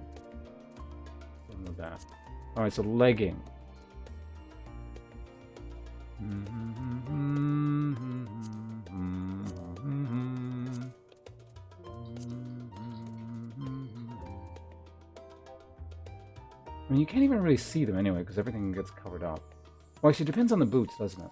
Something like that. Alright, so legging. I mean, you can't even really see them anyway, because everything gets covered up. Well, actually, it depends on the boots, doesn't it?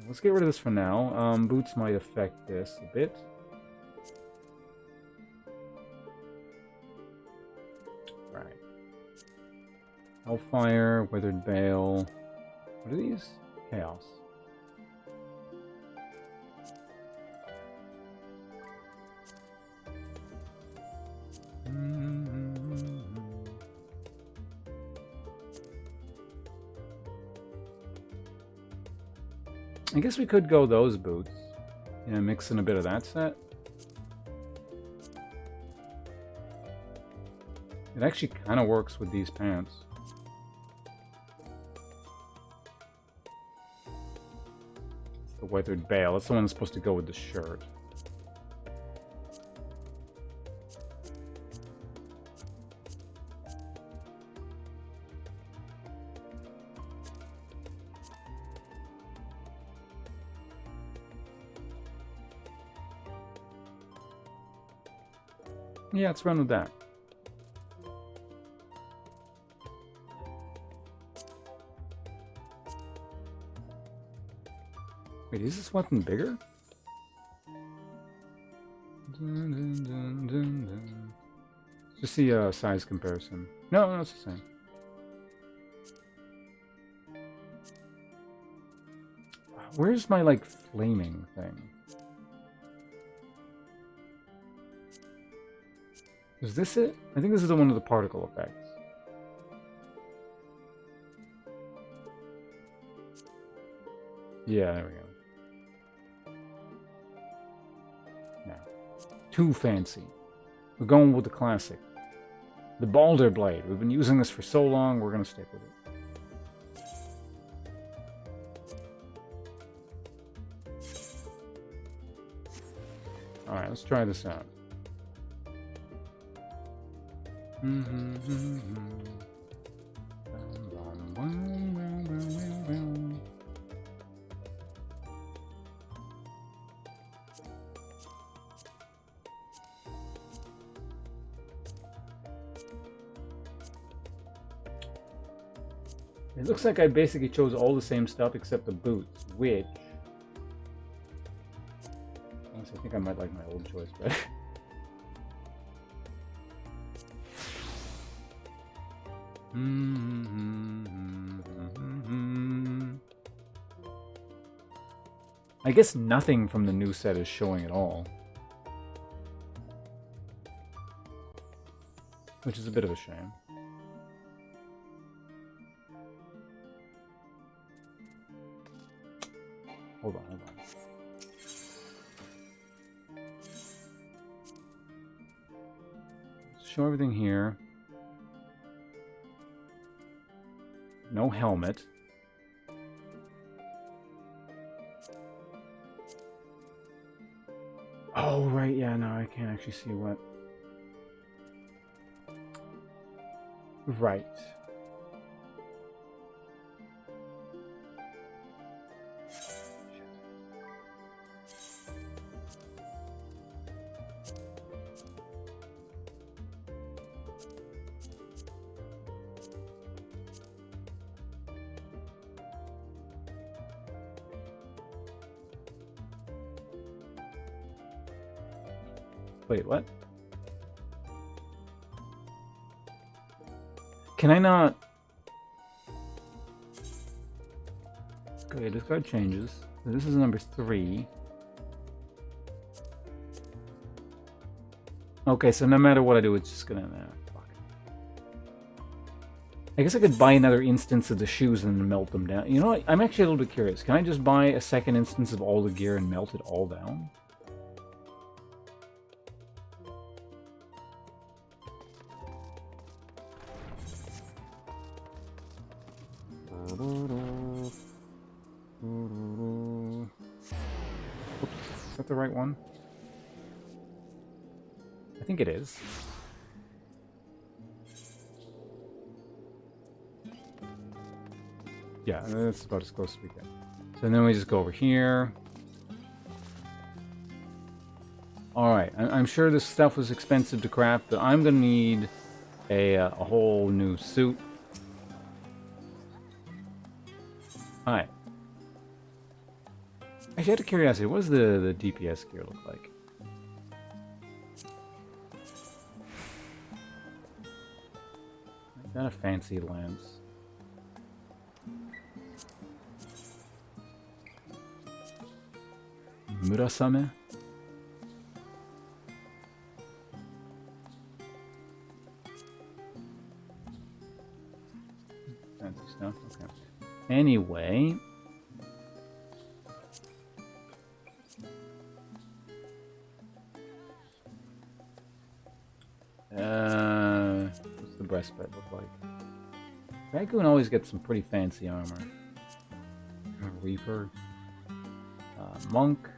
Let's get rid of this for now. Boots might affect this a bit. Right. Hellfire, Withered Bale. What are these? Chaos. I guess we could go those boots. Yeah, mix in a bit of that set. It actually kind of works with these pants. It's the Weathered Bale. That's the one that's supposed to go with the shirt. Yeah, let's run with that. Wait, is this weapon bigger? Just see a size comparison. No, it's the same. Where's my, like, flaming thing? Is this it? I think this is the one of the particle effects. Yeah, there we go. Now, too fancy. We're going with the classic. The Balder Blade. We've been using this for so long, we're going to stick with it. Alright, let's try this out. It looks like I basically chose all the same stuff except the boots, which... honestly, I think I might like my old choice better. I guess nothing from the new set is showing at all. Which is a bit of a shame. Hold on. Let's show everything here. No helmet. Oh, right, yeah, no, I can't actually see what... Right. Wait, what? Can I not... Okay, this card changes. So this is number 3. Okay, so no matter what I do, it's just gonna... fuck. I guess I could buy another instance of the shoes and then melt them down. You know what? I'm actually a little bit curious. Can I just buy a second instance of all the gear and melt it all down? Is that the right one? I think it is. Yeah, that's about as close as we get. So then we just go over here. Alright, I'm sure this stuff was expensive to craft, but I'm going to need a whole new suit. Alright. Actually, out of curiosity, what does the DPS gear look like? Got a fancy lance. Murasame? Fancy stuff, okay. Anyway. What's the breastplate look like? Dragoon always gets some pretty fancy armor. Reaper. Monk.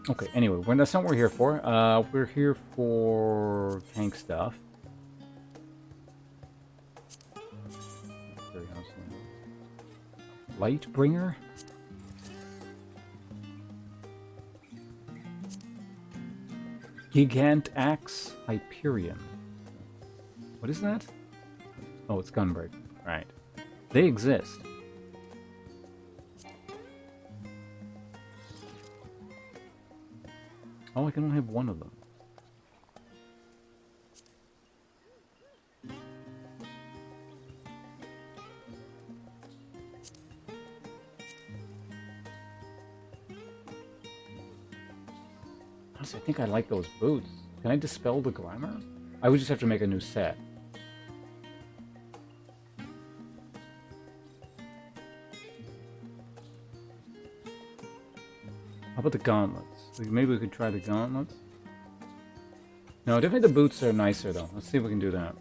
Okay, anyway, that's not what we're here for. We're here for tank stuff. Lightbringer? Gigant Axe Hyperion. What is that? Oh, it's Gunbreaker. Right. They exist. Oh, I can only have one of them. Honestly, I think I like those boots. Can I dispel the glamour? I would just have to make a new set. How about the gauntlets? Maybe we could try the gauntlets? No, definitely the boots are nicer though. Let's see if we can do that.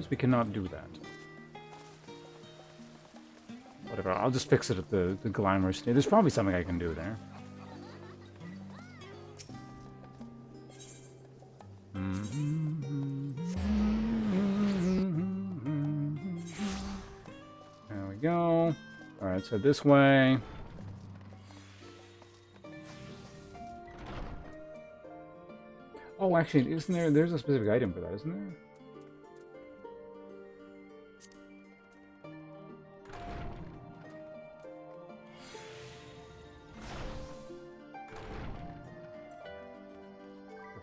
We cannot do that. Whatever, I'll just fix it at the glamour state. There's probably something I can do there. There we go. Alright, so this way. Oh, actually, isn't there's a specific item for that, isn't there?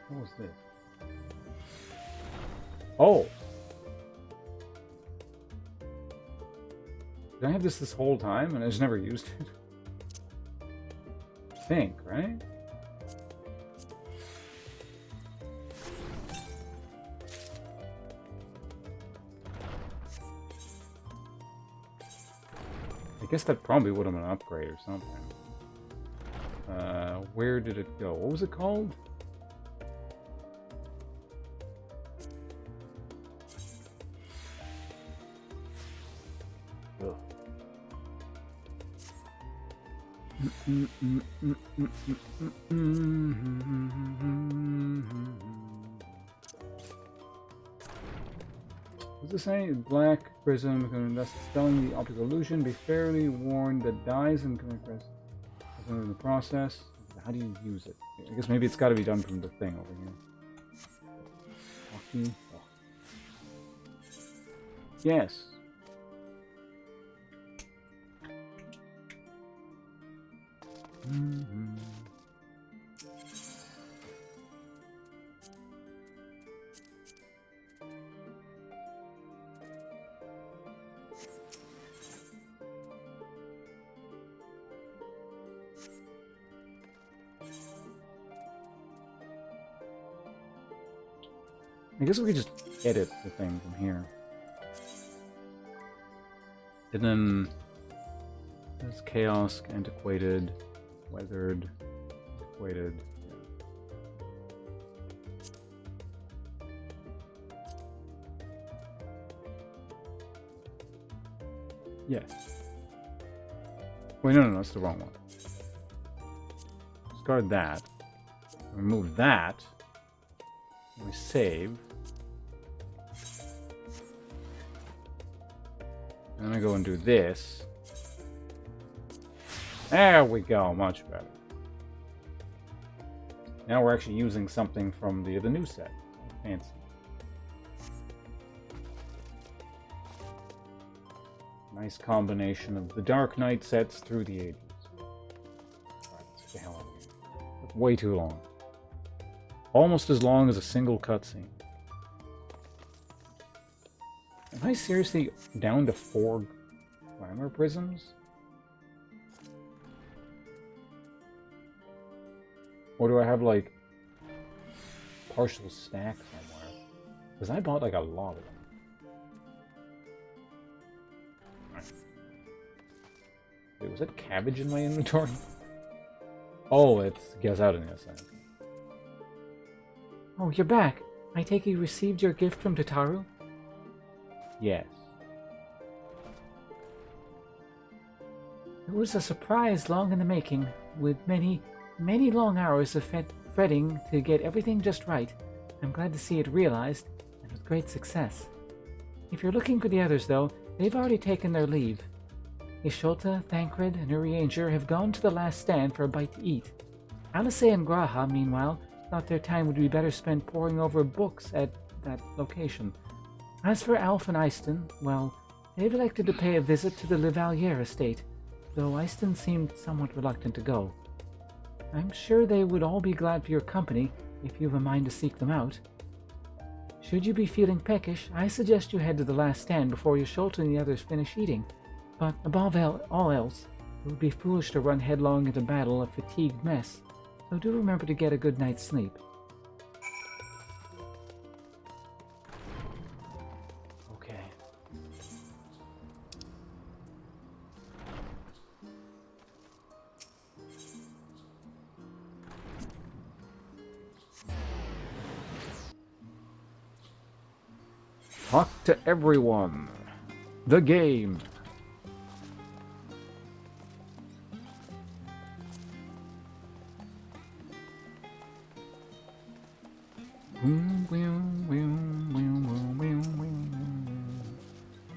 What was this? Oh! Did I have this whole time and I just never used it? I think, right? I guess that probably would have been an upgrade or something. Where did it go? What was it called? What's it say? Black prism can invest dispelling the optical illusion. Be fairly warned that dies and can request in the process. How do you use it? I guess maybe it's got to be done from the thing over here. Oh. Yes. I guess we could just edit the thing from here. And then there's chaos, antiquated, weathered, antiquated. Yes. Wait, no, that's the wrong one. Discard that. Remove that. We save. And then I go and do this. There we go, much better. Now we're actually using something from the new set. Fancy. Nice combination of the Dark Knight sets through the 80s. Alright, let's get the hell out of here. That's way too long. Almost as long as a single cutscene. Am I seriously down to 4 glamour prisms? Or do I have, like, partial stack somewhere? Because I bought, like, a lot of them. Wait, was that cabbage in my inventory? Oh, it's guess out in this. Oh, you're back. I take it you received your gift from Tataru? Yes. It was a surprise long in the making, with many long hours of fretting to get everything just right. I'm glad to see it realized, and with great success. If you're looking for the others, though, they've already taken their leave. Isholta, Thancred, and Urianger have gone to the last stand for a bite to eat. Alice and Graha, meanwhile, thought their time would be better spent poring over books at that location. As for Alf and Eyston, well, they've elected to pay a visit to the Levalliere estate, though Eyston seemed somewhat reluctant to go. I'm sure they would all be glad for your company if you have a mind to seek them out. Should you be feeling peckish, I suggest you head to the last stand before Isholta and the others finish eating. But above all else, it would be foolish to run headlong into battle a fatigued mess, so do remember to get a good night's sleep. Okay. Talk to everyone. The game.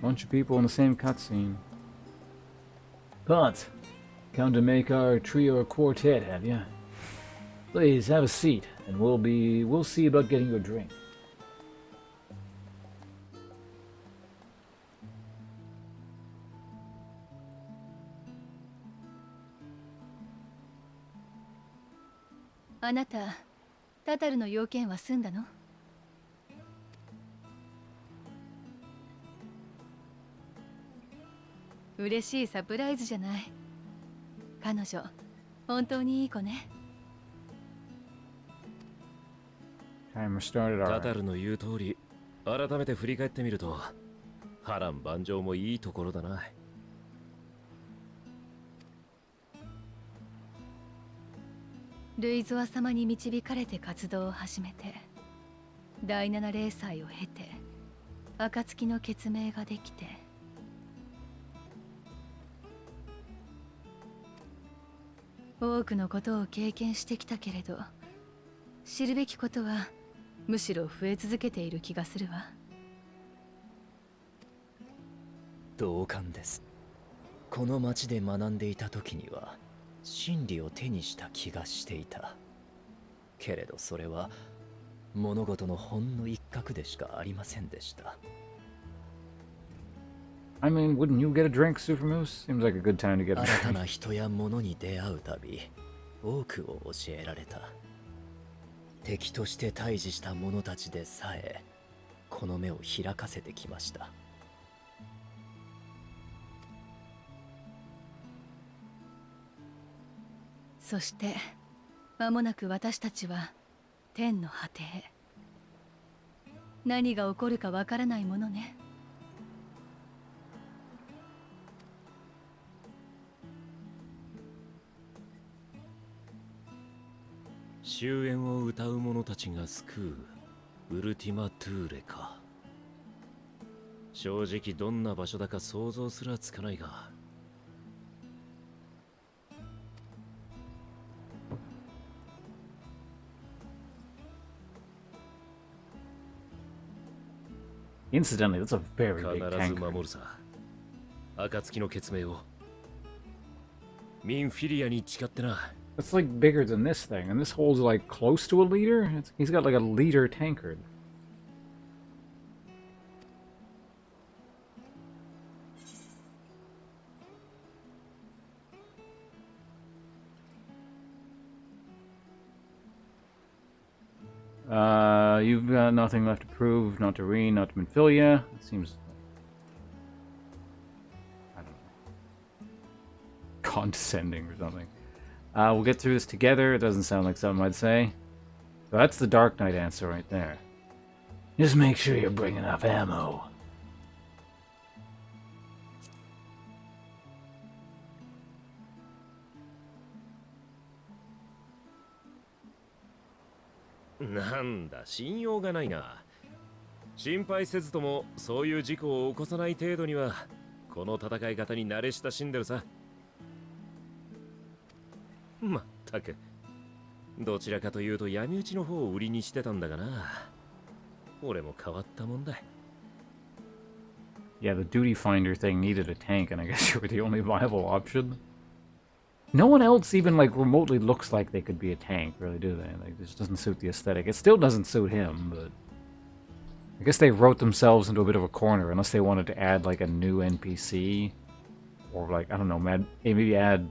Bunch of people in the same cutscene. Pont, come to make our trio or quartet, have you? Please have a seat, and we'll see about getting you a drink.あなた、タタルの要件は済んだの？嬉しいサプライズじゃない。彼女、本当にいい子ね。タタルの言う通り、改めて振り返ってみると、波乱万丈もいいところだな。ルイゾア様に導かれて活動を始めて、第7零祭を経て、暁の決命ができて、多くのことを経験してきたけれど、知るべきことはむしろ増え続けている気がするわ。同感です。この町で学んでいた時には真理を手にした気がしていた。けれどそれは物事のほんの一角でしかありませんでした。I mean, wouldn't you get a drink, Supermoose? Seems like a good time to get a drink. 新たな人や物に出会うたび、多くを教えられた。敵として対峙した者たちでさえ、この目を開かせてきました。そして、間もなく私たちは天の果てへ。何が起こるかわからないものね。終焉を歌う者たちが救うウルティマトゥーレか。正直どんな場所だか想像すらつかないが。Incidentally, that's a very big 必ず tanker. 守るさ。暁の決命を。ミンフィリアに誓ってな。It's like bigger than this thing, and this holds like close to a liter? He's got like a liter tankard. You've got nothing left to prove, not to Reen, not to Minfilia. It seems... I don't know. Condescending or something. We'll get through this together. It doesn't sound like something I'd say. So that's the Dark Knight answer right there. Just make sure you're bringing enough ammo. Nanda, 信用がないな。心配せずともそういう事故を起こさない程度にはこの戦い方に慣れ親しんでるさ。まったく、どちらかというと闇討ちの方を売りにしてたんだがな。俺も変わったもんだ。Yeah, the duty finder thing needed a tank, and I guess you were the only viable option. No one else even like remotely looks like they could be a tank, really, do they? Like, this doesn't suit the aesthetic. It still doesn't suit him, but I guess they wrote themselves into a bit of a corner, unless they wanted to add like a new NPC, or like I don't know, maybe add.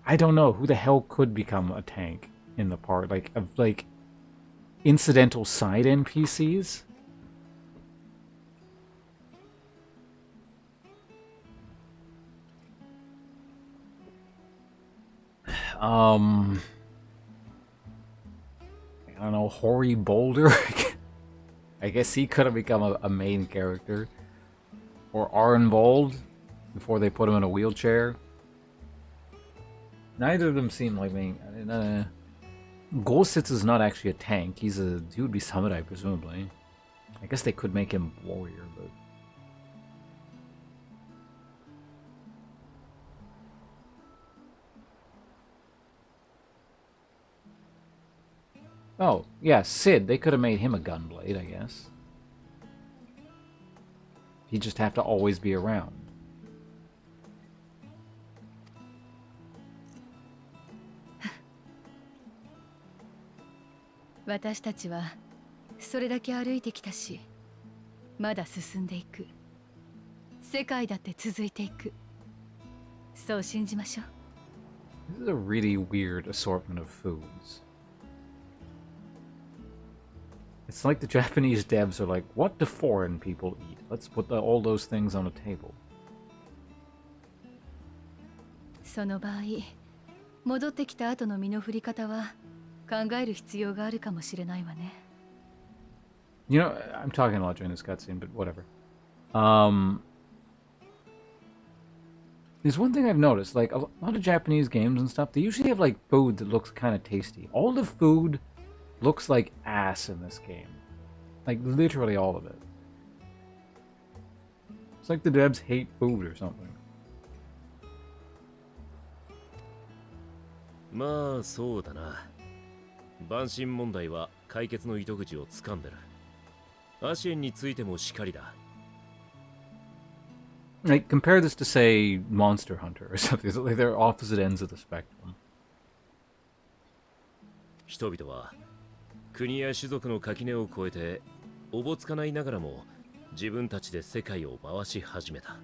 I don't know who the hell could become a tank in the part, like incidental side NPCs. I don't know, Hoary Boulder? I guess he could have become a main character. Or Arenvold, before they put him in a wheelchair. Neither of them seem like main... Golsitz is not actually a tank, he would be samurai, presumably. I guess they could make him warrior, but... Oh, yeah, Sid. They could have made him a gunblade, I guess. He'd just have to always be around. "私たちはそれだけ歩いてきたし、まだ進んでいく。世界だって続いていく。そう信じましょう。This is a really weird assortment of foods. It's like the Japanese devs are like, what do foreign people eat? Let's put all those things on a table. その場合、戻ってきた後の身の振り方は考える必要があるかもしれないわね。You know, I'm talking a lot during this cutscene, but whatever. There's one thing I've noticed, like a lot of Japanese games and stuff, they usually have like food that looks kind of tasty. All the food looks like ass in this game. Like literally all of it. It's like the devs hate food or something. まあそうだな。万神問題は解決の糸口を掴んでる。アシエンについてもしかりだ。Like, compare this to, say, Monster Hunter or something. Like, they're opposite ends of the spectrum. 人々は国や種族の垣根を越えておぼつかないながらも自分たちで世界を回し始めた。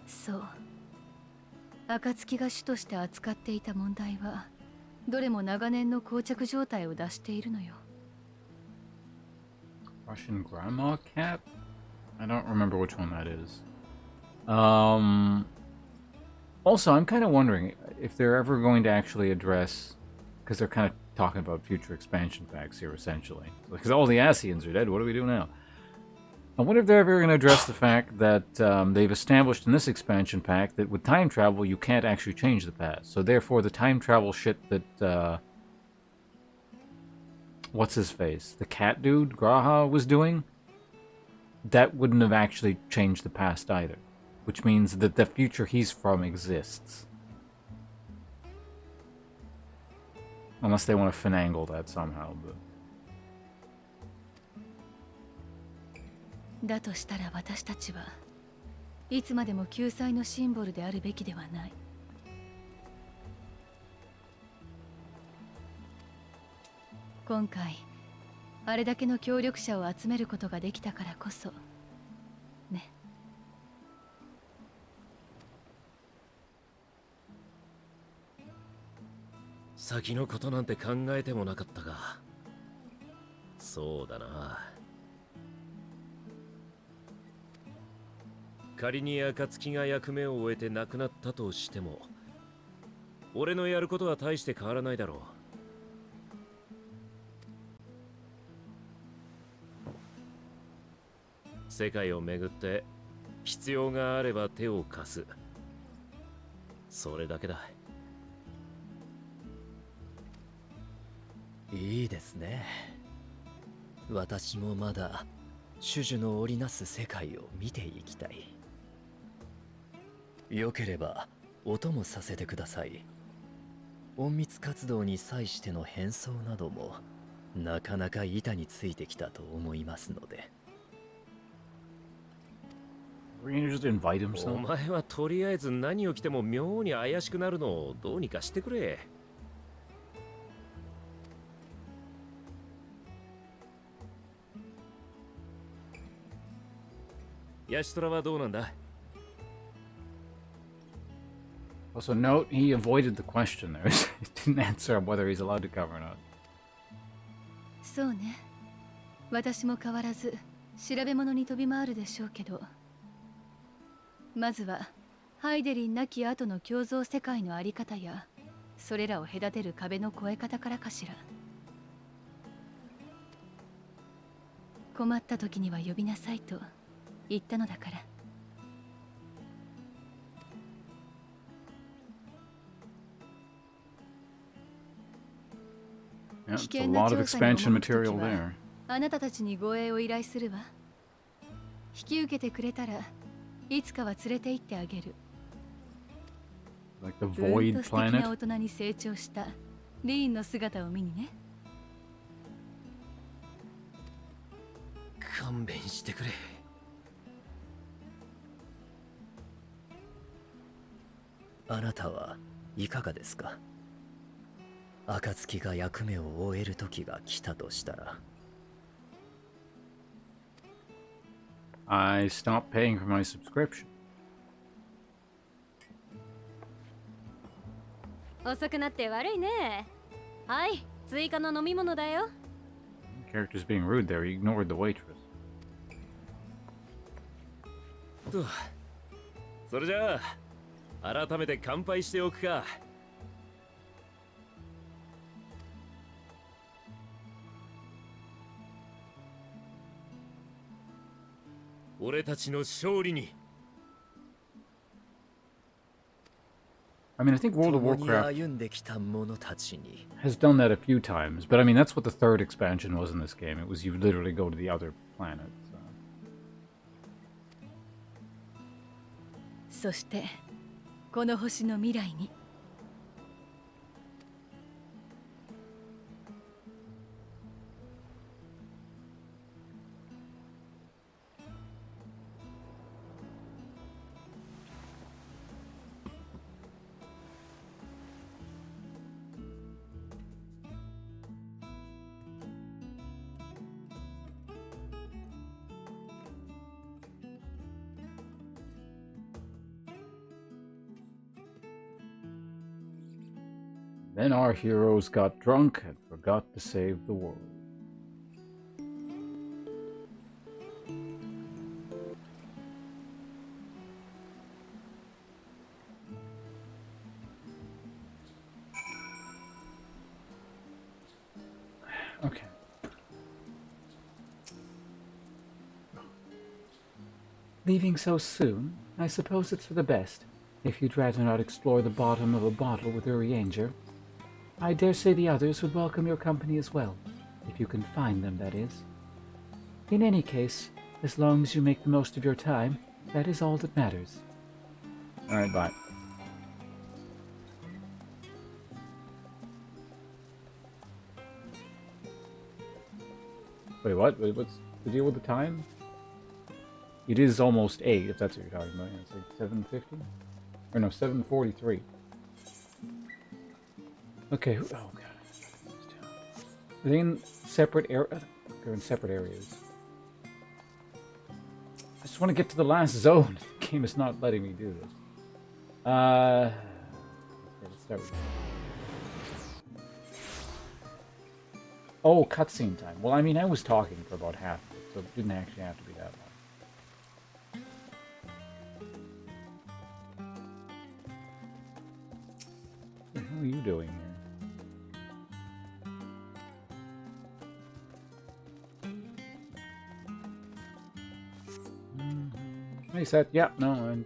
そう。暁が主として扱っていた問題はどれも長年の膠着状態を出しているのよ。Russian grandma cat? I don't remember which one that is. Also, I'm kind of wondering if they're ever going to actually address, because they're kind of talking about future expansion packs here, essentially. Because all the Asians are dead, what do we do now? I wonder if they're ever going to address the fact that they've established in this expansion pack that with time travel, you can't actually change the past. So therefore, the time travel shit that, what's his face? The cat dude, Graha, was doing, that wouldn't have actually changed the past either. Which means that the future he's from exists. Unless they want to finagle that somehow, but... だとしたら私たちはいつまでも救済のシンボルであるべきではない。今回あれだけの協力者を集めることができたからこそね。先のことなんて考えてもなかったが、そうだな。仮に暁が役目を終えて亡くなったとしても、俺のやることは大して変わらないだろう。世界をめぐって必要があれば手を貸す。それだけだ。いいですね。私もまだ種々の織りなす世界を見ていきたい。よければ音もさせてください。隠密活動に際しての変装などもなかなか板についてきたと思いますので。お前はとりあえず何を着ても妙に怪しくなるのをどうにかしてくれ。ヤシトラはどうなんだ? Also note, he avoided the question there. He didn't answer whether he's allowed to cover or not. そうね。私も変わらず調べ物に飛び回るでしょうけど、まずはハイデリン亡き後の共造世界のあり方やそれらを隔てる壁の越え方からかしら。困った時には呼びなさいと言ったのだから。Yeah, it's a lot of expansion material there. あなたたちに護衛を依頼するわ。引き受けてくれたらいつかは連れて行ってあげる。 Like the Void 素敵な Planet? 大人に成長したリーンの姿を見にね。勘弁してくれ。あなたはいかがですか？暁が役目を終える時が来たとしたら。I stopped paying for my subscription. 遅くなって悪いね。はい、追加の飲み物だよ。The character's being rude there. He ignored the waitress. と、それじゃあ改めて乾杯しておくか。俺たちの勝利に。I mean, I think World of 共に Warcraft 歩んできた者たちに。 has done that a few times, but I mean, that's what the third expansion was in this game. It was you literally go to the other planet. So. そしてこの星の未来に。Then our heroes got drunk and forgot to save the world. Leaving so soon? I suppose it's for the best. If you'd rather not explore the bottom of a bottle with Urianger, I dare say the others would welcome your company as well. If you can find them, that is. In any case, as long as you make the most of your time, that is all that matters. Alright, bye. Wait, what? Wait, what's the deal with the time? It is almost 8, if that's what you're talking about. Yeah, it's like 7:50? Or no, 7:43. Okay, oh god. Are they in separate areas? They're in separate areas. I just want to get to the last zone. The game is not letting me do this. Okay, let's start with that. Oh, cutscene time. Well, I mean, I was talking for about half of it, so it didn't actually have to be that long. What the hell are you doing here? Hey, Seth. Yeah, no,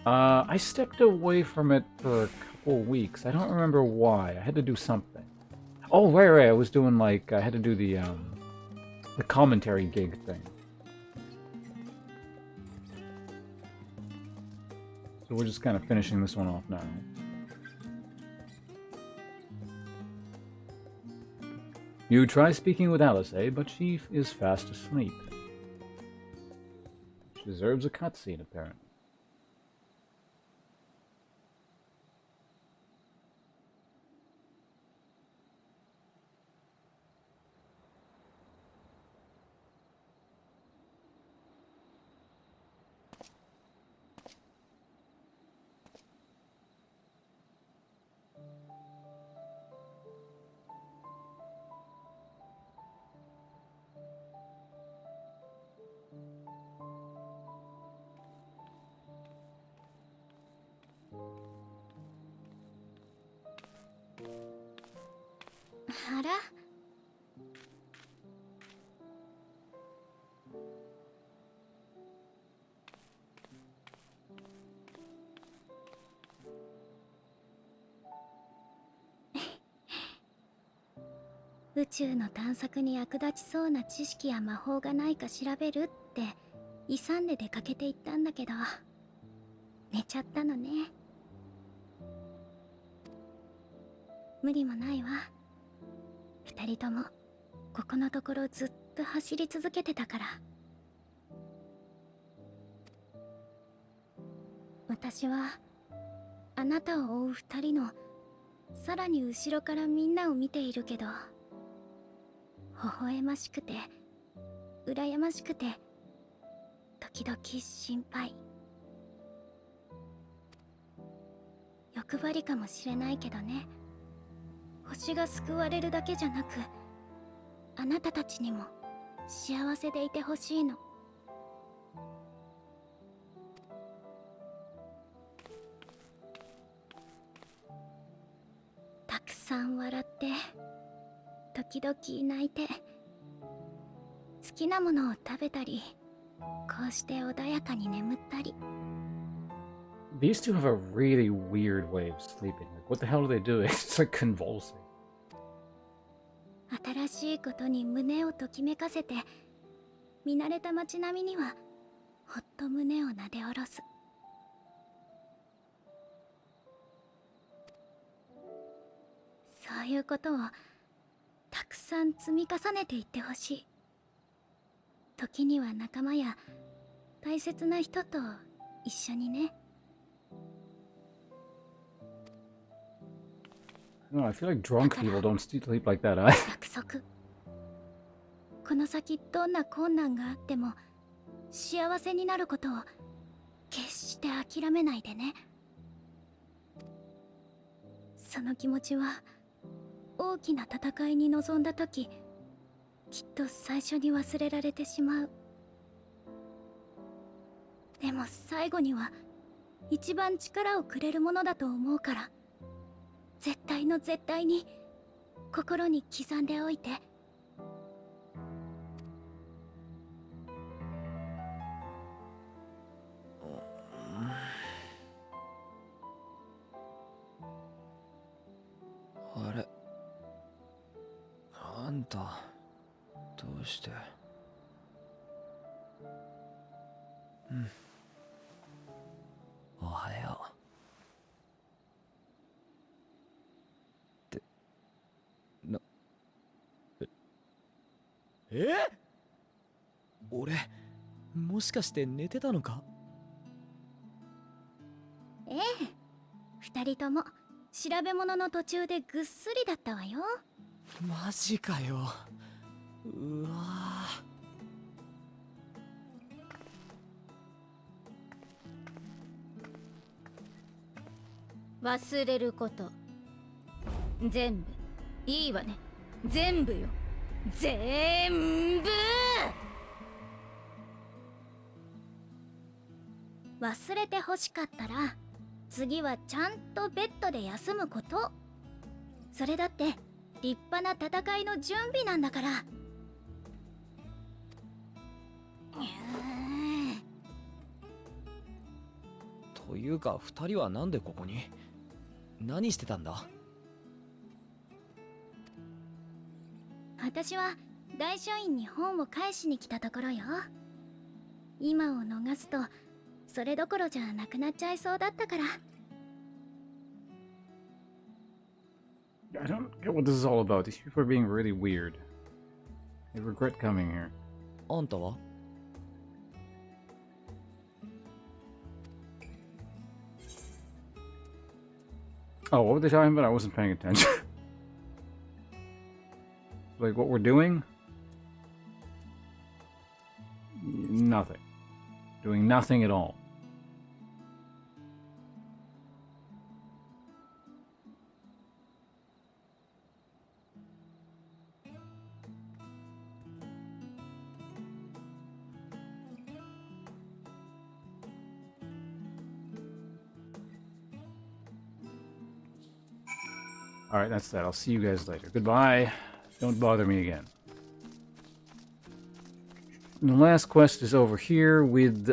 I stepped away from it for a couple weeks. I don't remember why. I had to do something. Oh, right. I was doing, like, I had to do the commentary gig thing. So we're just kind of finishing this one off now. You try speaking with Alice, eh? But she is fast asleep. She deserves a cutscene, apparently.あら？宇宙の探索に役立ちそうな知識や魔法がないか調べるって勇んで出かけていったんだけど、寝ちゃったのね。無理もないわ。二人ともここのところずっと走り続けてたから。私はあなたを追う二人のさらに後ろからみんなを見ているけど、微笑ましくて羨ましくて時々心配。欲張りかもしれないけどね。星が救われるだけじゃなく、あなたたちにも幸せでいてほしいの。たくさん笑って時々泣いて、好きなものを食べたり、こうして穏やかに眠ったり。These two have a really weird way of sleeping. Like, what the hell are they doing? It's like convulsing. 新しいことに胸をときめかせて、見慣れた街並みにはほっと胸をなで下ろす。そういうことをたくさん積み重ねていってほしい。時には仲間や大切な人と一緒にね。No, I feel like drunk people don't sleep like that, either. 約束。この先どんな困難があっても幸せになることを決して諦めないでね。その気持ちは大きな戦いに臨んだ時、きっと最初に忘れられてしまう。でも最後には一番力をくれるものだと思うから、絶対の絶対に心に刻んでおいて。んた、どうして。うん。おはよう。ってな、俺、もしかして寝てたのか？ええ、二人とも調べ物の途中でぐっすりだったわよ。マジかよ。うわ忘れること。全部。いいわね。全部よ。全部忘れて欲しかったら、次はちゃんとベッドで休むこと。それだって立派な戦いの準備なんだから。というか、二人はなんでここに？何してたんだ？私は大書院に本を返しに来たところよ。今を逃すとそれどころじゃなくなっちゃいそうだったから。I don't get what this is all about. These people are being really weird. I regret coming here. あんたは？Oh, what were they talking about? I wasn't paying attention. Like what we're doing? Nothing. Doing nothing at all. Alright, that's that. I'll see you guys later. Goodbye. Don't bother me again. And the last quest is over here with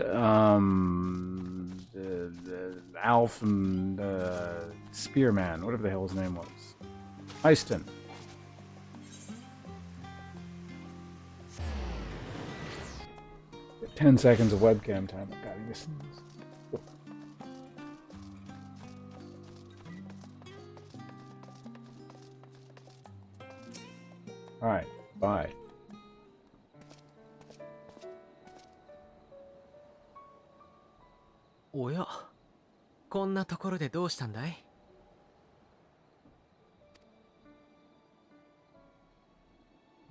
Alf and Spearman, whatever the hell his name was. Eiston. Get 10 seconds of webcam time. Oh, God, this. Alright, bye. おや、こんなところでどうしたんだい？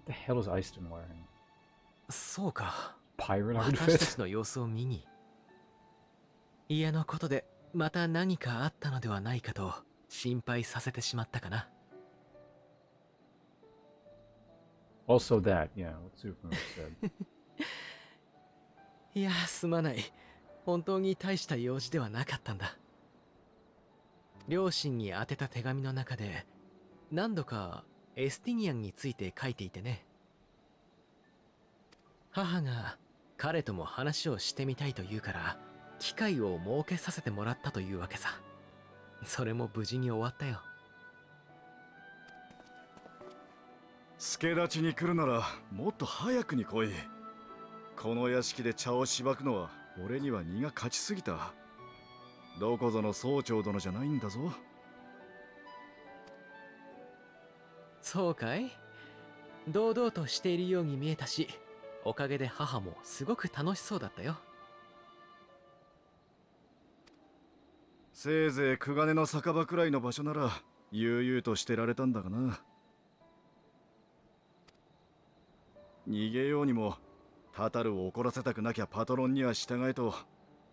What the hell is Eiston wearing? そうか。 Pirate 私た outfit? ちの様子を見に。家のことでまた何かあったのではないかと心配させてしまったかな。Also that, yeah, what Superman said. いや、すまない。本当に大した用事ではなかったんだ。両親に宛てた手紙の中で何度かエスティニアンについて書いていてね。母が彼とも話をしてみたいと言うから機会を設けさせてもらったというわけさ。それも無事に終わったよ。助立ちに来るならもっと早くに来い。この屋敷で茶をしばくのは俺には荷が勝ちすぎた。どこぞの総長殿じゃないんだぞ。そうかい？堂々としているように見えたし、おかげで母もすごく楽しそうだったよ。せいぜい九金の酒場くらいの場所なら悠々としてられたんだがな。逃げようにもタタルを怒らせたくなきゃパトロンには従えと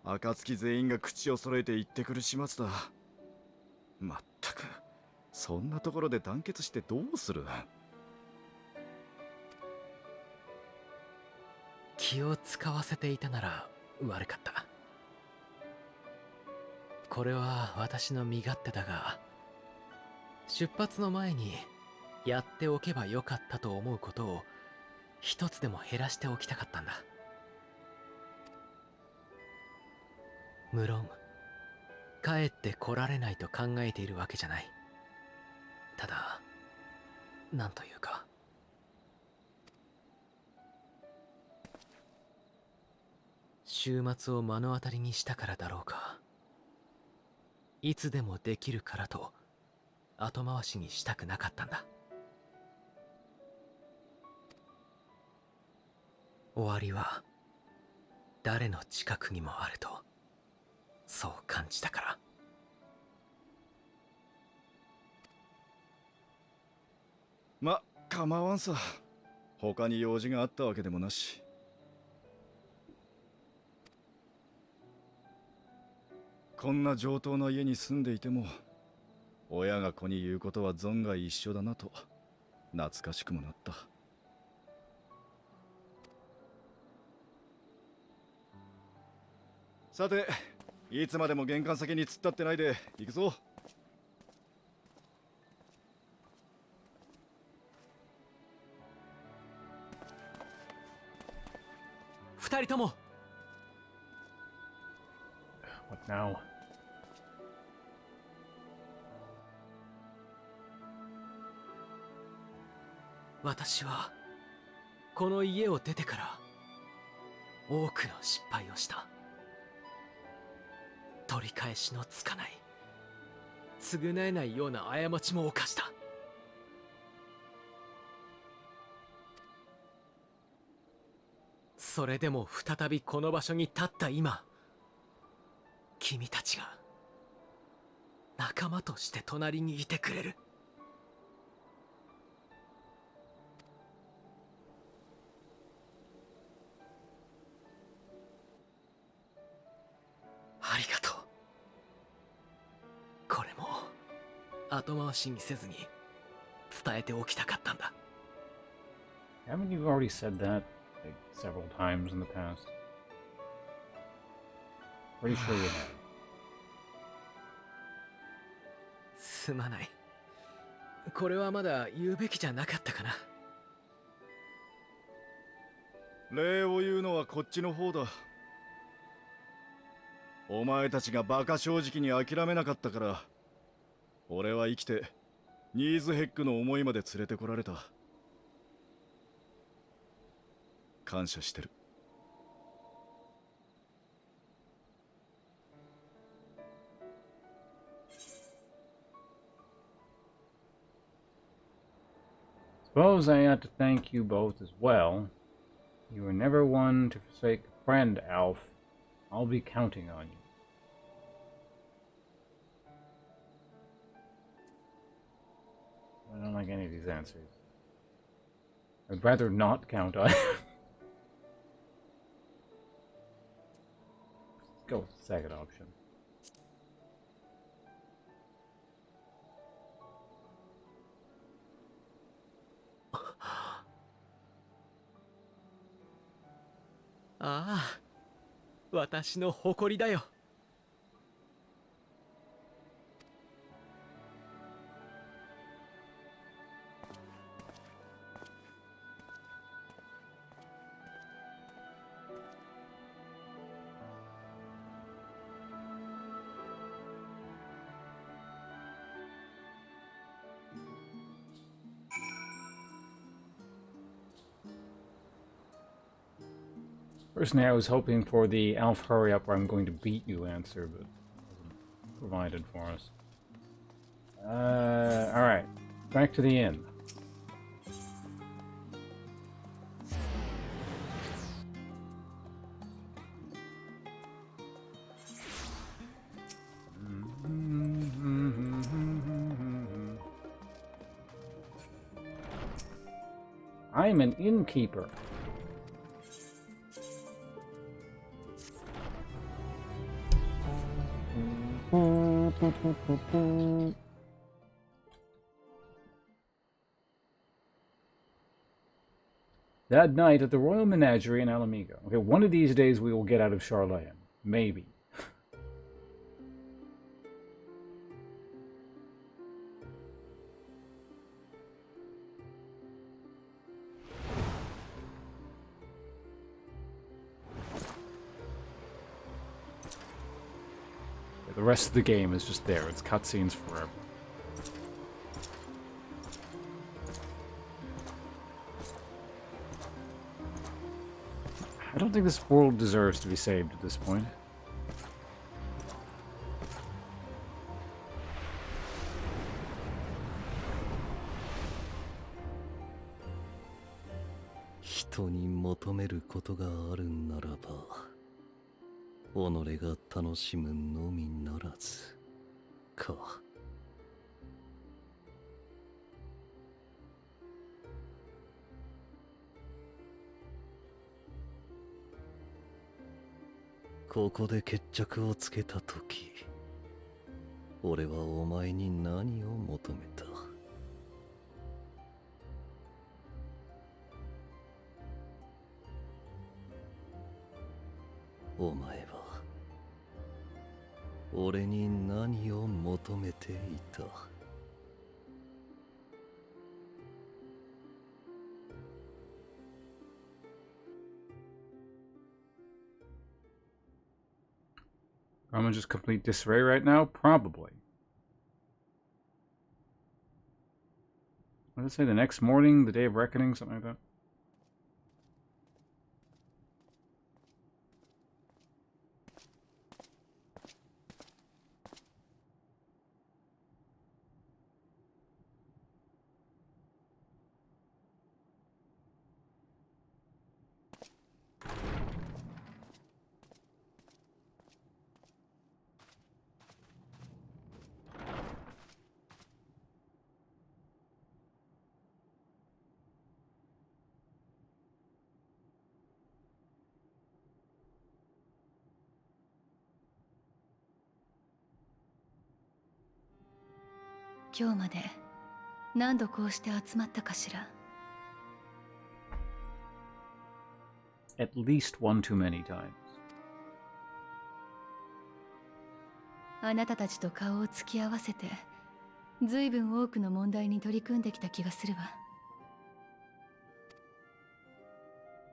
暁全員が口を揃えて言ってくる始末だ。まったくそんなところで団結してどうする。気を使わせていたなら悪かった。これは私の身勝手だが、出発の前にやっておけばよかったと思うことを一つでも減らしておきたかったんだ。無論帰って来られないと考えているわけじゃない。ただなんというか週末を目の当たりにしたからだろうか。いつでもできるからと後回しにしたくなかったんだ。終わりは誰の近くにもあるとそう感じたから。ま、構わんさ。他に用事があったわけでもなし。こんな上等な家に住んでいても、親が子に言うことは存外一緒だなと懐かしくもなった。さて、いつまでも玄関先に突っ立ってないで行くぞ。二人とも。What now? 私はこの家を出てから多くの失敗をした。取り返しのつかない、償えないような過ちも犯した。それでも再びこの場所に立った今、君たちが仲間として隣にいてくれる。ありがとう。これも後回しにせずに伝えておきたかったんだ。Haven't you already said that like several times in the past? Pretty sure you have. すまない。これはまだ言うべきじゃなかったかな。礼を言うのはこっちの方だ。お前たちがバカ正直に諦めなかったから、俺は生きてニーズヘックの思いまで連れてこられた。感謝してる。Suppose I ought to thank you both as well. You were never one to forsake a friend, Alf. I'll be counting on you. I don't like any of these answers. I'd rather not count on you. Let's go with the second option. Ah, 私の誇りだよ。Personally, I was hoping for the Alf hurry up or I'm going to beat you answer, but it wasn't provided for us. Alright. Back to the inn. I'm an innkeeper. That night at the Royal Menagerie in Alamigo. Okay, one of these days we will get out of Charlayan. Maybe. The rest of the game is just there. It's cutscenes forever. I don't think this world deserves to be saved at this point.人に求めることがあるならば、己が楽しむのみならずか。ここで決着をつけたとき、俺はお前に何を求めた？お前は俺に何を求めていた？I'm gonna just complete disarray right now? Probably. What did I say? The next morning? The day of reckoning? Something like that? .今日まで何度こうして集まったかしら。 At least one too many times. あなたたちと顔を突き合わせて随分多くの問題に取り組んできた気がするわ。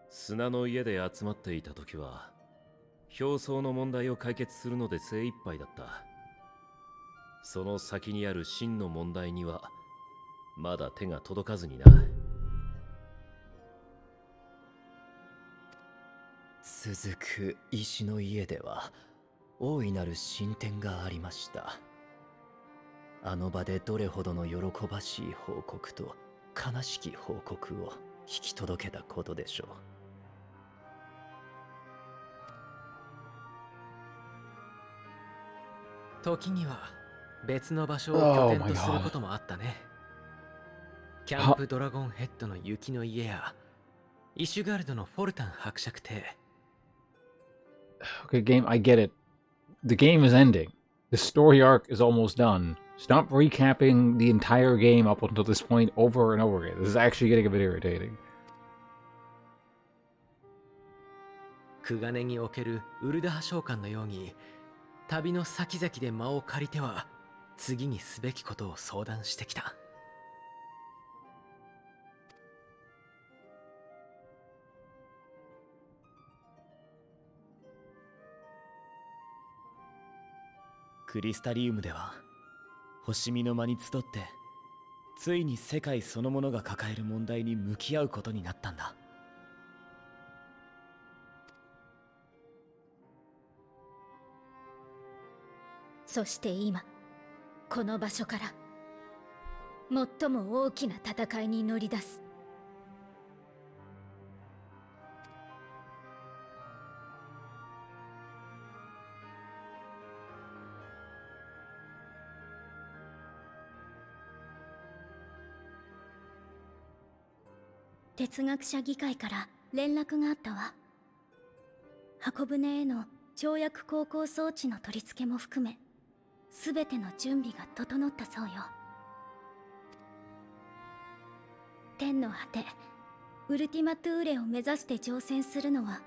砂の家で集まっていた時は表層の問題を解決するので精一杯だった。その先にある真の問題にはまだ手が届かずにな。続く石の家では大いなる進展がありました。あの場でどれほどの喜ばしい報告と悲しき報告を聞き届けたことでしょう。時には別の場所を拠点とすることもあったね。キャンプドラゴンヘッドの雪の家やイシュガルドのフォルタン伯爵邸。Okay, game, I get it. The game is ending. The story arc is almost done. Stop recapping the entire game up until this point over and over again. This is actually getting a bit irritating. クガネにおけるウルダハ召喚のように旅の先々で間を借りては次にすべきことを相談してきた。クリスタリウムでは星見の間に集ってついに世界そのものが抱える問題に向き合うことになったんだ。そして今この場所から最も大きな戦いに乗り出す。哲学者議会から連絡があったわ。箱舟への跳躍航行装置の取り付けも含めすべての準備が整ったそうよ。天の果てウルティマトゥーレを目指して乗船するのは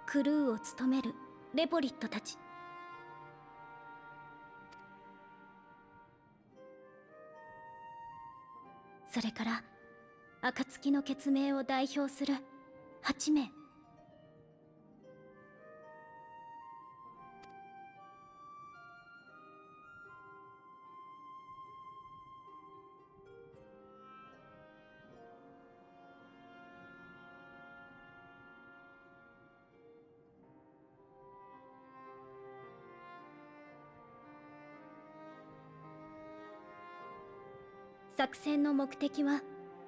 クルーを務めるレポリットたち。それから暁の血盟を代表する8名。作戦の目的は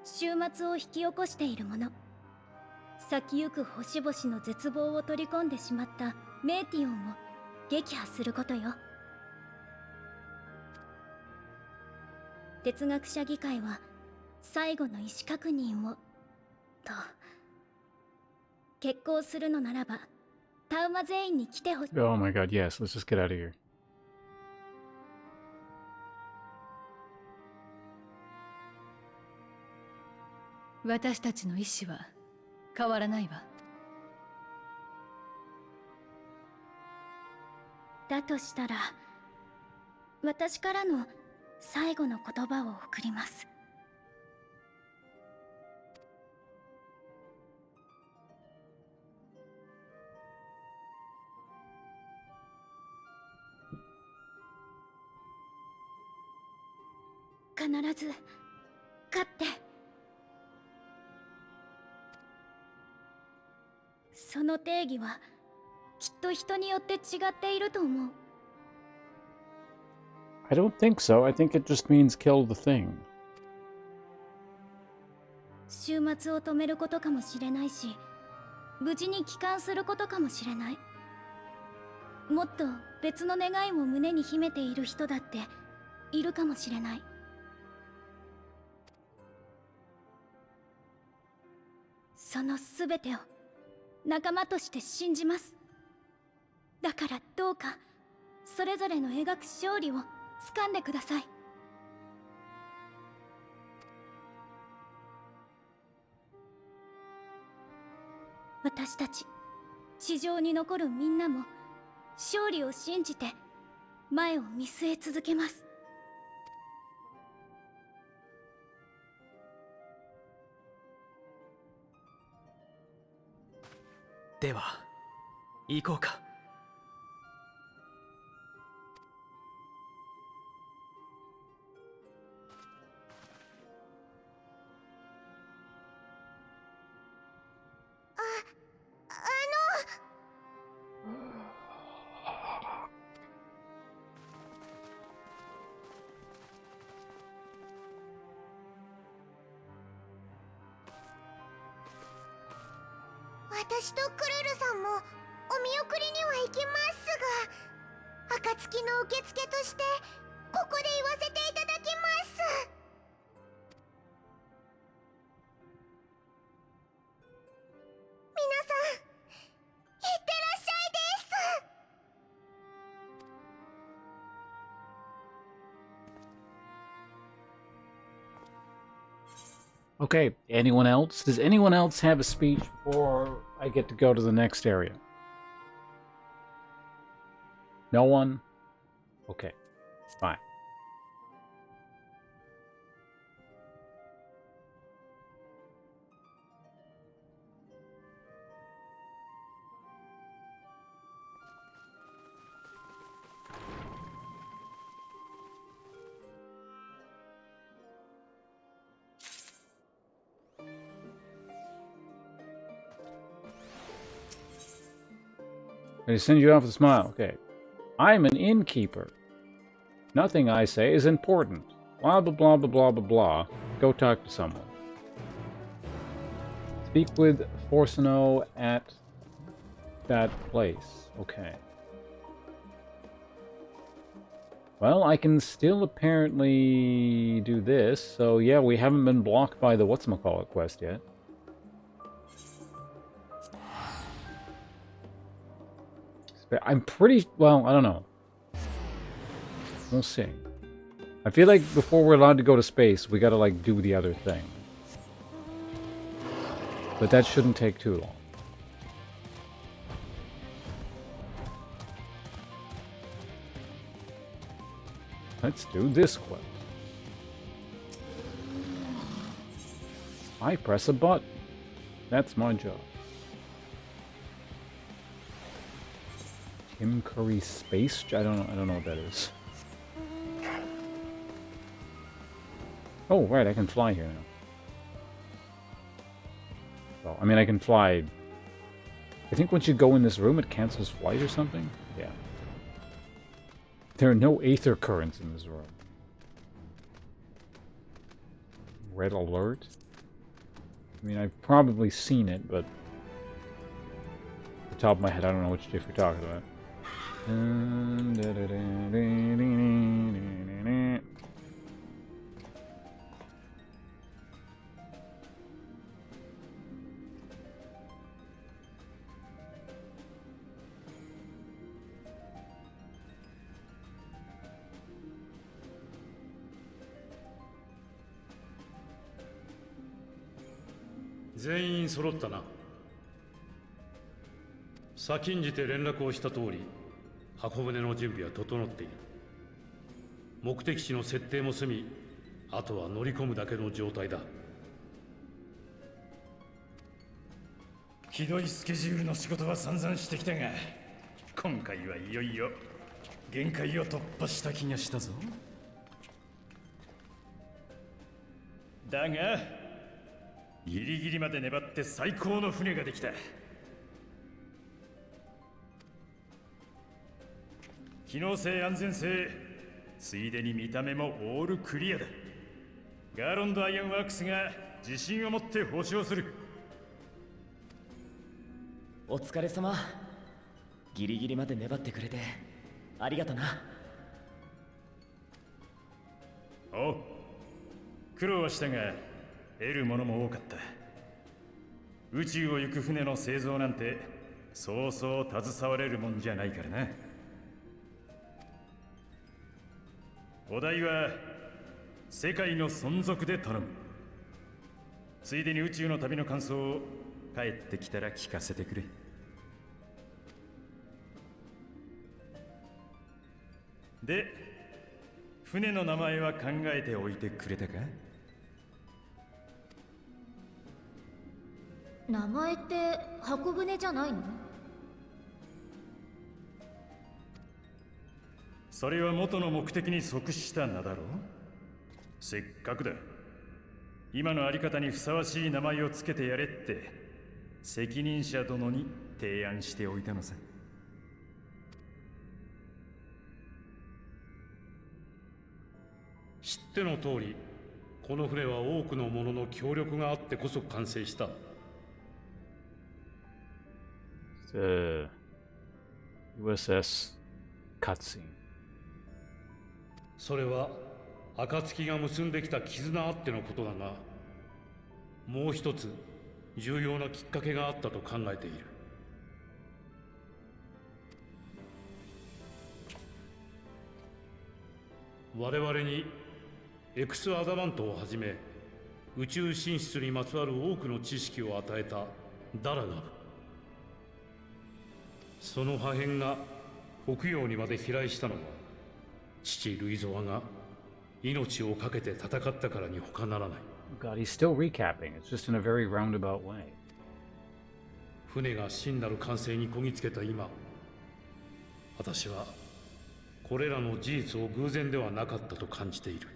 終末を引き起こしているもの。先行く星々の絶望を取り込んでしまったメーティオンを撃破することよ。哲学者議会は最後の意思確認をと決行するのならばタウマ全員に来てほしい。 Oh my god, yes, let's just get out of here. 私たちの意志は変わらないわ。だとしたら私からの最後の言葉を送ります。必ず勝って、その定義はきっと人によって違っていると思う。I don't think so. I think it just means kill the thing. 終末を止めることかもしれないし、無事に帰還することかもしれない。もっと別の願いを胸に秘めている人だっているかもしれない。そのすべてを仲間として信じます。だからどうかそれぞれの描く勝利を掴んでください。私たち地上に残るみんなも勝利を信じて前を見据え続けます。では行こうか。私とクルルさんもお見送りには行きますが、暁の受付としてここで言わせていただきます。皆さんいってらっしゃいです。Okay, anyone else? Does anyone else have a speech before I get to go to the next area? No one? Okay, fine. They send you off with a smile. Okay. I'm an innkeeper. Nothing I say is important. Blah, blah, blah, blah, blah, blah, blah. Go talk to someone. Speak with Forsano at that place. Okay. Well, I can still apparently do this. So, yeah, we haven't been blocked by the whatchamacallit quest yet. I'm pretty... well, I don't know. We'll see. I feel like before we're allowed to go to space, we gotta, like, do the other thing. But that shouldn't take too long. Let's do this quest. I press a button. That's my job. Tim Curry Space? I don't know what that is. Oh, right, I can fly here now. So, I mean, I can fly... I think once you go in this room, it cancels flight or something? Yeah. There are no aether currents in this room. Red alert? I mean, I've probably seen it, but off the top of my head, I don't know which diff you're talking about. 全員揃ったな。先んじて連絡をした通り、箱舟の準備は整っている。目的地の設定も済み、あとは乗り込むだけの状態だ。ひどいスケジュールの仕事は散々してきたが、今回はいよいよ限界を突破した気がしたぞ。だがギリギリまで粘って最高の船ができた。機能性、安全性、ついでに見た目もオールクリアだ。ガーロンド・アイアンワークスが自信を持って保証する。お疲れ様。ギリギリまで粘ってくれてありがとな。おう、苦労はしたが得るものも多かった。宇宙を行く船の製造なんてそうそう携われるもんじゃないからな。お題は世界の存続で頼む。ついでに宇宙の旅の感想を帰ってきたら聞かせてくれ。で、船の名前は考えておいてくれたか？名前って箱舟じゃないの？それは元の目的に即した名だろう。せっかくだ。今のあり方にふさわしい名前をつけてやれって責任者殿に提案しておいたのさ。知っての通り、この船は多くの者の協力があってこそ完成した。USS cutscene。それは暁が結んできた絆あってのことだが、もう一つ重要なきっかけがあったと考えている。我々にエクスアダマントをはじめ宇宙進出にまつわる多くの知識を与えたダラガブ。その破片が北洋にまで飛来したのは父ルイゾワが命を懸けて戦ったからに他ならない。God, he's still recapping. It's just in a very roundabout way. 船が真なる完成にこぎつけた今、私はこれらの事実を偶然ではなかったと感じている。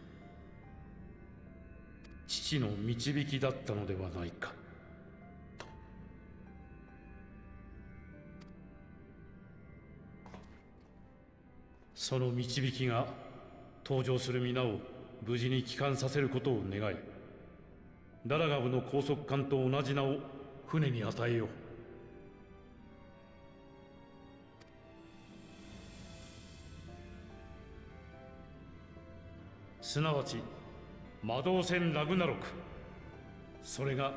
父の導きだったのではないかと。その導きが登場する皆を無事に帰還させることを願い、ダラガブの高速艦と同じ名を船に与えよう。すなわち魔導船ラグナロク。それが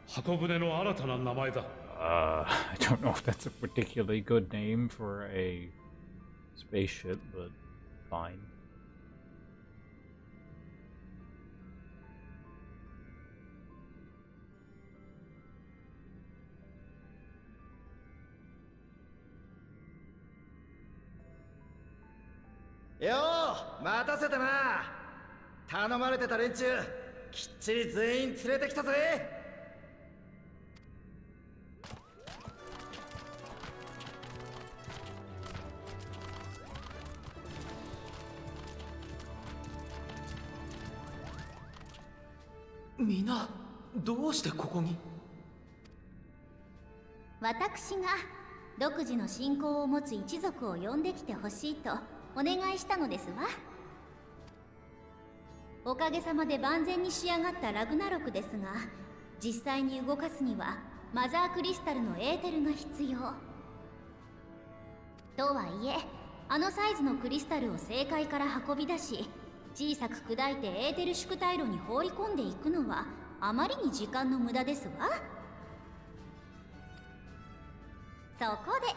箱舟の新たな名前だ。I don't know if that's a particularly good name for a spaceship, but fine. Yo, 待たせたな。頼まれてた連中、きっちり全員連れてきたぜ。みんなどうしてここに？私が独自の信仰を持つ一族を呼んできてほしいとお願いしたのですわ。おかげさまで万全に仕上がったラグナロクですが、実際に動かすにはマザークリスタルのエーテルが必要。とはいえ、あのサイズのクリスタルを正界から運び出し、小さく砕いてエーテル縮体炉に放り込んでいくのはあまりに時間の無駄ですわ。そこで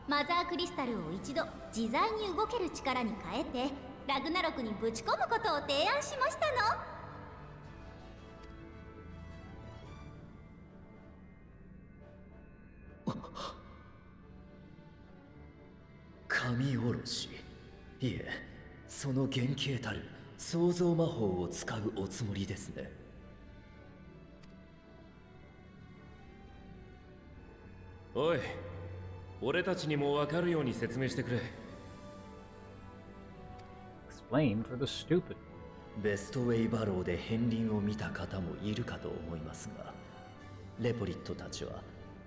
マザークリスタルを一度自在に動ける力に変えてラグナロクにぶち込むことを提案しましたの。神おろし、いえ、その原型たる創造魔法を使うおつもりですね。おい、俺たちにも分かるように説明してくれ。Explain for the stupid. ベストウェイバローで片鱗を見た方もいるかと思いますが、レポリットたちは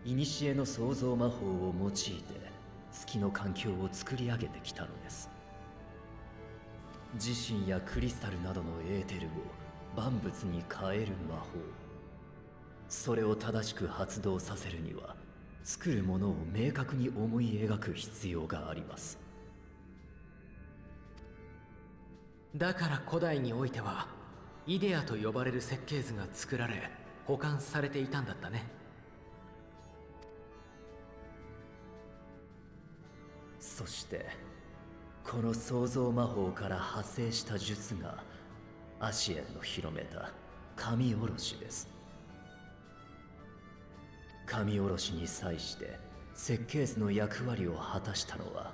古の創造魔法を用いて月の環境を作り上げてきたのです。自身やクリスタルなどのエーテルを万物に変える魔法、それを正しく発動させるには作るものを明確に思い描く必要があります。だから古代においてはイデアと呼ばれる設計図が作られ保管されていたんだったね。そしてこの創造魔法から派生した術がアシエンの広めた神おろしです。神おろしに際して設計図の役割を果たしたのは、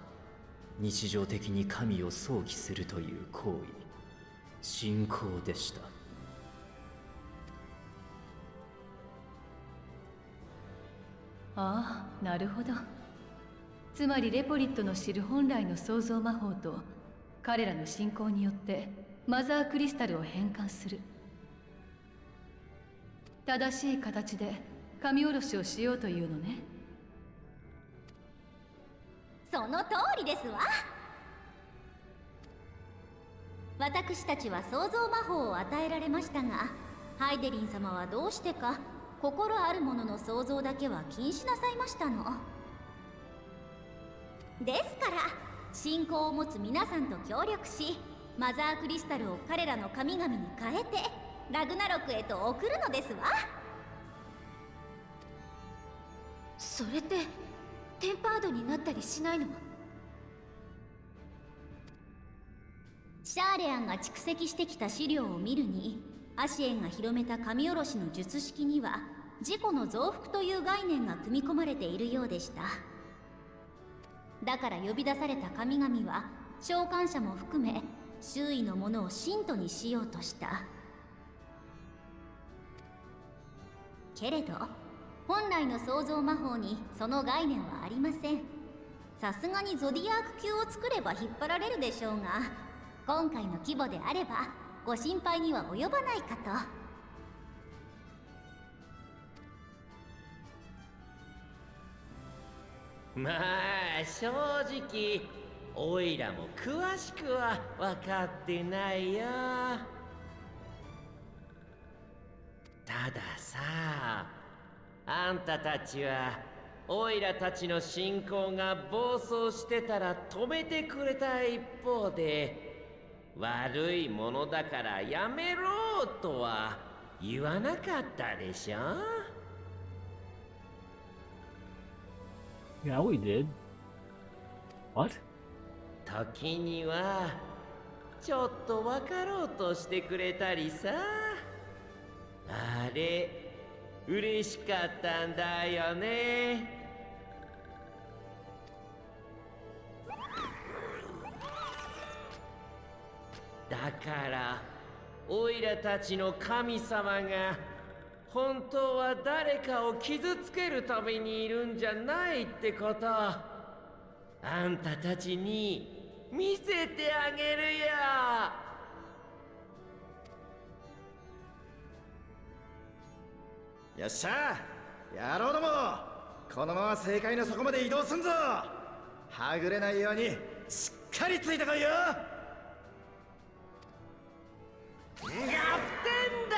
日常的に神を想起するという行為、信仰でした。ああ、なるほど。つまりレポリットの知る本来の創造魔法と彼らの信仰によってマザークリスタルを変換する。正しい形で神おろしをしようというのね。その通りですわ。私たちは創造魔法を与えられましたが、ハイデリン様はどうしてか心あるものの創造だけは禁止なさいましたの。ですから信仰を持つ皆さんと協力し、マザークリスタルを彼らの神々に変えてラグナロクへと送るのですわ。それってテンパードになったりしないの？シャーレアンが蓄積してきた資料を見るに、アシエンが広めた神おろしの術式には自己の増幅という概念が組み込まれているようでした。だから呼び出された神々は召喚者も含め周囲のものを信徒にしようとした。けれど本来の創造魔法にその概念はありません。さすがにゾディアーク級を作れば引っ張られるでしょうが、今回の規模であればご心配には及ばないかと。まあ正直おいらも詳しくは分かってないよ。たださ、あんたたちはおいらたちの信仰が暴走してたら止めてくれた一方で、悪いものだからやめろとは言わなかったでしょ。Yeah, we did. What? 時にはちょっと分かろうとしてくれたりさ。あれ嬉しかったんだよね。だからオイラたちの神様が本当は誰かを傷つけるためにいるんじゃないってこと、あんたたちに見せてあげるよ。よっしゃ、野郎ども、このまま正解の底まで移動すんぞ。はぐれないようにしっかりついてこいよ。合点だ。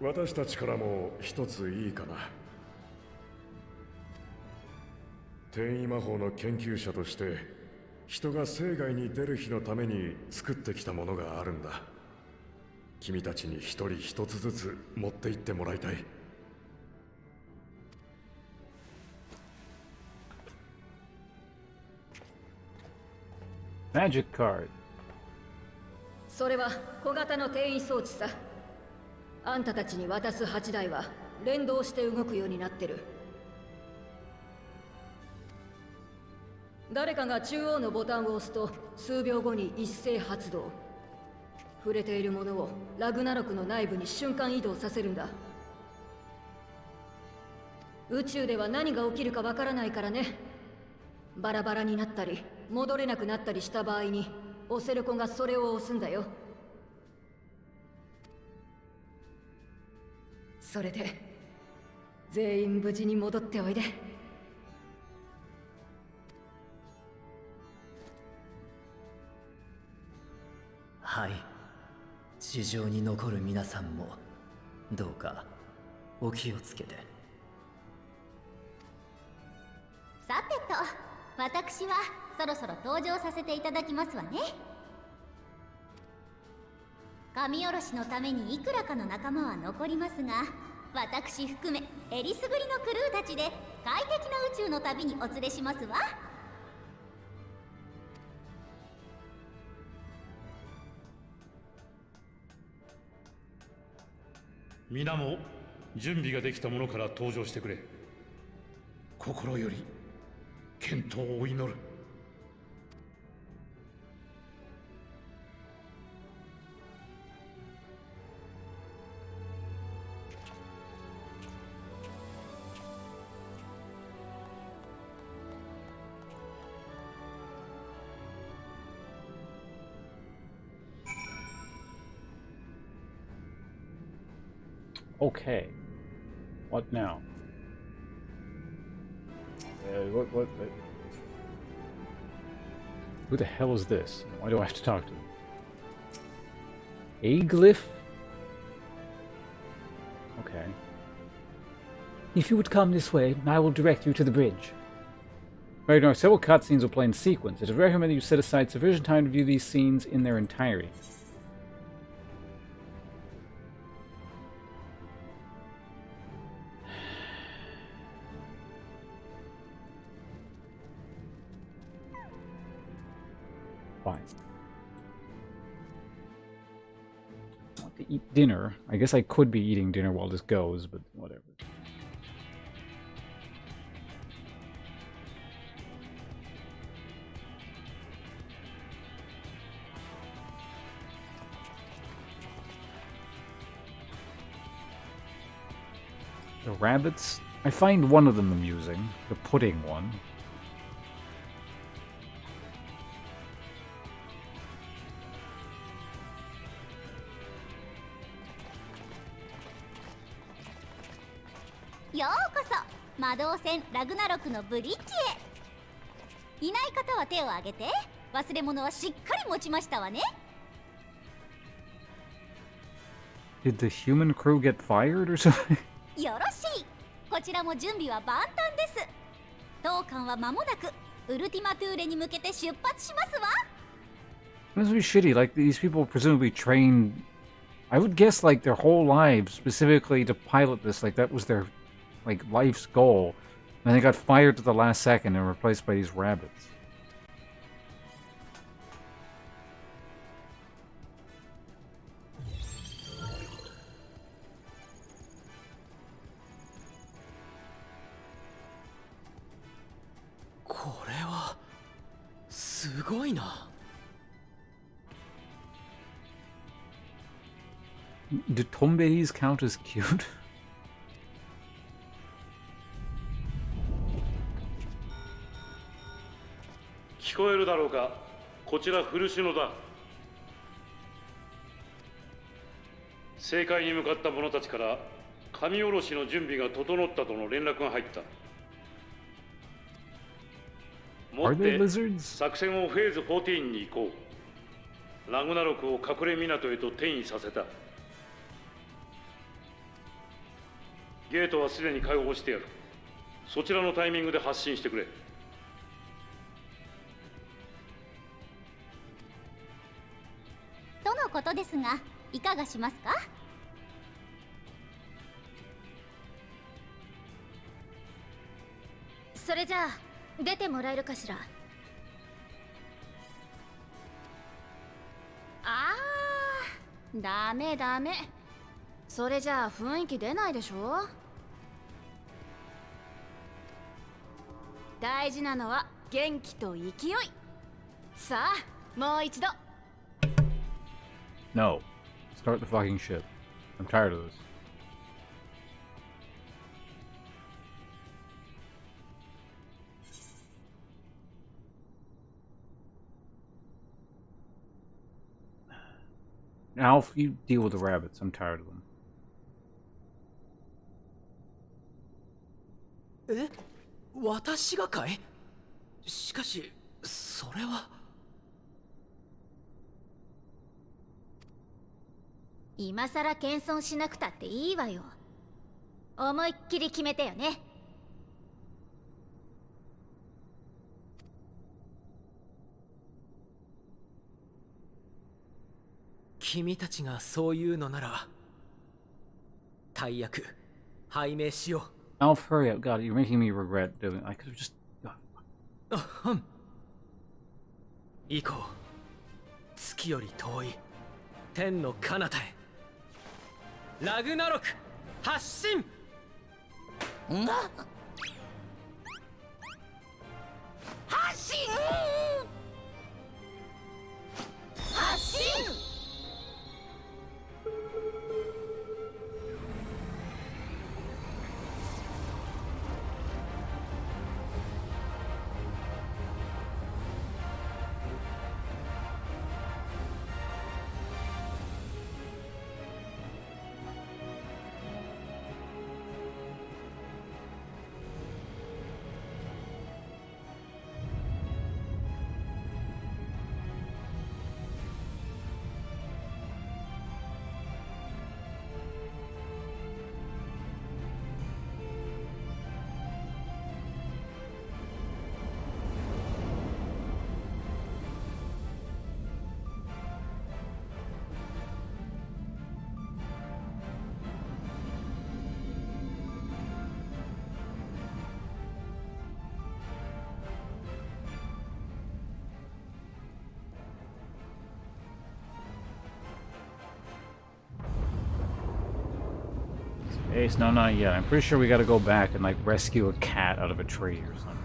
私たちからも一ついいかな。転移魔法の研究者として人が生涯に出る日のために作ってきたものがあるんだ。君たちに一人一つずつ持って行ってもらいたい。Magic card。それは小型の転移装置さ。あんたたちに渡す8台は連動して動くようになってる。誰かが中央のボタンを押すと数秒後に一斉発動。触れているものをラグナロクの内部に瞬間移動させるんだ。宇宙では何が起きるかわからないからね。バラバラになったり戻れなくなったりした場合にオセルコがそれを押すんだよ。それで全員無事に戻っておいで。はい、地上に残る皆さんもどうかお気をつけて。さてと、私はそろそろ登場させていただきますわね。神おろしのためにいくらかの仲間は残りますが、私含めえりすぐりのクルーたちで快適な宇宙の旅にお連れしますわ。皆も準備ができたものから登場してくれ。心より健闘を祈る。Okay. What now? What? Who the hell is this? Why do I have to talk to him? A glyph? Okay. If you would come this way, I will direct you to the bridge. Right now, several cutscenes will play in sequence. It is recommended you set aside sufficient time to view these scenes in their entirety. Fine. I want to eat dinner. I guess I could be eating dinner while this goes, but whatever. The rabbits? I find one of them amusing. The pudding one. Yo koso! 魔導船ラグナロクのブリッジへ。いない方は手を挙げて。忘れ物はしっかり持ちましたわね。Did the human crew get fired or something? よろしい。こちらも準備は万端です。当艦は間もなくウルティマトゥーレに向けて出発しますわ。This would be shitty. Like, these people presumably trained, I would guess, like, their whole lives specifically to pilot this. Like, that was their, like, life's goal. And they got fired at the last second and replaced by these rabbits. Do tombeis count as cute? 聞こえるだろうか。こちら古篠だ。政界に向かった者たちから神下ろしの準備が整ったとの連絡が入った。もって作戦をフェーズ14に移行。ラグナロクを隠れ港へと転移させた。ゲートはすでに開放してある。そちらのタイミングで発進してくれ。とのことですが、いかがしますか？それじゃあ出てもらえるかしら。ダメダメ。それじゃあ雰囲気出ないでしょ。大事なのは元気と勢い。さあもう一度。 No. Start the fucking ship. I'm tired of this. Alf, you deal with the rabbits. I'm tired of them. え、私がかい？しかし、それは。今さら謙遜しなくたっていいわよ。思いっきり決めてよね。君たちがそう言うのなら、大役拝命しよう。Alf, hurry up. God, you're making me regret doing. I could have just. 行こう。月より遠い天の彼方へ。ラグナロク発進。発進発進。Ace, no, not yet. I'm pretty sure we gotta go back and, like, rescue a cat out of a tree or something.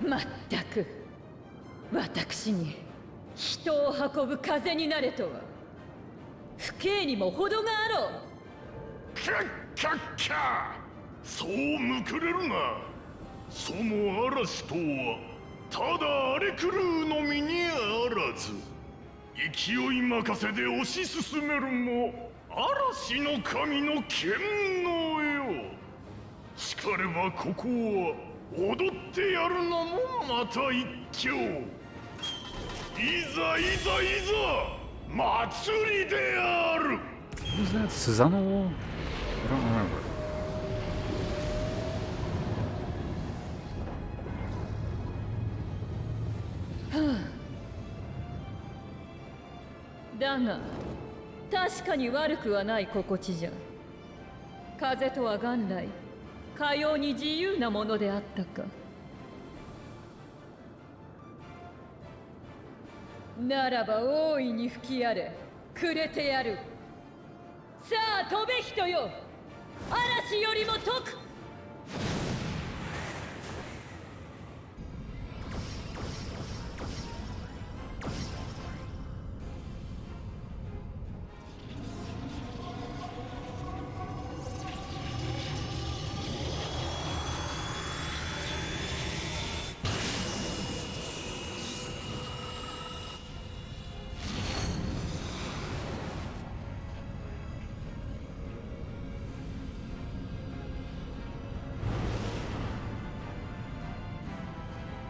まったく私に人を運ぶ風になれとは不敬にも程があろう。キャッキャッキャー、そうむくれるな。その嵐とはただ荒れ狂うのみにあらず、勢い任せで推し進めるも嵐の神の剣のよ。しかればここは踊ってやるのもまた一興。いざいざいざ祭りである。 Who's that? Susanoo? I don't remember. だが確かに悪くはない心地じゃ。風とは元来かように自由なものであったか。ならば大いに吹き荒れくれてやる。さあ飛べ人よ、嵐よりも解く。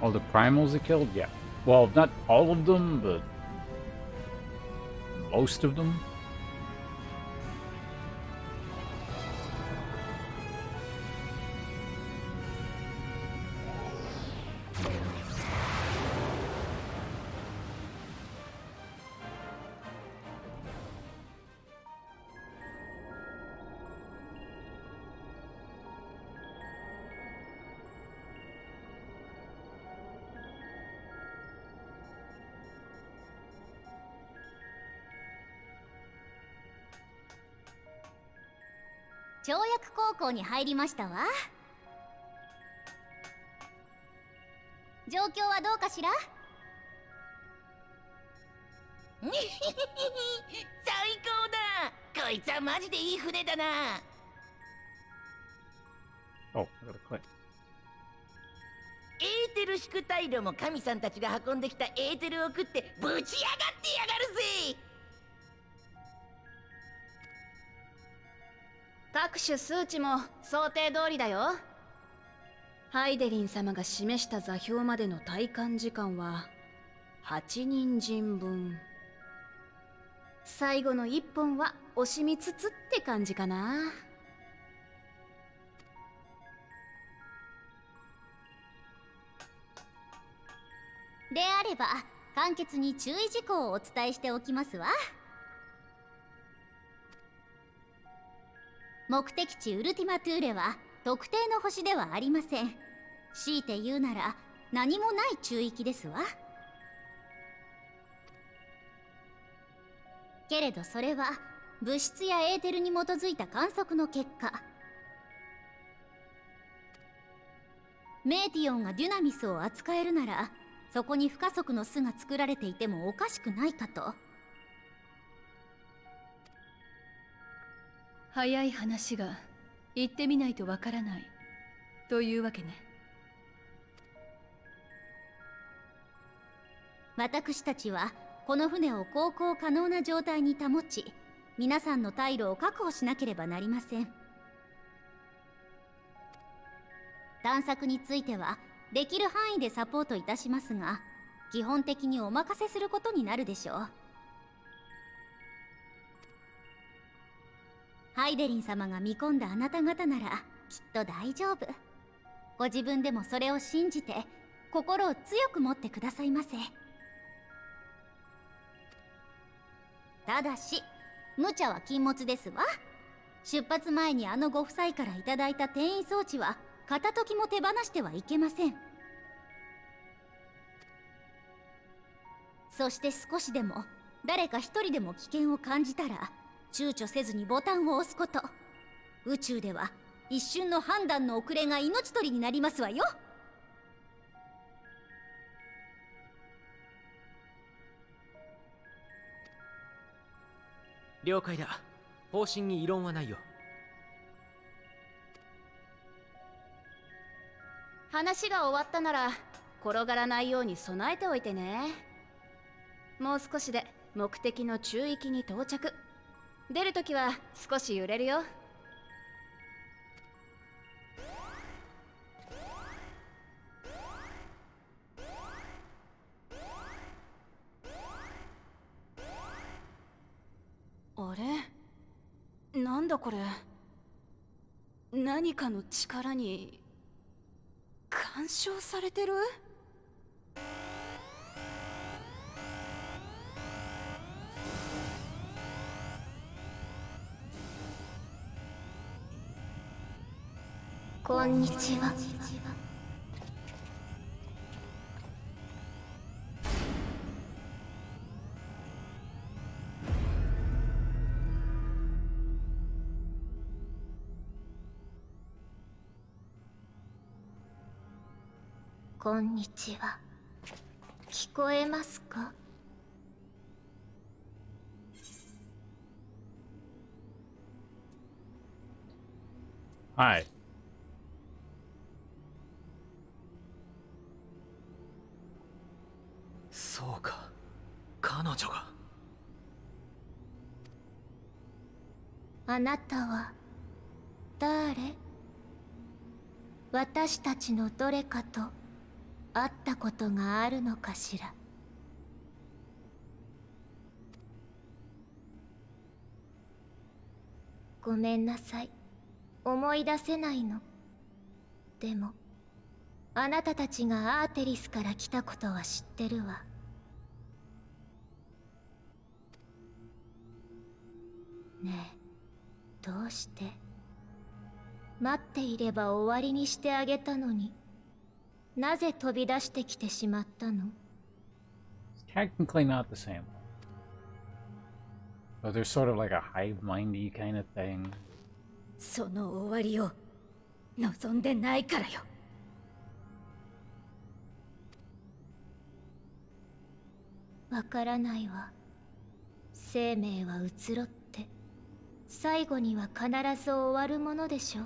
Oh, the primals he killed? Yeah. Well, not all of them, but most of them.「跳躍高校に入りましたわ。状況はどうかしら？」最高だ。こいつはマジでいい船だな。Oh, I gotta click. エーテル宿大路も神さんたちが運んできたエーテルを食ってぶち上がってやがるぜ。各種数値も想定通りだよ。ハイデリン様が示した座標までの体感時間は8人陣分。最後の1本は惜しみつつって感じかな。であれば簡潔に注意事項をお伝えしておきますわ。目的地ウルティマトゥーレは特定の星ではありません。強いて言うなら何もない中域ですわ。けれどそれは物質やエーテルに基づいた観測の結果、メーティオンがデュナミスを扱えるならそこに不可測の巣が作られていてもおかしくないかと。早い話が行ってみないとわからないというわけね。私たちはこの船を航行可能な状態に保ち、皆さんの退路を確保しなければなりません。探索についてはできる範囲でサポートいたしますが、基本的にお任せすることになるでしょう。ハイデリン様が見込んだあなた方ならきっと大丈夫。ご自分でもそれを信じて心を強く持ってくださいませ。ただし無茶は禁物ですわ。出発前にあのご夫妻からいただいた転移装置は片時も手放してはいけません。そして少しでも誰か一人でも危険を感じたら躊躇せずにボタンを押すこと。宇宙では一瞬の判断の遅れが命取りになりますわよ。了解だ。方針に異論はないよ。話が終わったなら転がらないように備えておいてね。もう少しで目的の中域に到着。出るときは少し揺れるよ。あれ？なんだこれ。何かの力に干渉されてる？こんにちは。こんにちは。聞こえますか？はい。そうか、彼女が。あなたは誰？私たちのどれかと会ったことがあるのかしら。ごめんなさい。思い出せないの。でも、あなたたちがアーテリスから来たことは知ってるわ。ねえ、どうして？待っていれば終わりにしてあげたのに、なぜ飛び出してきてしまったの？ Technically not the same. But there's sort of like a hive-mindy kind of thing. その終わりを望んでないからよ。わからないわ。生命は移ろって最後には必ず終わるものでしょ。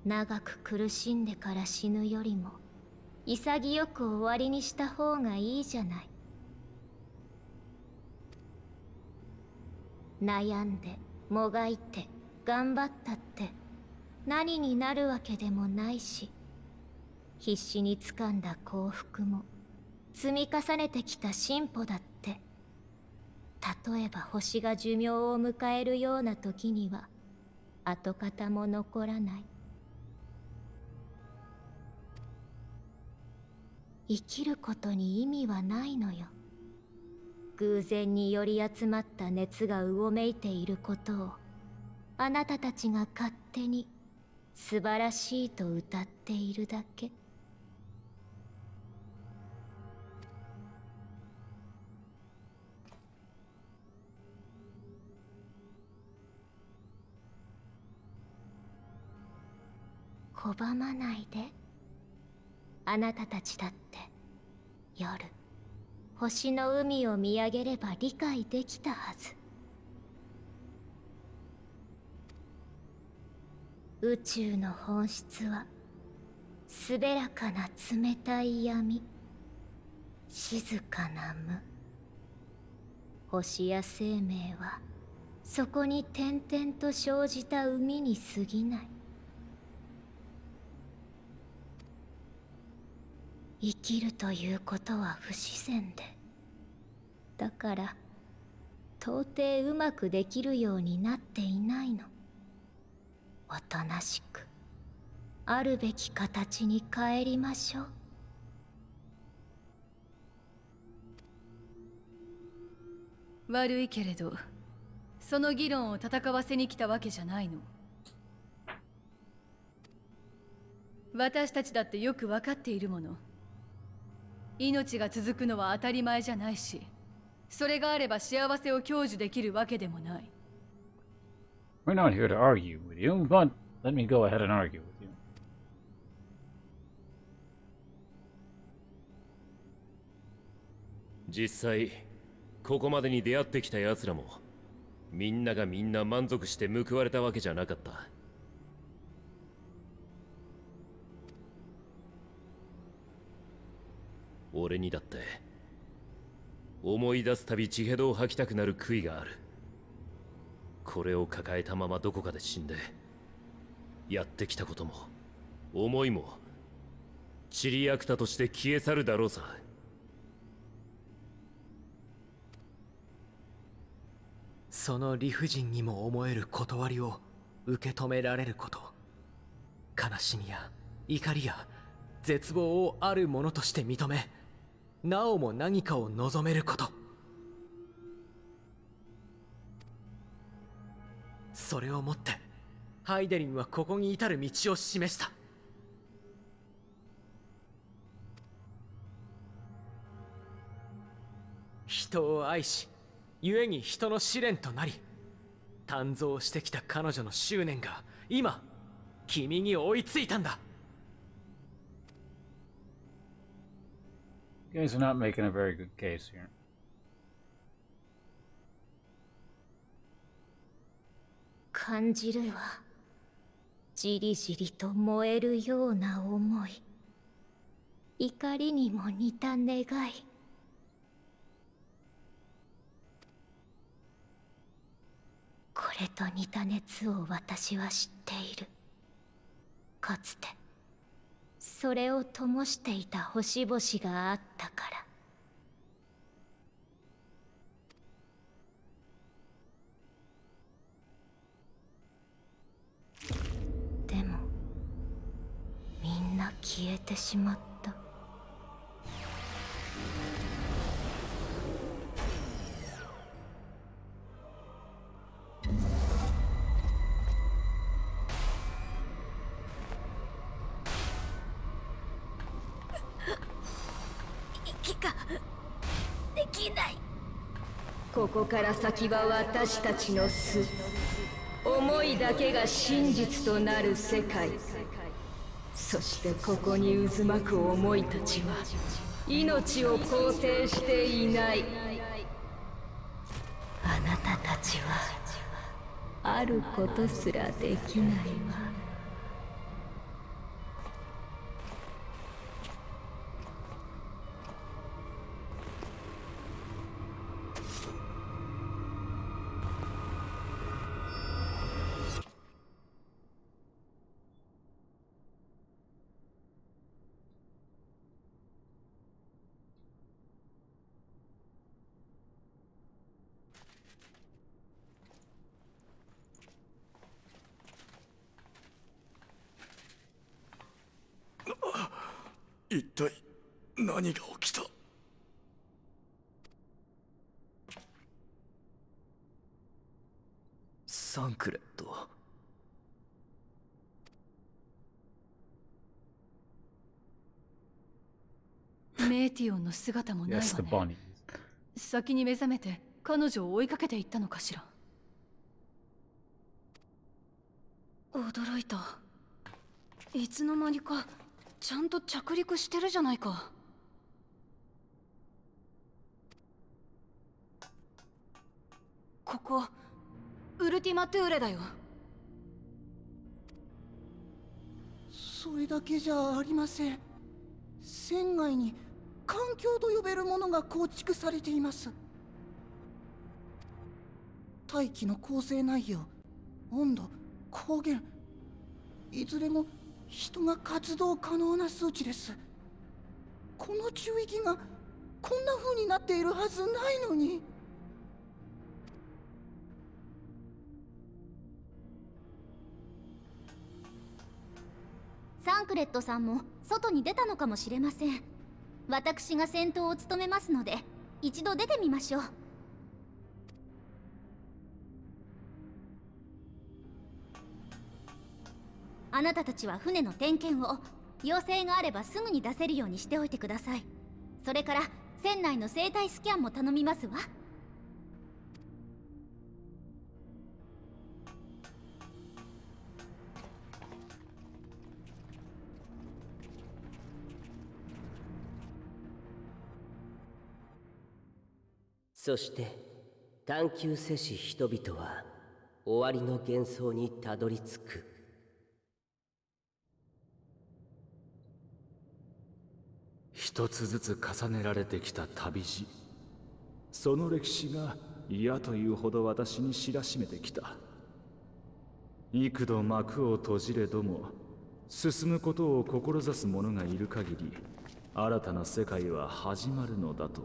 長く苦しんでから死ぬよりも潔く終わりにした方がいいじゃない。悩んでもがいて頑張ったって何になるわけでもないし、必死に掴んだ幸福も積み重ねてきた進歩だって、例えば星が寿命を迎えるような時には跡形も残らない。生きることに意味はないのよ。偶然により集まった熱がうごめいていることをあなたたちが勝手に素晴らしいと歌っているだけ。拒まないで。あなたたちだって夜星の海を見上げれば理解できたはず。宇宙の本質はすべらかな冷たい闇、静かな無。星や生命はそこに点々と生じた海に過ぎない。生きるということは不自然で、だから到底うまくできるようになっていないの。おとなしくあるべき形に帰りましょう。悪いけれど、その議論を戦わせに来たわけじゃないの。私たちだってよく分かっているもの。命が続くのは当たり前じゃないし、それがあれば幸せを享受できるわけでもない。We're not here to argue with you, but let me go ahead and argue with you. 実際ここまでに出会ってきた奴らもみんながみんな満足して報われたわけじゃなかった。俺にだって思い出すたび血へどを吐きたくなる悔いがある。これを抱えたままどこかで死んで、やってきたことも思いも塵りあくたとして消え去るだろうさ。その理不尽にも思える断りを受け止められること、悲しみや怒りや絶望をあるものとして認め、なおも何かを望めること、それをもってハイデリンはここに至る道を示した。人を愛し、故に人の試練となり、誕生してきた彼女の執念が今君に追いついたんだ。You guys are not making a very good case here. 感じるわ。じりじりと燃えるような思い。怒りにも似た願い。これと似た熱を私は知っている。かつてそれを灯していた星々があったから。でもみんな消えてしまった。息ができない。ここから先は私たちの巣。思いだけが真実となる世界。そしてここに渦巻く思いたちは命を肯定していない。あなたたちはあることすらできないわ。一体何が起きた？サンクレット。メーティオンの姿もないわね。先に目覚めて彼女を追いかけていったのかしら。驚いた。いつの間にかちゃんと着陸してるじゃないか。ここウルティマトゥーレだよ。それだけじゃありません。船外に環境と呼べるものが構築されています。大気の構成内容、温度、光源、いずれも人が活動可能な数値です。この中域がこんな風になっているはずないのに。サンクレットさんも外に出たのかもしれません。私が先頭を務めますので一度出てみましょう。あなたたちは船の点検を、要請があればすぐに出せるようにしておいてください。それから船内の生体スキャンも頼みますわ。そして探求せし人々は終わりの幻想にたどり着く。一つずつ重ねられてきた旅路、その歴史が嫌というほど私に知らしめてきた。幾度幕を閉じれども進むことを志す者がいる限り新たな世界は始まるのだと。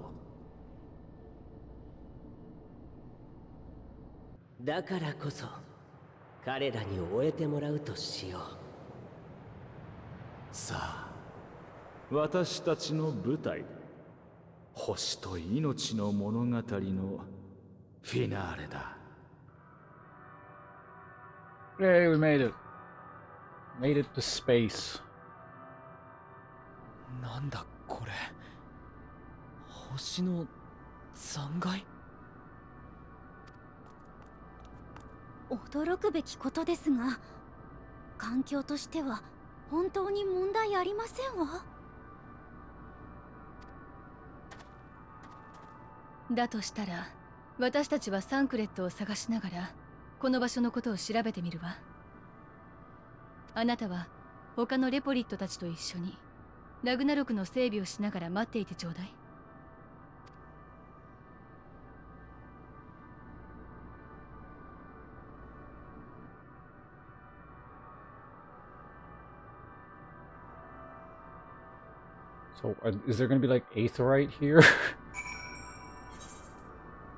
だからこそ彼らに終えてもらうとしよう。さあ、私たちの舞台、星と命の物語のフィナーレだ。Yay, we made it. Made it to space. なんだこれ。星の残骸？驚くべきことですが、環境としては本当に問題ありませんわ。だとしたら私たちはサンクレットを探しながらこの場所のことを調べてみるわ。あなたは他のレポリットたちと一緒にラグナロクの整備をしながら待っていてちょうだい。So, is there going to be like aetheryte here?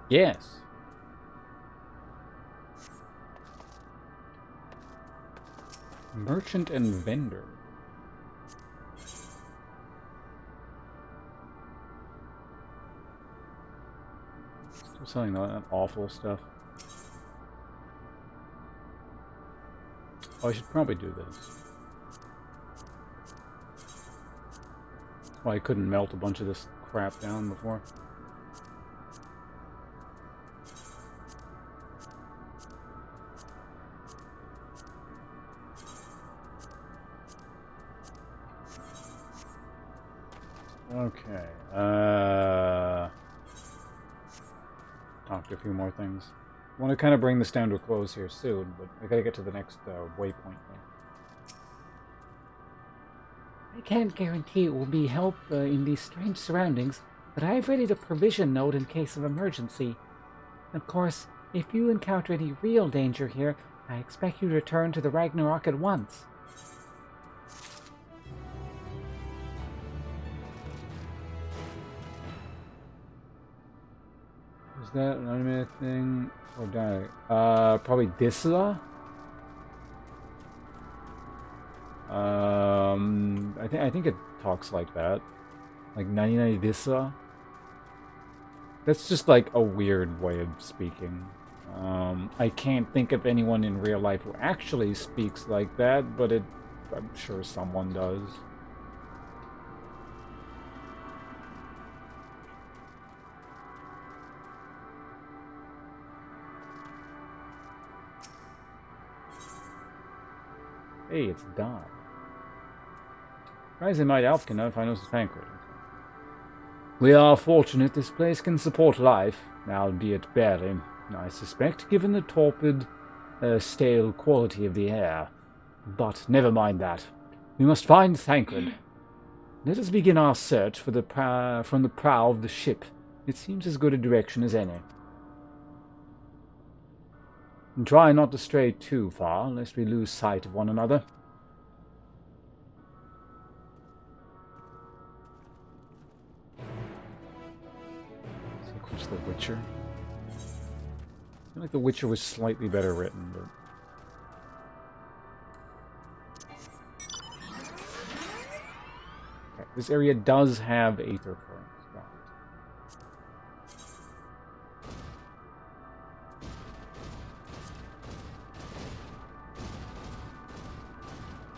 Yes. Merchant and vendor. Still selling that awful stuff. Oh, I should probably do this. Well, I couldn't melt a bunch of this crap down before. Okay. Talked a few more things. I want to kind of bring this down to a close here soon, but I gotta get to the next waypoint thing. I can't guarantee it will be help in these strange surroundings, but I've readied a provision note in case of emergency. Of course, if you encounter any real danger here, I expect you to return to the Ragnarok at once. Is that an animated thing or dialect? Probably Disla. I think it talks like that, like 99 Disla. That's just like a weird way of speaking. I can't think of anyone in real life who actually speaks like that, but I'm sure someone does. Hey, it's Don. Rising Might Elf can notify us of Thancred. We are fortunate this place can support life, albeit barely, I suspect, given the torpid, stale quality of the air. But never mind that. We must find Thancred. Let us begin our search for from the prow of the ship. It seems as good a direction as any. And try not to stray too far, lest we lose sight of one another. Which The Witcher? I feel like The Witcher was slightly better written, but... Okay, this area does have aether currents. Got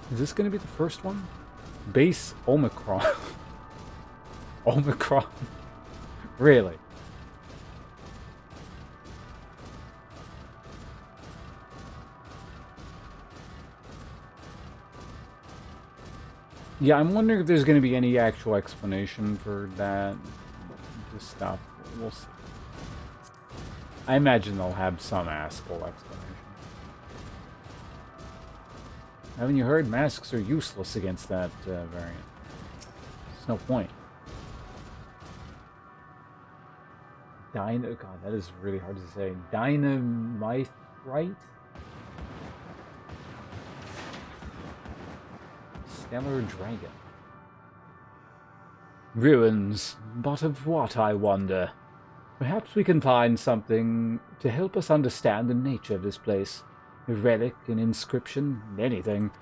it. Is this going to be the first one? Base Omicron. Omicron. Really? Yeah, I'm wondering if there's going to be any actual explanation for that. This stuff. We'll see. I imagine they'll have some asshole explanation. Haven't you heard? Masks are useless against that variant. There's no point. God, that is really hard to say. Dynamite, right? Stellar Dragon. Ruins, but of what, I wonder? Perhaps we can find something to help us understand the nature of this place. A relic, an inscription, anything.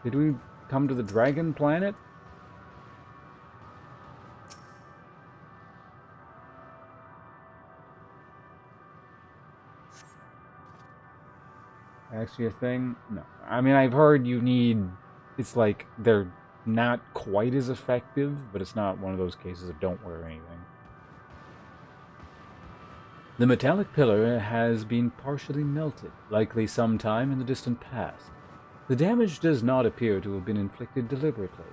Did we come to the Dragon Planet? Actually a thing? No. I mean, I've heard you need... It's like, they're not quite as effective, but it's not one of those cases of don't wear anything. The metallic pillar has been partially melted, likely sometime in the distant past. The damage does not appear to have been inflicted deliberately.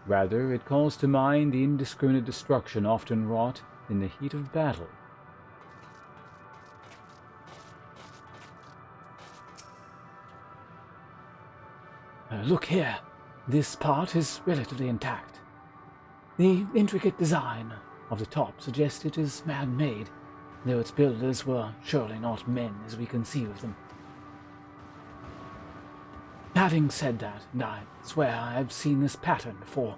Rather, it calls to mind the indiscriminate destruction often wrought in the heat of battle. Look here. This part is relatively intact. The intricate design of the top suggests it is man-made, though its builders were surely not men as we conceive of them. Having said that, I swear I've seen this pattern before.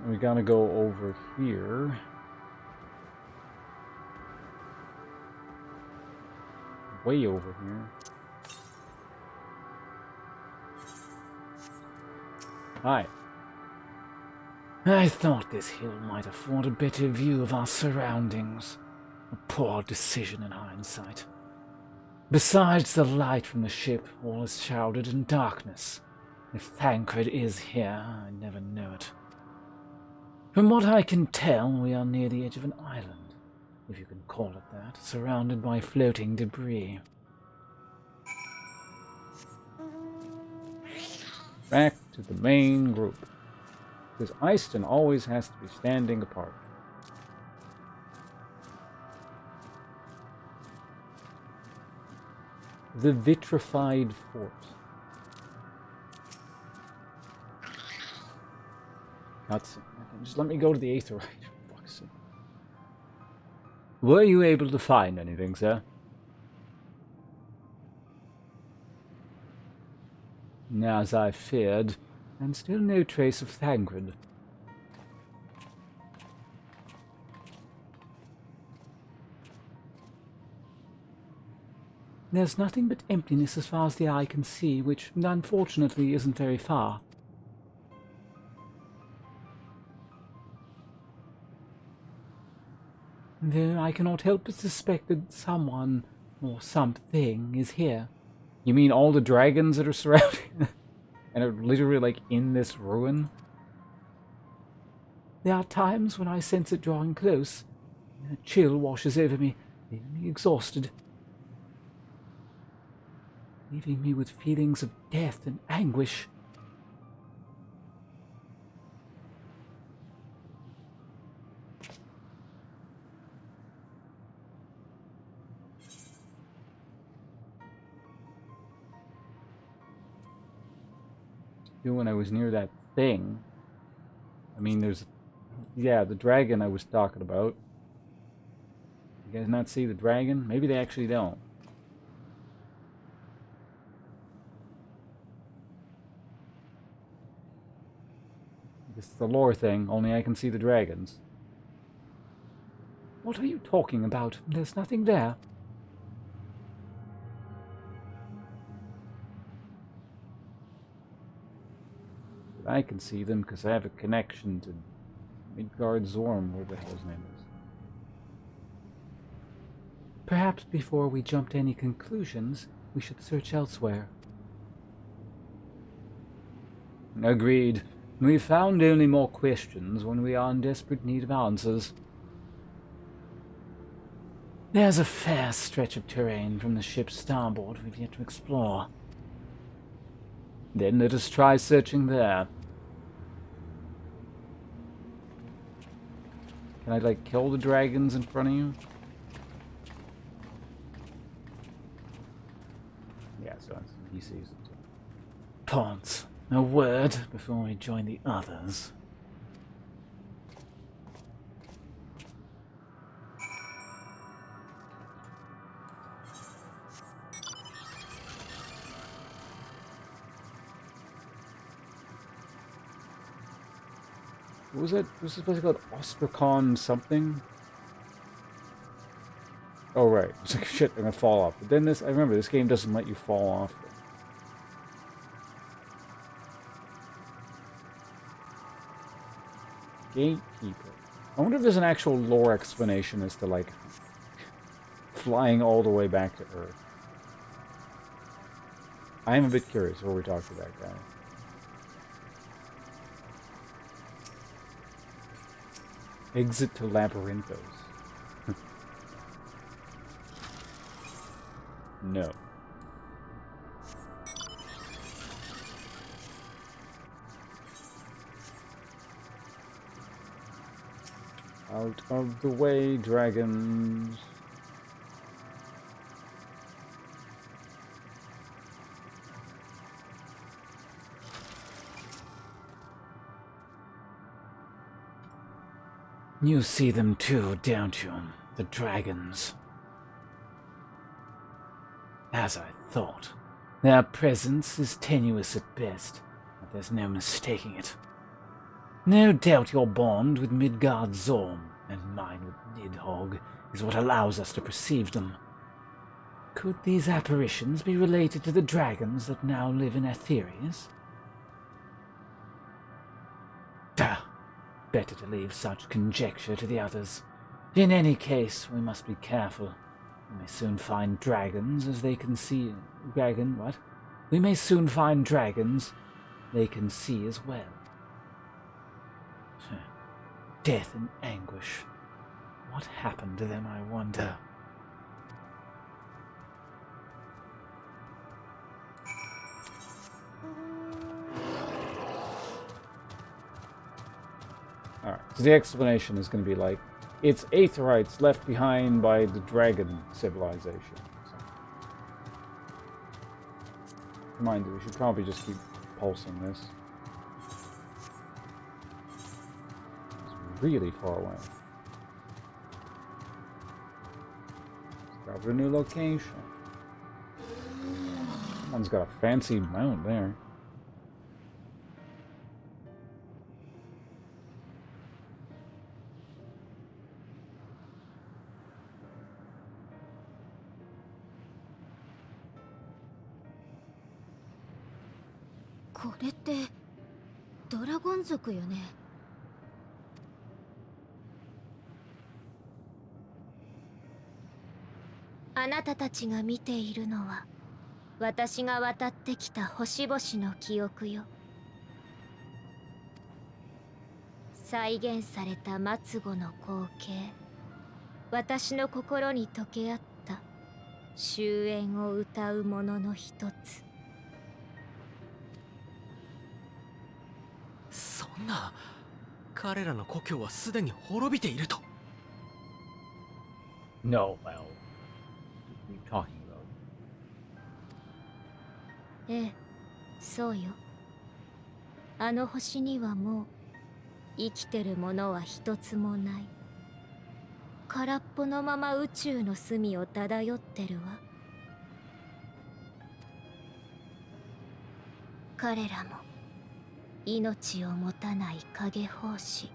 We gotta go over here. Way over here. Hi. I thought this hill might afford a better view of our surroundings. A poor decision in hindsight. Besides the light from the ship, all is shrouded in darkness. If Thancred is here, I never know it. From what I can tell, we are near the edge of an island, if you can call it that, surrounded by floating debris. Back to the main group. Because Eiston always has to be standing apart. The vitrified fort. Cutscene. Just let me go to the Aetherite. Fuck's sake. Were you able to find anything, sir? As I feared, and still no trace of Thancred. There's nothing but emptiness as far as the eye can see, which unfortunately isn't very far. Though I cannot help but suspect that someone or something is here. You mean all the dragons that are surrounding and are literally like in this ruin? There are times when I sense it drawing close. A chill washes over me, leaving me exhausted. Leaving me with feelings of death and anguish. When I was near that thing. I mean, there's... Yeah, the dragon I was talking about. You guys not see the dragon? Maybe they actually don't. This is the lore thing, only I can see the dragons. What are you talking about? There's nothing there. I can see them because I have a connection to Midgard Zorm, where the hell his name is. Perhaps before we jump to any conclusions, we should search elsewhere. Agreed. We found only more questions when we are in desperate need of answers. There's a fair stretch of terrain from the ship's starboard we've yet to explore. Then let us try searching there. Can I, like, kill the dragons in front of you? Yeah, so he sees it too. Ponce, a word before we join the others. What was it? Was it supposed to be called Ostracon something? Oh, right. It's like, shit, I'm gonna fall off. But then this, I remember, this game doesn't let you fall off. Gatekeeper. I wonder if there's an actual lore explanation as to, like, flying all the way back to Earth. I am a bit curious before we talk to that guy. Exit to Labyrinthos. No. Out of the way, dragons. You see them too, don't you? The dragons. As I thought. Their presence is tenuous at best, but there's no mistaking it. No doubt your bond with Midgard Zorm, and mine with Nidhogg, is what allows us to perceive them. Could these apparitions be related to the dragons that now live in Aetherius? Better to leave such conjecture to the others. In any case, we must be careful. We may soon find dragons as they can see... We may soon find dragons they can see as well. Death and anguish. What happened to them, I wonder? Alright, so the explanation is going to be like, it's Aetherites left behind by the dragon civilization. So. Mind you, we should probably just keep pulsing this. It's really far away. Discover a new location. Someone's got a fancy mount there.これってドラゴン族よね。あなたたちが見ているのは私が渡ってきた星々の記憶よ。再現された末後の光景、私の心に溶け合った終焉を歌うものの一つ。そんな、彼らの故郷はすでに滅びていると。No, well, what are you talking about? ええ、そうよ。あの星にはもう生きてるものは一つもない。空っぽのまま宇宙の隅を漂ってるわ。彼らも命を持たない影胞子、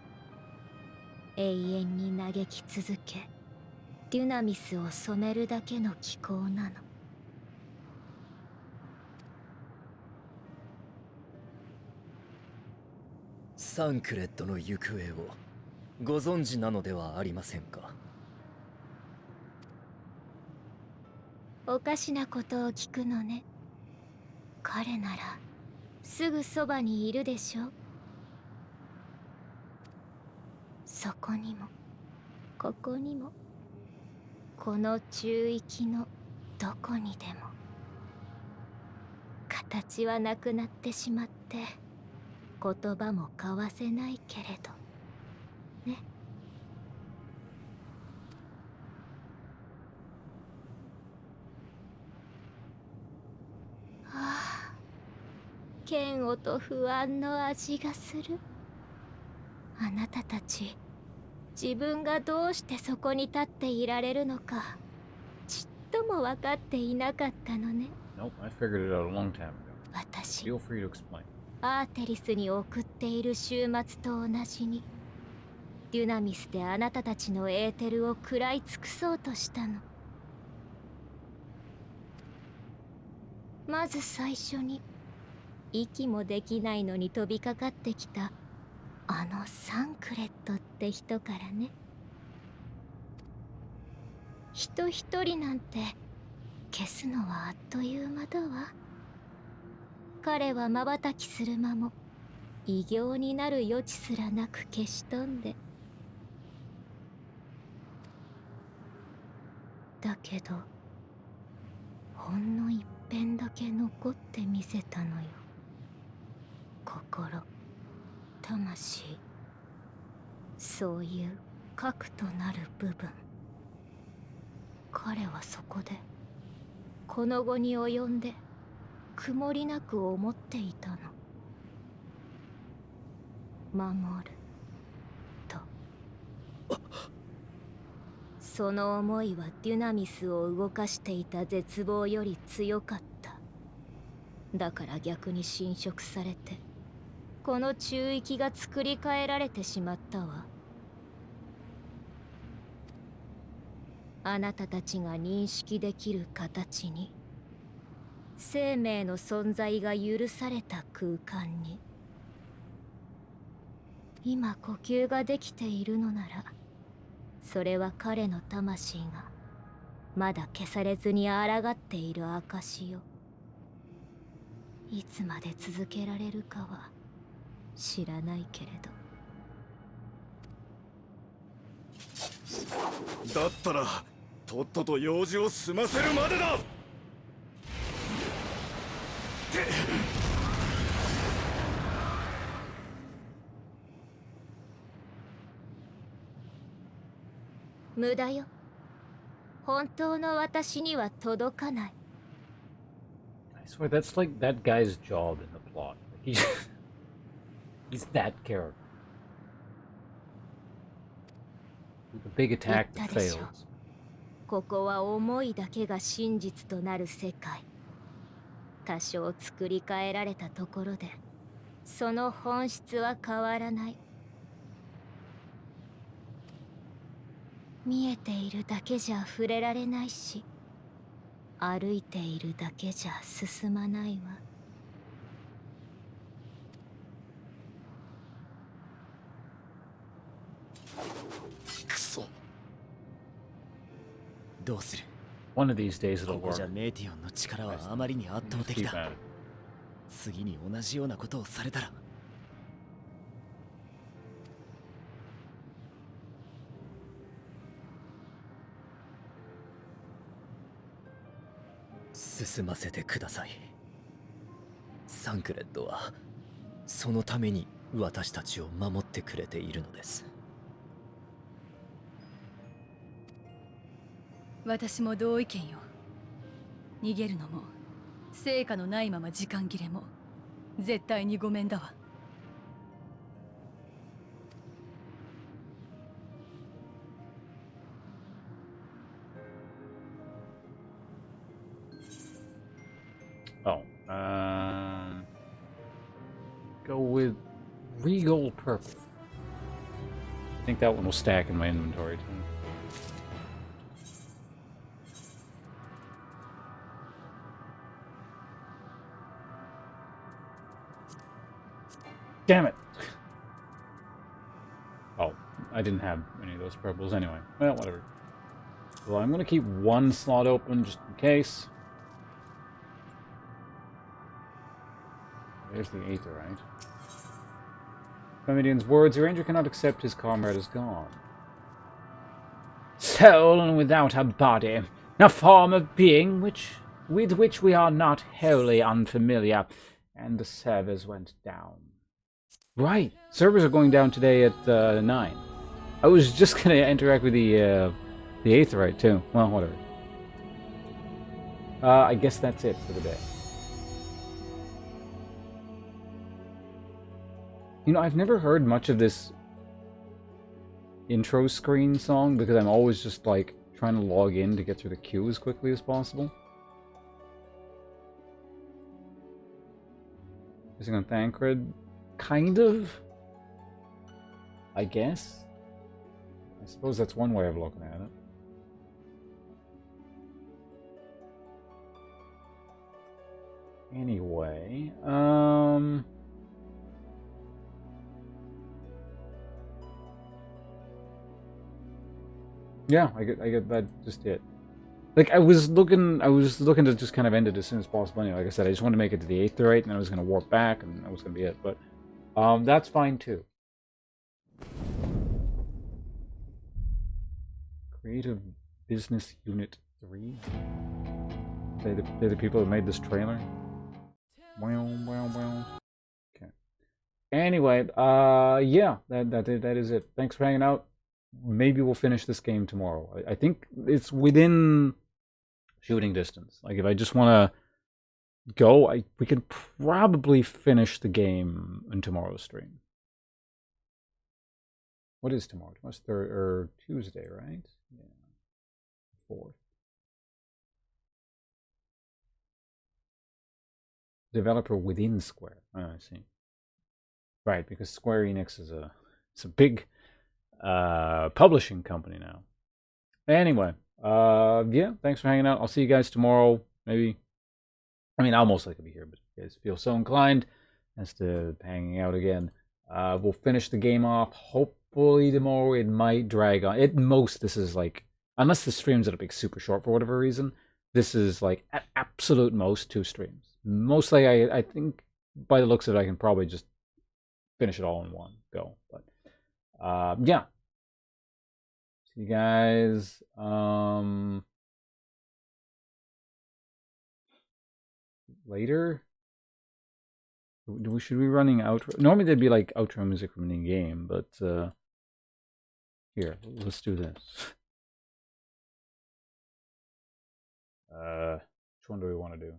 永遠に嘆き続けデュナミスを染めるだけの気候なの。サンクレットの行方をご存知なのではありませんか。おかしなことを聞くのね。彼ならすぐそばにいるでしょ。そこにもここにも、この中域のどこにでも。形はなくなってしまって言葉も交わせないけれどね。ああ、嫌悪と不安の味がする。あなたたち、自分がどうしてそこに立っていられるのかちっとも分かっていなかったのね。 Nope, I figured it out a long time ago. 私、 Feel free to explain. アーテリスに送っている終末と同じにデュナミスであなたたちのエーテルを食らい尽くそうとしたの。まず最初に息もできないのに飛びかかってきたあのサンクレットって人からね。人一人なんて消すのはあっという間だわ。彼は瞬きする間も異形になる余地すらなく消し飛んで。だけどほんの一遍だけ残ってみせたのよ。心、魂、そういう核となる部分。彼はそこでこの後に及んで曇りなく思っていたの。守ると。その思いはデュナミスを動かしていた絶望より強かった。だから逆に侵食されてこの中域が作り変えられてしまったわ。あなたたちが認識できる形に、生命の存在が許された空間に。今呼吸ができているのなら、それは彼の魂がまだ消されずに抗っている証よ。いつまで続けられるかは知らないけれど。だったらとっとと用事を済ませるまでだ。無駄よ。本当の私には届かない。I swear that's like that guy's job in the plot. Like he's that character. With a big attack that fails. ここは思いだけが真実となる世界。多少作り変えられたところで、その本質は変わらない。見えているだけじゃ触れられないし、歩いているだけじゃ進まないわ。くそ。どうする？ One of these days it'll ここじゃ work. メイティオンの力はあまりに圧倒的 Keep だ。 at it. 次に同じようなことをされたら。進ませてください。サンクレッドはそのために私たちを守ってくれているのです。私も同意見よ。逃げるのも成果のないまま時間切れも絶対にごめんだわ。Oh, go with Regal Purple. I think that one will stack in my inventory too. Damn it! Oh, I didn't have any of those purples anyway. Well, whatever. Well, I'm gonna keep one slot open just in case. There's the Aetherite. Comedian's words, your ranger cannot accept his comrade is gone. Soul and without a body, a form of being with which we are not wholly unfamiliar, and the servers went down. Right, servers are going down today at 9. I was just gonna interact with the Aetherite too. Well, whatever. I guess that's it for the day. You know, I've never heard much of this intro screen song because I'm always just like trying to log in to get through the queue as quickly as possible. Using on Thancred, kind of, I guess. I suppose that's one way of looking at it. Anyway, yeah, I get that just it. Like, I was looking to just kind of end it as soon as possible anyway. Like I said, I just wanted to make it to the 8th or 8th, and then I was going to warp back, and that was going to be it. But that's fine, too. Creative Business Unit 3? They're the people that made this trailer? Okay. Anyway, yeah, that is it. Thanks for hanging out. Maybe we'll finish this game tomorrow. I think it's within shooting distance. Like, if I just want to go, we can probably finish the game in tomorrow's stream. What is tomorrow? Tomorrow's Tuesday, right? Yeah. 4th. Developer within Square. Oh, I see. Right, because Square Enix is it's a big publishing company now. Anyway, yeah, thanks for hanging out. I'll see you guys tomorrow. Maybe. I mean, I'll most likely be here, but if you guys feel so inclined as to hanging out again, we'll finish the game off. Hopefully tomorrow. It might drag on. At most, this is like, unless the streams end up being super short for whatever reason, this is like at absolute most 2 streams. Mostly, I think by the looks of it, I can probably just finish it all in one go. But yeah. See you guys. Later. Should we be running outro? Normally there'd be like outro music from the game, but here, let's do this. Which one do we want to do?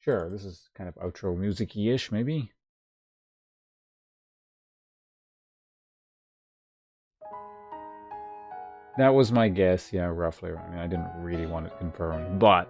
Sure, this is kind of outro music-y-ish, maybe. That was my guess, yeah, roughly. I mean, I didn't really want it confirmed, but